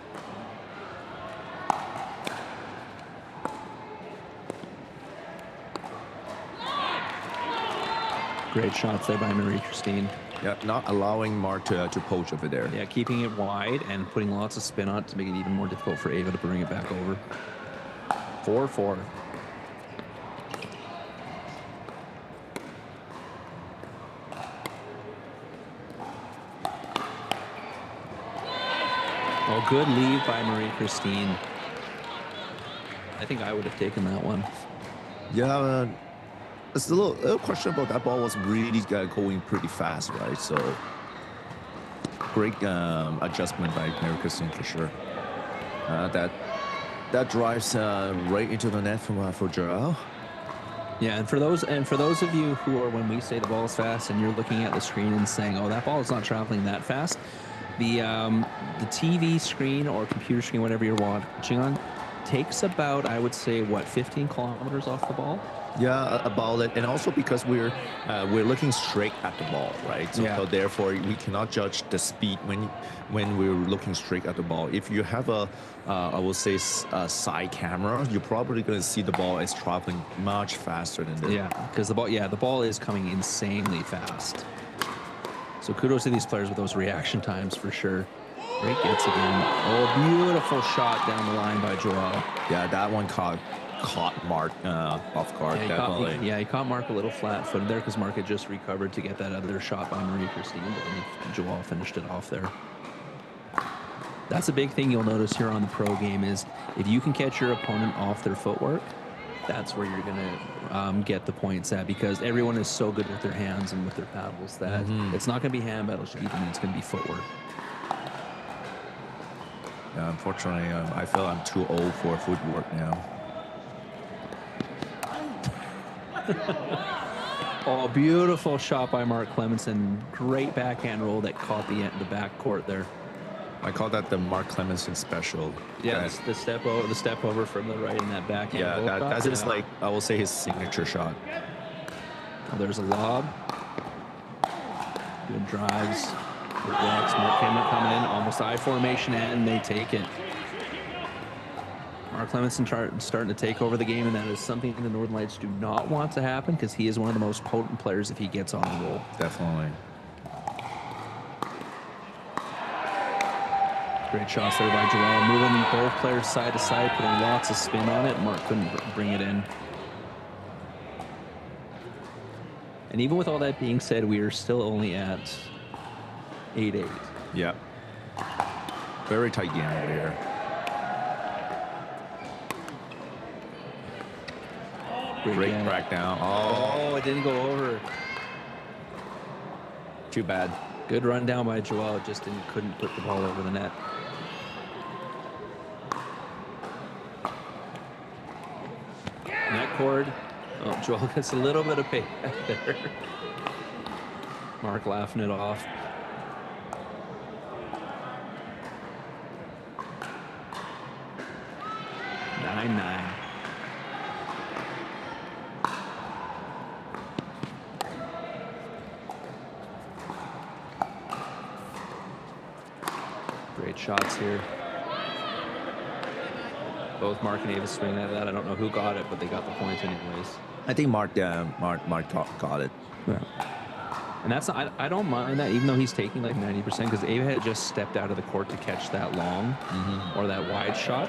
Great shots there by Marie Christine. Yeah, not allowing Mark to poach over there. Yeah, keeping it wide and putting lots of spin on it to make it even more difficult for Ava to bring it back over. 4-4. Oh, good lead by Marie Christine. I think I would have taken that one. Yeah, it's a little questionable. That ball was really going pretty fast, right? So great adjustment by Marie Christine for sure. That drives right into the net for Joel. Yeah, and for those of you who are, when we say the ball is fast and you're looking at the screen and saying, "Oh, that ball is not traveling that fast," the TV screen or computer screen, whatever you're watching on, takes about, I would say, what, 15 kilometers off the ball? Yeah, about it, and also because we're looking straight at the ball, right? So therefore, we cannot judge the speed when we're looking straight at the ball. If you have I will say, a side camera, you're probably going to see the ball is traveling much faster than this. Yeah, because the ball is coming insanely fast. So kudos to these players with those reaction times for sure. Great gets again. Oh, beautiful shot down the line by Joel. Yeah, that one caught Mark off guard, definitely. He caught Mark a little flat-footed there because Mark had just recovered to get that other shot by Marie Christine, but Joel finished it off there. That's a big thing you'll notice here on the pro game is if you can catch your opponent off their footwork, that's where you're going to get the points at, because everyone is so good with their hands and with their paddles that it's not going to be hand battles even, it's going to be footwork. Yeah, unfortunately, I feel I'm too old for footwork now. Oh, beautiful shot by Mark Clemenson. Great backhand roll that caught the back court there. I call that the Mark Clemenson special. Yeah, the step over from the right in that backhand. Yeah, that's just like, I will say, his signature shot. Oh, there's a lob. Good drives. Good blocks. Mark coming in, almost I formation, and they take it. Mark Clemenson starting to take over the game, and that is something the Northern Lights do not want to happen, because he is one of the most potent players if he gets on the roll. Definitely. Great shots there by Joel, moving both players side to side, putting lots of spin on it. Mark couldn't bring it in. And even with all that being said, we are still only at 8-8. Yeah. Very tight game over here. Great crackdown. Oh, it didn't go over. Too bad. Good run down by Joel, just couldn't put the ball over the net. Net cord. Oh, Joel gets a little bit of payback there. Mark laughing it off. Nine. Great shots here. Both Mark and Ava swinging at that. I don't know who got it, but they got the point anyways. I think Mark got it. Yeah. And that's not, I don't mind that, even though he's taking like 90%, because Ava had just stepped out of the court to catch that long or that wide shot.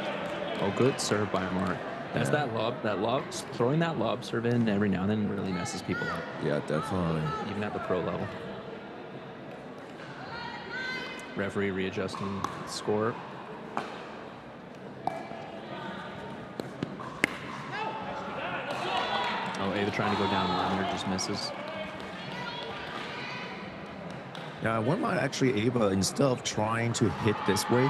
Oh, good serve by Mark. That's that lob, throwing that lob serve in every now and then really messes people up. Yeah, definitely. Even at the pro level. Referee readjusting score. Oh, Ava trying to go down the line there, just misses. Yeah, one might actually Ava, instead of trying to hit this way,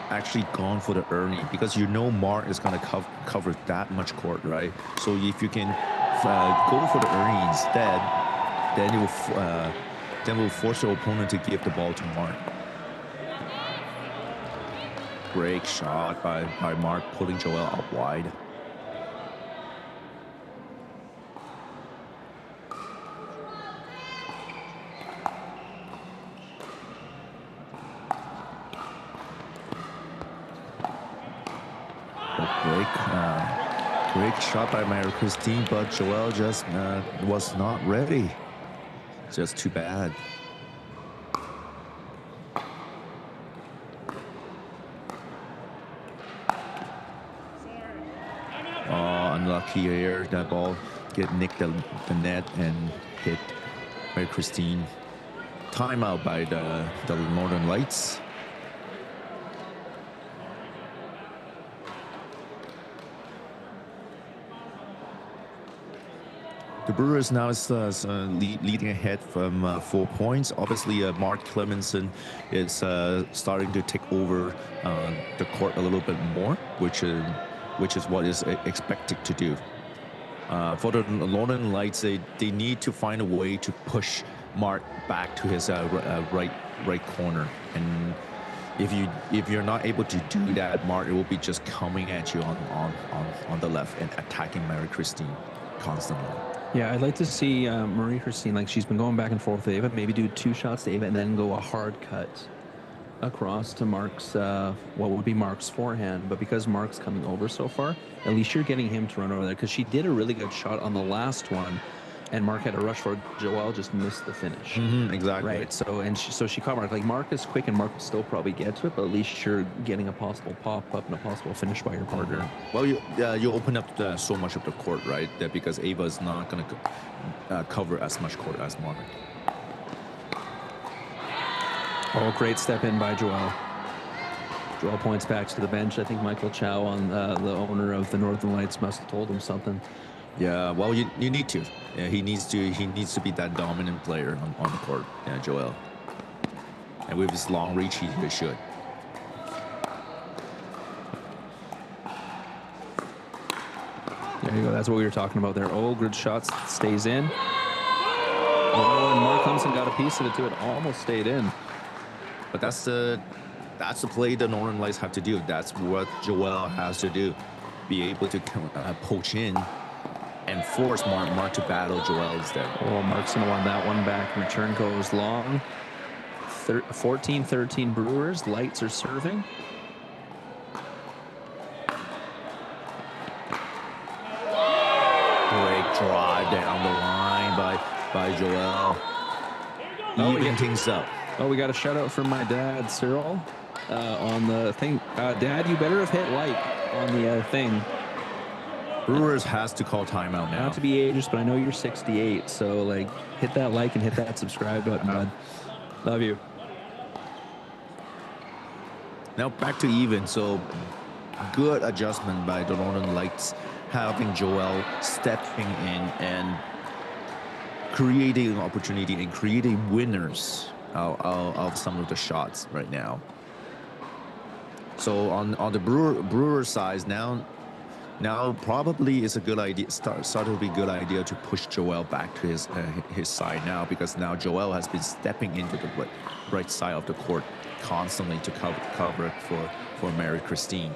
actually gone for the Ernie, because you know Mark is going to cover that much court, right? So if you can go for the Ernie instead, then it will force the opponent to give the ball to Mark. Great shot by Mark, pulling Joel out wide. Great shot by Marie-Christine, but Joel just was not ready. Just too bad. Oh, unlucky here. That ball nicked the net and hit Marie-Christine. Timeout by the Northern Lights. The Brewers now is leading ahead from 4 points. Obviously, Mark Clemenson is starting to take over the court a little bit more, which is what is expected to do. For the Northern Lights, they need to find a way to push Mark back to his right corner. And if you're not able to do that, Mark will be just coming at you on the left and attacking Marie-Christine constantly. Yeah, I'd like to see Marie-Christine, like she's been going back and forth with Ava, maybe do 2 shots to Ava and then go a hard cut across to Mark's, what would be Mark's forehand. But because Mark's coming over so far, at least you're getting him to run over there, because she did a really good shot on the last one, and Mark had a rush for it. Joelle just missed the finish. Exactly. Right. So she caught Mark. Like, Mark is quick, and Mark will still probably get to it, but at least you're getting a possible pop up and a possible finish by your partner. Well, you open up so much of the court, right? That because Ava is not going to cover as much court as Mark. Oh, great step in by Joelle. Joelle points back to the bench. I think Michael Chow, on the owner of the Northern Lights, must have told him something. Yeah, well, you need to. Yeah, he needs to be that dominant player on the court. Yeah, Joel. And with his long reach, he should. There you go. That's what we were talking about there. Oh, good shots. Stays in. Oh, and Mark Clemson got a piece of it too. It almost stayed in. But that's the play the Northern Lights have to do. That's what Joel has to do. Be able to poach in and force Mark to battle Joel instead. Oh, Mark's going to want that one back. Return goes long. 14-13 Brewers. Lights are serving. Great drive down the line by Joel. Even things up. Oh, we got a shout out from my dad, Cyril, on the thing. Dad, you better have hit like on the thing. Brewers has to call timeout now. Not to be ageist, but I know you're 68, so like hit that like and hit that subscribe button, bud. Love you. Now back to even. So good adjustment by the Northern Lights, having Joel stepping in and creating opportunity and creating winners out of some of the shots right now. So on the Brewer side now probably is a good idea. Start to be a good idea to push Joel back to his side now, because now Joel has been stepping into the right side of the court constantly to cover for Marie-Christine.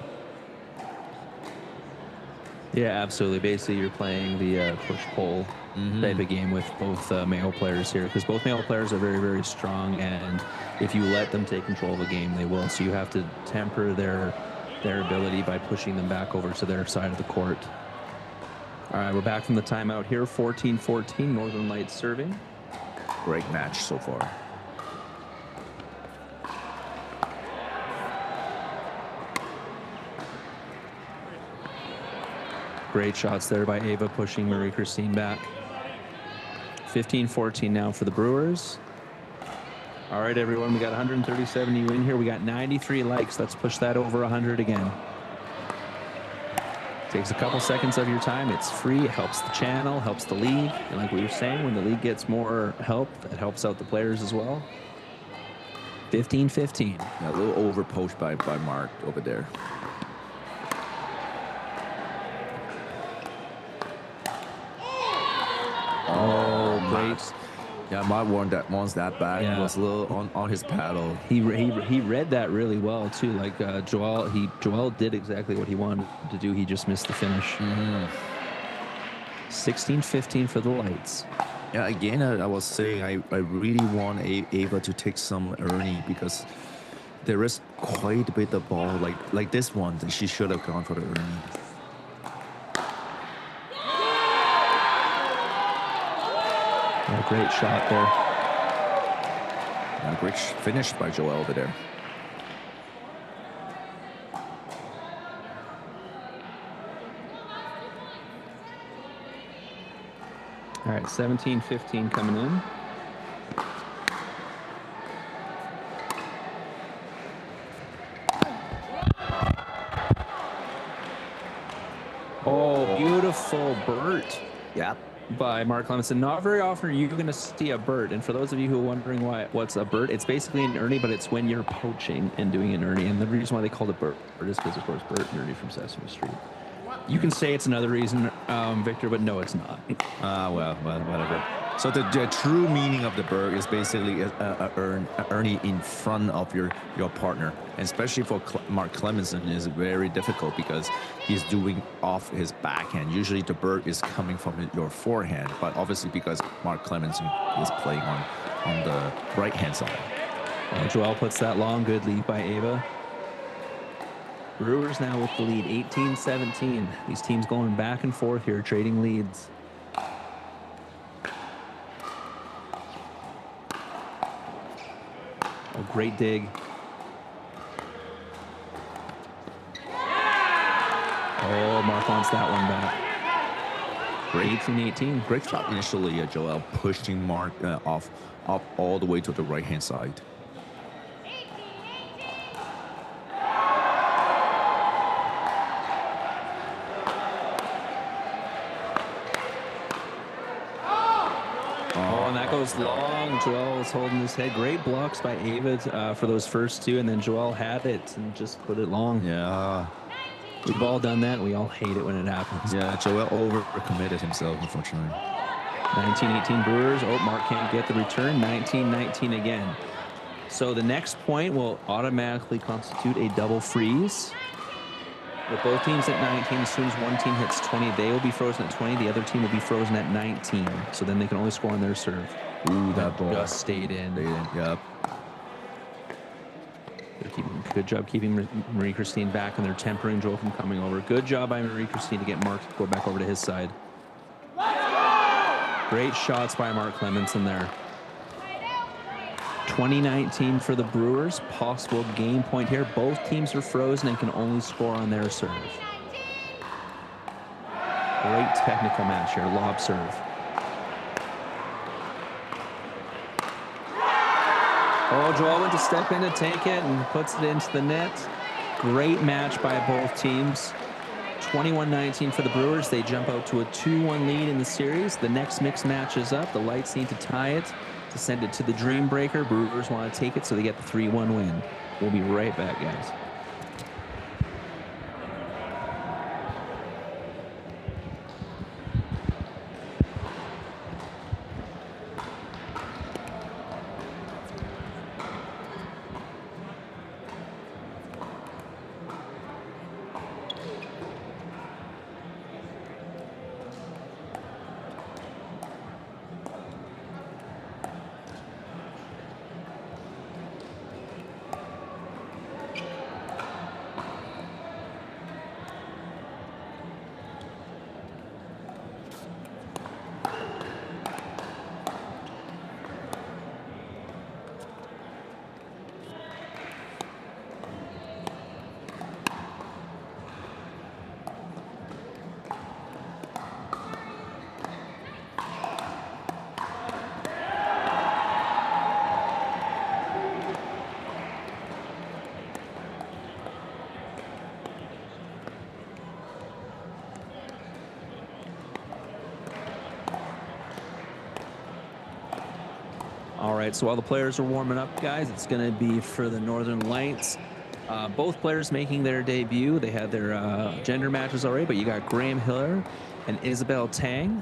Yeah, absolutely. Basically, you're playing the push-pull type of game with both male players here, because both male players are very, very strong, and if you let them take control of the game, they will. So you have to temper their ability by pushing them back over to their side of the court. All right, we're back from the timeout here. 14-14, Northern Lights serving. great match so far. Great shots there by Ava, pushing Marie-Christine back. 15-14 now for the Brewers. All right, everyone, we got 137 you in here. We got 93 likes. Let's push that over 100 again. Takes a couple seconds of your time. It's free. It helps the channel, helps the league. And like we were saying, when the league gets more help, it helps out the players as well. 15-15. Yeah, a little over poached by Mark over there. Oh, great. Yeah, Mark wants that back. Yeah. He was a little on his paddle. He read that really well too. Like Joel did exactly what he wanted to do. He just missed the finish. 16-15 for the Lights. Yeah, again, I was saying I really want Ava to take some Ernie because there is quite a bit of ball. Like this one, she should have gone for the Ernie. Yeah, great shot there. Yeah, great finish by Joel over there. All right, 17-15 coming in. Oh, beautiful Burt. Yeah. By Mark Clemenson. Not very often are you going to see a Burt. And for those of you who are wondering what's a Burt, it's basically an Ernie, but it's when you're poaching and doing an Ernie. And the reason why they called it Burt is because, of course, Burt and Ernie from Sesame Street. You can say it's another reason, Victor, but no, it's not. Well, whatever. So the true meaning of the Burt is basically a Ernie in front of your partner, and especially for Mark Clemenson is very difficult because he's doing off his backhand. Usually the Burt is coming from your forehand, but obviously because Mark Clemenson is playing on the right hand side. Well, Joel puts that long, good lead by Ava. Brewers now with the lead, 18-17. These teams going back and forth here, trading leads. Oh, great dig. Oh, Mark wants that one back. Great. 18-18. Great shot initially, Joel pushing Mark off all the way to the right hand side. Goes long. Joel was holding his head. Great blocks by Ava for those first two, and then Joel had it and just put it long. Yeah. We've all done that. We all hate it when it happens. Yeah, Joel overcommitted himself, unfortunately. 19-18 Brewers. Oh, Mark can't get the return. 19-19 again. So the next point will automatically constitute a double freeze. With both teams at 19, as soon as one team hits 20, they will be frozen at 20. The other team will be frozen at 19. So then they can only score on their serve. Ooh, that ball just stayed in. Yep. Good job keeping Marie-Christine back, and they're tempering Joel from coming over. Good job by Marie-Christine to get Mark to go back over to his side. Great shots by Mark Clemenson there. 2019 for the Brewers. Possible game point here. Both teams are frozen and can only score on their serve. Great technical match here. Lob serve. Oh, Joel went to step in to take it and puts it into the net. Great match by both teams. 21-19 for the Brewers. They jump out to a 2-1 lead in the series. The next mixed match is up. The Lights need to tie it to send it to the Dream Breaker. Brewers want to take it, so they get the 3-1 win. We'll be right back, guys. right, so while the players are warming up, guys, it's going to be for the Northern Lights. Both players making their debut. They had their gender matches already, but you got Graham Hiller and Isabel Tang,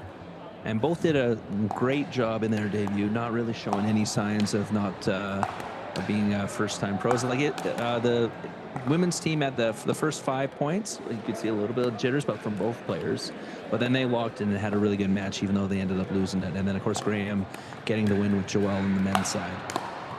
and both did a great job in their debut, not really showing any signs of not of being first-time pros. Like the women's team at the first 5 points, you could see a little bit of jitters, but from both players. But then they locked in and had a really good match, even though they ended up losing it. And then, of course, Graham getting the win with Joel on the men's side.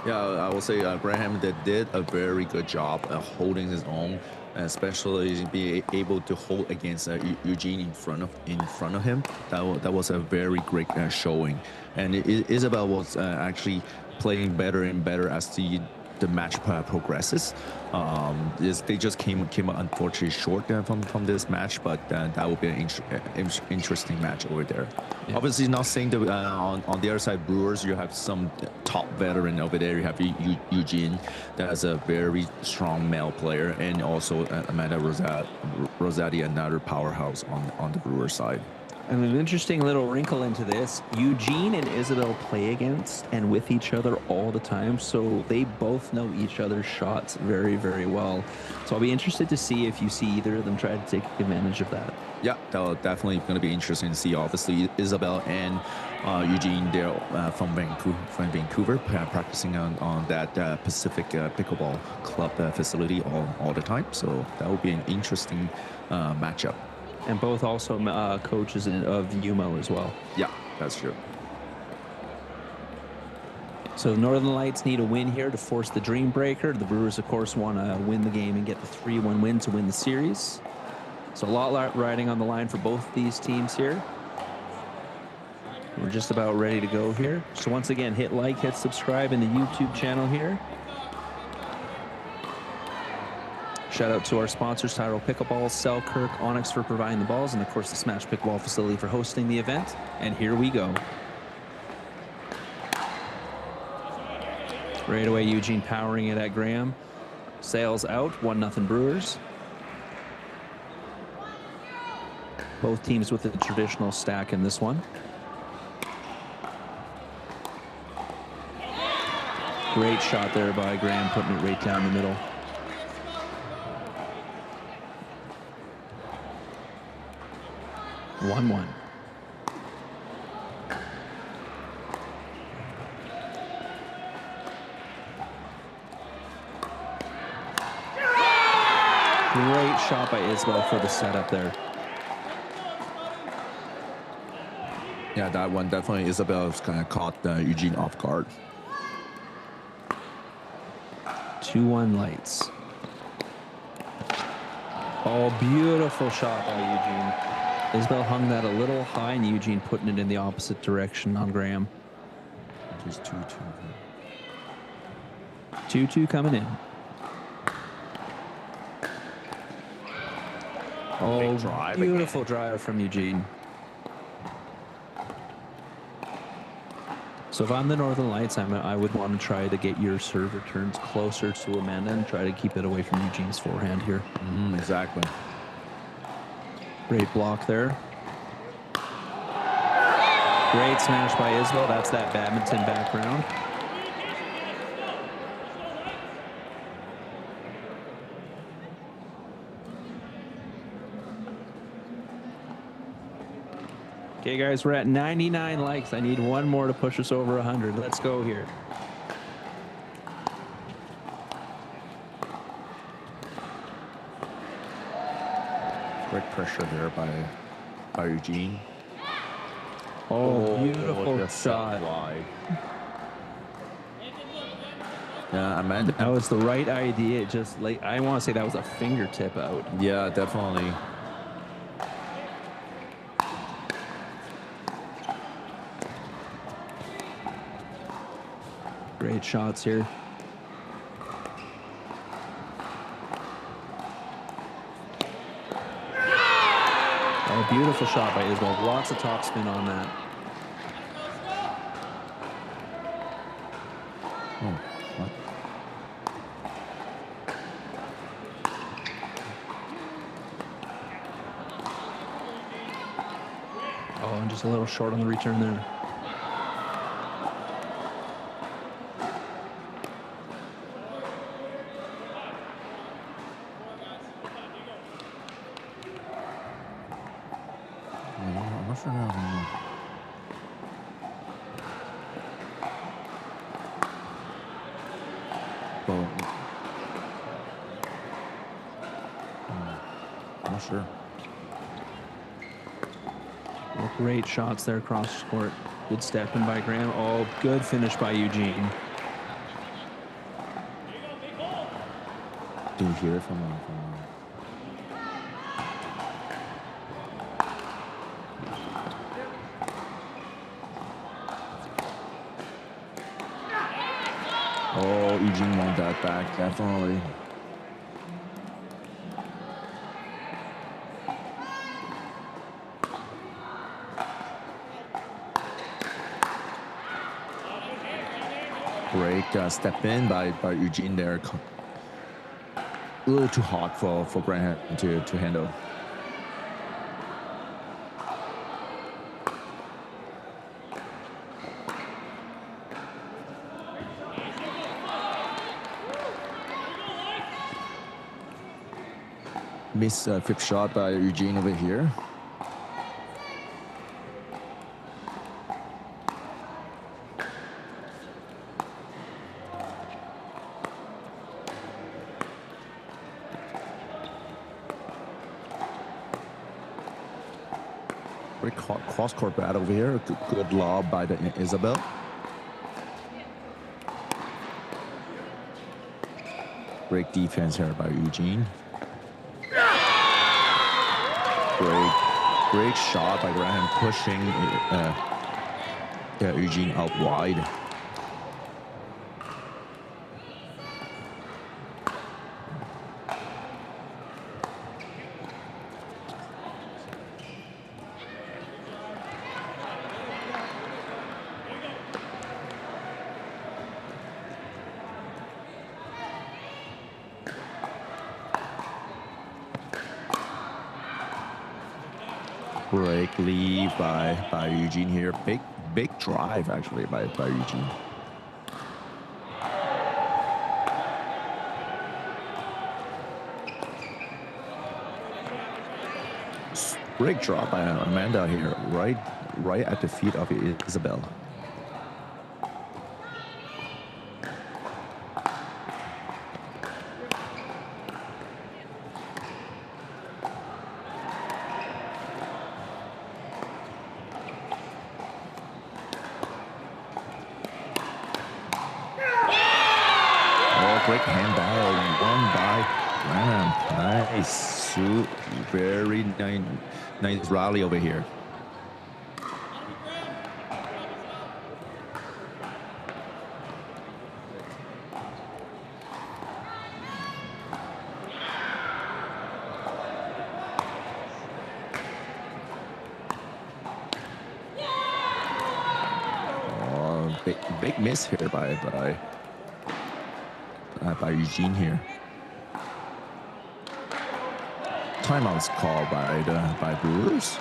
Yeah, I will say Graham did a very good job holding his own, especially being able to hold against Eugene in front of him. That was a very great showing. And Isabel was actually playing better and better as the match progresses. They just came up unfortunately short from this match, but that will be an interesting match over there. Yeah. Obviously, not saying that on the other side, Brewers, you have some top veteran over there. You have Eugene, that's a very strong male player, and also Amanda Rosati, another powerhouse on the Brewers side. And an interesting little wrinkle into this, Eugene and Isabel play against and with each other all the time, so they both know each other's shots very, very well. So I'll be interested to see if you see either of them try to take advantage of that. Yeah, that'll definitely going to be interesting to see. Obviously, Isabel and Eugene, they're from Vancouver, practicing on that Pacific Pickleball Club facility all the time. So that will be an interesting matchup. And both also coaches of UMO as well. Yeah, that's true. So the Northern Lights need a win here to force the dream breaker. The Brewers, of course, want to win the game and get the 3-1 win to win the series. So a lot riding on the line for both these teams here. We're just about ready to go here. So once again, hit like, hit subscribe in the YouTube channel here. Shout out to our sponsors, Tyrell Pickleball, Selkirk, Onyx for providing the balls, and of course the Smash Pickleball facility for hosting the event. And here we go. Right away, Eugene powering it at Graham. Sails out, 1-0 Brewers. Both teams with a traditional stack in this one. Great shot there by Graham, putting it right down the middle. One. Great shot by Isabel for the setup there. Yeah, that one definitely Isabel's kind of caught Eugene off guard. 2-1 Lights. Oh, beautiful shot by Eugene. Isabel hung that a little high, and Eugene putting it in the opposite direction on Graham. Just 2-2. 2-2 coming in. Oh, drive beautiful drive from Eugene. So if I'm the Northern Lights, I would want to try to get your serve returns closer to Amanda and try to keep it away from Eugene's forehand here. Exactly. Great block there. Great smash by Isabel. That's that badminton background. Okay, guys, we're at 99 likes. I need one more to push us over 100. Let's go here. Great pressure there by Eugene. Oh, beautiful shot. Wide. Yeah, Amanda. That was the right idea. Just like, I want to say that was a fingertip out. Yeah, definitely. Great shots here. Oh, beautiful shot by Isabel. Lots of topspin on that. Oh, what? Oh, and just a little short on the return there. not sure now. Well, I'm not sure. Well, great shots there across court. Good step in by Graham. Oh, good finish by Eugene. Do you hear it from Oh, Eugene won that back, definitely. Great step in by Eugene there. A little too hot for Graham to handle. Miss fifth shot by Eugene over here. Great cross-court battle over here. Good lob by the Isabel. Great defense here by Eugene. Great shot by Graham, pushing Eugene out wide. Break lead by Eugene here. Big drive actually by Eugene. Great drop by Amanda here, right at the feet of Isabel. Great handball, won by Graham. Nice, very nice rally over here. Oh, big miss here by Eugene here. Timeout's called by Brewers.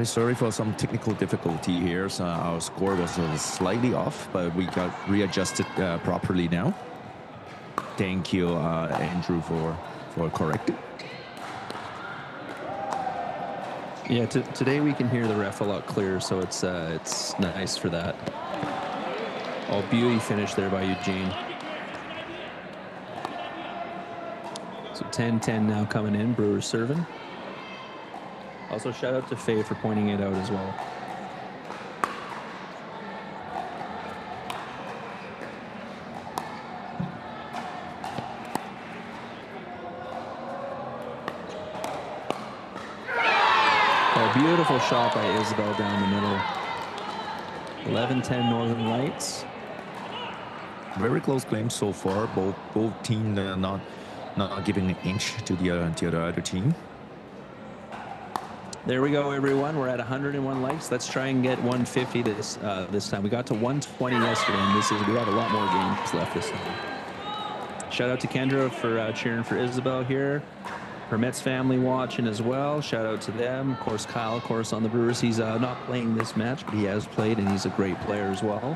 Sorry for some technical difficulty here. So our score was slightly off, but we got readjusted properly now. Thank you, Andrew, for correcting. Yeah, today we can hear the ref a lot clearer, so it's nice for that. Oh, beauty finish there by Eugene. So 10-10 now coming in, Brewers serving. Also, shout out to Faye for pointing it out as well. Beautiful shot by Isabel down the middle. 11-10 Northern Lights. Very close game so far. Both teams not giving an inch to the other team. There we go, everyone. We're at 101 likes. Let's try and get 150 this time. We got to 120 yesterday, and we have a lot more games left this time. Shout out to Kendra for cheering for Isabel here. Her Mets family watching as well. Shout out to them. Of course, Kyle, of course, on the Brewers. He's not playing this match, but he has played, and he's a great player as well.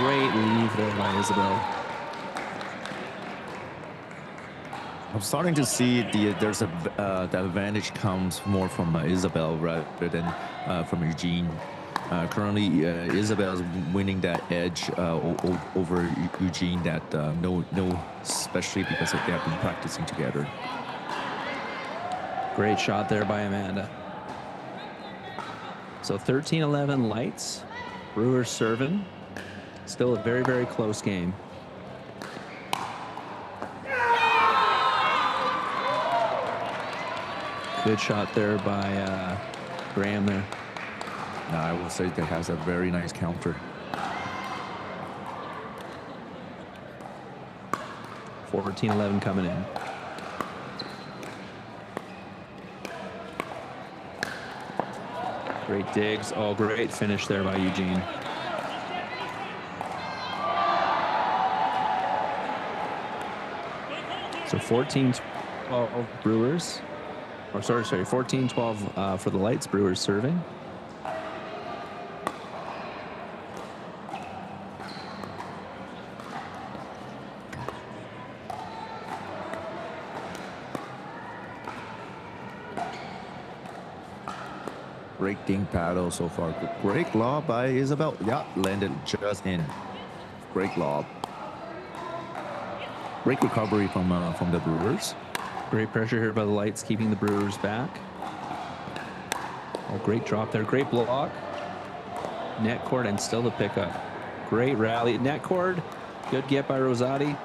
Great leave there by Isabel. I'm starting to see the advantage comes more from Isabel rather than from Eugene. Currently, Isabel's winning that edge over Eugene. That no, especially because they have been practicing together. Great shot there by Amanda. So 13-11 Lights. Brewers serving. Still a very, very close game. Good shot there by Graham there. I will say that has a very nice counter. 14-11 coming in. Great digs. Oh, great finish there by Eugene. So 14-12 Brewers. Or sorry, 14-12 for the Lights. Brewers serving. Great ding paddle so far. Great lob by Isabel. Yeah, landed just in. Great lob. Great recovery from the Brewers. Great pressure here by the Lights, keeping the Brewers back. Oh, great drop there. Great block. Net cord and still the pickup. Great rally. Net cord. Good get by Rosati.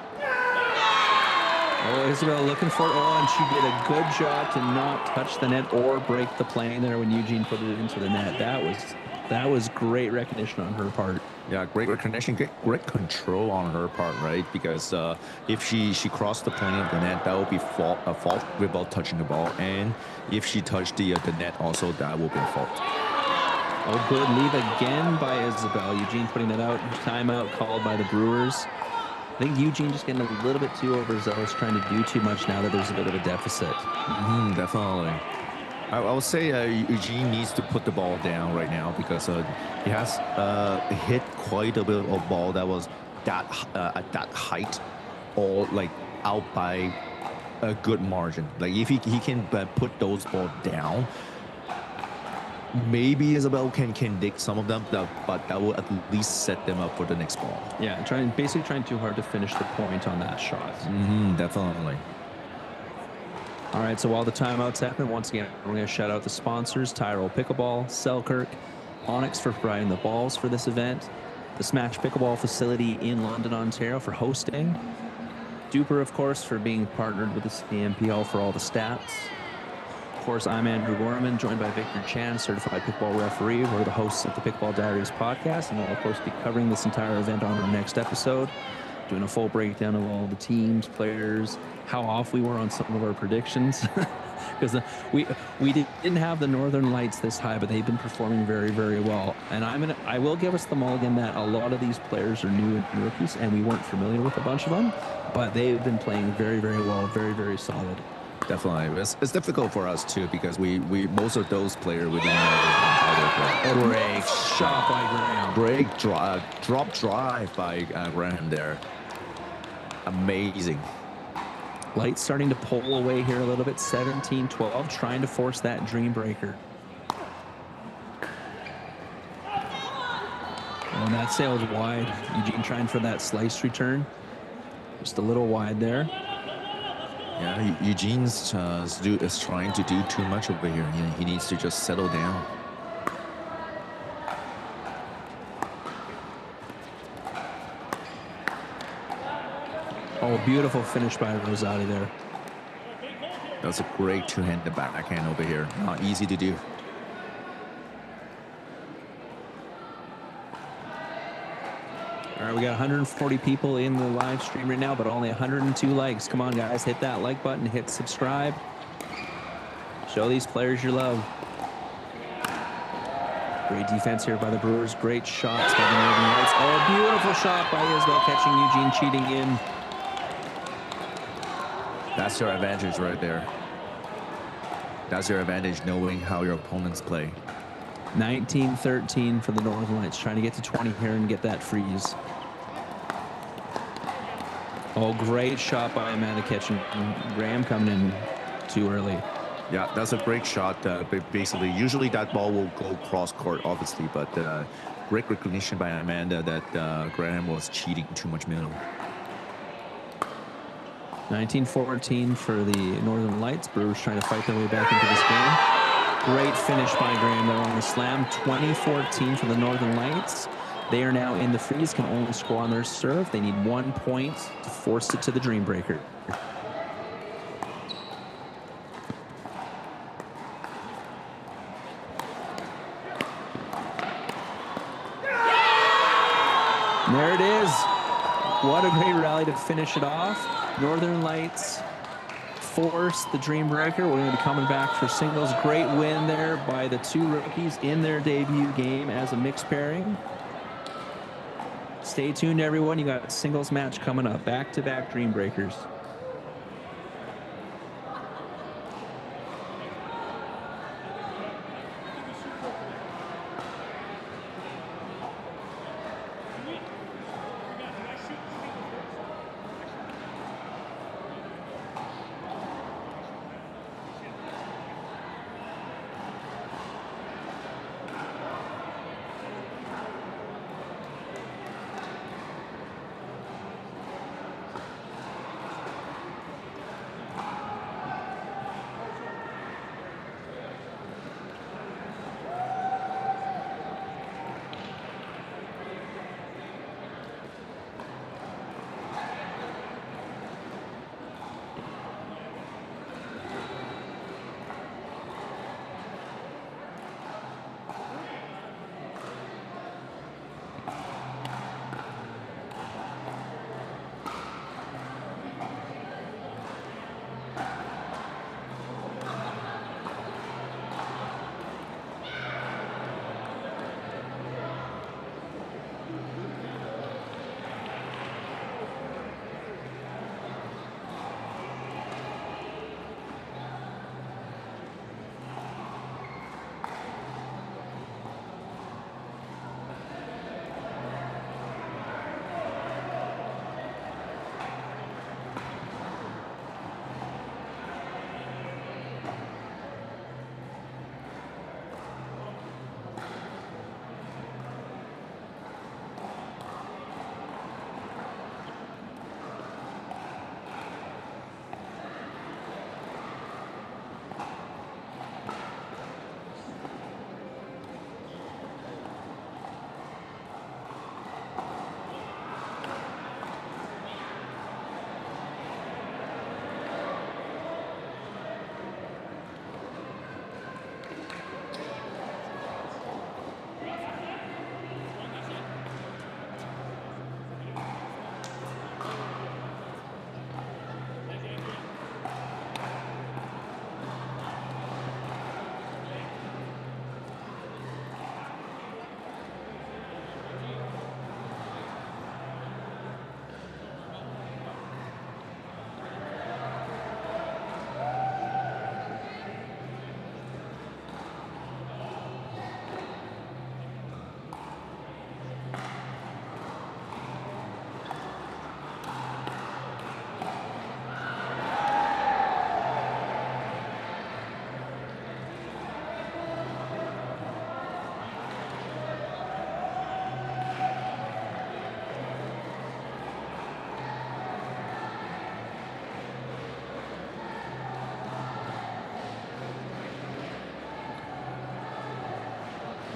Oh, Isabel looking for it. Oh, and she did a good job to not touch the net or break the plane there when Eugene put it into the net. That was great recognition on her part. Yeah, great recognition, great control on her part, right? Because if she crossed the plane of the net, that would be a fault without touching the ball. And if she touched the net also, that would be a fault. Oh, good leave again by Isabel. Eugene putting that out. Timeout called by the Brewers. I think Eugene just getting a little bit too overzealous, trying to do too much now that there's a bit of a deficit. Definitely. I would say Eugene needs to put the ball down right now because he has hit quite a bit of ball that was at that height, all like out by a good margin. Like if he can put those balls down, maybe Isabel can dig some of them, but that will at least set them up for the next ball. Yeah, basically trying too hard to finish the point on that shot. Definitely. All right, so while the timeout's happening, once again, we're going to shout out the sponsors, Tyrol Pickleball, Selkirk, Onyx for providing the balls for this event, the Smash Pickleball facility in London, Ontario for hosting, Duper, of course, for being partnered with the CNPL for all the stats. Of course, I'm Andrew Gorman, joined by Victor Chan, certified pickleball referee. We're the hosts of the Pickleball Diaries podcast, and we'll, of course, be covering this entire event on our next episode, doing a full breakdown of all the teams, players, how off we were on some of our predictions. Because we didn't have the Northern Lights this high, but they've been performing very, very well. And I will give us the mulligan that a lot of these players are new and rookies, and we weren't familiar with a bunch of them, but they've been playing very, very well, very, very solid. Definitely, it's difficult for us too because we most of those players we didn't know how they play. Great shot by Graham. Great drop drive by Graham there. Amazing. Lights starting to pull away here a little bit. 17-12, trying to force that dream breaker. And that sailed wide. Eugene trying for that slice return. Just a little wide there. Yeah, Eugene's is trying to do too much over here. He needs to just settle down. Oh, beautiful finish by Rosati there. That's a great two-handed backhand over here. Not easy to do. All right, we got 140 people in the live stream right now, but only 102 likes. Come on, guys, hit that like button, hit subscribe. Show these players your love. Great defense here by the Brewers. Great shots by the Northern Lights. Oh, beautiful shot by Isbell, catching Eugene cheating in. That's your advantage right there. That's your advantage, knowing how your opponents play. 19-13 for the Northern Lights, trying to get to 20 here and get that freeze. Oh, great shot by Amanda catching Graham coming in too early. Yeah, that's a great shot. Basically, usually that ball will go cross court, obviously, but great recognition by Amanda that Graham was cheating too much middle. 19-14 for the Northern Lights. Brewers trying to fight their way back into this game. Great finish by Graham there on the slam. 20-14 for the Northern Lights. They are now in the freeze, can only score on their serve. They need 1 point to force it to the Dream Breaker. And there it is. What a great rally to finish it off. Northern Lights force the Dream Breaker. We're going to be coming back for singles. Great win there by the two rookies in their debut game as a mixed pairing. Stay tuned, everyone. You got a singles match coming up. Back-to-back Dream Breakers.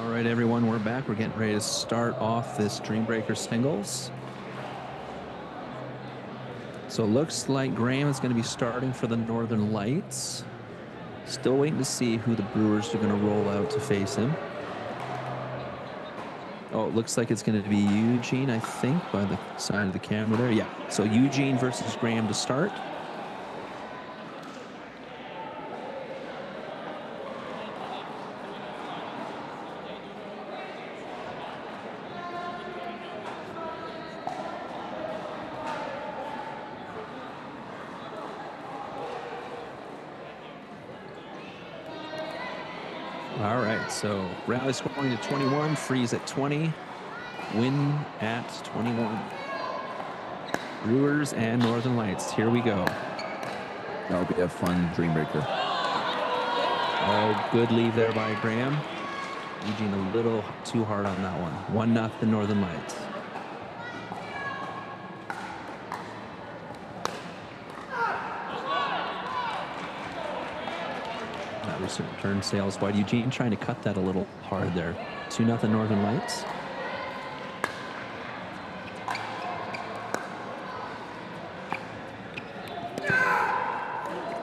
All right, everyone, we're back. We're getting ready to start off this Dream Breaker singles. So So it looks like Graham is going to be starting for the Northern Lights. Still waiting to see who the Brewers are going to roll out to face him. Oh, it looks like it's going to be Eugene, I think, by the side of the camera there. Yeah, so Eugene versus Graham to start. All right, so rally scoring to 21, freeze at 20, win at 21. Brewers and Northern Lights, here we go. That'll be a fun dream breaker. Oh, good leave there by Graham. Eugene a little too hard on that one. 1-0 Northern Lights. Return sales wide. Eugene trying to cut that a little hard there. 2-0 Northern Lights.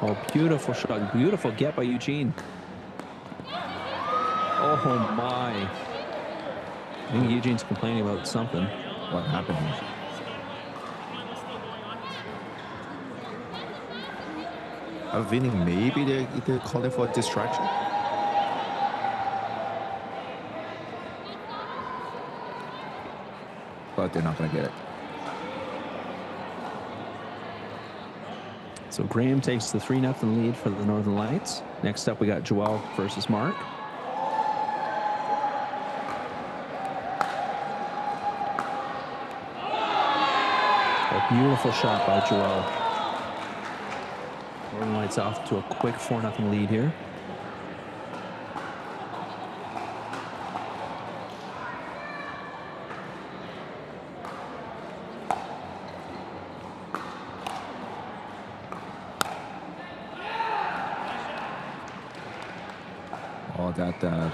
Oh, beautiful shot. Beautiful get by Eugene. Oh my. I think Eugene's complaining about something. What happened? Vinny, maybe they call it for distraction. But they're not going to get it. So Graham takes the 3-0 lead for the Northern Lights. Next up, we got Joel versus Mark. A beautiful shot by Joel. Northern Lights off to a quick 4-0 lead here. Oh,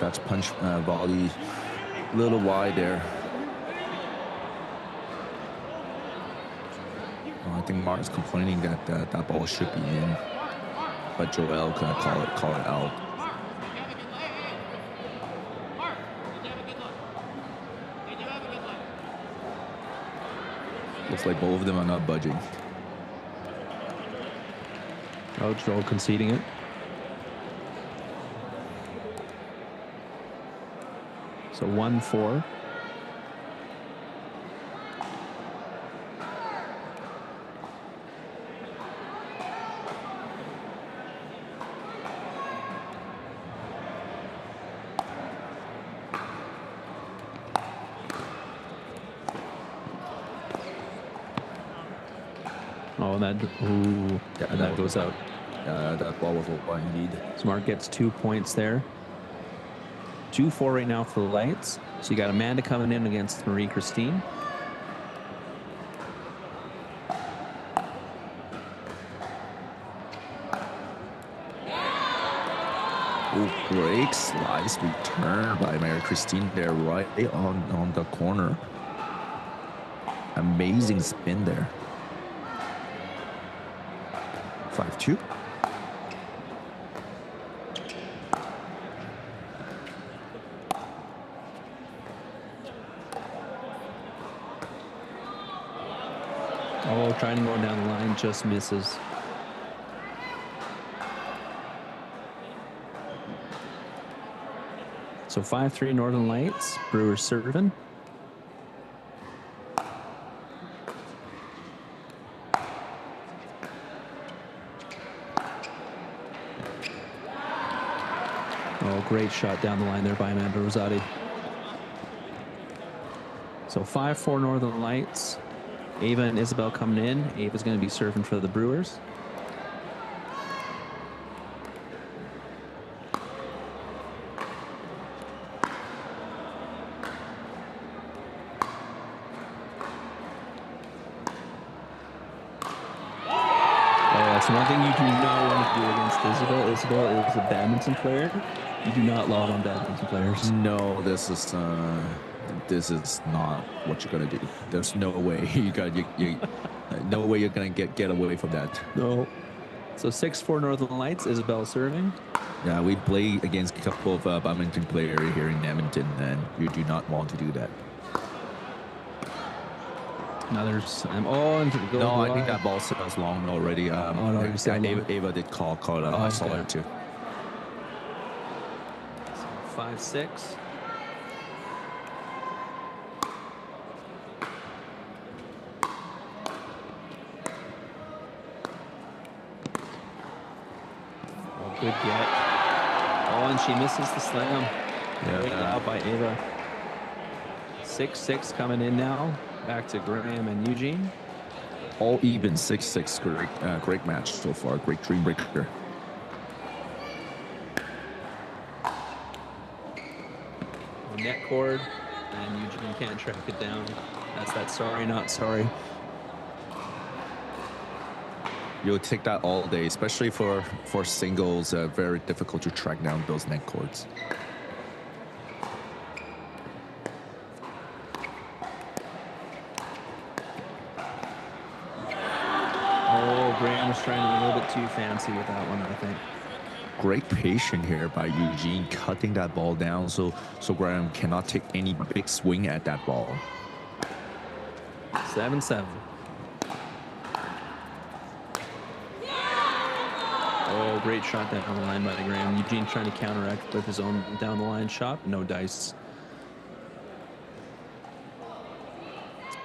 that's punch volley, a little wide there. Oh, I think Mark's complaining that that ball should be in, but Joel gonna call it out. Looks like both of them are not budging. Oh, Joel conceding it. So 1-4. Oh, that goes out. That ball was indeed. Smart gets 2 points there. 2-4 right now for the Lights. So you got Amanda coming in against Marie Christine. Oh, great slice return by Marie Christine there, right on the corner. Amazing spin there. 5-2. Oh, trying to go down the line, just misses. So 5-3 Northern Lights. Brewers serving. Oh, great shot down the line there by Amanda Rosati. So 5-4 Northern Lights. Ava and Isabel coming in. Ava's going to be serving for the Brewers. That's one thing you do not want to do against Isabel. Isabel is a badminton player. You do not love on badminton players. No, this is this is not what you're gonna do. There's no way no way you're gonna get away from that. No. So 6-4 Northern Lights. Isabel serving. Yeah, we play against a couple of badminton players here in Edmonton, and you do not want to do that. Another slam. Oh, and No, I think that ball was long already. no, you said long. Ava did call it. I saw okay. it too. 5-6. Oh, good get. Oh, and she misses the slam. Great out by Ava. 6-6 coming in now. Back to Graham and Eugene. All even, 6-6. Great match so far. Great dream breaker. Net cord, and Eugene can't track it down. That's that sorry, not sorry. You'll take that all day, especially for singles. Very difficult to track down those net cords. Oh, Graham was trying to be a little bit too fancy with that one, I think. Great patience here by Eugene, cutting that ball down so Graham cannot take any big swing at that ball. 7-7. Oh, great shot down the line by Graham. Eugene trying to counteract with his own down the line shot. No dice.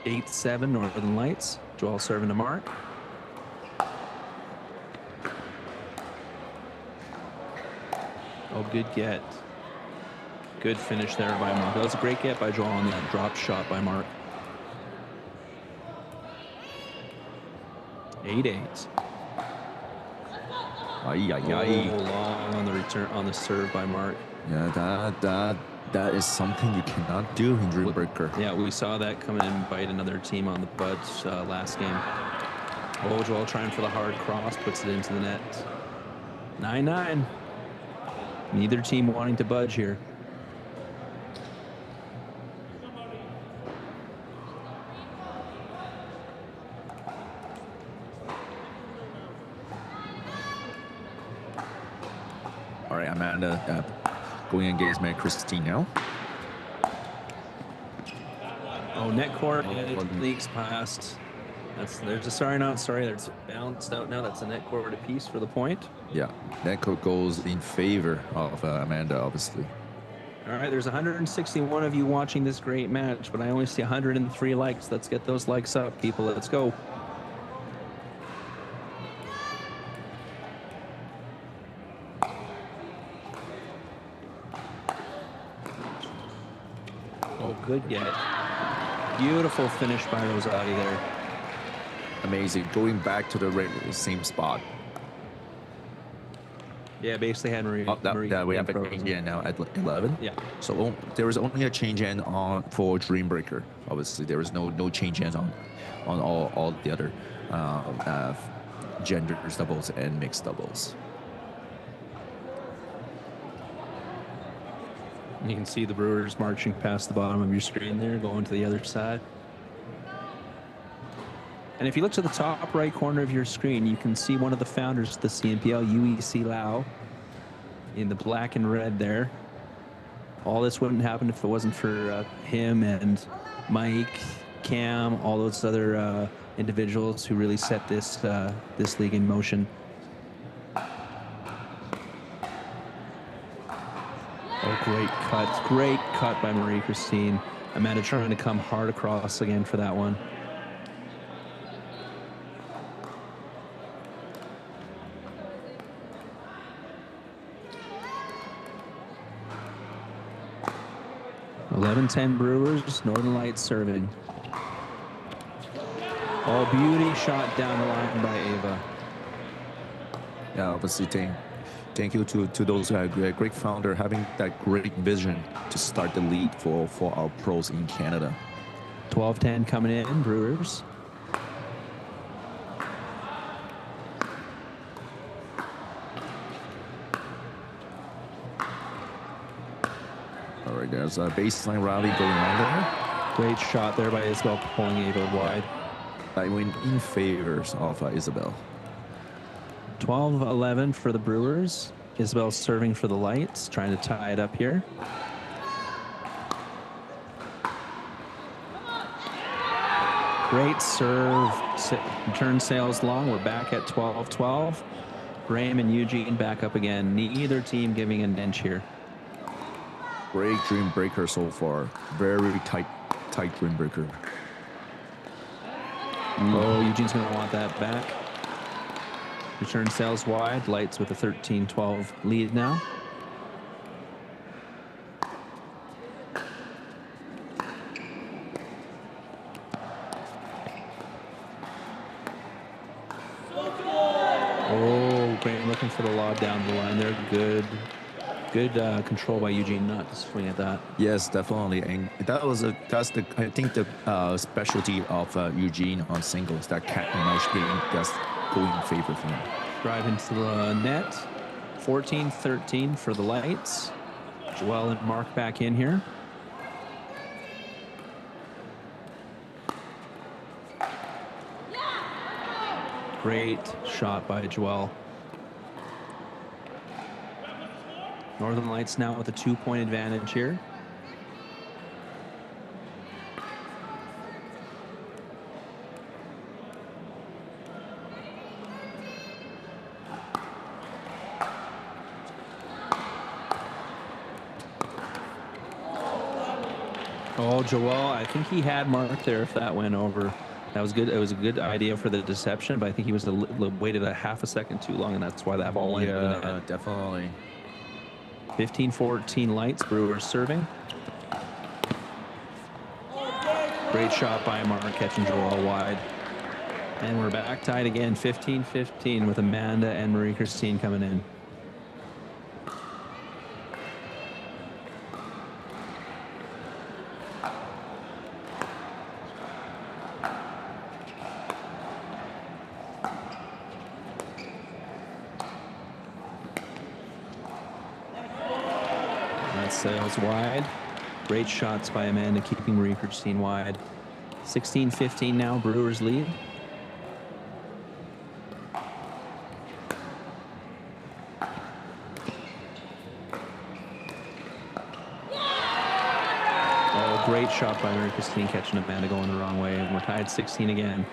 8-7 Northern Lights. Joel serving to Mark. Oh, good get. Good finish there by Mark. That was a great get by Joel on that drop shot by Mark. 8-8. Ay. Oh, long on the return on the serve by Mark. Yeah, that is something you cannot do in Dream Breaker. Yeah, we saw that come in and bite another team on the buds last game. Oh, Joel trying for the hard cross, puts it into the net. 9-9. Neither team wanting to budge here. All right, Amanda going against Mary Christine now. Oh, net court, and it leaks past. There's a sorry, not sorry. That's bounced out now. That's a net court apiece for the point. Yeah, net court goes in favor of Amanda, obviously. All right, there's 161 of you watching this great match, but I only see 103 likes. Let's get those likes up, people. Let's go. Oh, good get. Beautiful finish by Rosati there. Amazing. Going back to the same spot. Yeah, basically had Marie. We have a change in now at 11. Yeah. So there was only a change in for Dream Breaker. Obviously, there was no change in on all the other genders doubles and mixed doubles. You can see the Brewers marching past the bottom of your screen there, going to the other side. And if you look to the top right corner of your screen, you can see one of the founders of the CNPL, UEC Lau, in the black and red there. All this wouldn't happen if it wasn't for him and Mike, Cam, all those other individuals who really set this league in motion. Oh, great cut by Marie Christine. Amanda trying to come hard across again for that one. (11-10) Brewers. Northern Lights serving. Oh, beauty shot down the line by Ava. Yeah, obviously, thank you to those great founder having that great vision to start the league for our pros in Canada. 12-10 coming in, Brewers. All right, there's a baseline rally going on there. Great shot there by Isabel pulling Ava wide. I win in favors of Isabel. 12-11 for the Brewers. Isabel serving for the Lights, trying to tie it up here. Great serve. Turn sails long. We're back at 12-12. Graham and Eugene back up again. Neither team giving an inch here. Great dream breaker so far. Very tight dream breaker. Oh, Eugene's going to want that back. Return sails wide. Lights with a 13-12 lead now. Oh, Graham looking for the lob down the line there. Good control by Eugene not to swing at that. Yes, definitely, and that's the I think the specialty of Eugene on singles, that cat and mouse game, that's going in favor for him. Drive into the net. 14-13 for the Lights. Joel and Mark back in here. Great shot by Joel. Northern Lights now with a 2-point advantage here. Oh, Joel, I think he had Mark there if that went over. That was good. It was a good idea for the deception, but I think he was waited a half a second too long, and that's why that ball went. Yeah, definitely. 15-14 Lights. Brewers serving. Great shot by Mark, catching Joel wide. And we're back tied again, 15-15 with Amanda and Marie Christine coming in. Sails wide. Great shots by Amanda, keeping Marie Christine wide. 16-15 now, Brewers lead. Oh, great shot by Marie Christine, catching Amanda going the wrong way, and we're tied 16 again.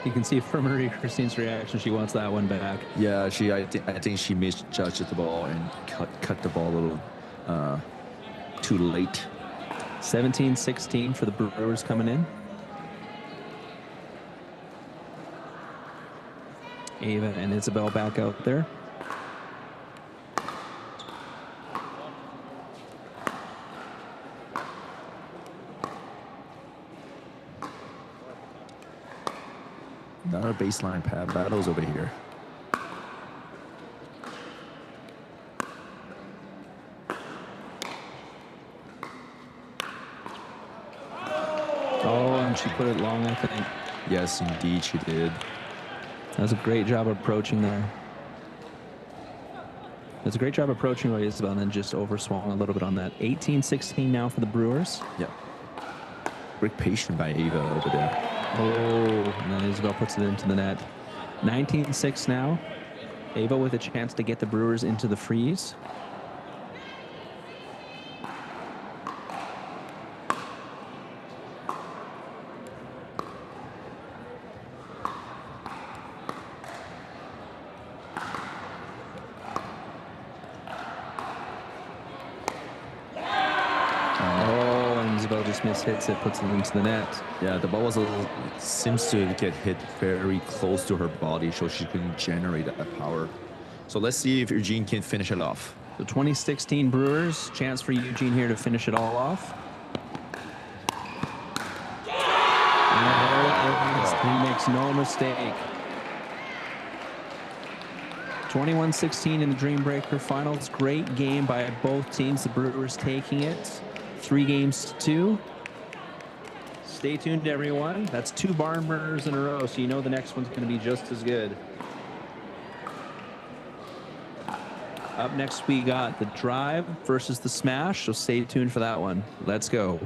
You can see from Marie Christine's reaction, she wants that one back. Yeah, I think she misjudged the ball and cut the ball a little too late. 17-16 for the Brewers coming in. Ava and Isabel back out there. Another baseline pad battles over here. Oh, and she put it long, I think. Yes, indeed she did. That was a great job approaching there. It's a great job approaching by Isabel and then just overswung a little bit on that. 18-16 now for the Brewers. Yeah. Great patience by Ava over there. Oh, and then Isabel puts it into the net. 19-6 now. Ava with a chance to get the Brewers into the freeze. Hits it, puts it into the net. Yeah, the ball was seems to get hit very close to her body, so she can generate that power. So let's see if Eugene can finish it off. The 2016 Brewers, chance for Eugene here to finish it all off. He makes no mistake. 21-16 in the Dreambreaker finals. Great game by both teams. The Brewers taking it 3-2. Stay tuned, everyone. That's 2 barn burners in a row, so you know the next one's going to be just as good. Up next, we got the Drive versus the Smash, so stay tuned for that one. Let's go.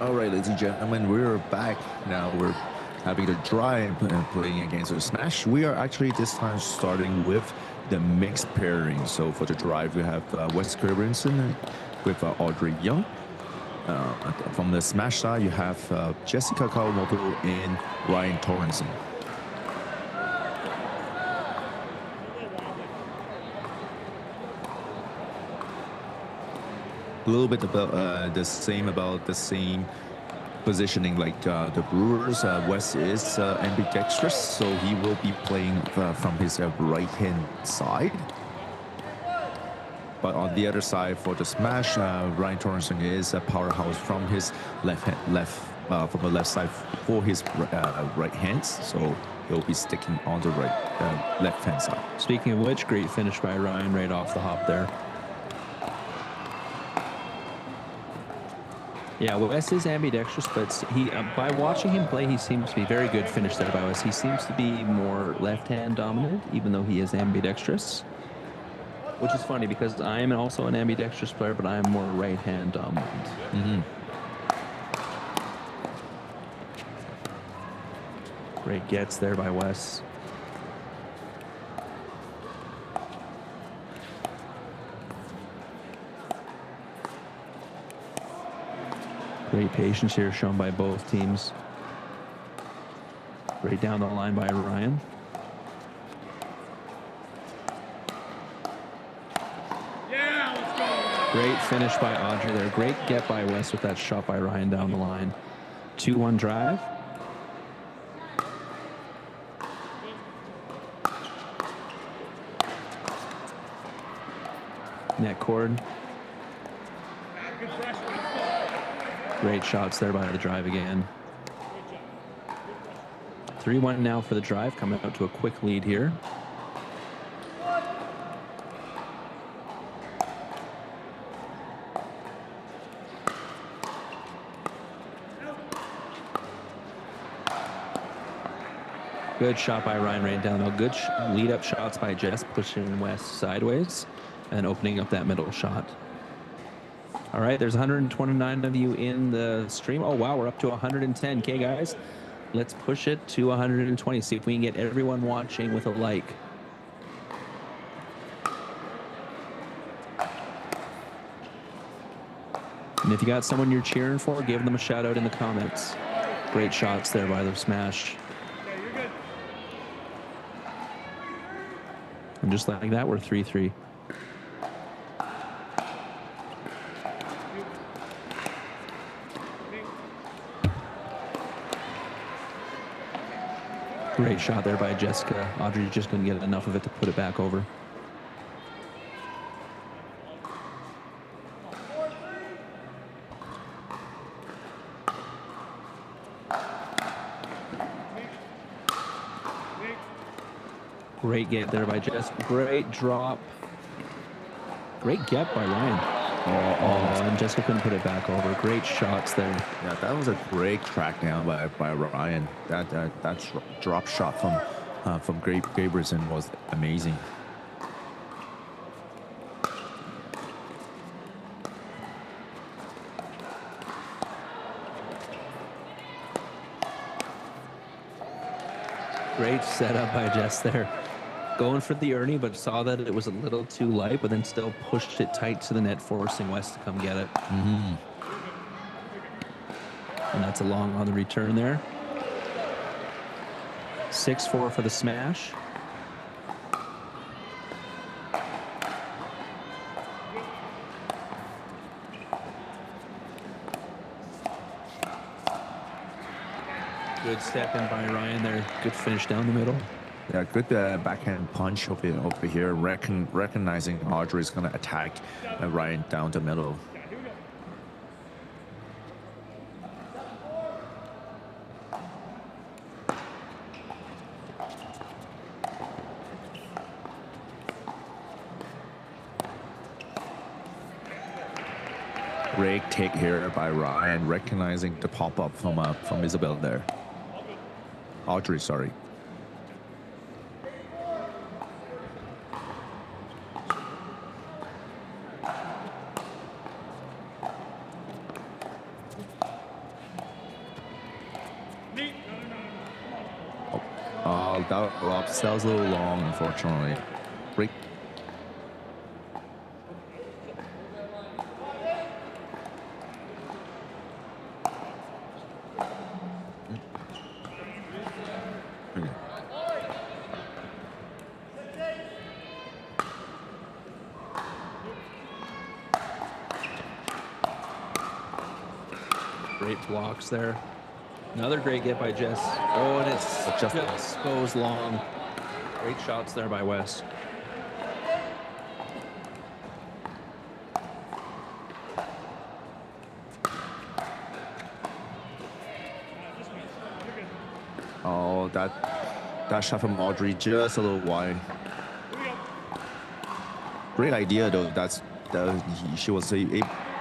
All right, ladies and gentlemen, we're back now. We're having the drive and playing against the smash. We are actually this time starting with the mixed pairing. So for the drive, we have Wes Gerbenson with Audrey Young. From the smash side, you have Jessica Kawamoto and Ryan Torrenson. A little bit about the same positioning like the Brewers. Wes is ambidextrous, so he will be playing from his right hand side. But on the other side for the smash, Ryan Torrenson is a powerhouse from his from the left side for his right hands. So he'll be sticking on the left hand side. Speaking of which, great finish by Ryan right off the hop there. Yeah, Wes is ambidextrous, but he by watching him play, he seems to be very good finish there by Wes. He seems to be more left-hand dominant, even though he is ambidextrous. Which is funny because I am also an ambidextrous player, but I am more right-hand dominant. Mm-hmm. Great gets there by Wes. Great patience here shown by both teams. Right down the line by Ryan. Yeah, let's go. Great finish by Audrey there. Great get by Wes with that shot by Ryan down the line. 2-1 drive. Net cord. Good pressure. Great shots there by the drive again. 3-1 now for the drive, coming out to a quick lead here. Good shot by Ryan right down. Good lead-up shots by Jess, pushing Wes sideways and opening up that middle shot. All right, there's 129 of you in the stream. Oh, wow, we're up to 110. Okay, guys, let's push it to 120. See if we can get everyone watching with a like. And if you got someone you're cheering for, give them a shout out in the comments. Great shots there by the smash. Okay, you're good. And just like that, we're 3-3. Great shot there by Jessica. Audrey just couldn't get enough of it to put it back over. Great get there by Jess. Great drop. Great get by Ryan. And Jessica couldn't put it back over. Great shots there. Yeah, that was a great track down by Ryan. That drop shot from Gabrielson was amazing. Great setup by Jess there. Going for the Ernie, but saw that it was a little too light, but then still pushed it tight to the net, forcing Wes to come get it. Mm-hmm. And that's a long on the return there. 6-4 for the smash. Good step in by Ryan there. Good finish down the middle. Yeah, good backhand punch over here, recognizing Audrey is going to attack Ryan down the middle. Great take here by Ryan, recognizing the pop-up from Isabel there. Audrey, sorry. That lob sells a little long, unfortunately. Break. Great blocks there. Another great get by Jess. Oh, and it's just goes long. Great shots there by Wes. Oh, that shot from Audrey just a little wide. Great idea though. She was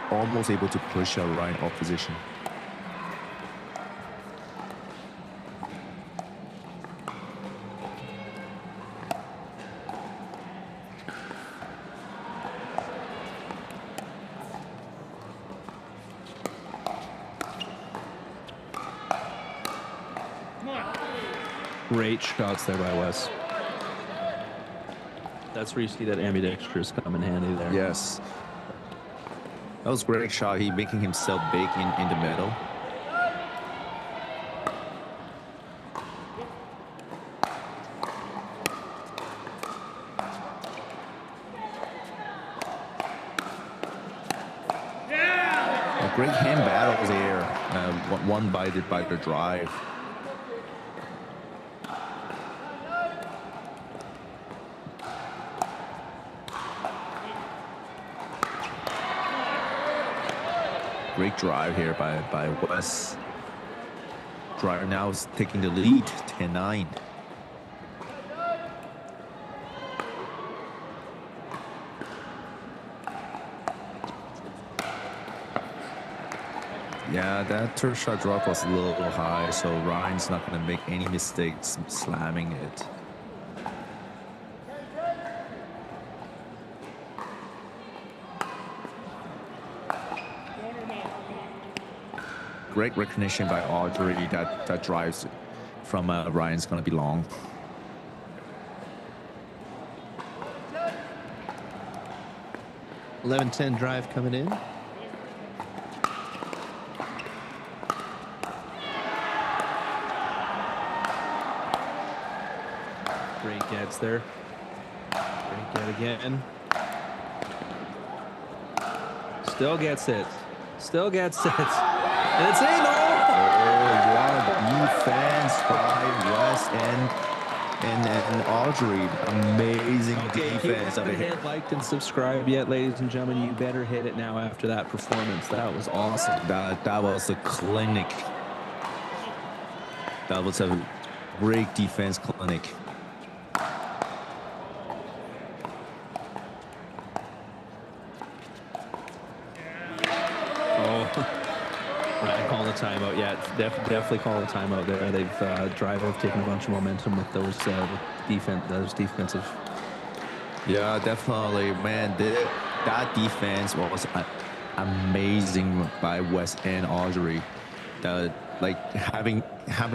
almost able to push her right off position. Great shots there by Wes. That's where you see that ambidextrous come in handy there. Yes. That was a great shot. He making himself big in the middle. A great hand battle there. One by the drive. Great drive here by Wes. Driver now is taking the lead, 10-9. Yeah, that third shot drop was a little high, so Ryan's not going to make any mistakes slamming it. Great recognition by Audrey. That drives from Ryan's going to be long. $11-10 drive coming in. Great gets there. Great get again. Still gets it. Still gets it. And it's in. Oh, what defense by Wes and Audrey. Amazing defense If you haven't liked and subscribed yet, ladies and gentlemen, you better hit it now after that performance. That was awesome. That was a clinic. That was a great defense clinic. Timeout, yeah, definitely call a timeout there. They've Driver have taken a bunch of momentum with those defensive. Yeah, definitely, man. That defense was amazing by Wes and Audrey.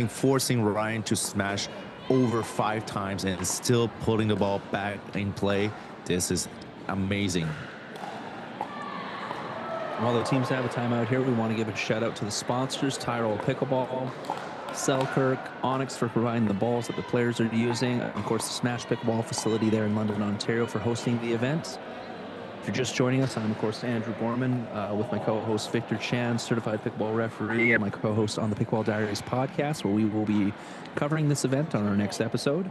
Forcing Ryan to smash over 5 times and still putting the ball back in play. This is amazing. While the teams have a timeout here, we want to give a shout out to the sponsors, Tyrol Pickleball, Selkirk, Onyx for providing the balls that the players are using, and of course the Smash Pickleball facility there in London, Ontario for hosting the event. If you're just joining us, I'm of course Andrew Gorman with my co-host Victor Chan, certified pickleball referee, and my co-host on the Pickleball Diaries podcast, where we will be covering this event on our next episode.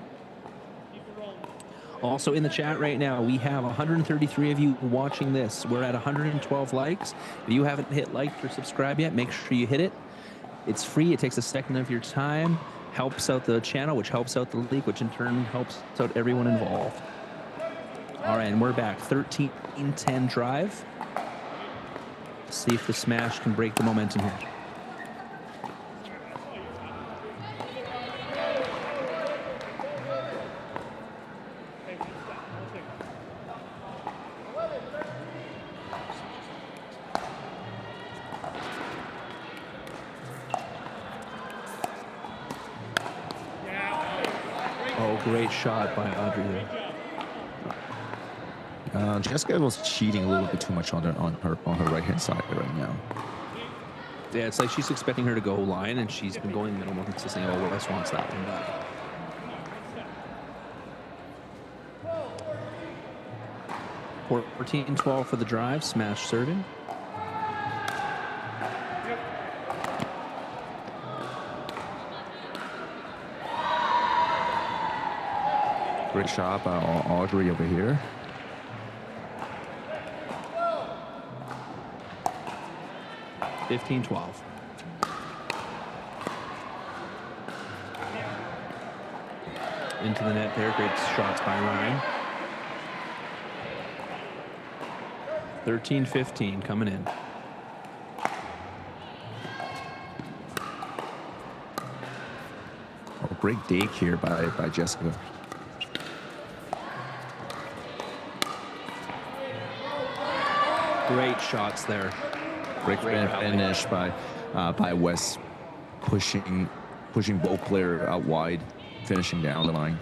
Also in the chat right now, we have 133 of you watching this. We're at 112 likes. If you haven't hit like or subscribe yet, make sure you hit it. It's free. It takes a second of your time. Helps out the channel, which helps out the league, which in turn helps out everyone involved. All right, and we're back. 13-10 drive. See if the smash can break the momentum here. Oh, great shot by Audrey there. Jessica was cheating a little bit too much on her right hand side right now. Yeah, it's like she's expecting her to go line, and she's been going middle more consistently. Oh, West wants that one back. Port 14-12 for the drive. Smash serving. Great shot by Audrey over here. $15-12. Into the net there. Great shots by Ryan. 13-15 coming in. Oh, great dake here by Jessica. Great shots there. Great finish by West, pushing both players out wide, finishing down the line.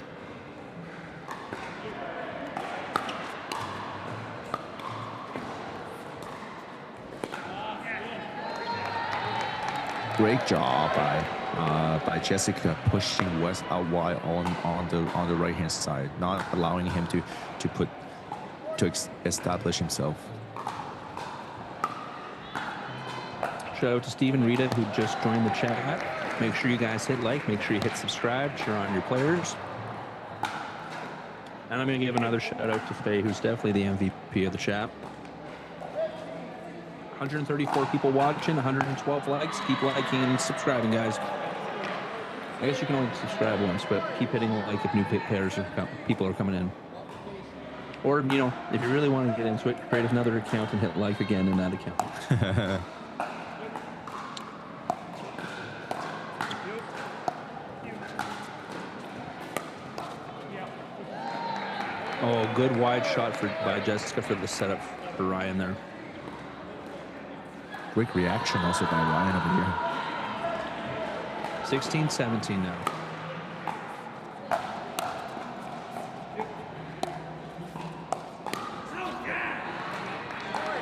Great job by Jessica pushing West out wide on the right hand side, not allowing him to establish himself. Shout out to Steve and Rita who just joined the chat. Make sure you guys hit like, make sure you hit subscribe, cheer on your players. And I'm going to give another shout out to Faye, who's definitely the MVP of the chat. 134 people watching, 112 likes. Keep liking and subscribing, guys. I guess you can only subscribe once, but keep hitting like if new players or people are coming in. Or, you know, if you really want to get into it, create another account and hit like again in that account. Oh, good wide shot by Jessica for the setup for Ryan there. Quick reaction also by Ryan over here. 16-17 now.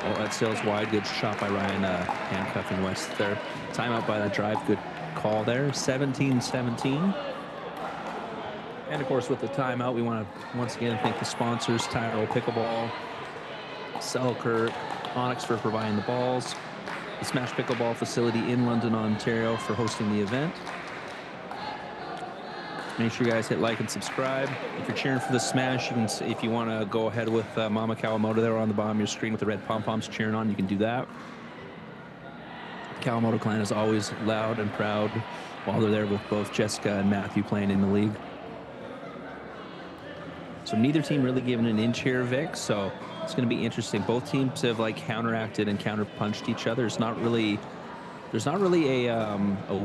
Oh, that sails wide. Good shot by Ryan, handcuffing West there. Timeout by the drive. Good call there. 17-17. And of course, with the timeout, we want to once again thank the sponsors: Tyrell Pickleball, Selkirk, Onyx for providing the balls, the Smash Pickleball facility in London, Ontario for hosting the event. Make sure you guys hit like and subscribe. If you're cheering for the Smash, you can, if you want to go ahead with Mama Kawamoto there on the bottom of your screen with the red pom-poms cheering on, you can do that. The Kawamoto clan is always loud and proud while they're there with both Jessica and Matthew playing in the league. So neither team really given an inch here, Vic, so it's going to be interesting. Both teams have like counteracted and counterpunched each other. There's not really a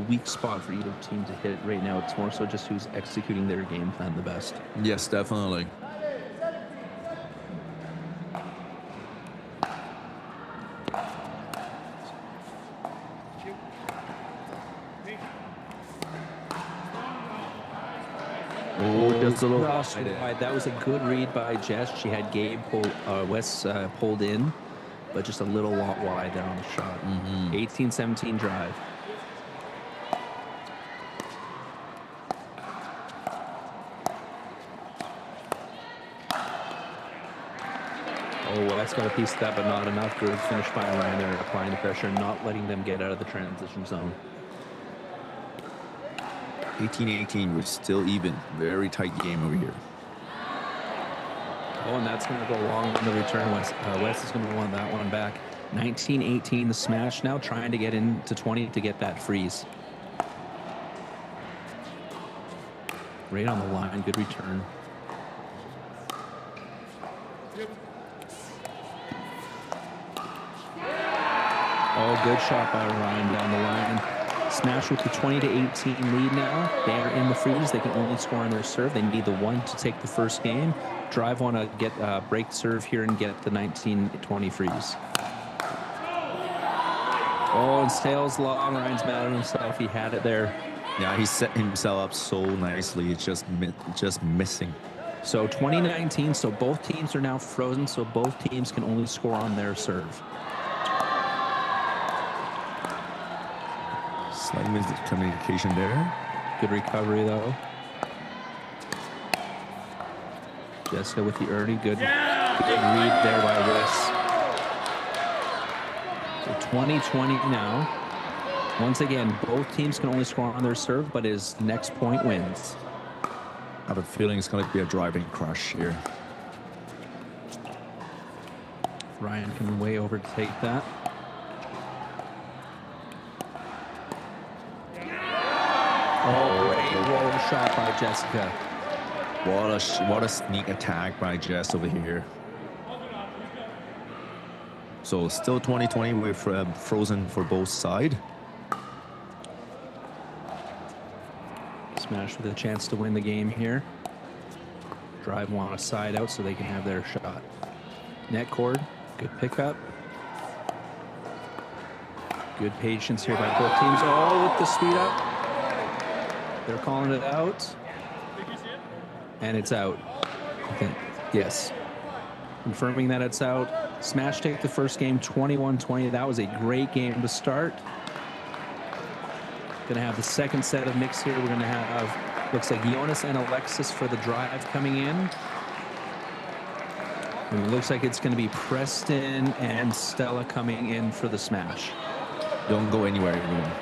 weak spot for either team to hit right now. It's more so just who's executing their game plan the best. Yes, definitely. Just a little wide. That was a good read by Jess. She had Gabe West pulled in, but just a little wide there on the shot. 18-17 drive. Oh, West got a piece of that, but not enough. Good finish by Ryan there, applying the pressure, not letting them get out of the transition zone. 18-18, we're still even. Very tight game over here. Oh, and that's going to go long on the return. West is going to want that one back. 19-18, the smash now, trying to get into 20 to get that freeze. Right on the line, good return. Oh, good shot by Ryan down the line. Smash with the 20-18 lead now. They are in the freeze. They can only score on their serve. They need the one to take the first game. Drive want to get break serve here and get the 19-20 freeze. Oh, and sails long. Ryan's mad at himself. He had it there. Yeah, he set himself up so nicely. It's just missing. So 2019, so both teams are now frozen, so both teams can only score on their serve. Slight miscommunication there. Good recovery, though. Jessica with the early. Good read there by Wiss. So 2020 now. Once again, both teams can only score on their serve, but his next point wins. I have a feeling it's going to be a driving crush here. Ryan can way over to take that. Oh, great roll shot by Jessica. What a sneak attack by Jess over here. So still 2020, we're frozen for both sides. Smash with a chance to win the game here. Drive want a side out so they can have their shot. Net cord, good pickup. Good patience here by both teams. Oh, with the speed up. They're calling it out. And it's out. Yes. Confirming that it's out. Smash take the first game, 21-20. That was a great game to start. Gonna have the second set of mix here. We're gonna have, looks like Jonas and Alexis for the drive coming in. And it looks like it's gonna be Preston and Stella coming in for the smash. Don't go anywhere, everyone.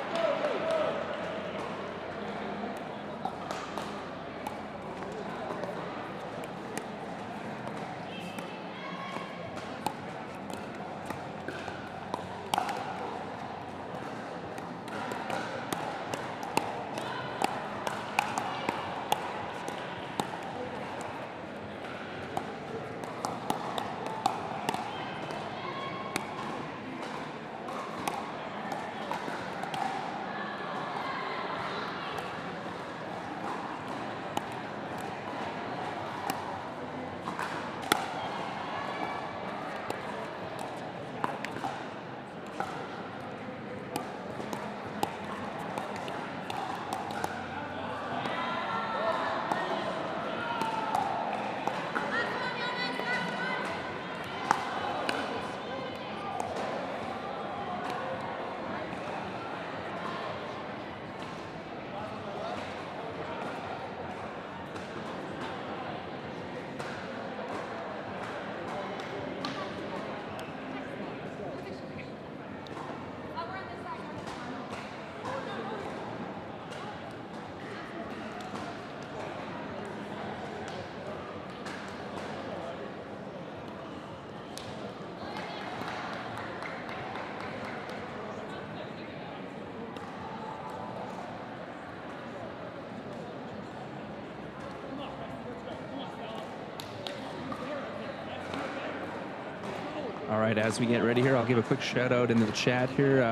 All right, as we get ready here, I'll give a quick shout out in the chat here.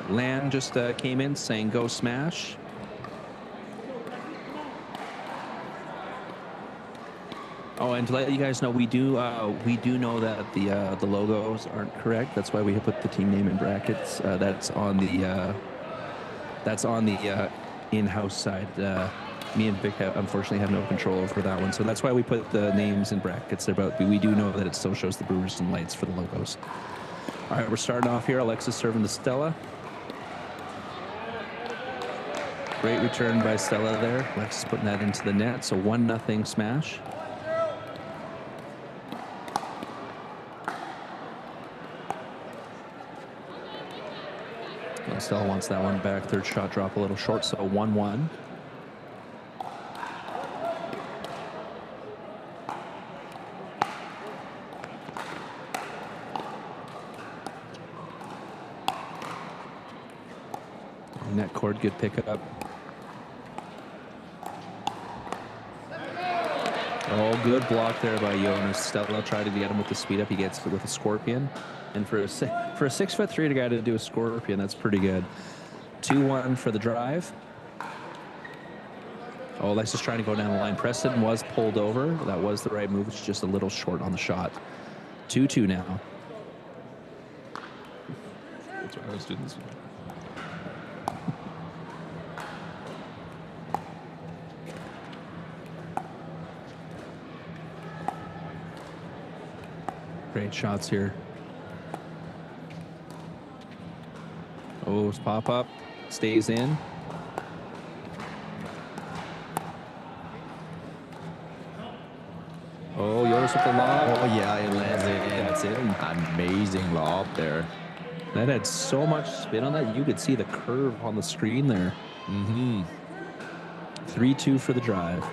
Lan just came in saying go smash. Oh, and to let you guys know, we do know that the logos aren't correct. That's why we have put the team name in brackets. That's on the in-house side. Me and Vic unfortunately have no control over that one, so that's why we put the names in brackets there. But we do know that it still shows the Brewers and lights for the logos. All right, we're starting off here. Alexis serving to Stella. Great return by Stella there. Alexis putting that into the net. So 1-0 smash. And Stella wants that one back. Third shot drop a little short, so 1-1. Net cord, good pickup. Oh, good block there by Jonas. Stella tried to get him with the speed up. He gets it with a scorpion. And for a 6'3" guy to do a scorpion, that's pretty good. 2-1 for the drive. Oh, Alexis trying to go down the line. Preston was pulled over. That was the right move. It's just a little short on the shot. 2-2 now. That's what I was doing this. Great shots here. Oh, pop up, stays in. Oh, Jonas with the lob. Oh yeah, it lands it in. That's it. Amazing lob there. That had so much spin on that. You could see the curve on the screen there. 3-2 for the drive.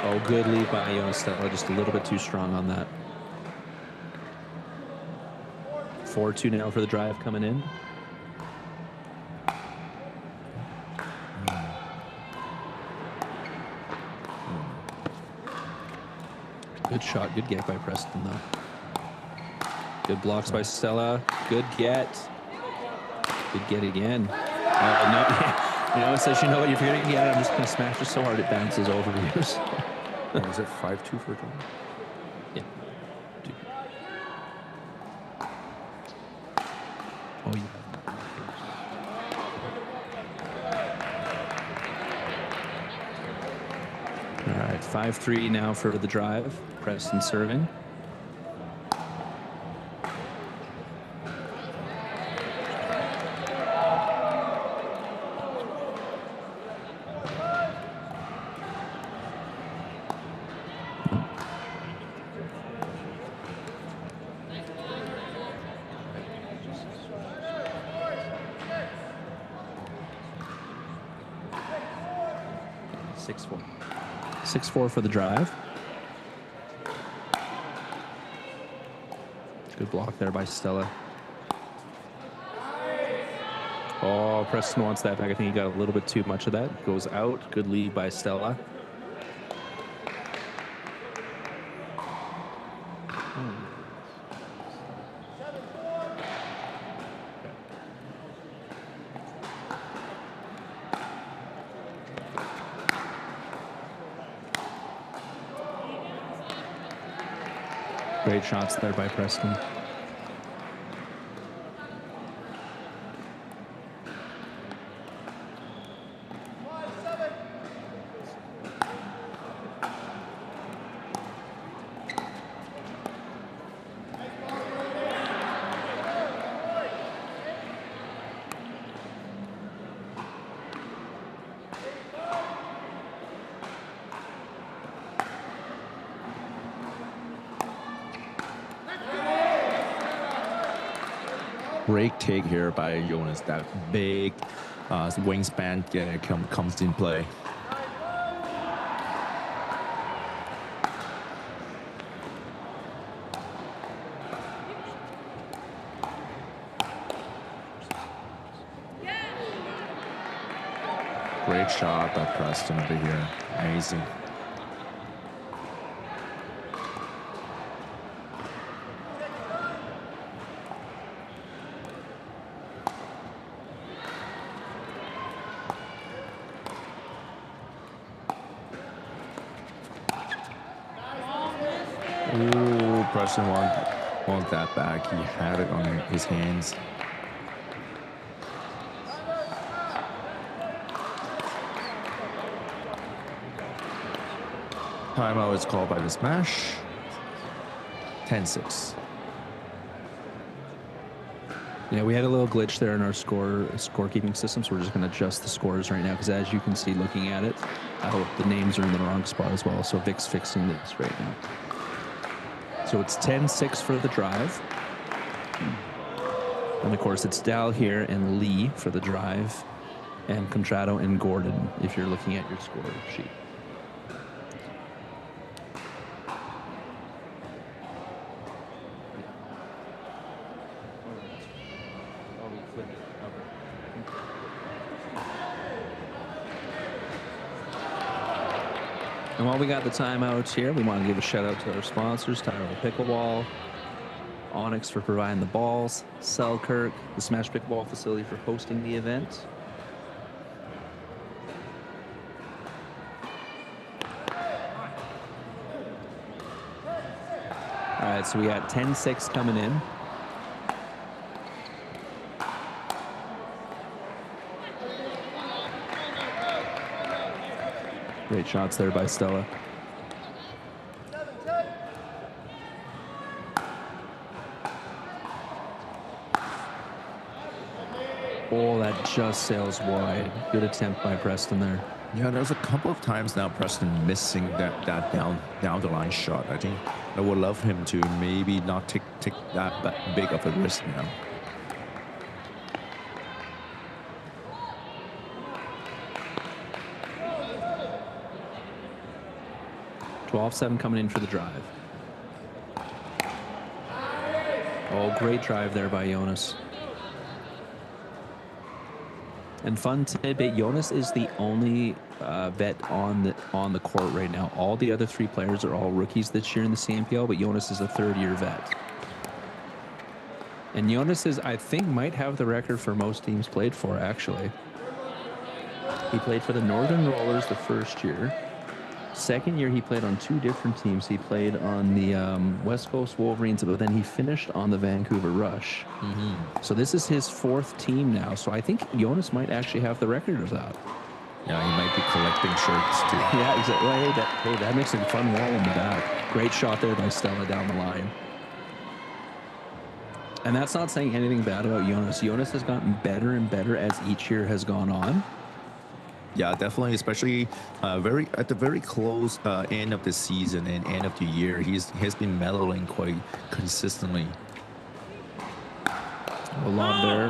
Oh, good lead by Jonas Stella. Just a little bit too strong on that. 4-2 now for the drive coming in. Good shot, good get by Preston though. Good blocks by Stella. Good get. Good get again. Oh no! You know, it says, you know what? If you're gonna get it, I'm just gonna smash it so hard it bounces over you. So. Was it 5-2 for John? Yeah. Oh, yeah. All right, 5-3 now for the drive. Preston serving. Six four for the drive. Good block there by Stella. Oh, Preston wants that back. I think he got a little bit too much of that. Goes out. Good lead by Stella. Great shots there by Preston. Great take here by Jonas. That big wingspan comes in play. Great shot by Preston over here. Amazing. Ooh, Preston want that back. He had it on his hands. Timeout is called by the smash. 10-6. Yeah, we had a little glitch there in our scorekeeping system, so we're just going to adjust the scores right now because, as you can see, looking at it, the names are in the wrong spot as well. So Vic's fixing this right now. So it's 10-6 for the drive. And of course, it's Dal here and Lee for the drive, and Contrado and Gordon if you're looking at your score sheet. And while we got the timeouts here, we want to give a shout out to our sponsors, Pickleball, Onyx for providing the balls, Selkirk, the Smash Pickleball facility for hosting the event. All right, so we got 10-6 coming in. Great shots there by Stella. Oh, that just sails wide. Good attempt by Preston there. Yeah, there's a couple of times now Preston missing that down the line shot. I think I would love him to maybe not take that big of a risk now. (12-7) coming in for the drive. Oh, great drive there by Jonas. And fun tidbit, Jonas is the only vet on the court right now. All the other 3 players are all rookies this year in the CNPL, but Jonas is a 3rd-year vet. And Jonas is, I think, might have the record for most teams played for, actually. He played for the Northern Rollers the 1st year. 2nd year, he played on 2 different teams. He played on the West Coast Wolverines, but then he finished on the Vancouver Rush. So this is his 4th team now. So I think Jonas might actually have the record of that. Yeah, he might be collecting shirts too. Yeah, exactly. Well, hey, that makes a fun wall in the back. Great shot there by Stella down the line. And that's not saying anything bad about Jonas. Jonas has gotten better and better as each year has gone on. Yeah, definitely, especially at the very close end of the season and end of the year, he's been mellowing quite consistently. A lob there.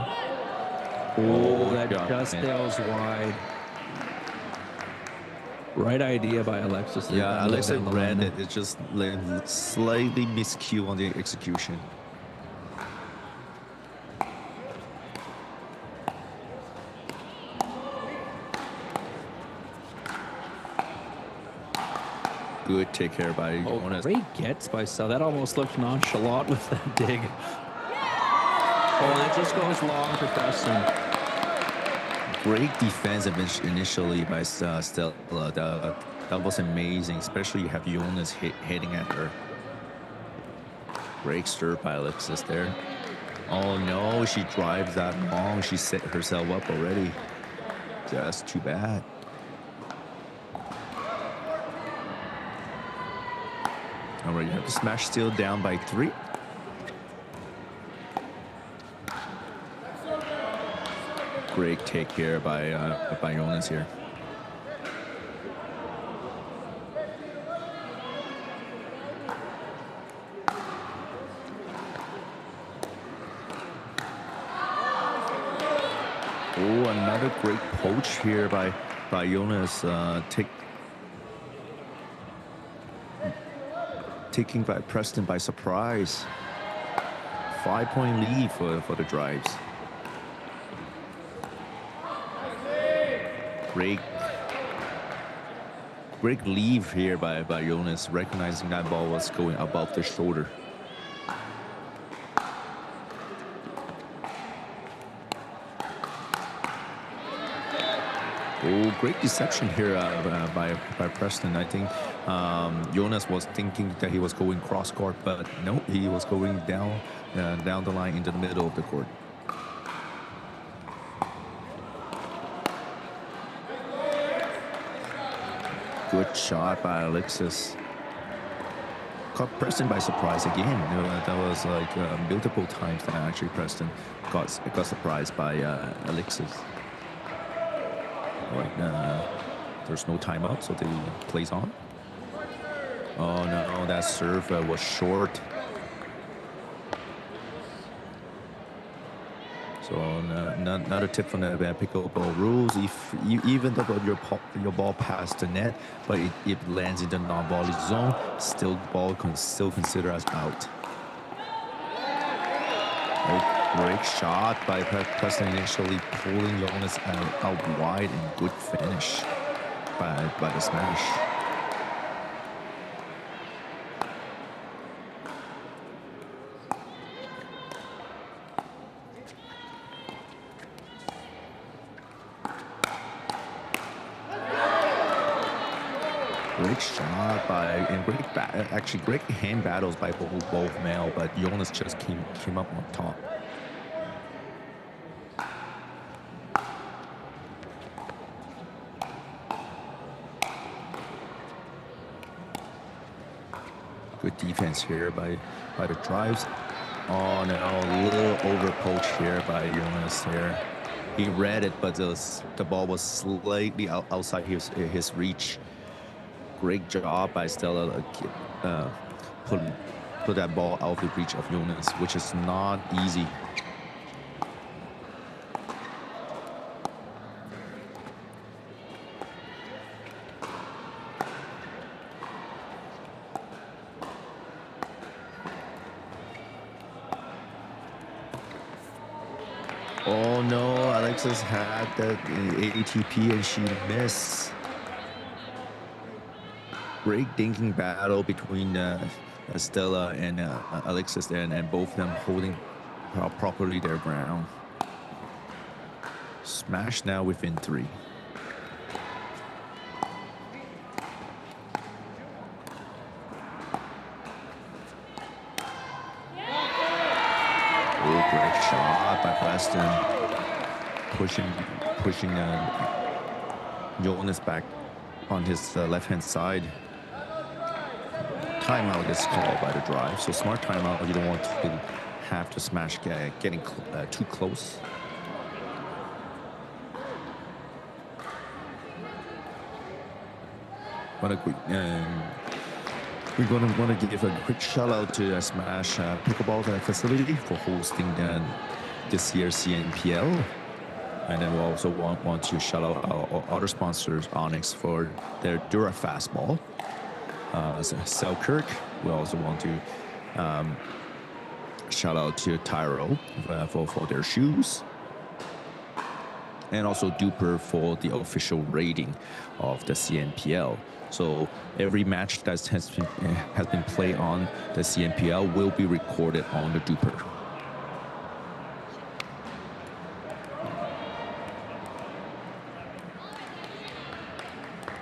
Oh, that just sails wide. Right idea by Alexis. Yeah, Alexis read it. It's just slightly miscue on the execution. Good take care by Jonas. Great gets by Sal. That almost looked nonchalant with that dig. Oh, that just goes long for Preston. Great defense initially by Stella. That was amazing, especially you have Jonas hitting at her. Great stir by Alexis there. Oh no, she drives that long. She set herself up already. That's too bad. All right, you have the smash still down by 3. Great take here by Jonas here. Oh, another great poach here by Jonas. Taking by Preston by surprise. 5-point lead for the drives. Great leave here by Jonas, recognizing that ball was going above the shoulder. Oh, great deception here by Preston. I think Jonas was thinking that he was going cross court, but no, he was going down the line into the middle of the court. Good shot by Alexis. Caught Preston by surprise again. That was like multiple times that actually Preston got surprised by Alexis. Right, there's no timeout, so they plays on. Oh no, that serve was short. So another tip from the pickleball rules: even though your ball passed the net, but it lands in the non-volley zone, still ball still considered as out. Great shot by Preston, initially pulling Jonas out wide, and good finish by the smash. Great shot great hand battles by both male, but Jonas just came up on top. defense here by the drives. Oh no, a little over poach here by Jonas here. He read it, but the ball was slightly outside his reach. Great job by Stella put that ball out of the reach of Jonas, which is not easy. Oh no, Alexis had that ATP and she missed. Great thinking battle between Stella and Alexis there, and both of them holding properly their ground. Smash now within 3. Oh, great shot by Preston. Pushing Jonas back on his left-hand side. Timeout is called by the drive, so smart timeout. You don't want to have to smash getting too close. We're going to want to give a quick shout out to Smash Pickleball facility for hosting this year's CNPL. And then we also want to shout out our other sponsors, Onyx, for their Dura Fastball. Selkirk, we also want to shout out to Tyro for their shoes. And also Duper for the official rating of the CNPL. So every match that has been played on the CNPL will be recorded on the Duper.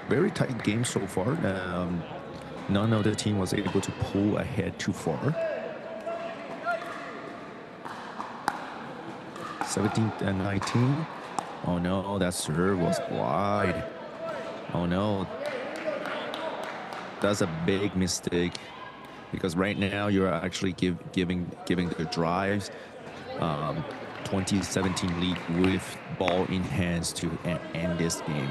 Very tight game so far. None of the team was able to pull ahead too far. 17 and 19. Oh no, that serve was wide. Oh no. That's a big mistake, because right now you're actually giving the drives 2017 lead with ball in hands to end this game.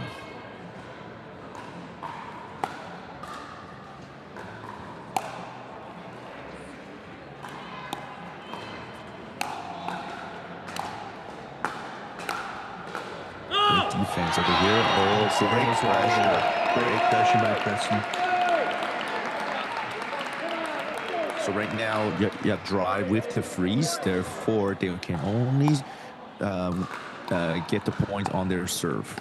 Great defense over here. Oh, great pressure. Great pressure by Preston. So right now, you have drive with the freeze. Therefore, they can only get the point on their serve.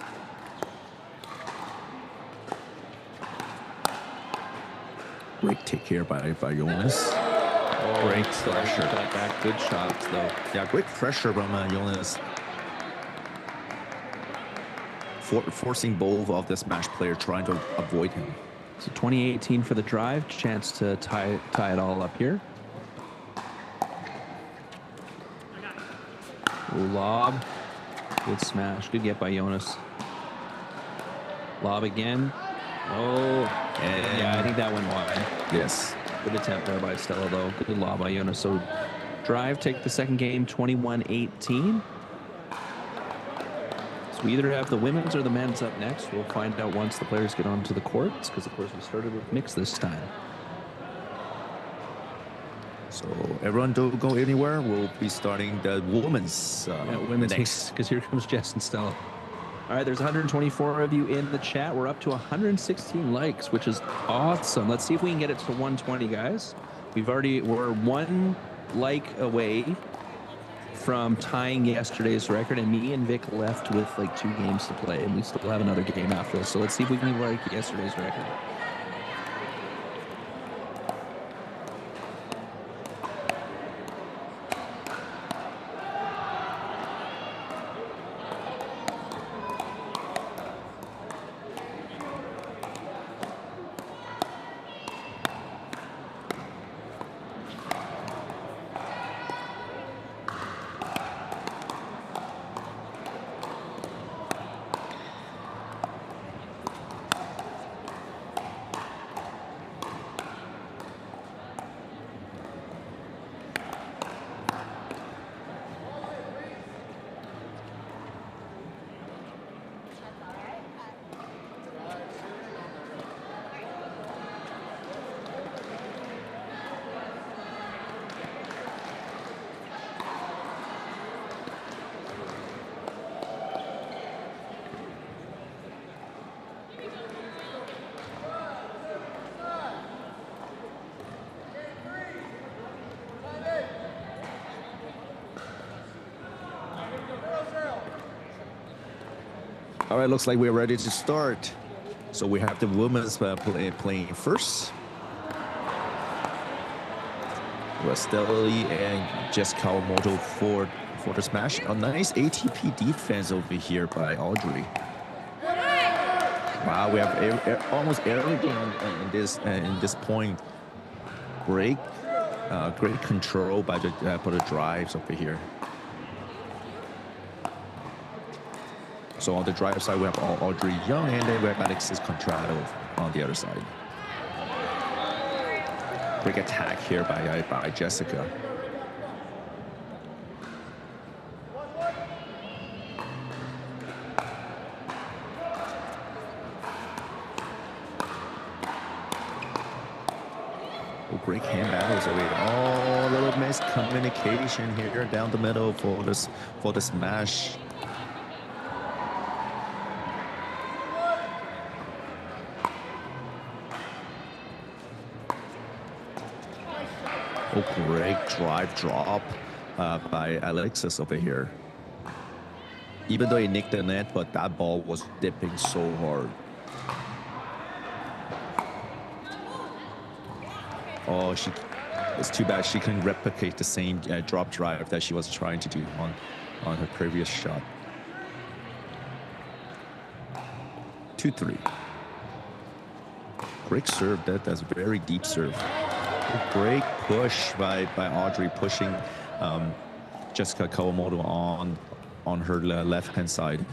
Great take here by Jonas. Oh, Great pressure. Got back. Good shots, though. Yeah, great pressure from Jonas. Forcing both of the smash player trying to avoid him. So 2018 for the drive, chance to tie it all up here. Ooh, lob, good smash, good get by Jonas. Lob again. Oh, and yeah, I think that went wide. Yes. Good attempt there by Stella, though. Good lob by Jonas. So drive, take the second game, 21-18. We either have the women's or the men's up next. We'll find out once the players get onto the courts, because of course we started with mixed this time. So everyone don't go anywhere. We'll be starting the women's women's next. Because here comes Jess and Stella. All right, there's 124 of you in the chat. We're up to 116 likes, which is awesome. Let's see if we can get it to 120, guys. We're 1 like away from tying yesterday's record, and me and Vic left with like 2 games to play, and we still have another game after this. So let's see if we can break yesterday's record. All right, looks like we're ready to start. So we have the women's playing first. Rastelli and Jess Kawamoto for the smash. A nice ATP defense over here by Audrey. Wow, we have almost everything in this point. Break, great control by the drives over here. So on the drive side, we have Audrey Young, and then we have Alexis Contrado on the other side. Big attack here by Jessica. Great hand battles over here. Oh, a little miscommunication here down the middle for the smash. Oh, great drive drop by Alexis over here. Even though he nicked the net, but that ball was dipping so hard. Oh, it's too bad she couldn't replicate the same drop drive that she was trying to do on her previous shot. 2-3. Great serve. That's a very deep serve. Great push by Audrey, pushing Jessica Kawamoto on her left-hand side.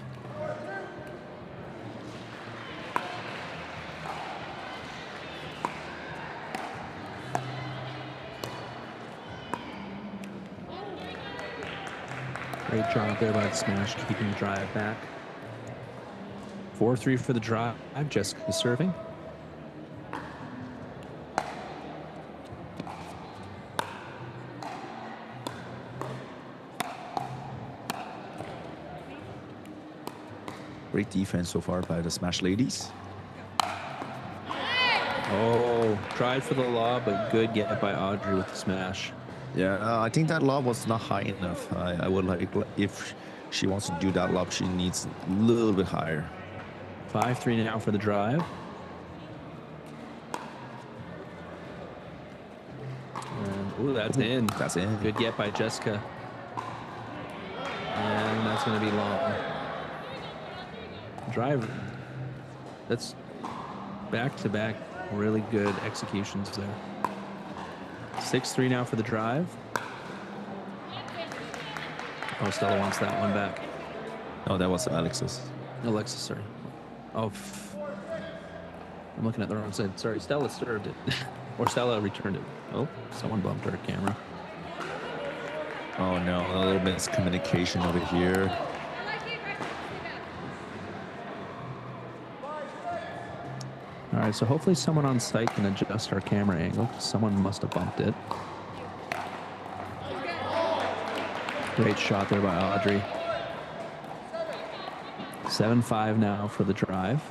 Great job there by the smash, keeping the drive back. 4-3 for the drive. Jessica serving. Great defense so far by the smash ladies. Oh, tried for the lob, but good get by Audrey with the smash. Yeah, I think that lob was not high enough. I would like, if she wants to do that lob, she needs a little bit higher. 5-3 now for the drive. Ooh, that's in. That's in. Good get by Jessica. And that's going to be long. Drive. That's back-to-back really good executions there. 6-3 now for the drive. Oh, Stella wants that one back. Oh, that was Alexis. Alexis, sorry. Oh, I'm looking at the wrong side. Sorry, Stella served it. Or Stella returned it. Oh, someone bumped our camera. Oh no, a little miscommunication over here. All right, so hopefully someone on site can adjust our camera angle. Someone must have bumped it. Great shot there by Audrey. 7-5 now for the drive.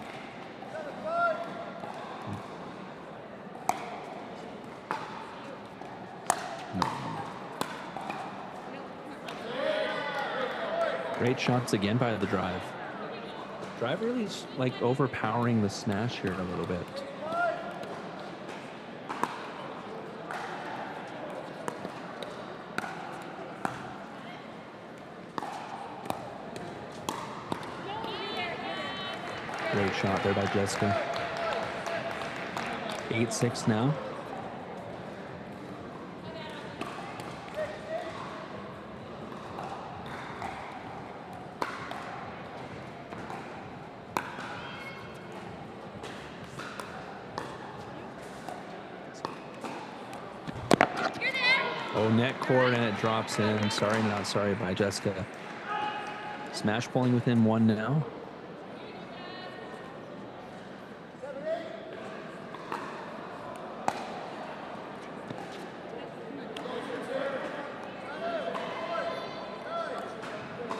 Great shots again by the drive. Drive really is like overpowering the smash here a little bit. Great shot there by Jessica. 8-6 now. Oh, net cord and it drops in. Sorry, not sorry by Jessica. Smash pulling within one now.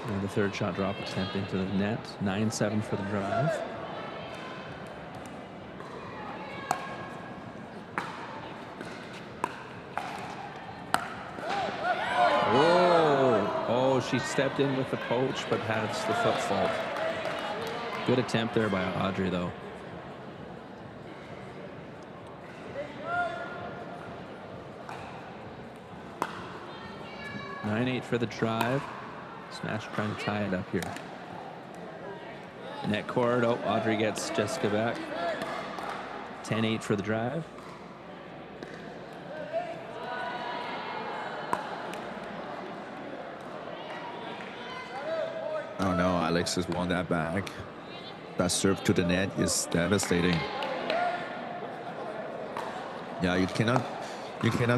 And the third shot drop attempt into the net. 9-7 for the drive. She stepped in with the poach, but has the foot fault. Good attempt there by Audrey, though. (9-8) for the drive. Smash trying to tie it up here. Net cord. Oh, Audrey gets Jessica back. 10-8 for the drive. Oh no, Alexis won that back. That serve to the net is devastating. Yeah, you cannot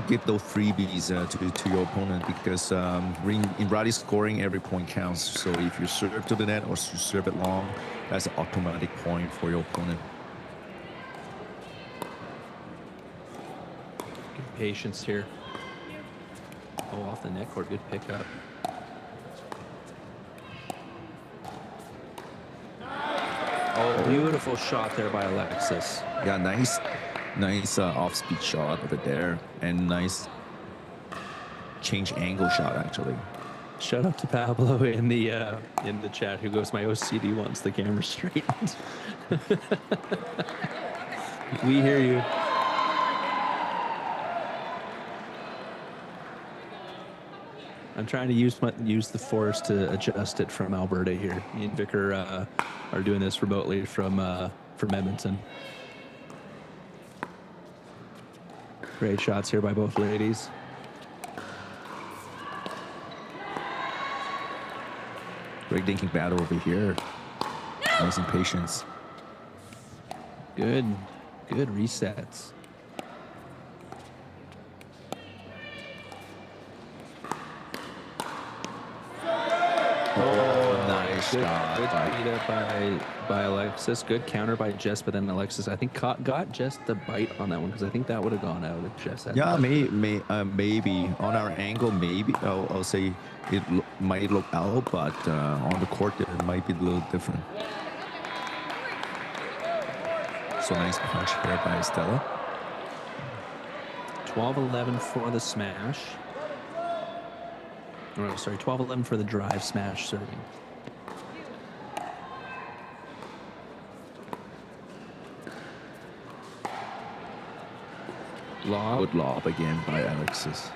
give those freebies to your opponent, because in rally scoring, every point counts. So if you serve to the net or you serve it long, that's an automatic point for your opponent. Good patience here. Oh, off the net cord. Good pickup. Oh, beautiful shot there by Alexis. Yeah, nice off-speed shot over there, and nice change angle shot actually. Shout out to Pablo in the chat, who goes, "My OCD wants the camera straightened." We hear you. I'm trying to use the force to adjust it from Alberta here. Me and Vic are doing this remotely from Edmonton. Great shots here by both ladies. Great thinking battle over here. Nice impatience. Good resets. Nice shot. Good beat up by Alexis. Good counter by Jess, but then Alexis, I think, got Jess the bite on that one, because I think that would have gone out if Jess had. Yeah, maybe on our angle, maybe I'll say it might look out, but on the court it might be a little different. So nice punch here by Stella. 12-11 for the smash. Oh, sorry, 12-11 for the drive smash serving. Lob. Good lob again by Alexis.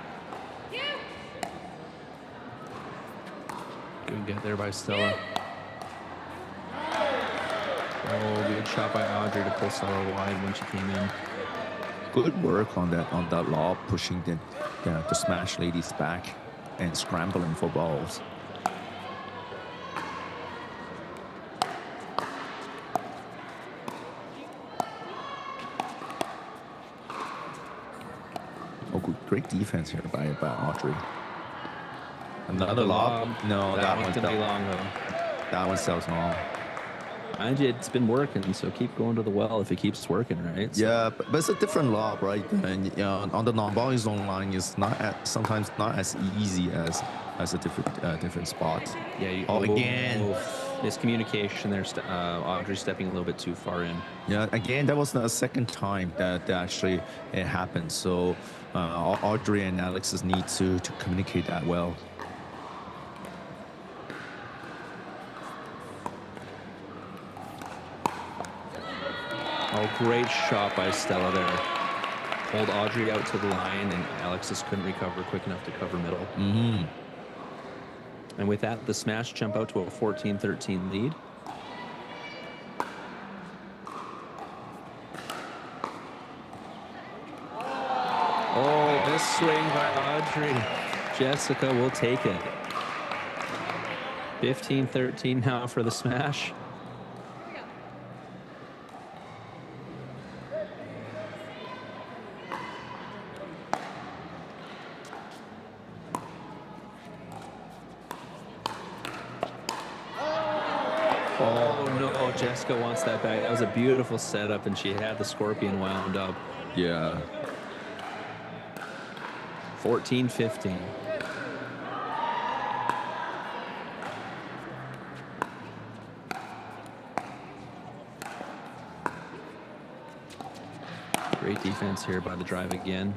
Good get there by Stella. Oh, good shot by Audrey to pull Stella wide when she came in. Good work on that lob, pushing the smash ladies back and scrambling for balls. Oh, great defense here by Audrey. Another lob. No, that one's gonna be long though. That one sells long. Mind you, it's been working, so keep going to the well if it keeps working, right? So, yeah, but it's a different lob, right? And on the non-volley zone line, it's sometimes not as easy as a different spot. Yeah. Again. Miscommunication there. Audrey stepping a little bit too far in. Yeah, again, that was the second time that actually it happened. So Audrey and Alexis need to communicate that well. Oh, great shot by Stella there. Pulled Audrey out to the line, and Alexis couldn't recover quick enough to cover middle. Mm-hmm. And with that, the smash jump out to a 14-13 lead. Oh, this swing by Audrey. Jessica will take it. 15-13 now for the smash. Jessica wants that back. That was a beautiful setup, and she had the scorpion wound up. Yeah. 14-15. Great defense here by the drive again.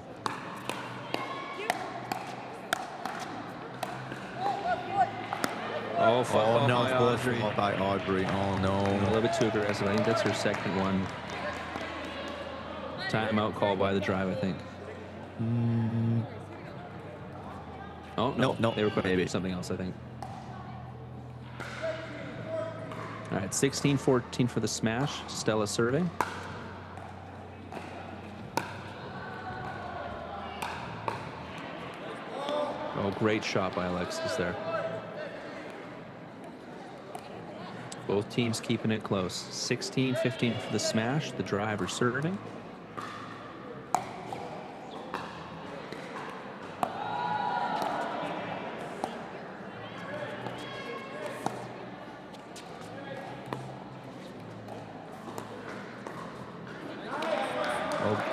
Oh, Oh no, by bullet Audrey. fall by Audrey. Oh A no. little bit too aggressive. I think that's her second one. Timeout call by the drive, I think. Oh, no. No, They were going to maybe. do something else, I think. All right, 16-14 for the smash. Stella serving. Oh, great shot by Alexis there. Both teams keeping it close. 16-15 for the smash. The driver serving.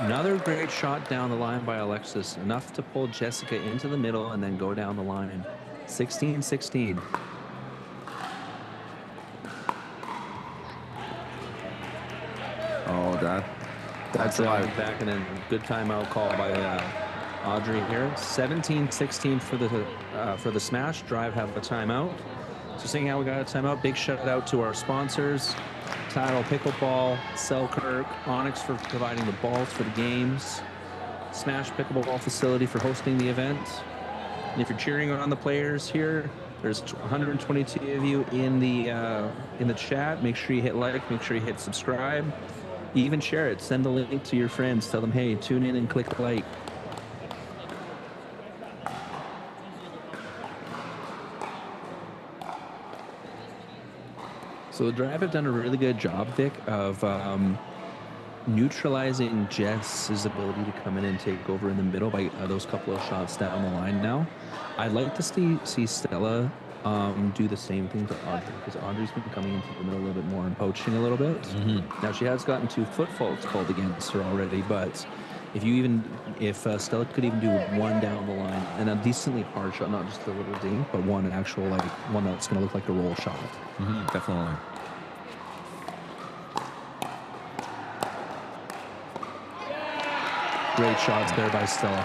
Another great shot down the line by Alexis. Enough to pull Jessica into the middle and then go down the line. 16-16. Oh, that's right. Back and then good timeout call by Audrey here. 17-16 for the smash. Drive have a timeout. So seeing how we got a timeout, big shout out to our sponsors. Tyrell Pickleball, Selkirk, Onyx for providing the balls for the games, Smash Pickleball facility for hosting the event. And if you're cheering on the players here, there's 122 of you in the chat. Make sure you hit like, make sure you hit subscribe, even share it. Send the link to your friends. Tell them, hey, tune in and click like. So the drive have done a really good job, Vic, of neutralizing Jess's ability to come in and take over in the middle by those couple of shots down the line now. I'd like to see Stella do the same thing to Audrey, because Audrey's been coming into the middle a little bit more and poaching a little bit. Now she has gotten 2 foot faults called against her already, but if Stella could even do one down the line and a decently hard shot, not just a little ding, but one actual one that's going to look like a roll shot. Definitely. Great shots there by Stella.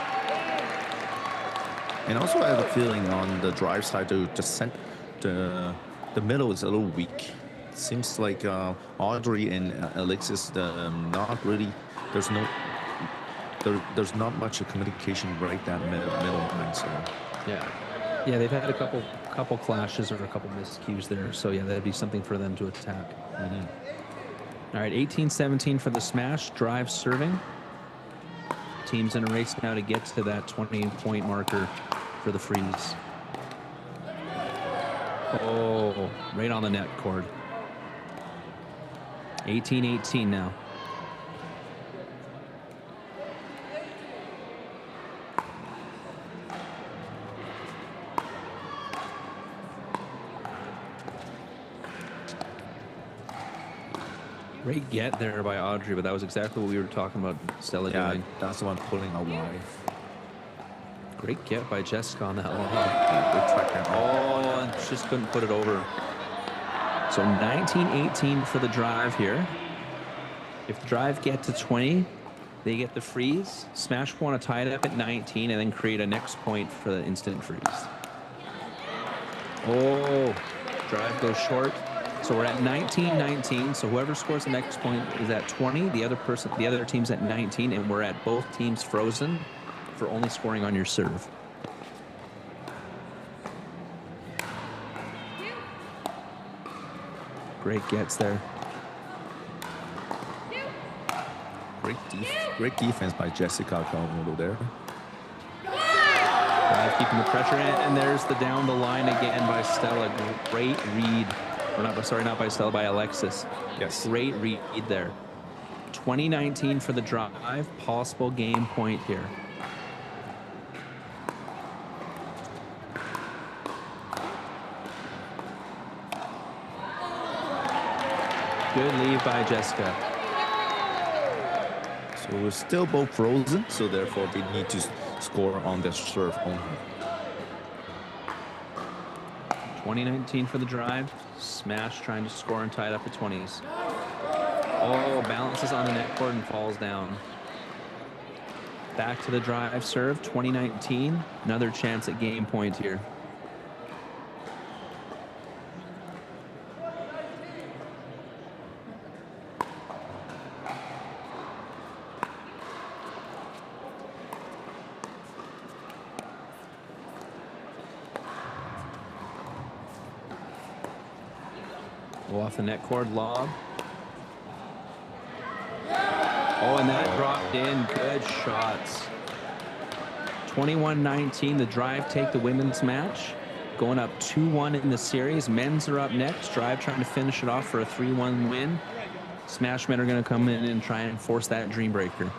And also, I have a feeling on the drive side, the middle is a little weak. It seems like Audrey and Alexis, not really. There's not much communication right down the middle line. So yeah, they've had a couple clashes or a couple miscues there. So yeah, that'd be something for them to attack. All right, 18-17 for the smash. Drive serving. Teams in a race now to get to that 20-point marker for the freeze. Oh, right on the net cord. 18-18 now. Great get there by Audrey, but that was exactly what we were talking about Stella doing. That's the one pulling out wide. Great get by Jessica on that one. Oh, and just couldn't put it over. So 19-18 for the drive here. If the drive get to 20, they get the freeze. Smash want to tie it up at 19 and then create a next point for the instant freeze. Oh, drive goes short. So we're at 19-19. So whoever scores the next point is at 20. The other team's at 19, and we're at both teams frozen for only scoring on your serve. Great gets there. Great defense by Jessica Calmudo there. Drive keeping the pressure in, and there's the down the line again by Stella. Great read. Or not by Stella, by Alexis. Yes. Great read there. 20-19 for the drive. Possible game point here. Good lead by Jessica. So we're still both frozen, so therefore they need to score on their serve only. 20-19 for the drive. Smash trying to score and tie it up at 20s. Oh, balances on the net cord and falls down. Back to the drive serve. 20-19. Another chance at game point here. Go off the net cord lob. Oh, and that dropped in. Good shots. 21-19, the Drive take the women's match. Going up 2-1 in the series. Men's are up next. Drive trying to finish it off for a 3-1 win. Smash Men are going to come in and try and force that dream breaker.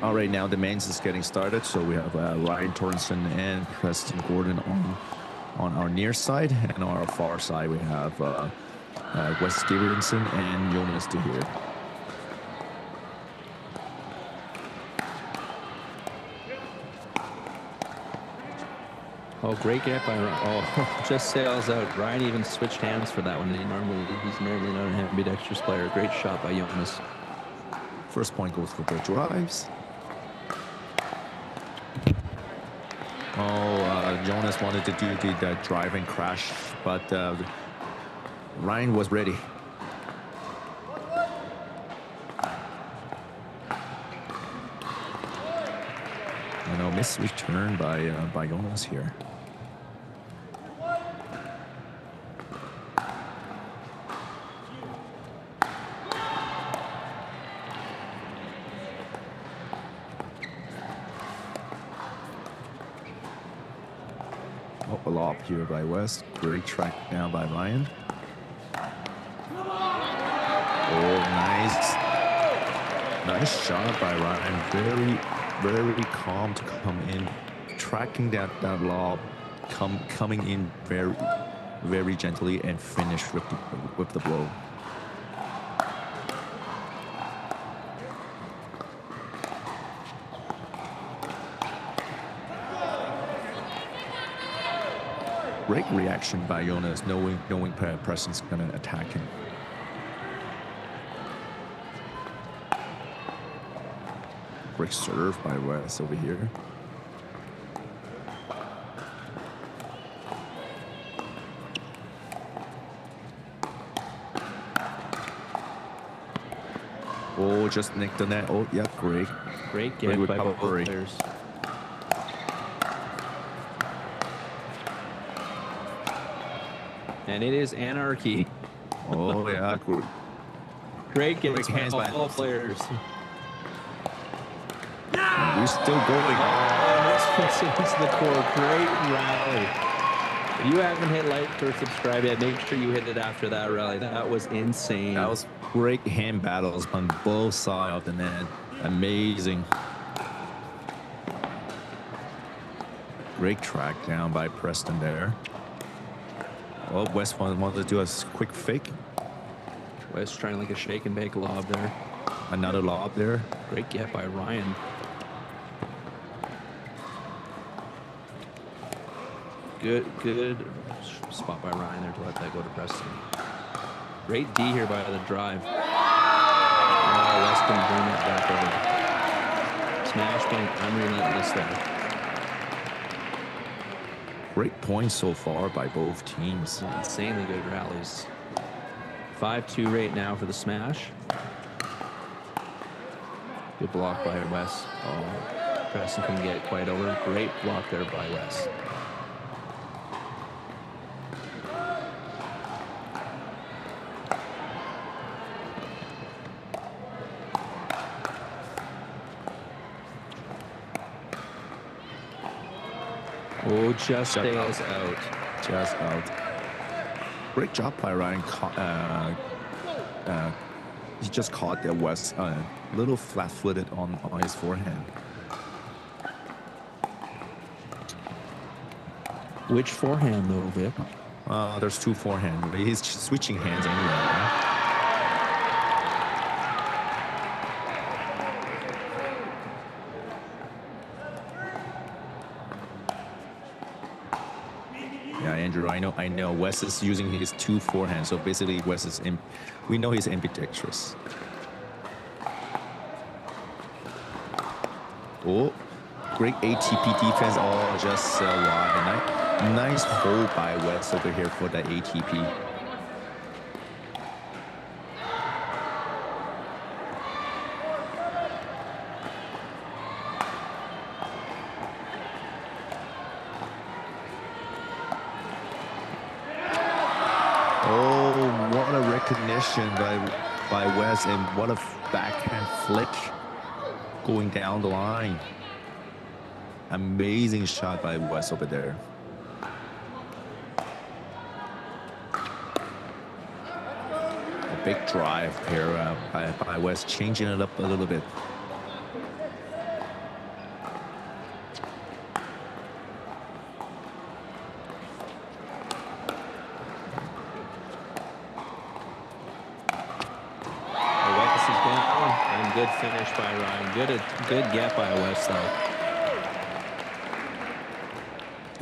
All right, now the men's is getting started. So we have Ryan Torrenson and Preston Gordon on our near side, and on our far side we have Wes Stevenson and Jonas De Heer. Oh, great get by Ryan. Oh, just sails out. Ryan even switched hands for that one. He's normally not an ambidextrous player. Great shot by Jonas. First point goes for the Drives. Jonas wanted to do the drive and crash, but Ryan was ready. Missed return by Jonas here. A lob here by West. Great track down by Ryan. Oh, nice shot by Ryan. Very calm to come in, tracking that lob, coming in very gently and finish with the blow. Great reaction by Jonas, knowing Preston's gonna attack him. Great serve by Wes over here. Oh, just nicked the net. Oh, yeah, great. Great get by both players. And it is anarchy. Oh, yeah. Great get by all players. We're still going. Oh, this into the core. Great rally. If you haven't hit like or subscribe yet, make sure you hit it after that rally. That was insane. That was great hand battles on both sides of the net. Amazing. Great track down by Preston there. Oh, West wanted to do a quick fake. West trying like a shake and bake lob there. Another lob there. Great get by Ryan. Good spot by Ryan there to let that go to Preston. Great D here by the Drive. Oh, West can bring that back over. Smash point unrelentless there. Great points so far by both teams. Insanely good rallies. 5-2 right now for the smash. Good block by Wes. Oh, Preston couldn't get quite over. Great block there by Wes. Oh, just stays out. Just out. Great job by Ryan. He just caught the West a little flat-footed on his forehand. Which forehand though, Vic? There's 2 forehand. He's switching hands anyway. Right? Yeah, Andrew, I know. Wes is using his 2 forehands, so basically Wes is we know he's ambidextrous. Oh, great ATP defense. Oh, just wide. Nice hold by Wes over here for that ATP. Oh, what a recognition by Wes, and what a backhand flick going down the line. Amazing shot by Wes over there. A big drive here by Wes, changing it up a little bit. Good finish by Ryan. Good get by Wes though.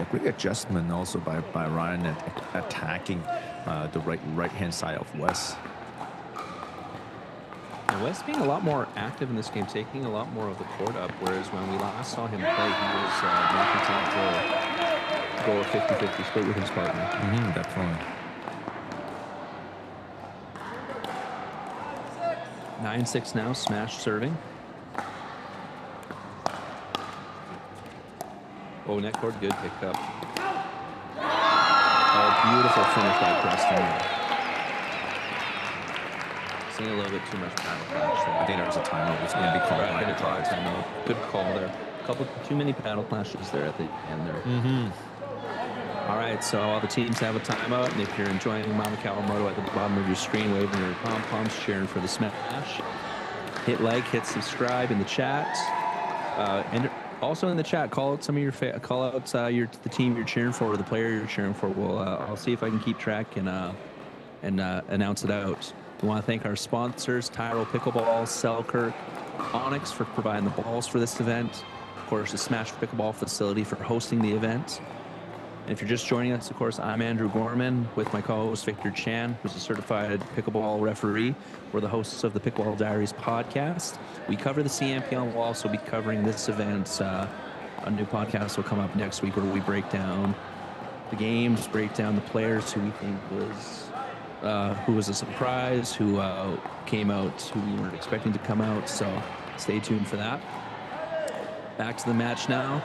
A great adjustment also by Ryan at attacking the right hand side of Wes. And Wes being a lot more active in this game, taking a lot more of the court up, whereas when we last saw him play, he was not content to go a 50-50 split with his partner. Definitely. 9-6 now, smash serving. Oh, net court, good pick up. Oh, beautiful finish by Preston. Seeing a little bit too much paddle clash there. I think there was a timeout. It's going to be called by the drive. Timeout. Good call there. Too many paddle clashes there at the end there. All right, so all the teams have a timeout, and if you're enjoying Mama Kawamoto at the bottom of your screen, waving your pom-poms, cheering for the smash, hit like, hit subscribe in the chat, and also in the chat, call out some of your the team you're cheering for or the player you're cheering for. I'll see if I can keep track and announce it out. We want to thank our sponsors, Tyrell Pickleball, Selkirk, Onyx for providing the balls for this event. Of course, the Smash Pickleball facility for hosting the event. And if you're just joining us, of course, I'm Andrew Gorman with my co-host Victor Chan, who's a certified pickleball referee. We're the hosts of the Pickleball Diaries podcast. We cover the CNPL. We'll also be covering this event. A new podcast will come up next week where we break down the games, break down the players who we think who was a surprise, who came out, who we weren't expecting to come out. So stay tuned for that. Back to the match now.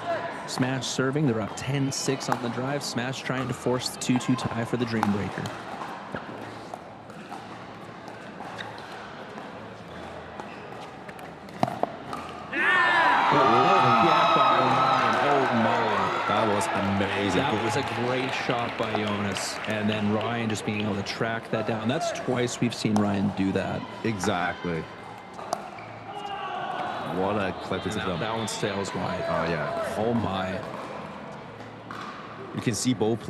Smash serving. They're up 10-6 on the drive. Smash trying to force the 2-2 tie for the Dreambreaker. That was amazing. That was a great shot by Jonas. And then Ryan just being able to track that down. That's twice we've seen Ryan do that. Exactly. What a clip is That one sails wide. Oh, yeah. Oh, my. You can see both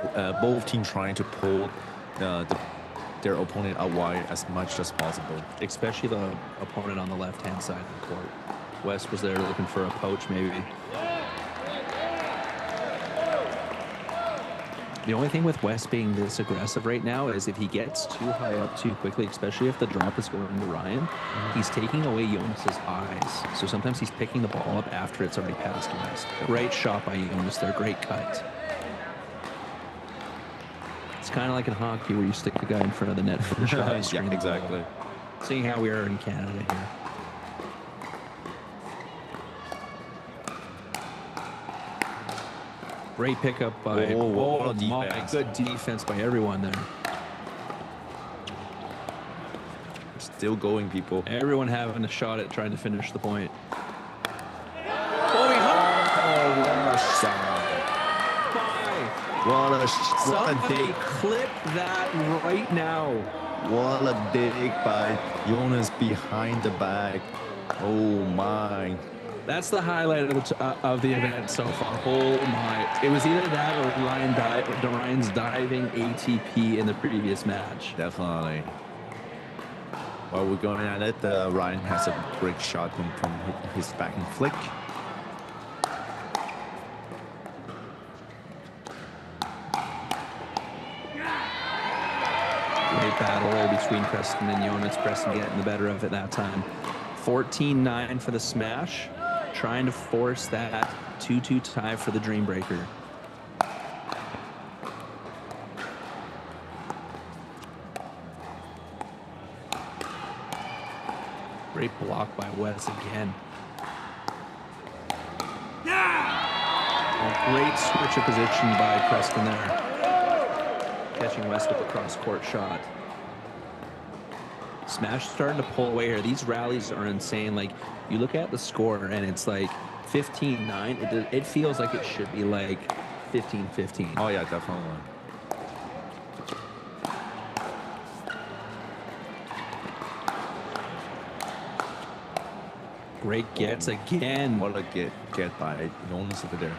teams trying to pull their opponent out wide as much as possible. Especially the opponent on the left-hand side of the court. West was there looking for a poach, maybe. The only thing with West being this aggressive right now is if he gets too high up too quickly, especially if the drop is going to Ryan, he's taking away Jonas's eyes. So sometimes he's picking the ball up after it's already passed West. Great shot by Jonas there. Great cut. It's kind of like in hockey where you stick the guy in front of the net for the shot. And screen Yeah, the ball. exactly. Seeing how we are in Canada here. Great pickup by what a my, defense. good defense by everyone there. Still going, people. Everyone having a shot at trying to finish the point. What a shot. What a Somebody dig. clip that right now. What a dig by Jonas behind the back. Oh my. That's the highlight of the event so far. Oh my. It was either that or Ryan's diving ATP in the previous match. Definitely. While we're going at it, Ryan has a great shot from his backhand flick. Great battle there between Preston and Jonas. Preston getting the better of it that time. 14-9 for the smash. Trying to force that 2-2 tie for the Dreambreaker. Great block by Wes again. A great switch of position by Preston there. Catching Wes with the cross-court shot. Smash starting to pull away here. These rallies are insane. Like, you look at the score and it's like 15-9. It feels like it should be like 15-15. Oh yeah, definitely. Great gets again. What a get by Jonas over there.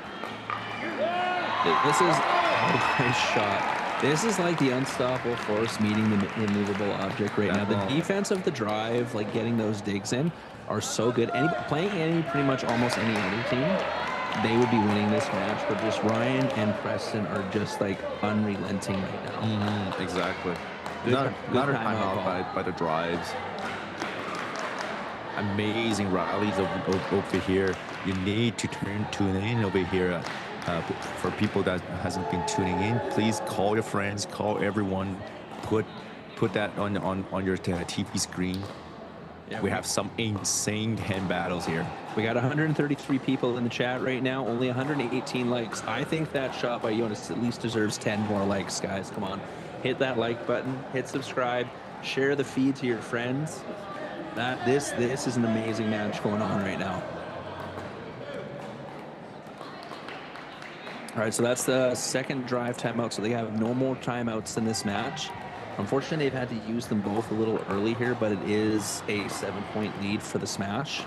This is a great shot. This is like the unstoppable force meeting the immovable object right now. The defense of the drive, like getting those digs in, are so good. Playing pretty much almost any other team, they would be winning this match. But just Ryan and Preston are just like unrelenting right now. Exactly. Good Another timeout timeout by the drives. Amazing rallies over here. You need to tune in over here. For people that hasn't been tuning in, please call your friends, call everyone, put that on your TV screen. Yeah, we have some insane hand battles here. We got 133 people in the chat right now, only 118 likes. I think that shot by Jonas at least deserves 10 more likes, guys. Come on, hit that like button, hit subscribe, share the feed to your friends. This is an amazing match going on right now. All right, so that's the second drive timeout. So they have no more timeouts in this match. Unfortunately, they've had to use them both a little early here, but it is a 7-point lead for the Smash.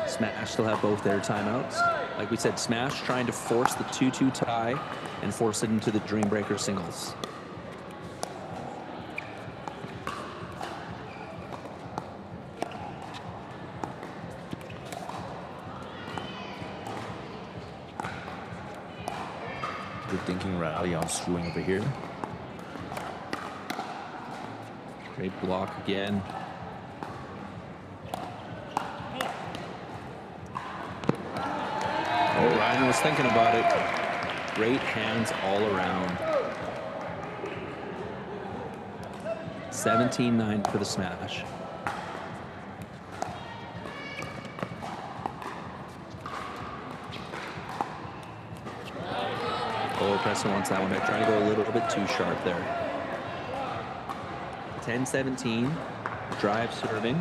Smash still have both their timeouts. Like we said, Smash trying to force the 2-2 tie and force it into the Dreambreaker singles. Good thinking rally on Struing over here. Great block again. Oh, Ryan was thinking about it. Great hands all around. 17-9 for the Smash. Oh, Preston wants that one back. Trying to go a little bit too sharp there. 10-17. Drive serving.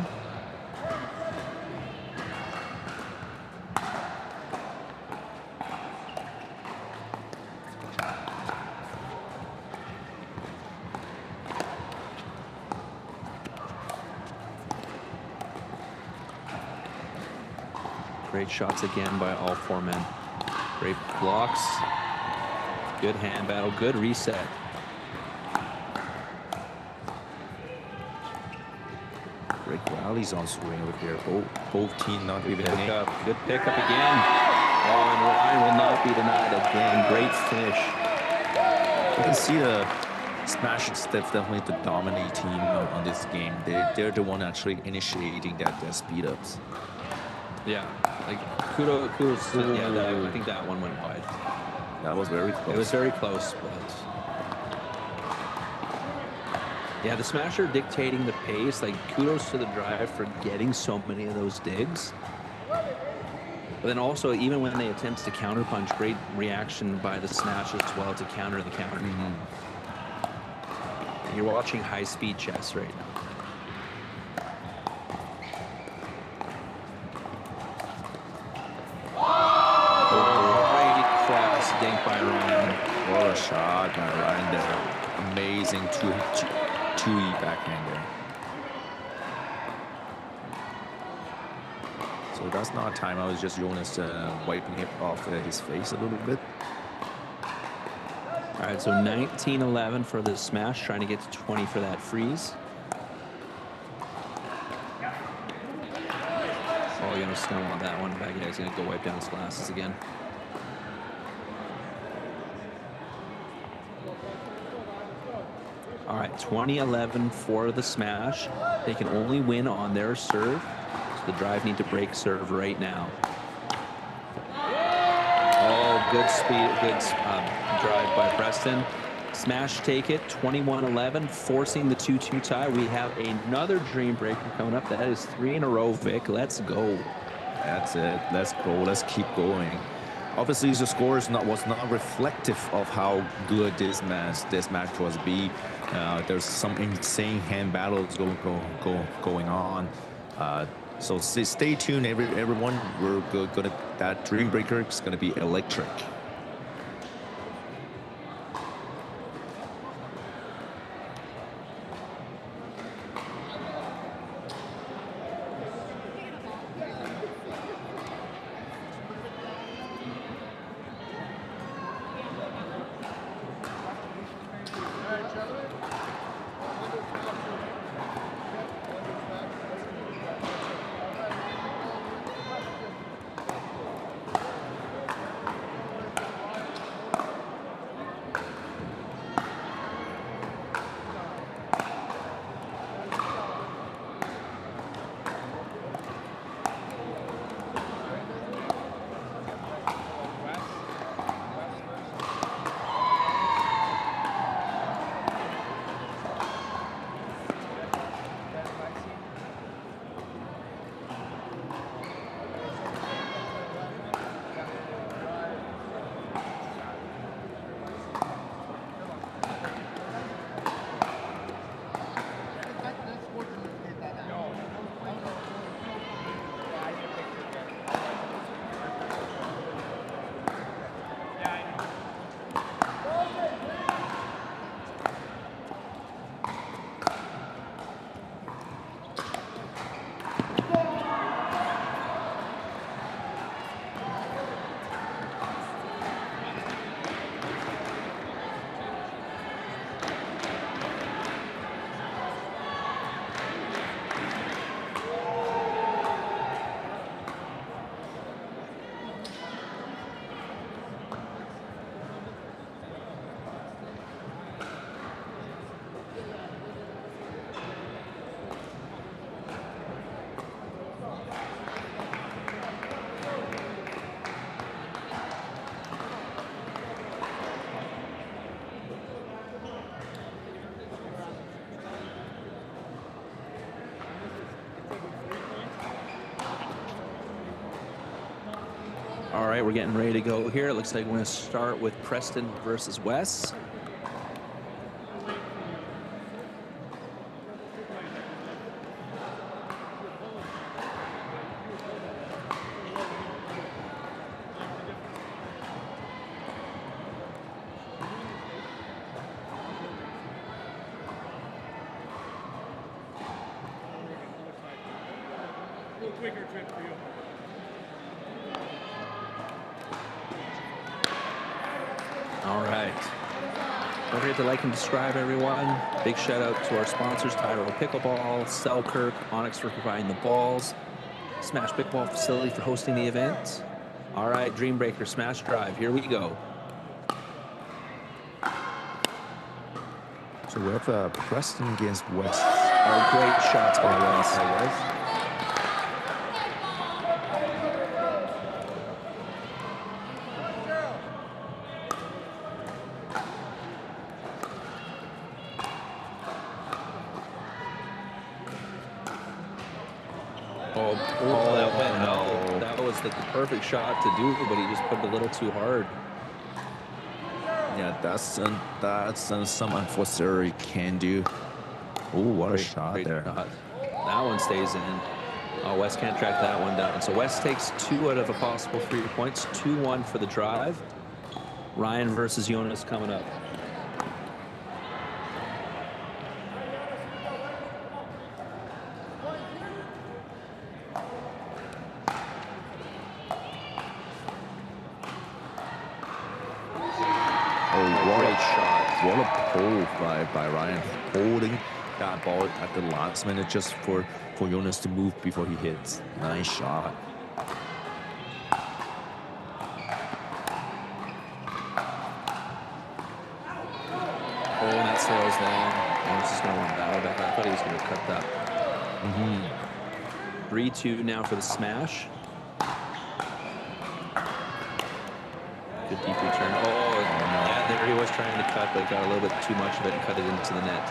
Great shots again by all four men. Great blocks. Good hand battle. Good reset. Great rallies on Struing over here. Both teams not even Good pickup again. Oh, and Ryan will not be denied again. Great finish. You can see the Smash is definitely the dominant team on this game. They're the one actually initiating that speed ups. Yeah, like kudos. Yeah, I think that one went wide. That was very close. It was very close, but Yeah, the smasher dictating the pace. Like, kudos to the drive for getting so many of those digs. But then also, even when they attempt to counterpunch, great reaction by the smash as well to counter the counter. You're watching high-speed chess right now. Great cross dink by Ryan. What a shot by Ryan there. Amazing 2E backhand there. So that's not a timeout, it's just Jonas wiping it off his face a little bit. All right, so 19-11 for the smash, trying to get to 20 for that freeze. Oh, you're gonna snow on that one. Back, yeah, he's gonna go wipe down his glasses again. All right, 20-11 for the smash. They can only win on their serve. So the drive need to break serve right now. Oh, good speed, good drive by Preston. Smash take it, 21-11, forcing the 2-2 tie. We have another dream breaker coming up. That is 3 in a row, Vic. Let's go. That's it. Let's go. Let's keep going. Obviously, the score was not reflective of how good this match was. There's some insane hand battles going on. So stay tuned, everyone. We're gonna that dream breaker is gonna be electric. All right, we're getting ready to go here. It looks like we're going to start with Preston versus Wes. Quicker trip for you. All right. Don't forget to like and subscribe, everyone. Big shout out to our sponsors, Tyrell Pickleball, Selkirk, Onyx for providing the balls, Smash Pickleball Facility for hosting the event. All right, Dream Breaker Smash Drive. Here we go. So we have Preston against West. Oh, great shots by Wes. Oh, that went out. That was the perfect shot to do, but he just put it a little too hard. Yeah, that's some unforced error you can do. Oh, what a shot there. Shot. That one stays in. Oh, West can't track that one down. So West takes 2 out of a possible 3 points. 2-1 for the drive. Ryan versus Jonas coming up. Great shot. What a pull by Ryan, holding that ball at the last minute just for Jonas to move before he hits. Nice shot. Oh, and that sails long. Jonas is going to want that back. I thought he was going to cut that. 3-2 now for the smash. Good deep return. Oh, yeah, there he was trying to cut, but got a little bit too much of it and cut it into the net.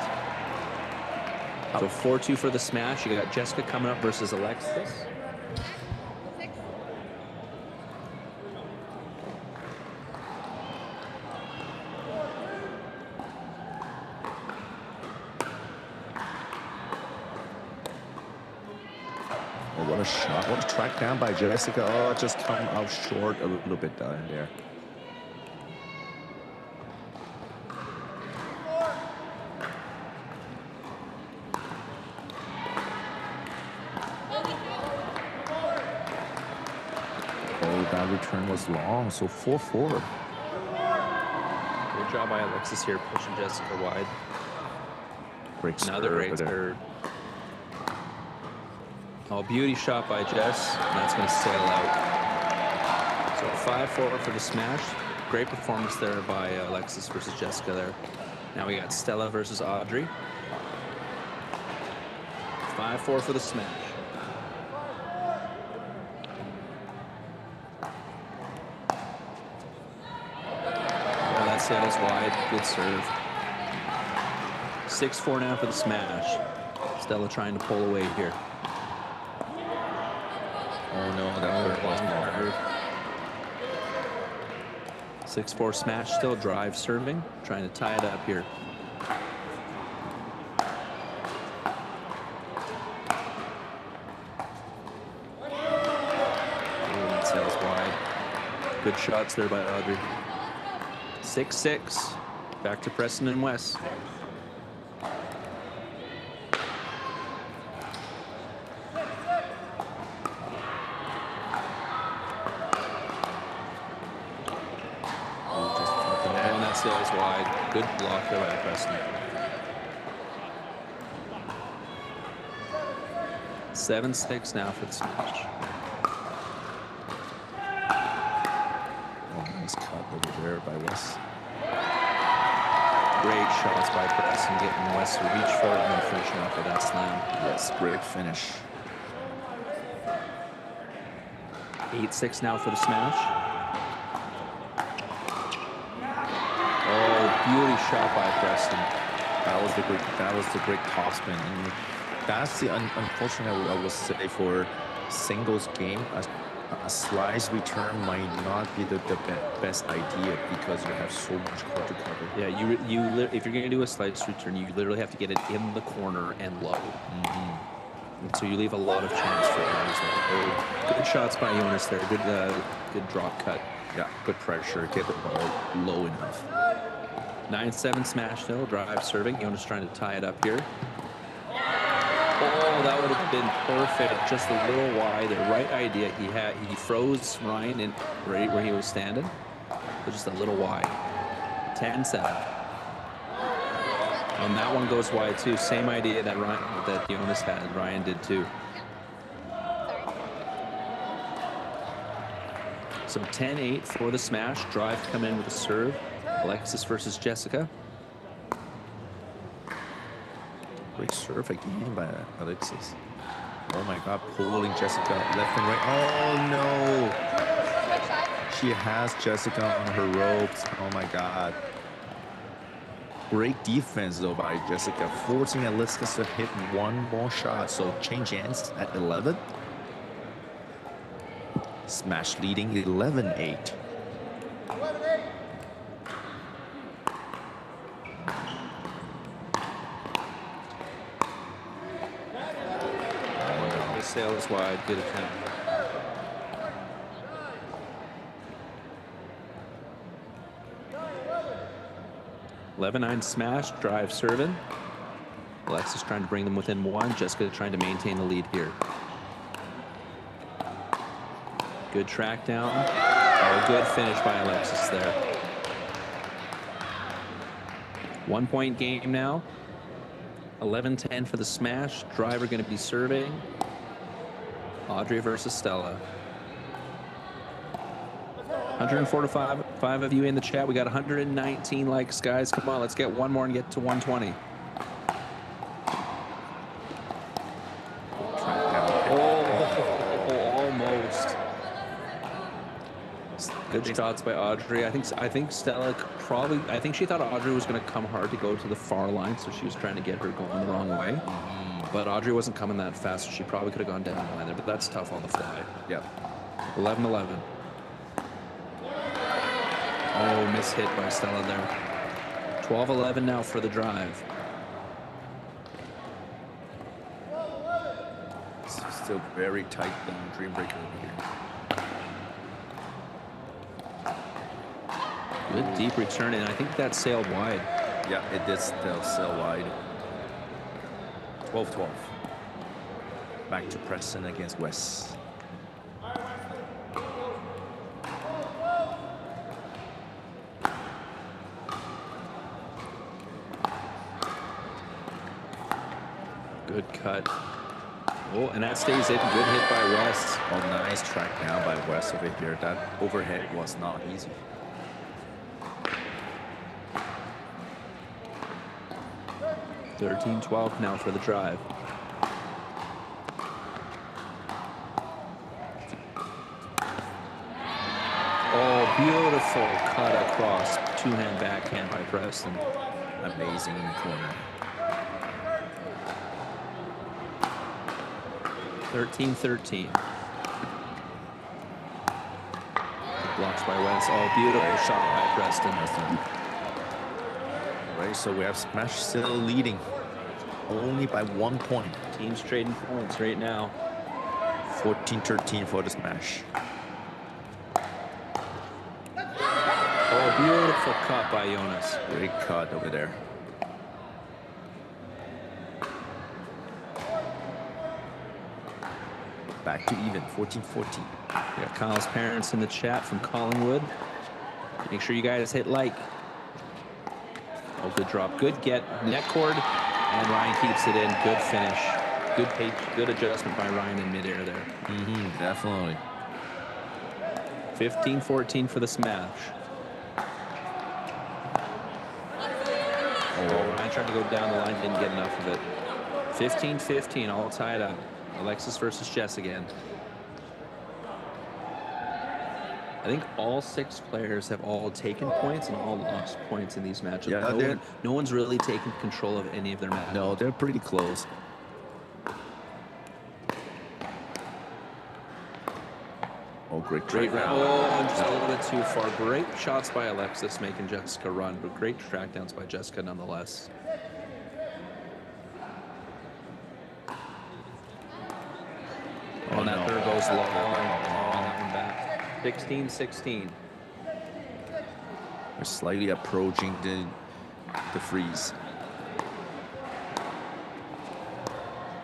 So 4-2 for the smash. You got Jessica coming up versus Alexis. Oh, what a shot. What a track down by Jessica. Oh, just come out short a little bit down there. That return was long, so 4-4. Good job by Alexis here, pushing Jessica wide. Great Another great serve. Oh, beauty shot by Jess, and that's going to sail out. So 5-4 for the smash. Great performance there by Alexis versus Jessica there. Now we got Stella versus Audrey. 5-4 for the smash. Sails wide, good serve. 6-4 now for the smash. Stella trying to pull away here. Oh no, that was more. 6-4 smash, still drive serving, trying to tie it up here. Oh, that sails wide. Good shots there by Audrey. 6-6. Back to Preston and West. And that sails wide. Good block there by Preston. 7-6 now for the smash. Oh, nice cut over there by West. Great shots by Preston, getting West to reach for it and then finishing off with that slam. Yes, great finish. 8-6 now for the smash. Oh, beauty shot by Preston. That was the great topspin, and that's the unfortunate I would say for singles game. A slice return might not be the best idea because you have so much court to cover. Yeah, if you're going to do a slice return, you literally have to get it in the corner and low. And so you leave a lot of chance for errors there. Oh, good shots by Jonas there. Good drop cut. Yeah, good pressure. Get the ball low enough. 9-7 smash though. Drive serving. Jonas trying to tie it up here. Oh, that would have been perfect. Just a little wide. The right idea he froze Ryan in right where he was standing, but just a little wide. 10-7. And that one goes wide too. Same idea that Jonas had. Ryan did too. So 10-8 for the smash. Drive come in with a serve. Alexis versus Jessica. Great serve again by Alexis. Oh my God, pulling Jessica left and right. Oh no! She has Jessica on her ropes. Oh my God. Great defense though by Jessica, forcing Alexis to hit one more shot. So change hands at 11. Smash leading 11-8. The sail is wide. Good attempt. 11-9 smash, drive serving. Alexis trying to bring them within one. Jessica trying to maintain the lead here. Good track down. Oh, good finish by Alexis there. 1 point game now. 11-10 for the smash. Driver going to be serving. Audrey versus Stella. 145 of you in the chat. We got 119 likes, guys. Come on, let's get one more and get to 120. Almost. Good shots by Audrey. I think Stella probably. I think she thought Audrey was going to come hard to go to the far line, so she was trying to get her going the wrong way. But Audrey wasn't coming that fast, so she probably could have gone down the line there. But that's tough on the fly. Yep. 11-11. Oh, miss hit by Stella there. 12-11 now for the drive. It's still very tight dream breaker over here. Good deep return, and I think that sailed wide. Yeah, it did still sail wide. 12-12. Back to Preston against West. Good cut. Oh, and that stays in. Good hit by West. Oh, nice track down by West over here. That overhead was not easy. $13-12 now for the drive. Oh, beautiful cut across. Two-hand backhand by Preston. Amazing in the corner. 13-13. Blocks by West. Oh, beautiful shot by Preston. Right, so we have Smash still leading. Only by 1 point. Teams trading points right now. 14-13 for the Smash. Oh, beautiful cut by Jonas. Great cut over there. Back to even, 14-14. We got Kyle's parents in the chat from Collingwood. Make sure you guys hit like. Oh, good drop. Good get. Net cord. And Ryan keeps it in. Good finish. Good pace. Good adjustment by Ryan in midair there. Definitely. 15-14 for the smash. Oh, Ryan trying to go down the line. Didn't get enough of it. 15-15. All tied up. Alexis versus Jess again. I think all 6 players have all taken points and all lost points in these matches. Yeah, no one's really taken control of any of their matches. No, they're pretty close. Oh, great round. Oh, just a little bit too far. Great shots by Alexis making Jessica run, but great track downs by Jessica nonetheless. Oh, and that third goes long. On that one back. 16-16. We're slightly approaching the freeze.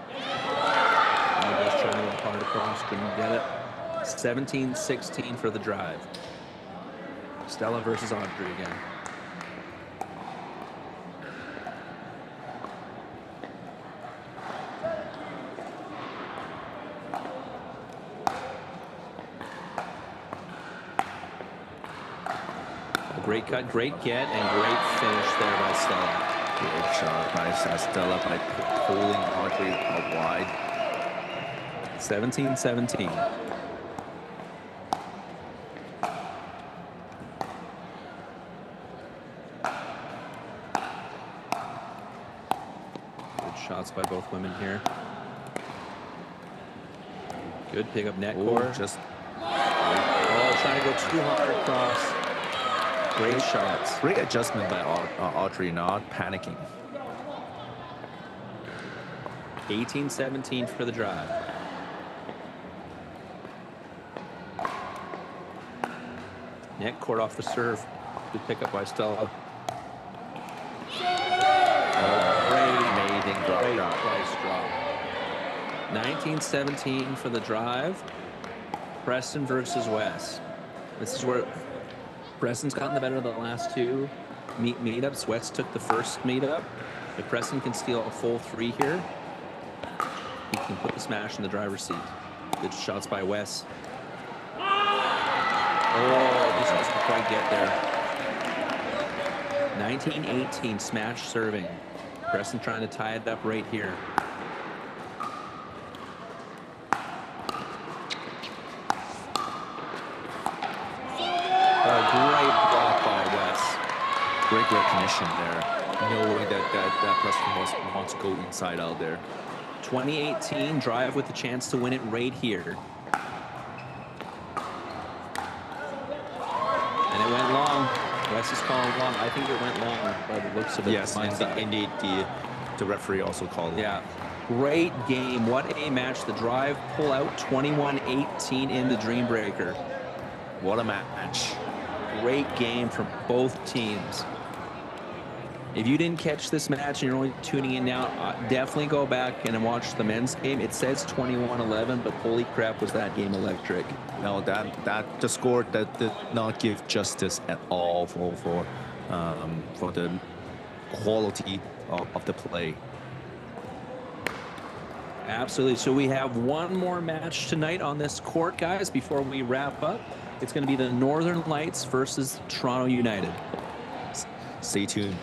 Just trying to go hard across, couldn't get it. 17-16 for the drive. Stella versus Audrey again. Great cut, great get, and great finish there by Stella. Great shot by Stella by pulling Audrey out wide. 17-17. Good shots by both women here. Good pick up net core. Just trying to go too hard across. Great shots. Great adjustment by Audrey, not panicking. 18-17 for the drive. Nick, court off the serve. Good pickup by Stella. Amazing drop Great shot. place drop. 19-17 for the drive. Preston versus Wes. This is where Preston's gotten the better of the last two meetups. Wes took the first meetup. If Preston can steal a full 3 here, he can put the smash in the driver's seat. Good shots by Wes. Oh, just doesn't quite get there. 19-18, smash serving. Preston trying to tie it up right here. Great block by Wes. Great recognition there. Knowing that Preston wants to go inside out there. 2018, drive with a chance to win it right here. And it went long. Wes is calling long. I think it went long by the looks of it. Yes, indeed. The referee also called it. Yeah. Great game. What a match. The drive pull out 21-18 in the Dream Breaker. What a match. Great game from both teams. If you didn't catch this match and you're only tuning in now, definitely go back and watch the men's game. It says 21-11, but holy crap, was that game electric. No, that the score that did not give justice at all for the quality of the play. Absolutely. So we have one more match tonight on this court, guys, before we wrap up. It's going to be the Northern Lights versus Toronto United. Stay tuned.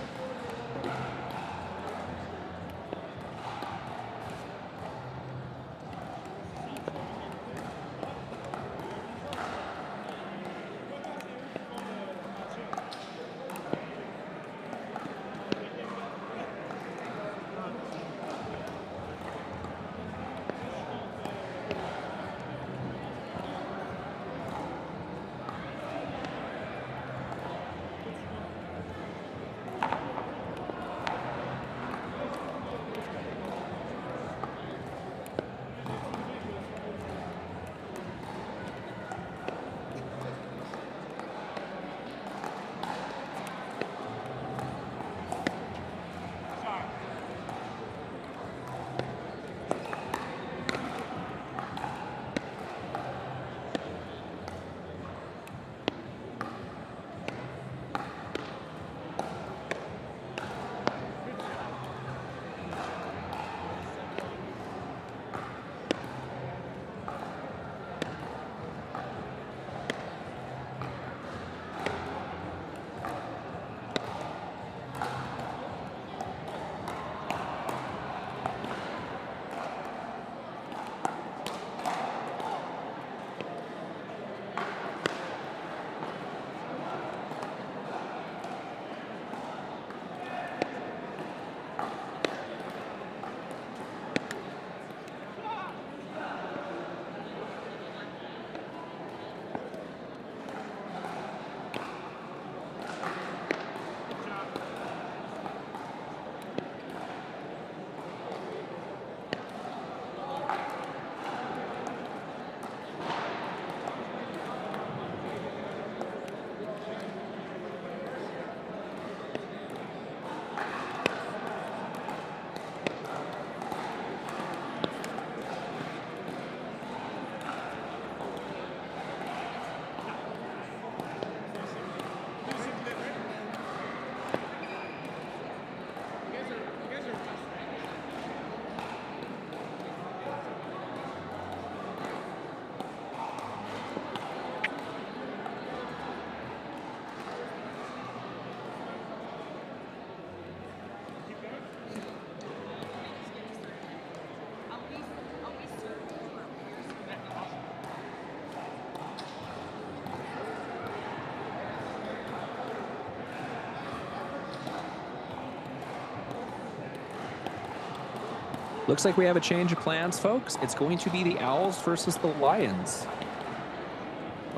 Looks like we have a change of plans, folks. It's going to be the Owls versus the Lions.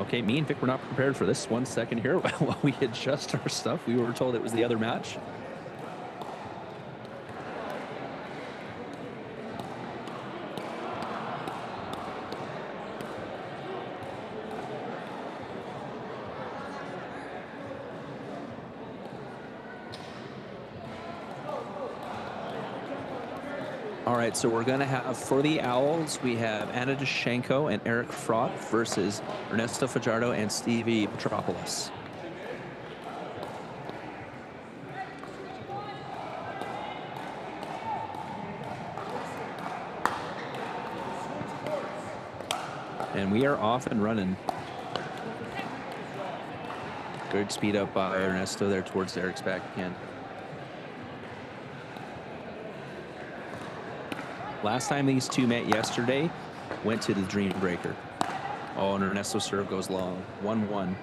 Okay, me and Vic were not prepared for this. 1 second here while we adjust our stuff. We were told it was the other match. All right, so we're going to have, for the Owls, we have Anna Dushenko and Eric Frott versus Ernesto Fajardo and Stevie Petropoulos. And we are off and running. Good speed up by Ernesto there towards Eric's backhand. Last time these two met yesterday, went to the Dream Breaker. Oh, and Ernesto's serve goes long. 1-1.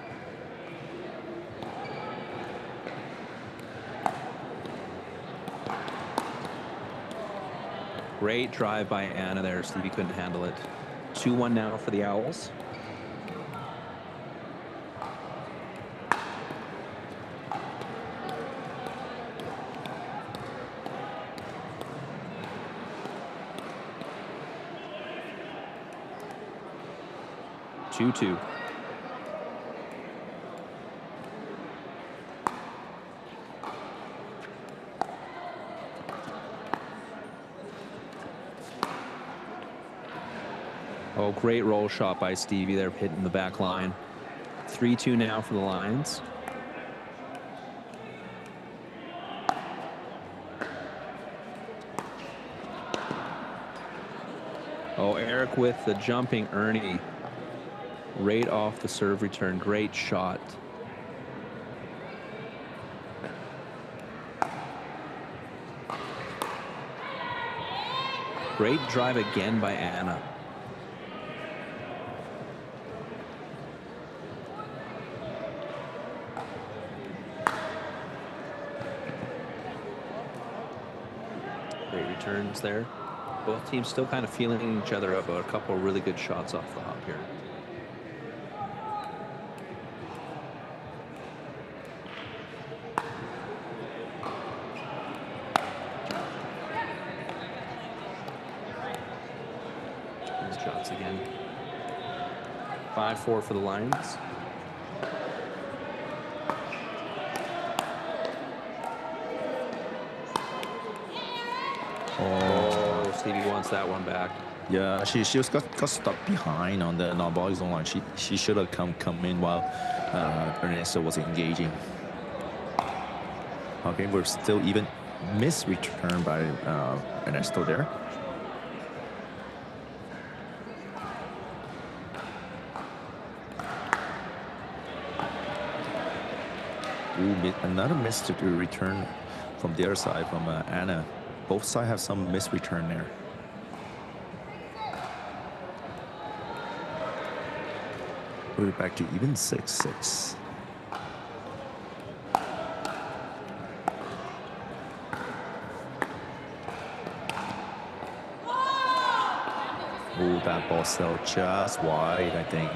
Great drive by Anna there. Stevie couldn't handle it. 2-1 now for the Owls. Two. Oh, great roll shot by Stevie there, hitting the back line. 3-2 now for the Lions. Oh, Eric with the jumping Ernie. Right off the serve return. Great shot. Great drive again by Anna. Great returns there. Both teams still kind of feeling each other up, but a couple of really good shots off the hop here. Shots again. 5-4 for the Lions. Oh, Stevie wants that one back. Yeah, she just got stuck behind on the non-volley zone line. She should have come in while Ernesto was engaging. Okay, we're still even miss return by Ernesto there. Ooh, another missed return from their side, from Anna. Both sides have some missed return there. We're back to even 6-6. Oh, that ball sailed just wide, I think.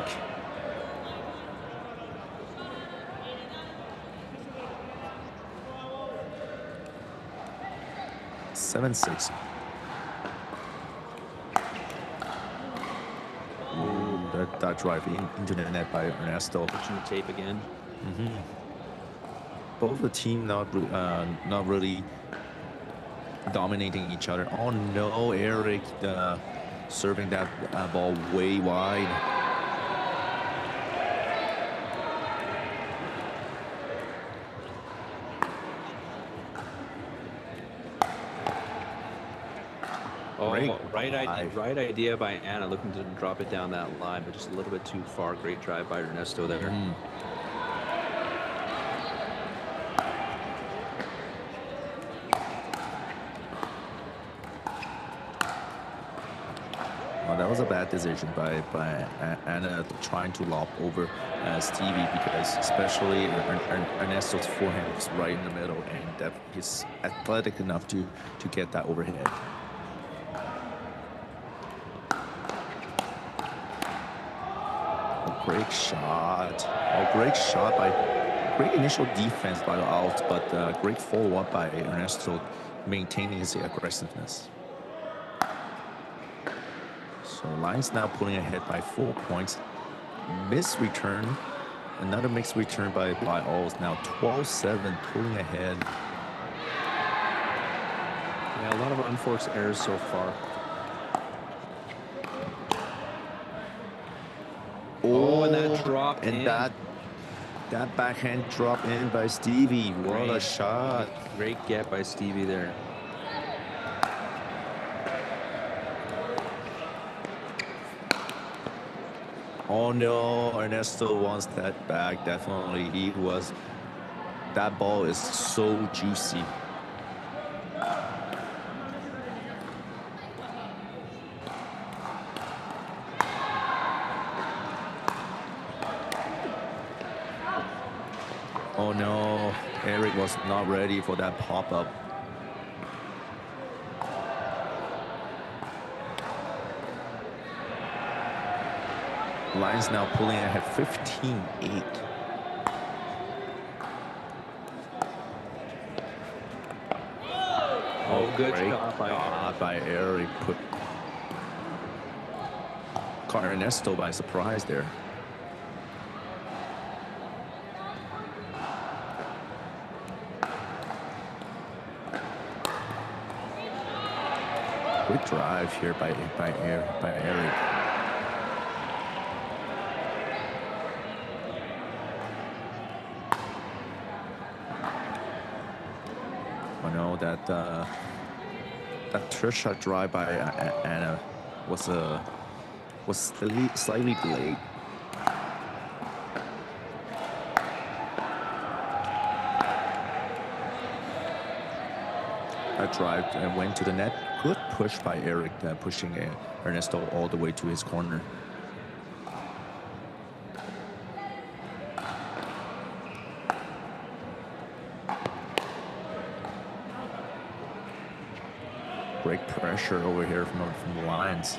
7-6. Ooh, that drive into the net by Ernesto. Pushing the tape again. Both the team not really dominating each other. Oh no, Eric serving that ball way wide. Oh, right idea by Anna, looking to drop it down that line, but just a little bit too far. Great drive by Ernesto there. Well, that was a bad decision by Anna, trying to lob over Stevie, because especially Ernesto's forehand is right in the middle, and that he's athletic enough to get that overhead. great shot. Oh, great shot by, great initial defense by the out, but great follow-up by Ernesto, maintaining his aggressiveness. So Lions now pulling ahead by 4 points. Missed return, another mixed return by Alls. Now 12-7, pulling ahead. Yeah, a lot of unforced errors so far. Oh, and that dropped and in. That backhand drop in by Stevie. What a shot. Great get by Stevie there. Oh no, Ernesto wants that back. Definitely, that ball is so juicy. Oh no, Eric was not ready for that pop-up. Lions now pulling ahead 15-8. Oh, good great shot by Eric. Caught Ernesto by surprise there. Good drive here by Eric. I know that that trick shot drive by Anna was slightly delayed. That drive went to the net. Good push by Eric, pushing Ernesto all the way to his corner. Great pressure over here from the Lions.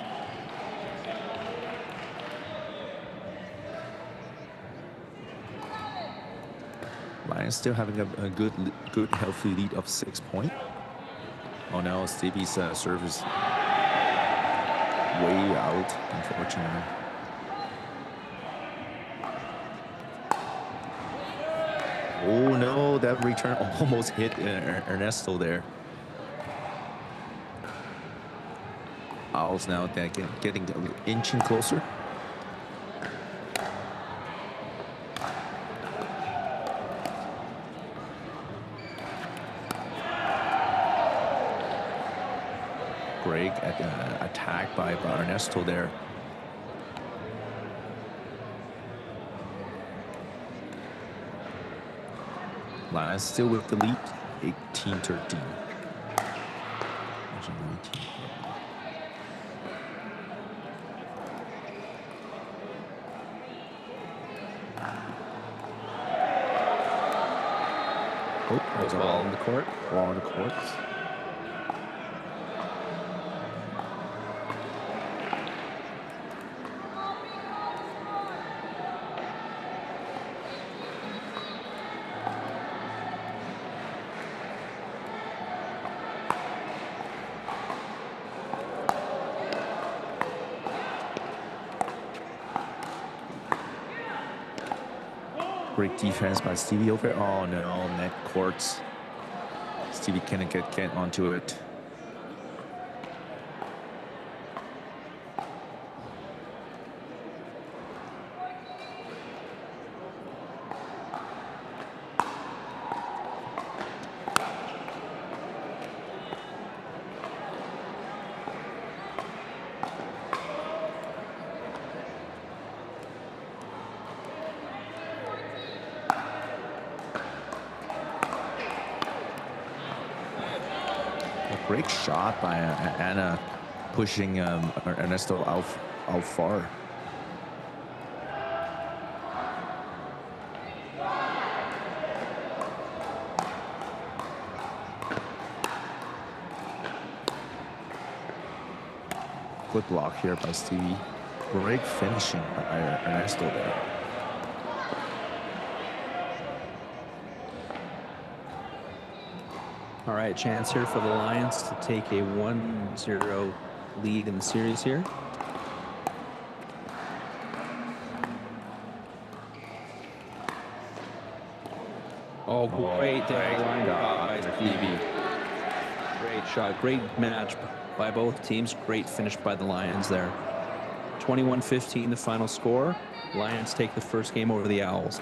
Lions still having a good healthy lead of 6 points. Oh no, Stevie's service way out, unfortunately. Oh no, that return almost hit Ernesto there. Owls now getting inching closer. Great attack by Ernesto there. Lions still with the lead, 18-13. Oh, there's a ball in the court. Ball in the court. Great defense by Stevie over. Oh no, net courts. Stevie can't get onto it. Great shot by Anna, pushing Ernesto out far. Good block here by Stevie. Great finishing by Ernesto there. All right, chance here for the Lions to take a 1-0 lead in the series here. Oh, great line by Phoebe. Great shot, great match by both teams. Great finish by the Lions there. 21-15 the final score. Lions take the first game over the Owls.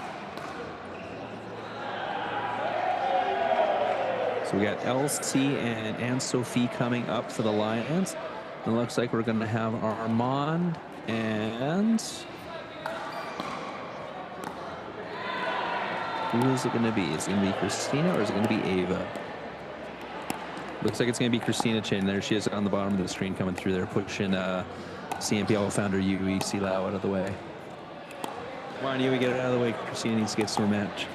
So we got LC and Anne-Sophie coming up for the Lions. It looks like we're going to have Armand and... who is it going to be? Is it going to be Christina or is it going to be Ava? Looks like it's going to be Christina Chin. There she is on the bottom of the screen coming through there, pushing CNPL founder Yui Silao out of the way. Come on, Yui, get it out of the way. Christina needs to get some match.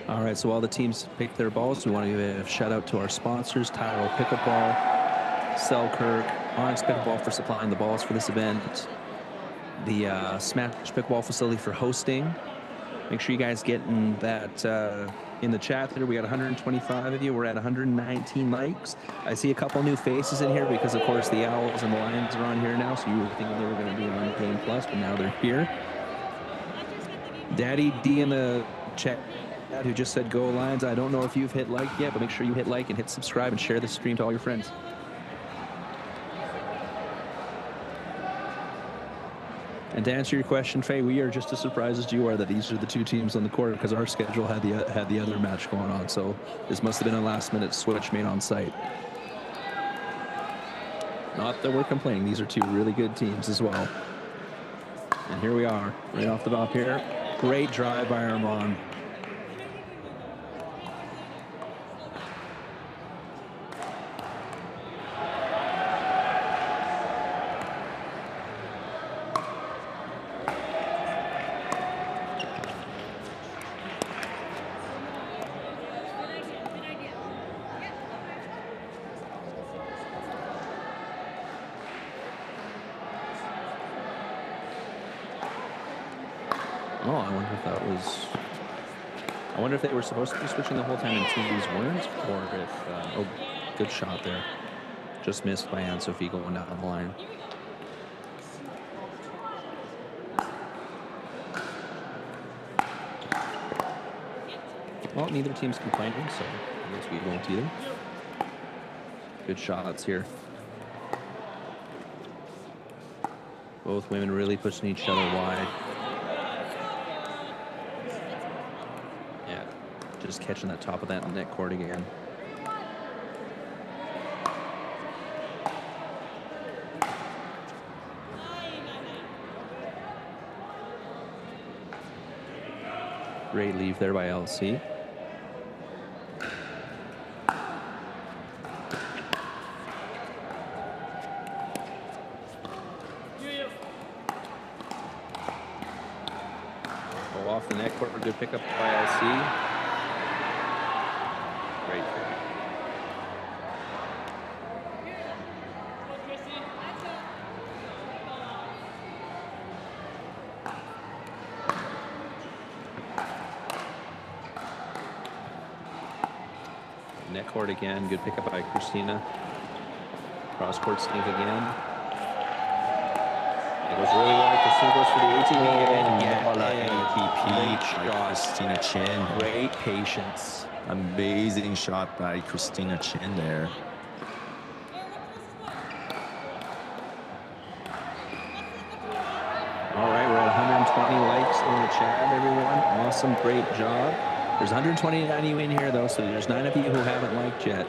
All right, so while the teams pick their balls, we want to give a shout out to our sponsors, Tyrell Pickleball, Selkirk, Onyx Pickleball for supplying the balls for this event, the Smash Pickleball facility for hosting. Make sure you guys get in that in the chat there. We got 125 of you. We're at 119 likes. I see a couple new faces in here because, of course, the Owls and the Lions are on here now, so you were thinking they were going to be on Game Plus, but now they're here. Daddy D in the chat who just said go Lions. I don't know if you've hit like yet, but make sure you hit like and hit subscribe and share the stream to all your friends. And to answer your question, Faye, we are just as surprised as you are that these are the two teams on the court because our schedule had the other match going on. So this must have been a last-minute switch made on site. Not that we're complaining. These are two really good teams as well. And here we are, right off the top here. Great drive by Armand. Oh, I wonder if that was... I wonder if they were supposed to be switching the whole time and teams weren't, or if... oh, good shot there. Just missed by Anne-Sophie going down the line. Well, neither team's complaining, so I guess we won't either. Good shots here. Both women really pushing each other wide. Just catching that top of that net court again. Great leave there by LC. Oh, off the net court, good pickup by LC. Net court again, good pickup by Christina. Cross court stink again. It goes really wide. Christina goes for the 18 again. APP by Christina Chin. Great patience. Amazing shot by Christina Chin there. All right, we're at 120 likes in the chat, everyone. Awesome, great job. There's 129 of you in here, though, so there's 9 of you who haven't liked yet.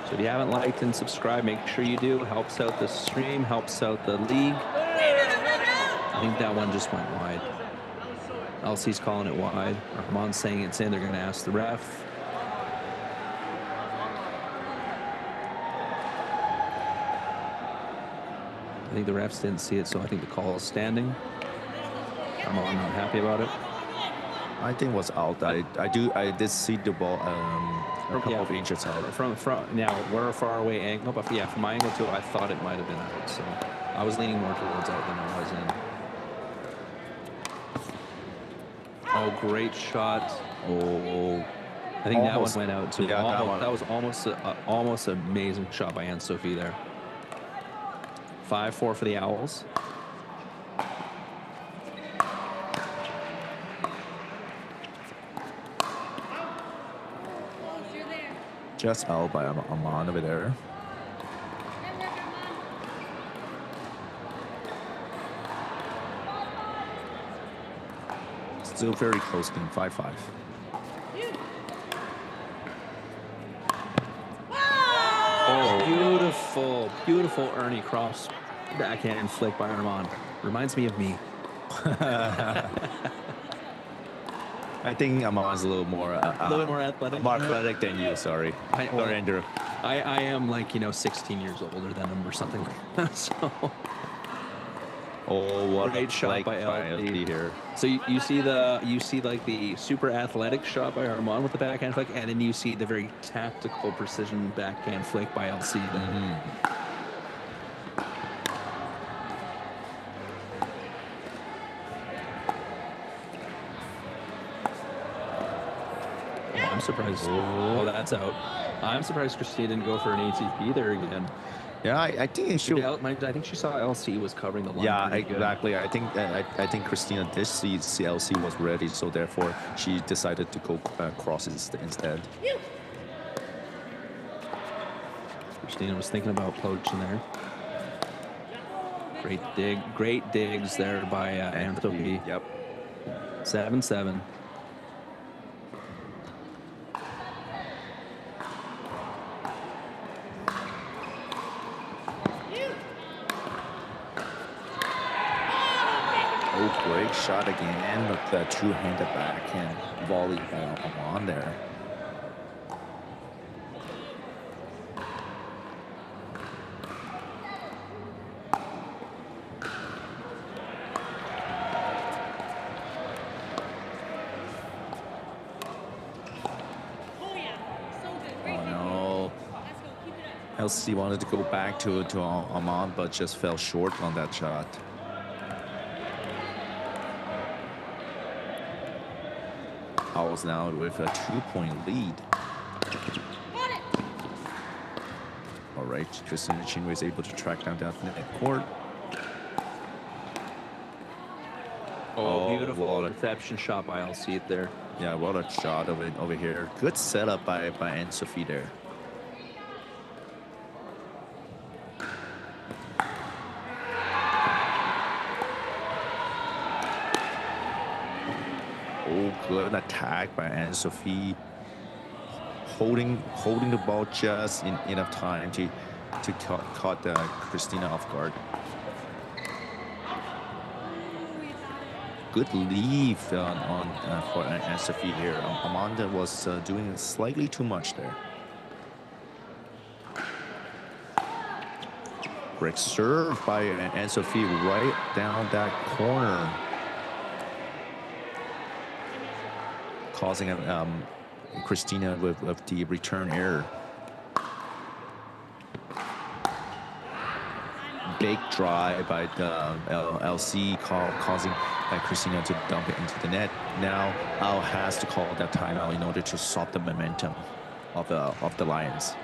So if you haven't liked and subscribed, make sure you do. Helps out the stream, helps out the league. I think that one just went wide. LC's calling it wide. Armand's saying it's in. They're going to ask the ref. I think the refs didn't see it, so I think the call is standing. Armand not happy about it. I think it was out. I did see the ball a couple of inches out. From now, we're a far away angle, but yeah, from my angle too, I thought it might have been out. So I was leaning more towards out than I was in. Oh, great shot. Oh, I think almost. That one went out too. Yeah, that was almost an amazing shot by Anne-Sophie there. 5-4 for the Owls. Just out by Armand over there. Still very close game, 5-5. Oh, beautiful, beautiful Ernie cross backhand flick by Armand. Reminds me of me. I think Armand's a little more more athletic. More athletic than you, sorry. Or Andrew. I am like, 16 years older than him or something like that. So. Oh, what great shot by LD here. So you see like the super athletic shot by Armand with the backhand flick, and then you see the very tactical precision backhand flick by LC. I'm surprised. Oh, that's out. I'm surprised Christina didn't go for an ATP there again. Yeah, I think she. I think she saw LC was covering the line. Yeah, exactly. I think Christina did see LC was ready, so therefore she decided to go crosses instead. Christina was thinking about poaching there. Great digs there by Anne-Sophie. Yep. 7-7. Great shot again with the two-handed backhand volley on there. Oh no. LC wanted to go back to Armand, but just fell short on that shot. Owls now with a 2-point lead. All right, Christina Chinwei is able to track down that court. Oh, beautiful reception shot by LC there. Yeah, what a shot over here. Good setup by Anne-Sophie there. Good attack by Anne-Sophie, holding the ball just in enough time to caught Christina off guard. Good leave for Anne-Sophie here. Amanda was doing slightly too much there. Great serve by Anne-Sophie right down that corner, causing Christina with the return error. Big drive by the LC causing Christina to dump it into the net. Now Al has to call that timeout in order to stop the momentum of the Lions.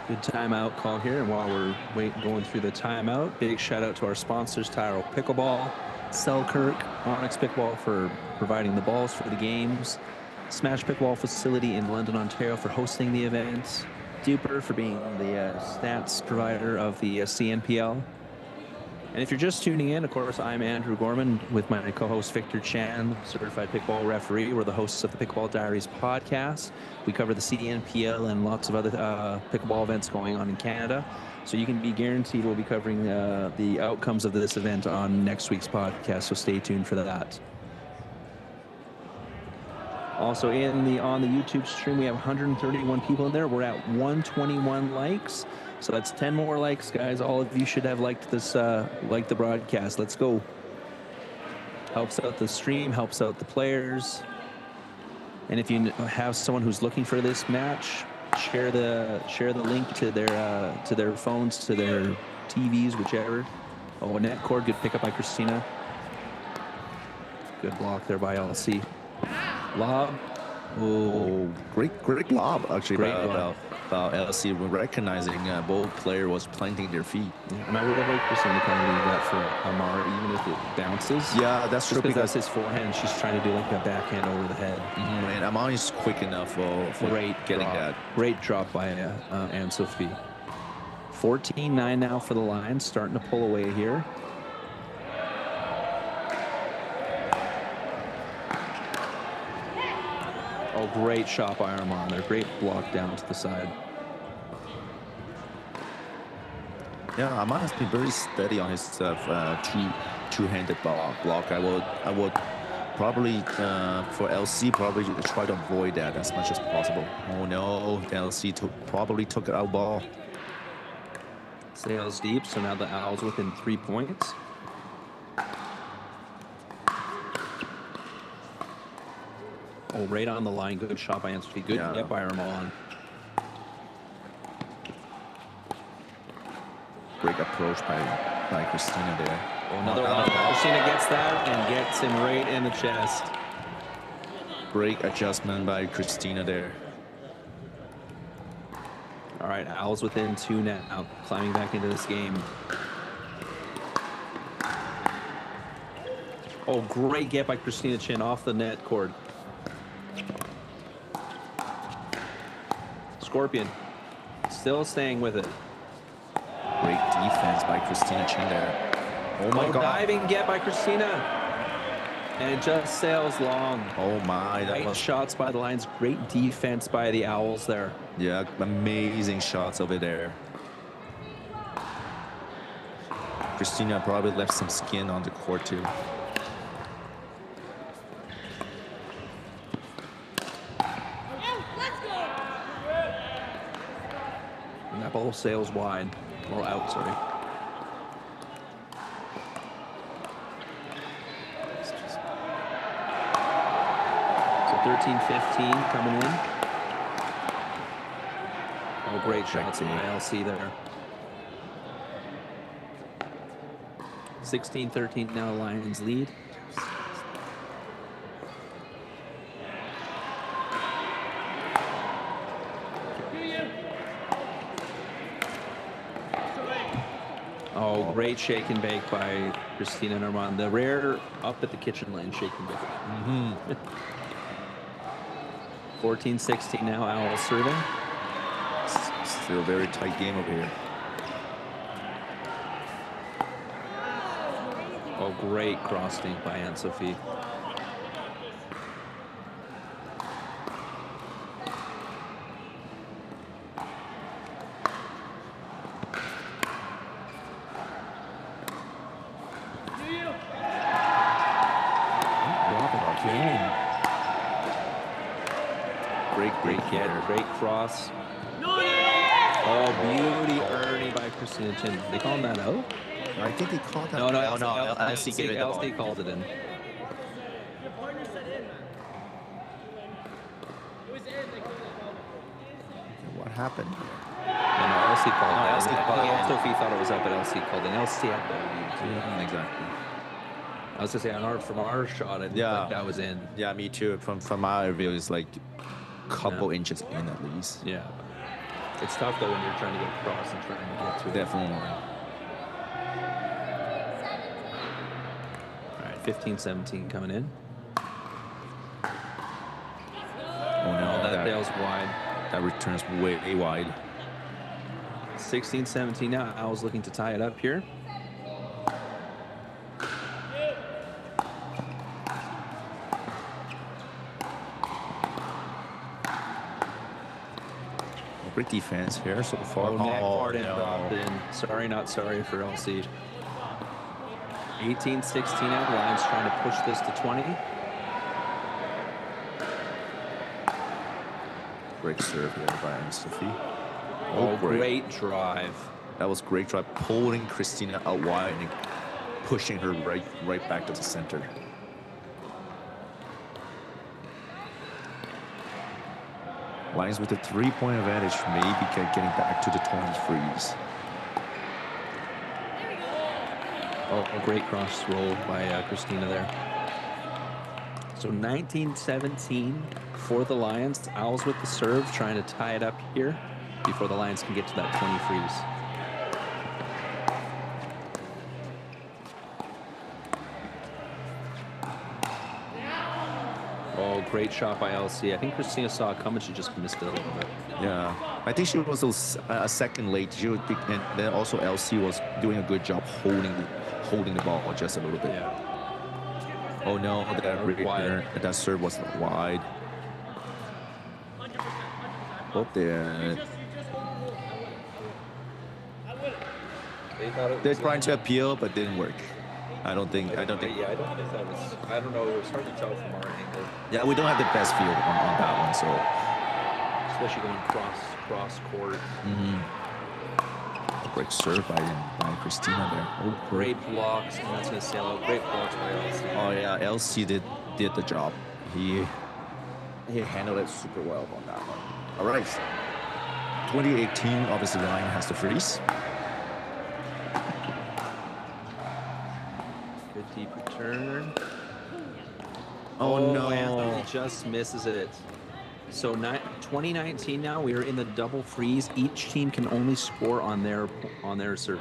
Good timeout call here, and while we're going through the timeout, big shout out to our sponsors, Tyrell Pickleball, Selkirk, Onyx Pickleball for providing the balls for the games, Smash Pickleball facility in London, Ontario for hosting the event, Duper for being the stats provider of the CNPL. And if you're just tuning in, of course, I'm Andrew Gorman with my co-host Victor Chan, certified pickleball referee. We're the hosts of the Pickleball Diaries podcast. We cover the CNPL and lots of other pickleball events going on in Canada. So you can be guaranteed we'll be covering the outcomes of this event on next week's podcast, so stay tuned for that. Also on the YouTube stream, we have 131 people in there. We're at 121 likes. So that's 10 more likes, guys. All of you should have liked this, liked the broadcast. Let's go. Helps out the stream, helps out the players. And if you have someone who's looking for this match, share the link to their phones, to their TVs, whichever. Oh, net cord, good pickup by Christina. Good block there by LC. Lob. Oh, great lob actually. Great lob. LC recognizing both player was planting their feet. Yeah, and I would have liked Christina to kind of leave that for Amar, even if it bounces. Yeah, that's true. Because that's his forehand. She's trying to do like a backhand over the head. And Amar is quick enough for getting that. Great drop by Anne-Sophie. 14-9 now for the Lions, starting to pull away here. Oh, great shot by Armand there. Great block down to the side. Yeah, Armand has been very steady on his two-handed block. I would probably for LC probably try to avoid that as much as possible. Oh no, LC probably took out ball. Sails deep, so now the Owls within 3 points. Oh, right on the line. Good shot by Anne-Sophie. Good get by Armand. Great approach by Christina there. Oh, another one. Christina gets that and gets him right in the chest. Great adjustment by Christina there. All right, Owls within 2 now, climbing back into this game. Oh, great get by Christina Chin off the net cord. Scorpion still staying with it. Great defense by Christina Chin there. Oh my God. Diving get by Christina. And it just sails long. Oh my. Great shots by the Lions. Great defense by the Owls there. Yeah, amazing shots over there. Christina probably left some skin on the court too. And that ball sails wide. Or out, sorry. So 13-15 coming in. Oh, great shots in the LC there. 16-13 now, Lions lead. Oh, great shake and bake by Christina and Armand. The rare up at the kitchen lane shake and bake. 14-16 now, Owls serving. Still a very tight game over here. Oh, great cross dink by Anne-Sophie. Great cross. Oh, beauty Ernie by Christina Chin. They call him that out? I think they called that. No, LC gave it the ball. LC called it in. What happened? No, LC called that. Sophie thought it was up, but LC called it. LC had better view too. Exactly. I was gonna say from our shot, I think that was in. Yeah, me too. From our view, it's like couple inches in at least. Yeah. It's tough though when you're trying to get across and trying to get to it. Definitely. All right, 15-17 coming in. Oh no, that fails wide. That returns way wide. 16-17 now. Owls looking to tie it up here. Great defense here so far. Oh, no. Sorry, not sorry for LC. 18-16 out. Lions trying to push this to 20. Great serve here by Sophie. Oh, great drive. That was great drive, pulling Christina out wide and pushing her right back to the center. Lions with a 3-point advantage, maybe getting back to the 23s. Oh, a great cross roll by Christina there. So 19-17 for the Lions. Owls with the serve, trying to tie it up here before the Lions can get to that 23s. Oh, great shot by LC. I think Christina saw it coming. She just missed it a little bit. Yeah, I think she was a second late. And then also LC was doing a good job holding the ball just a little bit. Yeah. Oh no, that serve was wide. Oh, there. They're trying to appeal, but didn't work. I don't think. Yeah, I don't think that was. I don't know. It was hard to tell from our angle. Yeah, we don't have the best field on that one, so. Especially going cross court. Great serve by Christina there. Oh, great blocks. And that's going to sail out. Great blocks by LC. Oh yeah, LC did the job. He handled it super well on that one. All right. 2018, obviously the line has to freeze. Good deep return. Oh no. Anthony just misses it. So 2019 now, we are in the double freeze. Each team can only score on their serve.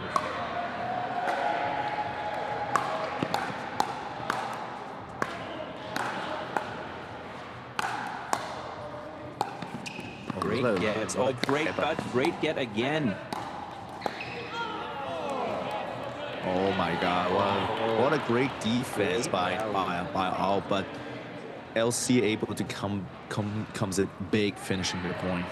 Great get. Oh, great cut. Great get again. Oh my God! Wow. What a great defense by Al, but LC able to comes a big finishing their point.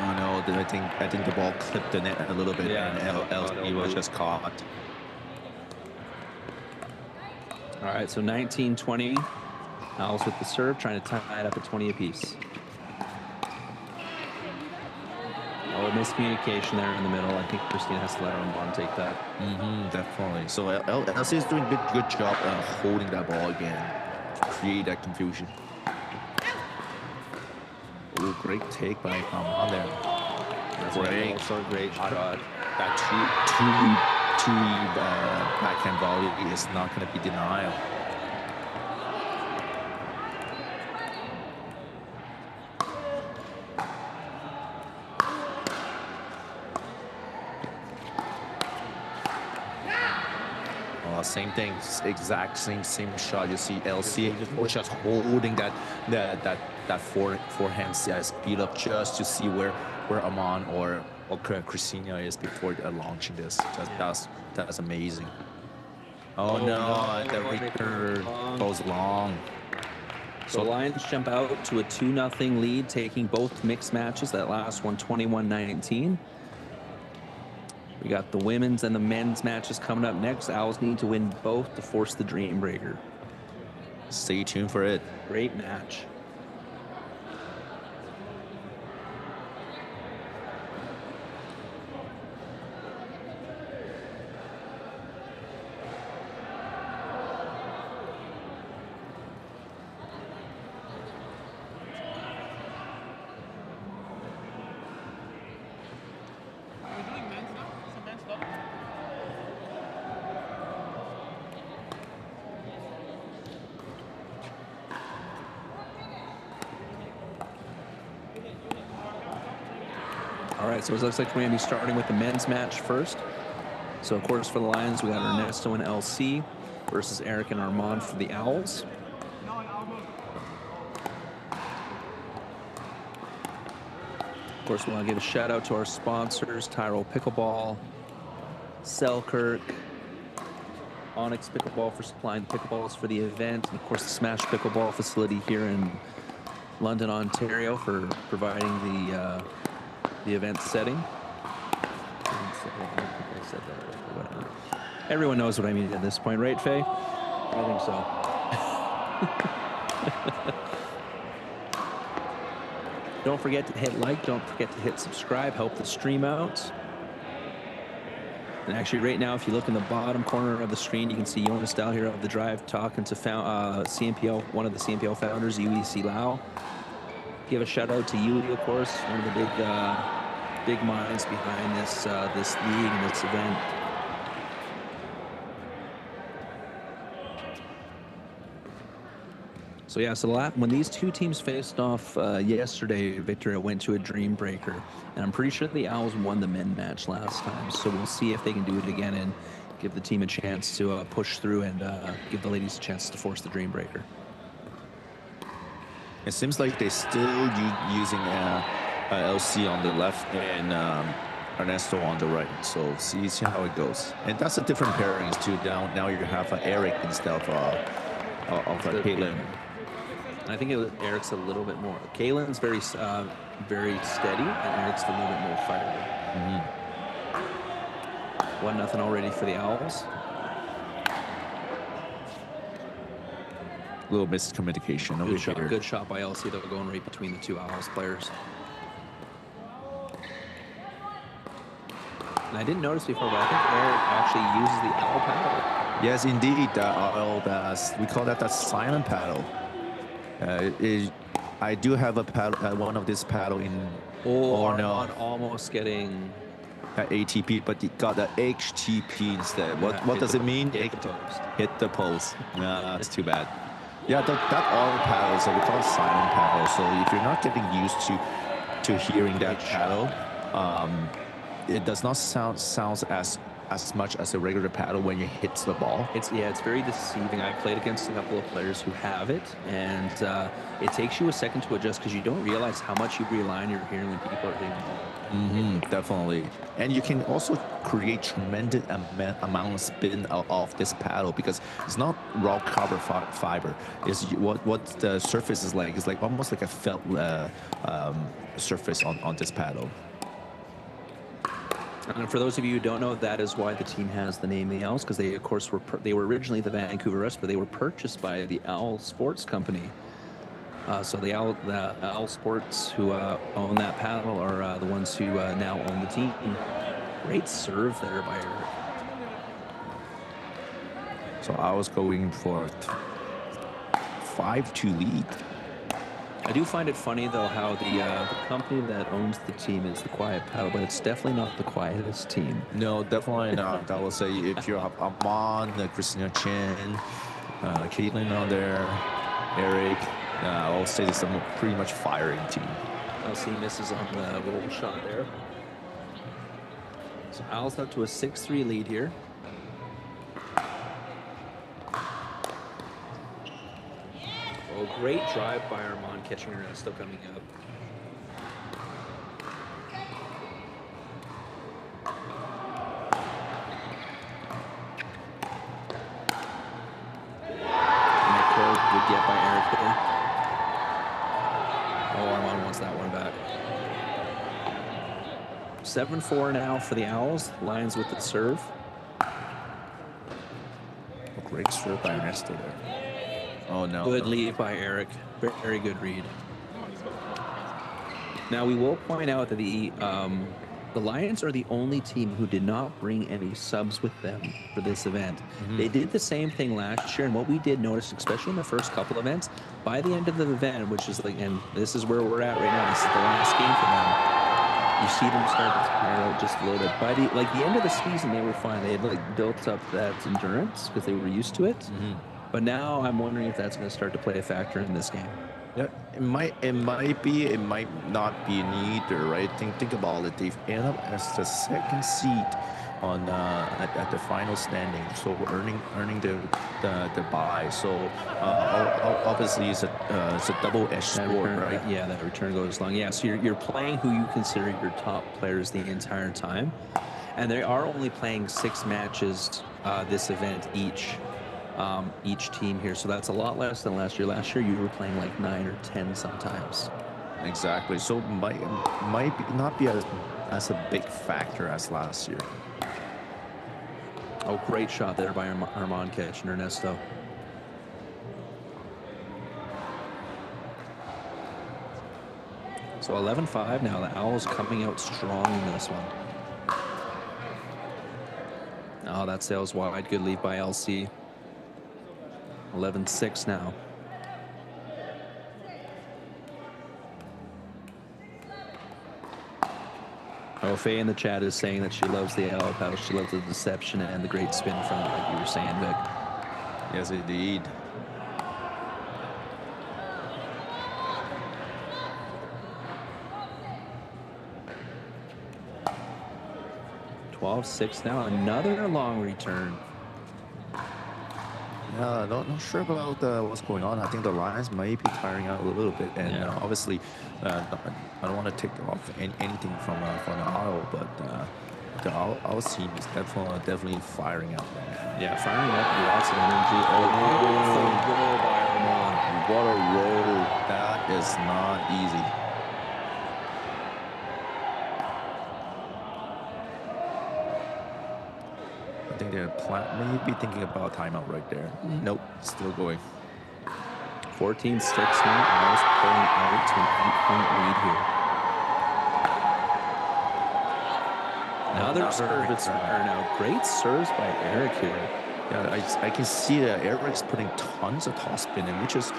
Oh no! I think the ball clipped the net a little bit, and LC was just caught. All right, so 19-20. Owls with the serve, trying to tie it up at 20 apiece. Oh, miscommunication there in the middle. I think Christina has to let Armand take that. Definitely. So LC is doing a good job holding that ball again to create that confusion. Oh, great take by Armand there. That's great. Also a great shot. That two backhand volley is not going to be denial. Same thing, exact same shot. You see LC just holding that forehand speed up just to see where Aman or Christina is before launching this. That's amazing. Oh no, the return goes long. So Lions jump out to a 2-0 lead, taking both mixed matches. That last one, 21-19. We got the women's and the men's matches coming up next. Owls need to win both to force the dream breaker. Stay tuned for it. Great match. All right, so it looks like we're going to be starting with the men's match first. So, of course, for the Lions, we got Ernesto and LC versus Eric and Armand for the Owls. Of course, we want to give a shout out to our sponsors, Tyrol Pickleball, Selkirk, Onyx Pickleball for supplying pickleballs for the event, and of course the Smash Pickleball facility here in London, Ontario for providing the event setting. I said that earlier, whatever. Everyone knows what I mean at this point, right, Faye? I think so. Don't forget to hit like. Don't forget to hit subscribe. Help the stream out. And actually, right now, if you look in the bottom corner of the screen, you can see Jonas Dahl here of The Drive talking to CNPL, one of the CNPL founders, Yui Silao. Give a shout out to Yui, of course, one of the big minds behind this this league and this event. So yeah, so when these two teams faced off yesterday, Victor, it went to a dream breaker, and I'm pretty sure the Owls won the men match last time. So we'll see if they can do it again and give the team a chance to push through and give the ladies a chance to force the dream breaker. It seems like they're still using LC on the left and Ernesto on the right. So see how it goes. And that's a different pairings too. Now you have Eric instead of Caitlin. I think Eric's a little bit more. Kaylin's very steady, and Eric's a little bit more fiery. 1-0 already for the Owls. Little miscommunication. Good shot by LC, though, going right between the two Owls players. And I didn't notice before, but I think Eric actually uses the owl paddle. Yes, indeed. We call that the silent paddle. I do have a paddle, one of this paddle in. Almost getting ATP, but it got the HTP instead. What does it mean? Hit the post. No, that's too bad. Yeah, that all paddles, so we call it silent paddle. So if you're not getting used to hearing that paddle, it does not sound as much as a regular paddle when you hit the ball. It's very deceiving. I played against a couple of players who have it, and it takes you a second to adjust because you don't realize how much you rely on your hearing when people are hitting the ball. Definitely. And you can also create tremendous amount of spin off this paddle because it's not raw carbon fiber. It's what the surface is like. It's like almost like a felt surface on this paddle. And for those of you who don't know, that is why the team has the name the Owls, because they, of course, were originally the Vancouver Rush, but they were purchased by the Owl Sports Company. So the Owl Sports, who own that paddle, are the ones who now own the team. Great serve there by Eric. So I was going for 5-2 lead. I do find it funny, though, how the company that owns the team is the Quiet Paddle, but it's definitely not the quietest team. No, definitely not. I will say if you have Amon, Christina Chen, Caitlin on there, Eric, I will say it's a pretty much firing team. LC misses on the roll shot there. So Owls up to a 6-3 lead here. Oh, great drive by Armand, catching Ernesto coming up. Good get by Eric there. Oh, Armand wants that one back. 7-4 now for the Owls. Lions with the serve. A great serve by Ernesto there. Oh, no. Good lead by Eric. Very good read. Now, we will point out that the Lions are the only team who did not bring any subs with them for this event. They did the same thing last year, and what we did notice, especially in the first couple events, by the end of the event, which is like, and this is where we're at right now, this is the last game for them, you see them start to tire out just a little bit. By the end of the season, they were fine. They had built up that endurance because they were used to it. But now I'm wondering if that's going to start to play a factor in this game. Yeah, it might be, it might not be neither, right? Think about it. They've ended up as the second seed on at the final standing, so earning the bye. So obviously it's a double-edged sword, right? Yeah, that return goes long. Yeah, so you're playing who you consider your top players the entire time, and they are only playing 6 matches this event each team here, so that's a lot less than last year. Last year you were playing like 9 or 10 sometimes. Exactly. So might not be as a big factor as last year. Oh, great shot there by Armand catching Ernesto. So 11-5 now. The Owls coming out strong in this one. Oh, that sails wide. Good lead by LC. 11-6 now. Oh, Faye in the chat is saying that she loves the Owl pouch. She loves the deception and the great spin from it, like you were saying, Vic. Yes, indeed. $12-6 now. Another long return. Yeah, not sure about what's going on. I think the Lions might be tiring out a little bit, and obviously, I don't want to take off anything from the Owl, but the Owl team is definitely firing out. Yeah, firing up, lots of energy. Oh, beautiful roll by Armand. What a roll! That is not easy. I think they're maybe thinking about a timeout right there. Nope, still going. 14-6 now. Owls pulling out to an 8-point lead here. Another serve. It's now great serves by Eric here. Yeah, I can see that Eric's putting tons of topspin in, which is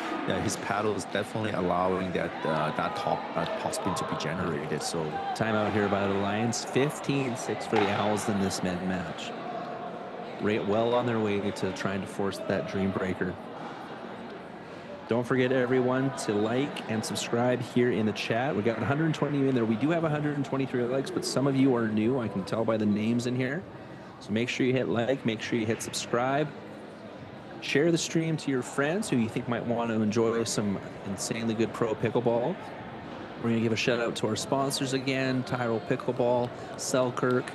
his paddle is definitely allowing that topspin to be generated. So timeout here by the Lions. 15-6 for the Owls in this men match. Right, well on their way to trying to force that dream breaker. Don't forget, everyone, to like and subscribe here in the chat. We got 120 in there. We do have 123 likes, but some of you are new. I can tell by the names in here. So make sure you hit like, make sure you hit subscribe. Share the stream to your friends who you think might want to enjoy some insanely good pro pickleball. We're going to give a shout out to our sponsors again, Tyrol Pickleball, Selkirk,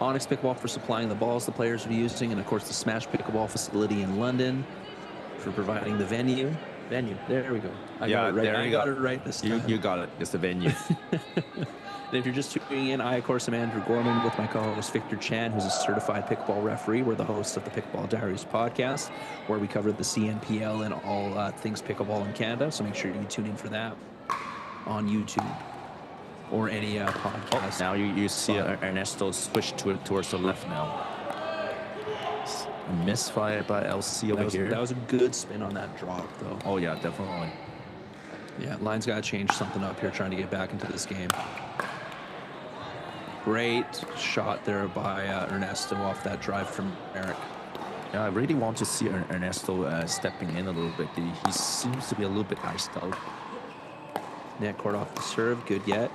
Onyx Pickleball for supplying the balls the players are using, and of course the Smash Pickleball facility in London for providing the venue. There we go. I got it right this time. You got it. It's the venue. And if you're just tuning in, I, of course, am Andrew Gorman with my co-host Victor Chan, who's a certified pickleball referee. We're the hosts of the Pickleball Diaries podcast, where we cover the CNPL and all things pickleball in Canada. So make sure you tune in for that on YouTube or any podcast. Now you see Ernesto switch towards the left now. Misfire by LC over here. That was a good spin on that drop, though. Oh, yeah, definitely. Yeah, Lions got to change something up here trying to get back into this game. Great shot there by Ernesto off that drive from Eric. Yeah, I really want to see Ernesto stepping in a little bit. He seems to be a little bit iced out. Net court off the serve. Good yet.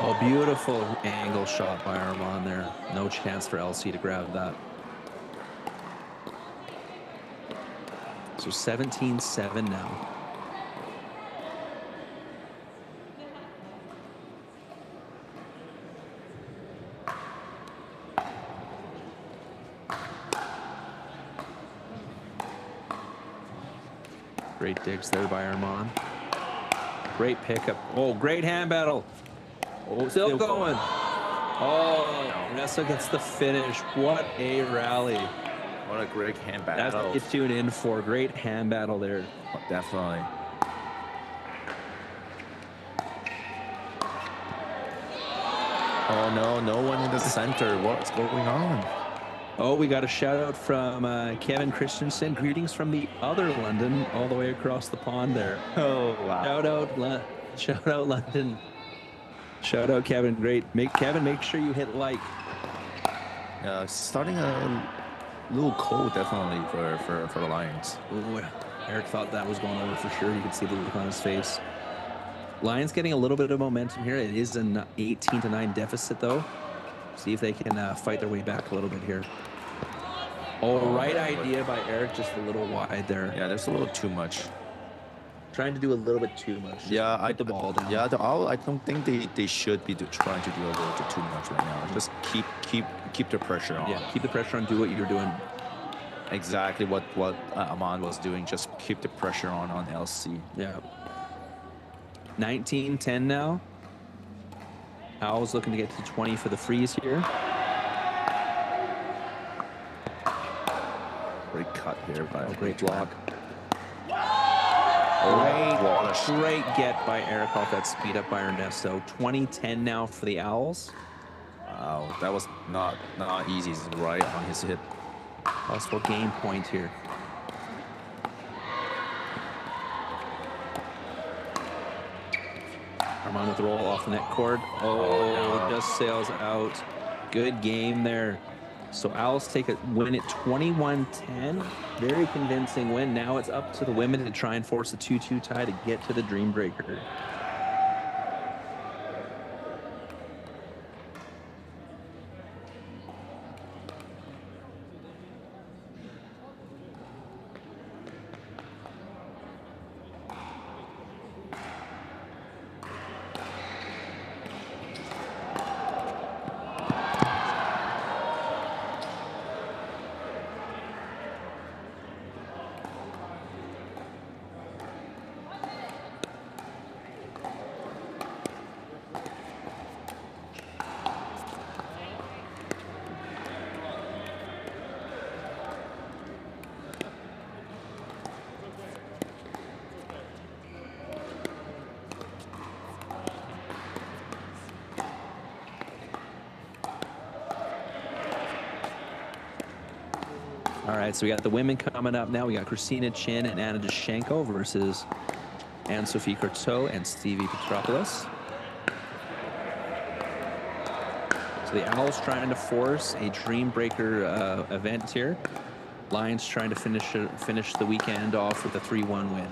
Oh, beautiful angle shot by Armand there. No chance for LC to grab that. So 17-7 now. Great digs there by Armand. Great pickup. Oh, great hand battle. Oh, still going. Oh, Ernesto gets the finish. What a rally. What a great hand battle. That's what you tune in for. Great hand battle there. Oh, definitely. Oh, no one in the center. What's going on? Oh, we got a shout out from Kevin Christensen. Greetings from the other London, all the way across the pond there. Oh, wow. Shout out London. Shout out Kevin. Great. Kevin, make sure you hit like. Starting a little cold, definitely, for the Lions. Ooh, Eric thought that was going over for sure. You could see the look on his face. Lions getting a little bit of momentum here. It is an 18-9 deficit, though. See if they can fight their way back a little bit here. Oh, right idea by Eric, just a little wide there. Yeah, there's a little too much. Trying to do a little bit too much. Yeah, put the ball down. Yeah, I don't think they should be trying to do a little bit too much right now. Just keep the pressure on. Yeah, keep the pressure on. Do what you're doing. Exactly what Armand was doing. Just keep the pressure on LC. Yeah. 19-10 now. Owls looking to get to 20 for the freeze here. Great cut here by Great block. Oh, Great get by Eric off that speed up by Ernesto. 20-10 now for the Owls. wow, that was not easy. It's right on his hip. Possible game point here. Armand with the roll off the net cord. Oh, just sails out. Good game there. So Owls win it 21-10. Very convincing win. Now it's up to the women to try and force a 2-2 tie to get to the Dream Breaker. All right, so we got the women coming up now. We got Christina Chin and Anna Dushenko versus Anne-Sophie Courteau and Stevie Petropoulos. So the Owls trying to force a Dream Breaker event here. Lions trying to finish the weekend off with a 3-1 win.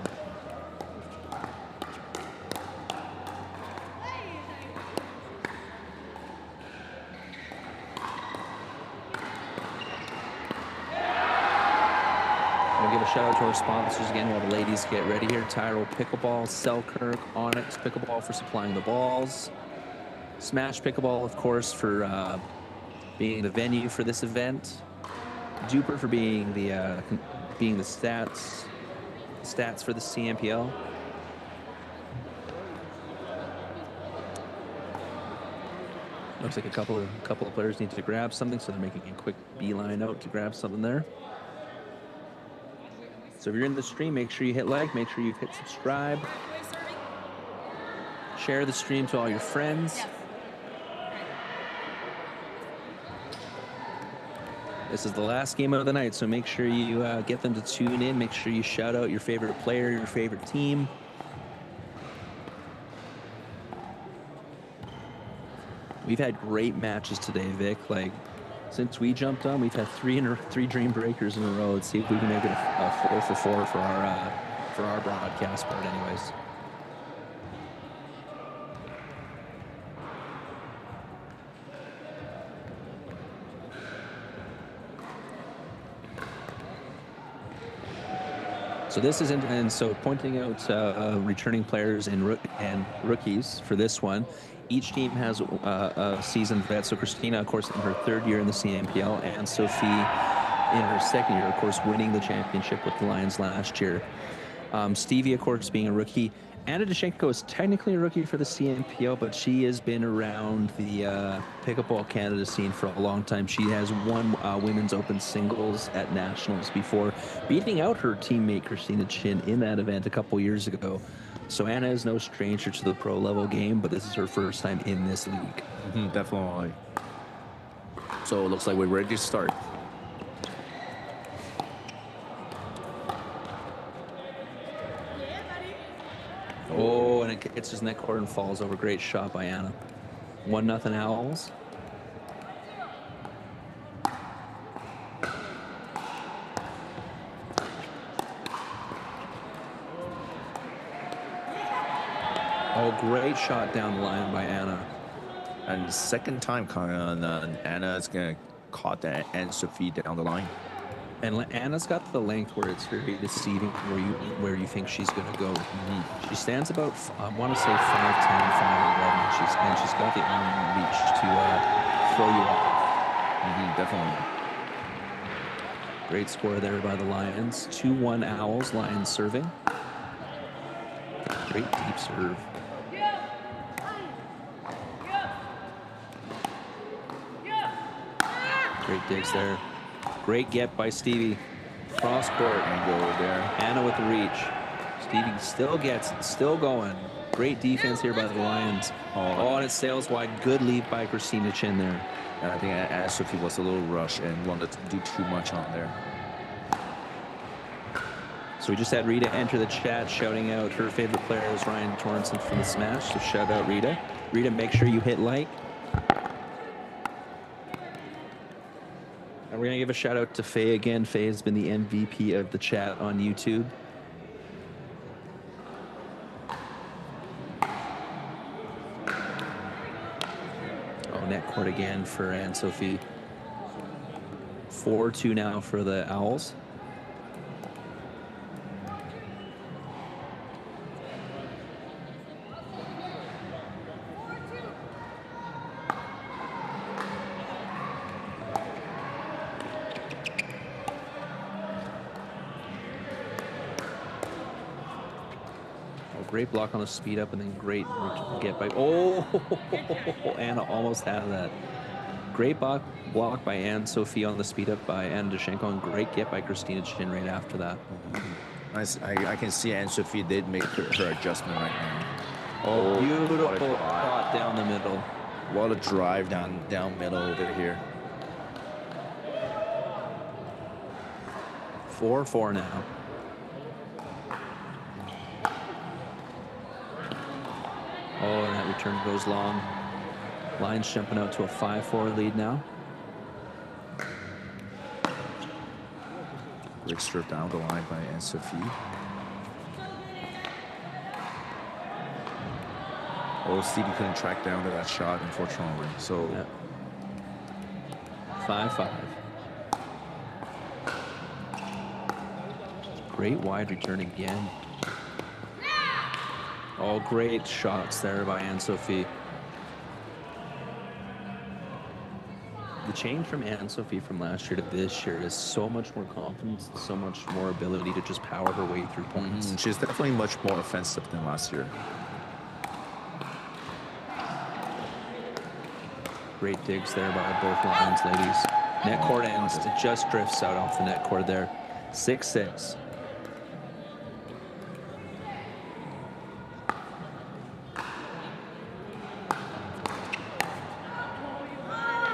Shout out to our sponsors again while the ladies get ready here. Tyrol Pickleball, Selkirk, Onyx Pickleball for supplying the balls. Smash Pickleball, of course, for being the venue for this event. Duper for being the stats for the CNPL. Looks like a couple of players need to grab something, so they're making a quick beeline out to grab something there. So if you're in the stream, make sure you hit like, make sure you've hit subscribe. Share the stream to all your friends. This is the last game of the night, so make sure you get them to tune in. Make sure you shout out your favorite player, your favorite team. We've had great matches today, Vic. Like, since we jumped on, we've had three Dream Breakers in a row. Let's see if we can make it a 4 for 4 for our broadcast part, anyways. So this is, and so pointing out returning players and rookies for this one. Each team has a seasoned vet. So Christina, of course, in her 3rd year in the CNPL, and Sophie in her 2nd year, of course, winning the championship with the Lions last year. Stevie, of course, being a rookie. Anna Dushenko is technically a rookie for the CNPL, but she has been around the Pickleball Canada scene for a long time. She has won women's open singles at nationals before, beating out her teammate Christina Chin in that event a couple years ago. So Anna is no stranger to the pro level game, but this is her first time in this league. Definitely. So it looks like we're ready to start. Oh, and it hits his neck cord and falls over. Great shot by Anna. 1-0 Owls. Oh, great shot down the line by Anna. And second time, Anna's gonna caught that and Sophie down the line. And Anna's got the length where it's very deceiving where you think she's going to go. She stands about, I want to say 5'10", 5'11". And she's got the arm reach to throw you off. Definitely. Great score there by the Lions. 2-1 Owls. Lions serving. Great deep serve. Great digs there. Great get by Stevie. Cross court. Angle there. Anna with the reach. Stevie still gets it, still going. Great defense here by the Lions. Oh, and it sails wide. Good lead by Christina Chin there. And I think Sophie was a little rushed and wanted to do too much on there. So we just had Rita enter the chat shouting out her favorite player is Ryan Torrenson from the Smash. So shout out Rita. Rita, make sure you hit like. And we're going to give a shout out to Faye again. Faye has been the MVP of the chat on YouTube. Oh, net court again for Anne-Sophie. 4-2 now for the Owls. Great block on the speed up and then great get by. Oh, Anna almost had that. Great block by Anne-Sophie on the speed up by Anna Deshenko and great get by Christina Chin right after that. I can see Anne-Sophie did make her adjustment right now. Oh, beautiful shot down the middle. What a drive down middle over here. 4-4 now. Oh, and that return goes long. Lions jumping out to a 5-4 lead now. Great serve down the line by Anne-Sophie. Oh, Stevie couldn't track down to that shot, unfortunately. So, yeah. 5-5. Great wide return again. Oh, great shots there by Anne-Sophie. The change from Anne-Sophie from last year to this year is so much more confidence, so much more ability to just power her way through points. She's definitely much more offensive than last year. Great digs there by both Lions ladies. Net court ends. It just drifts out off the net court there. 6-6.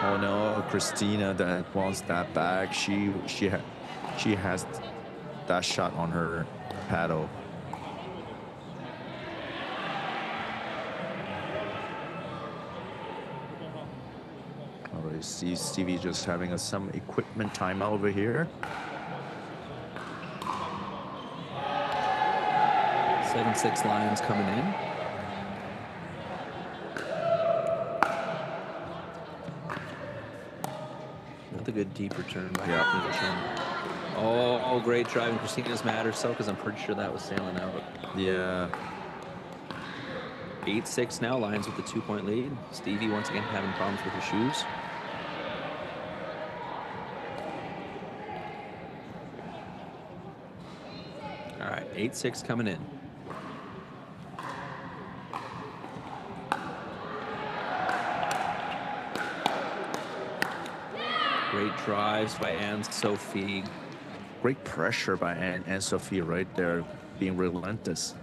Oh no, Christina that wants that back. She has that shot on her paddle. I see Stevie just having some equipment timeout over here. 7-6 Lions coming in. With a good deep return by Christina Chin. Oh, great driving. Christina's mad herself because I'm pretty sure that was sailing out. Yeah. 8-6 now. Lions with the 2-point lead. Stevie once again having problems with her shoes. All right, 8-6 coming in. Great drives by Anne-Sophie. Great pressure by Anne-Sophie right there, being relentless.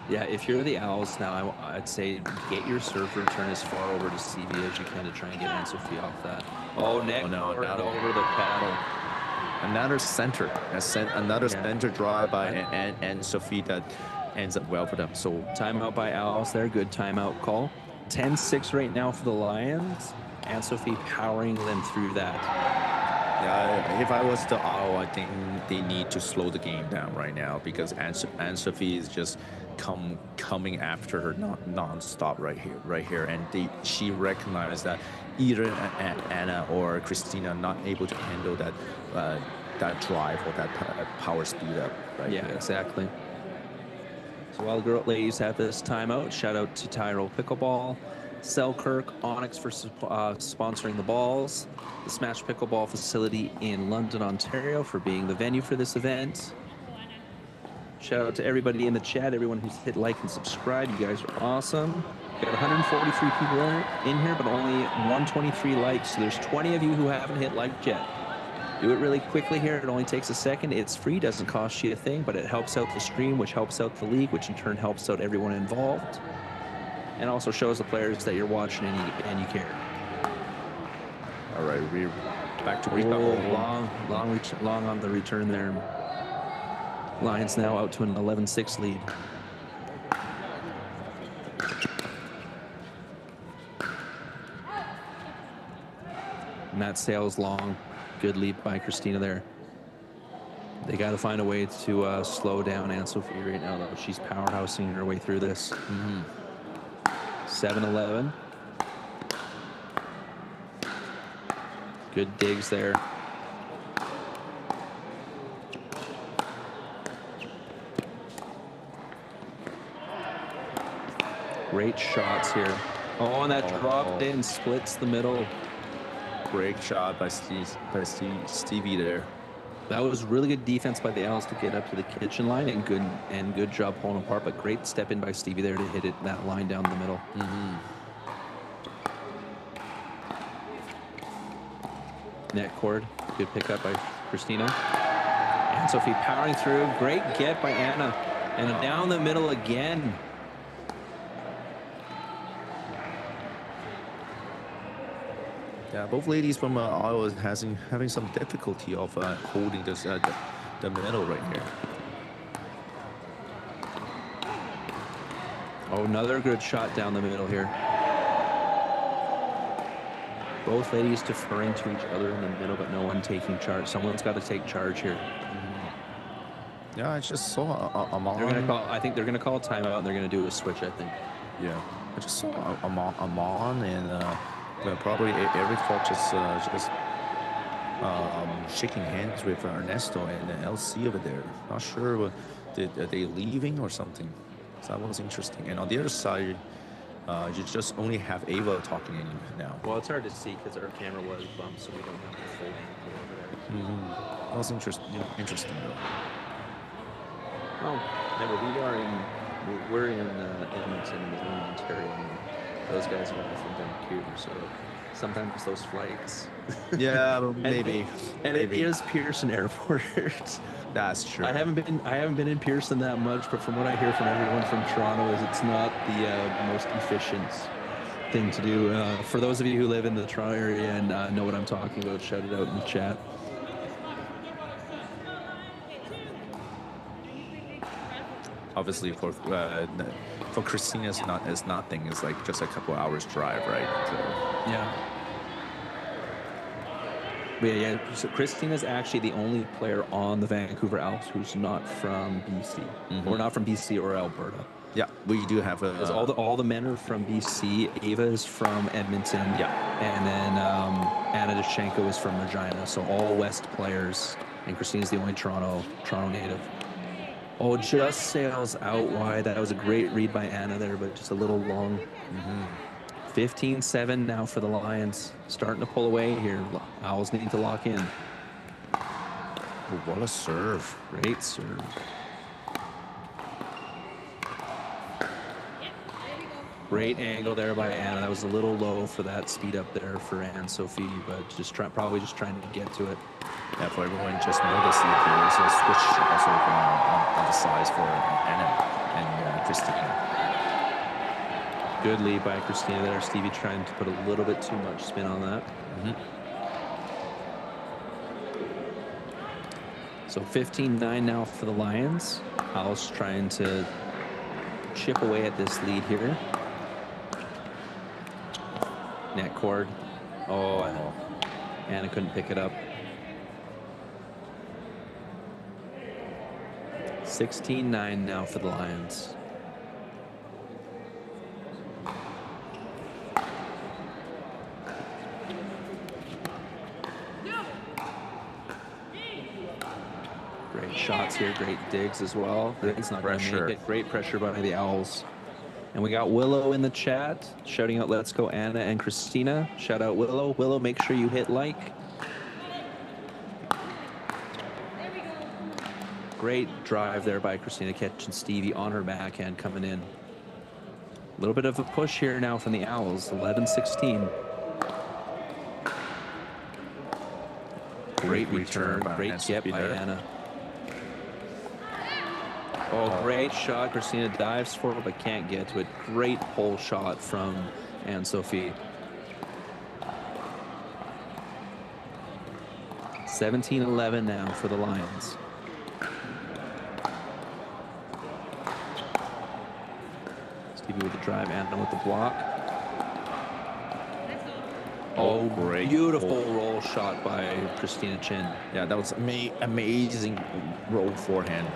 Yeah, if you're the Owls now, I'd say get your serve return as far over to Stevie as you can to try and get Anne-Sophie off that. Oh, Nick, no, not over the paddle. Another center, center drive by Anne-Sophie that ends up well for them. So timeout by Owls there, good timeout call. 10-6 right now for the Lions. Anne-Sophie powering them through that. Yeah, if I was the Owl, I think they need to slow the game down right now because Anne-Sophie is just coming after her non-stop right here, and she recognized that either Anna or Christina not able to handle that drive or that power speed up. Right yeah, here. Exactly. So while the girl ladies have this timeout, shout out to Tyrell Pickleball, Selkirk, Onyx for sponsoring the balls, the Smash Pickleball facility in London, Ontario for being the venue for this event. Shout out to everybody in the chat, everyone who's hit like and subscribe. You guys are awesome. Got 143 people in here, but only 123 likes. So there's 20 of you who haven't hit like yet. Do it really quickly here. It only takes a second. It's free, doesn't cost you a thing, but it helps out the stream, which helps out the league, which in turn helps out everyone involved, and also shows the players that you're watching and you care. All right, we're back to rebound. Long on the return there. Lions now out to an 11-6 lead. Matt Sales long. Good lead by Christina there. They got to find a way to slow down Anne-Sophie right now, though. She's powerhousing her way through this. 7-11. Good digs there. Great shots here. Oh, and that dropped in, splits the middle. Great shot by Stevie there. That was really good defense by the Owls to get up to the kitchen line, and good job pulling apart, but great step in by Stevie there to hit it that line down the middle. Net cord, good pickup by Christina. And Sophie powering through, great get by Anna, and down the middle again. Yeah, both ladies from Iowa having some difficulty of holding this the middle right here. Oh, another good shot down the middle here. Both ladies deferring to each other in the middle, but no one taking charge. Someone's got to take charge here. Yeah, I just saw Amon. They're gonna call. I think they're gonna call a timeout, and they're gonna do a switch. I think. Yeah, I just saw Amon and probably Eric Fox just shaking hands with Ernesto and LC over there. Not sure, are they leaving or something? So that was interesting. And on the other side, you just only have Ava talking in now. Well, it's hard to see because our camera was bumped, so we don't have the full angle over there. That was interesting though. Oh, remember we're in Edmonton, Missouri, Ontario, and those guys are from Vancouver, so sometimes those flights. Yeah, maybe. It is Pearson Airport. That's true. I haven't been in Pearson that much, but from what I hear from everyone from Toronto, is it's not the most efficient thing to do. For those of you who live in the Toronto area and know what I'm talking about, shout it out in the chat. Obviously, for Christina, it's nothing. It's like just a couple hours drive, right? So. Yeah. But yeah. So Christina's actually the only player on the Vancouver Owls who's not from BC, or not from BC or Alberta. Yeah, we do have a. All the men are from BC. Ava is from Edmonton. Yeah. And then Anna Duschenko is from Regina. So all West players, and Christina's the only Toronto native. Oh, just sails out wide. That was a great read by Anna there, but just a little long. 15-7 now for the Lions. Starting to pull away here. Owls need to lock in. Oh, what a serve. Great serve. Great angle there by Anna. That was a little low for that speed up there for Anne-Sophie, but probably just trying to get to it. Yeah, for everyone just noticed there's a switch also on the sides for Anna and Christina. Good lead by Christina there. Stevie trying to put a little bit too much spin on that. So 15-9 now for the Lions. Owls trying to chip away at this lead here. Net cord. Oh, Anna couldn't pick it up. 16-9 now for the Lions. Great shots here, great digs as well. It's not pressure. Great pressure by the Owls. And we got Willow in the chat shouting out, "Let's go, Anna and Christina." Shout out Willow. Willow, make sure you hit like. Great drive there by Christina, catching Stevie on her backhand coming in. A little bit of a push here now from the Owls, 11-16. Great return, great get by Anna. Oh, great shot. Christina dives for it, but can't get to it. Great pull shot from Anne-Sophie. 17-11 now for the Lions. Stevie with the drive, Anna with the block. Oh, great. Beautiful roll shot by Christina Chin. Yeah, that was amazing roll forehand.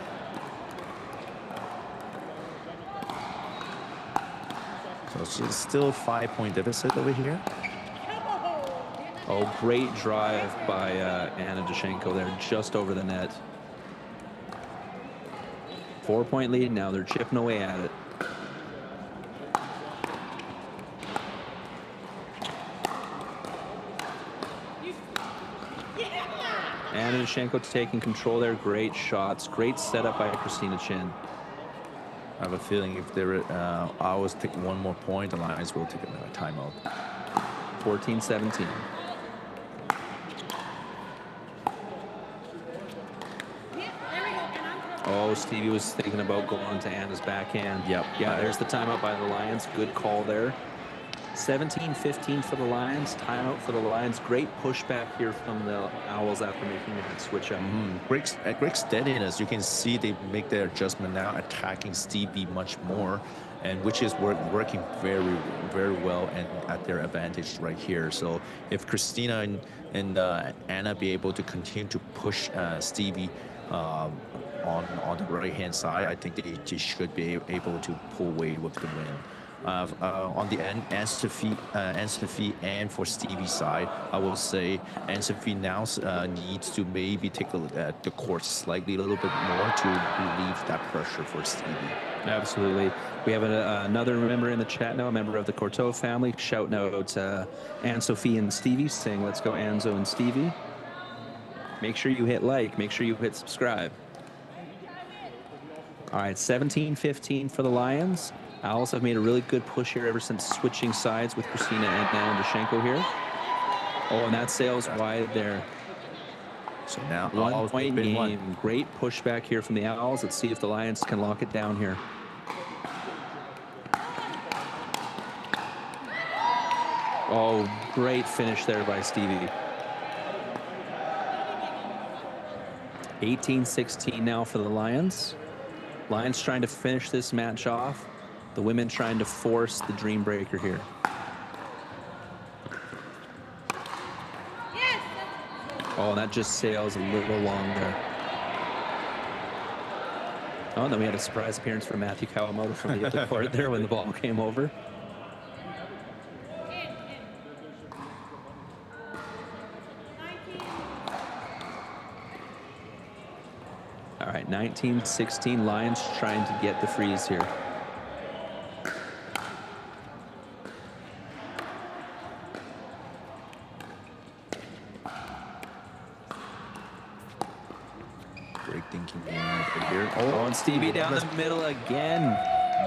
So she's still 5-point deficit over here. Oh, great drive by Anna Dashenko there, just over the net. 4-point lead now. They're chipping away at it. Anna Dashenko taking control there. Great shots. Great setup by Christina Chin. I have a feeling if there Owls take one more point, the Lions will take another timeout. 14-17. Oh, Stevie was thinking about going to Anna's backhand. Yep. Yeah, there's the timeout by the Lions. Good call there. 17-15 for the Lions. Timeout for the Lions. Great pushback here from the Owls after making that switch up. Great steadiness. You can see they make their adjustment now, attacking Stevie much more, and which is working very, very well and at their advantage right here. So if Christina and Anna be able to continue to push Stevie on the right hand side, I think they should be able to pull away with the win. On the end, Anne-Sophie and for Stevie's side, I will say Anne-Sophie now needs to maybe take a look at the court slightly a little bit more to relieve that pressure for Stevie. Absolutely. We have another member in the chat now, a member of the Courteau family, shouting out Anne-Sophie and Stevie, saying, let's go Anzo and Stevie. Make sure you hit like, make sure you hit subscribe. All right, 17-15 for the Lions. Owls have made a really good push here ever since switching sides with Christina and now Dashenko here. Oh, and that sails wide there. So now 1 point game. Great pushback here from the Owls. Let's see if the Lions can lock it down here. Oh, great finish there by Stevie. 18-16 now for the Lions. Lions trying to finish this match off. The women trying to force the dream breaker here. Oh, that just sails a little long there. Oh, and then we had a surprise appearance from Matthew Kawamoto from the other court there when the ball came over. All right, 19-16, Lions trying to get the freeze here. Great thinking game over here. Oh, and Stevie down the middle again.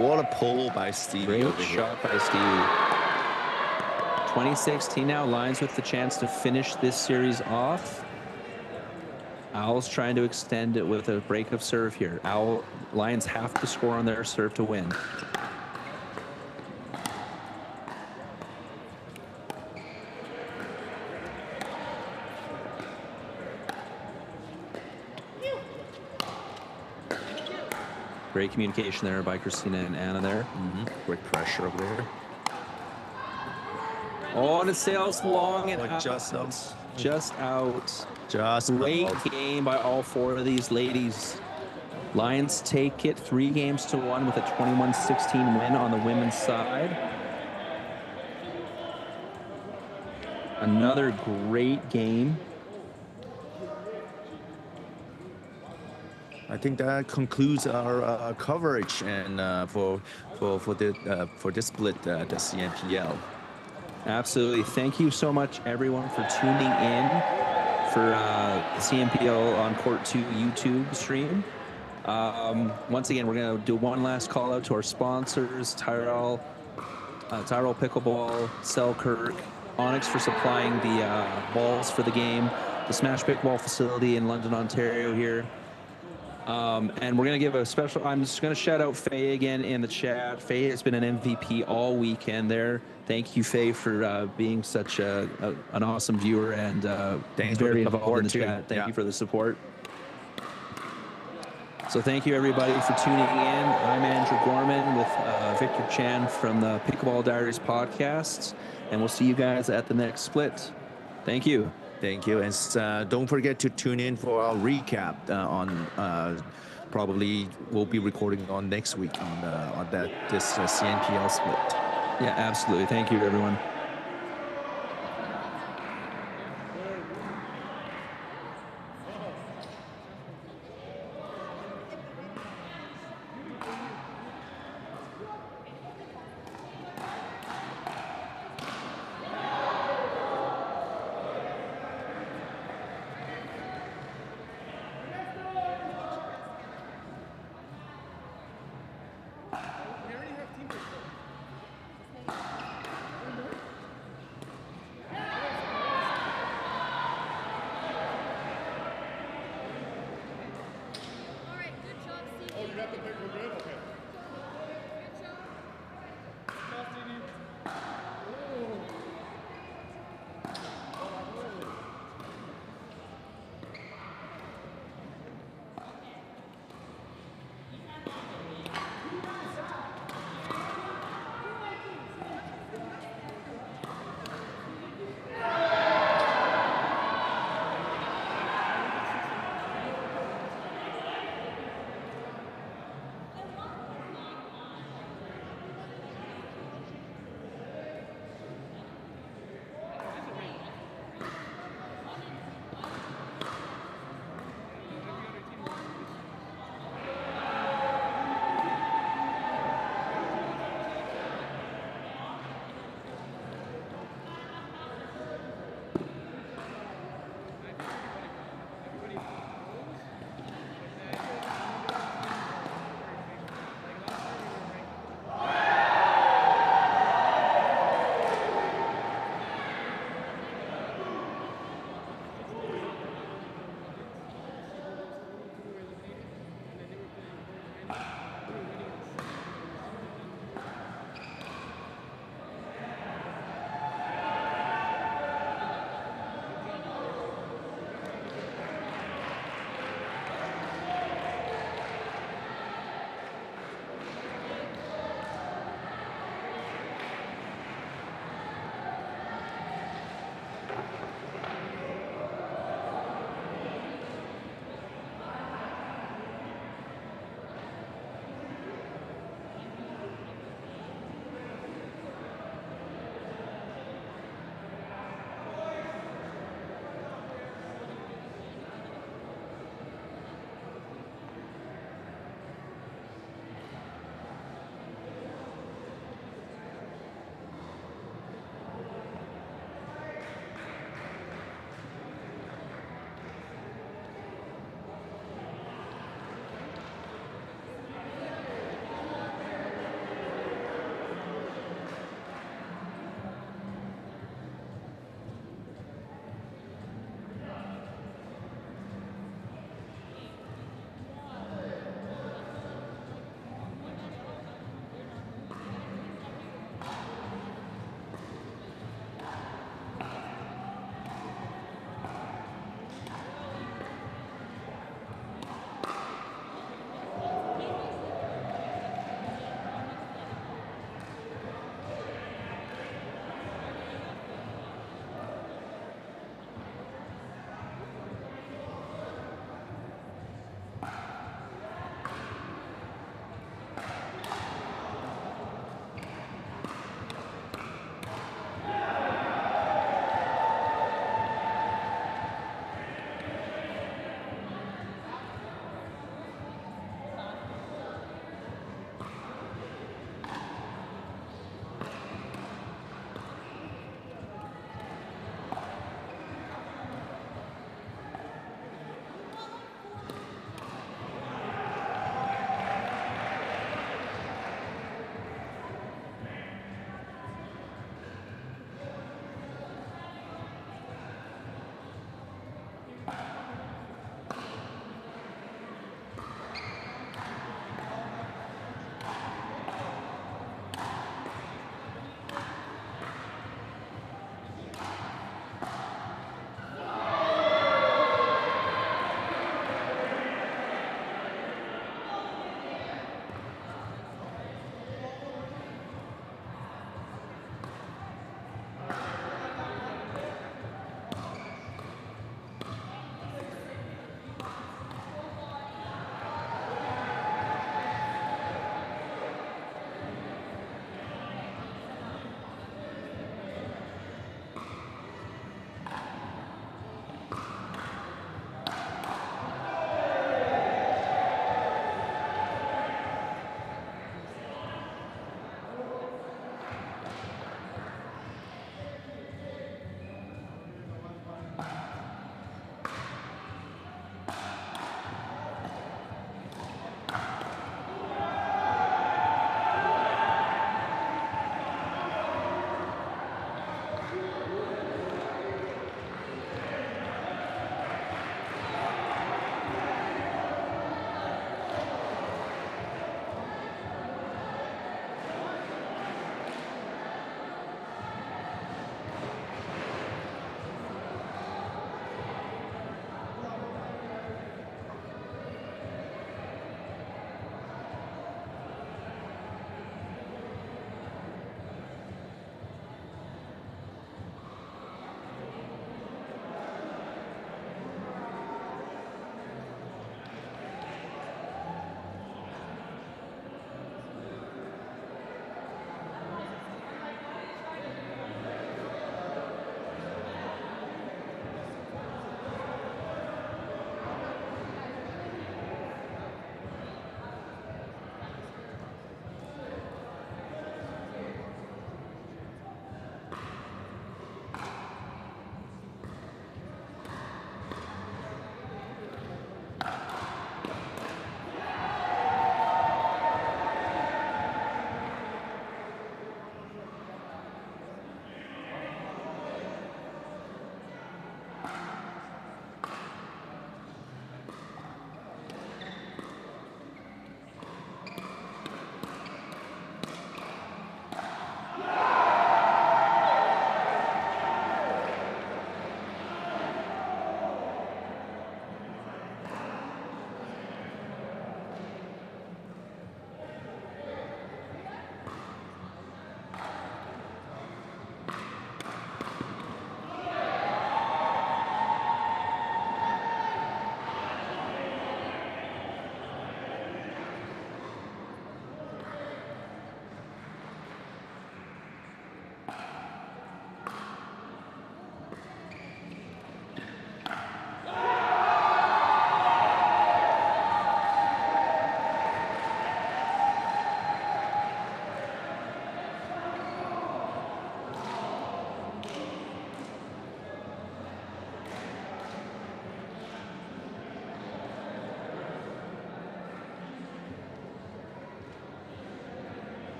What a pull by Stevie. Great shot by Stevie. 2016 now, Lions with the chance to finish this series off. Owls trying to extend it with a break of serve here. Lions have to score on their serve to win. Great communication there by Christina and Anna there. Great pressure over there. Oh, and it sails long and out. Just out. Just out. Great game by all four of these ladies. Lions take it 3-1 with a 21-16 win on the women's side. Another great game. I think that concludes our coverage and for this split the CNPL. Absolutely. Thank you so much, everyone, for tuning in for the CNPL on Court 2 YouTube stream. Once again, we're going to do one last call out to our sponsors, Tyrell, Tyrol Pickleball, Selkirk, Onyx for supplying the balls for the game, the Smash Pickleball facility in London, Ontario here. And we're going to give a special, I'm just going to shout out Faye again in the chat. Faye has been an MVP all weekend there. Thank you, Faye, for being such an awesome viewer and Thanks for very the involved in the support, too. chat. Thank Yeah. you for the support. So thank you, everybody, for tuning in. I'm Andrew Gorman with Victor Chan from the Pickleball Diaries podcast, and we'll see you guys at the next split. Thank you. Thank you, and don't forget to tune in for our recap on. Probably we'll be recording on next week on this CNPL split. Yeah, absolutely. Thank you, everyone.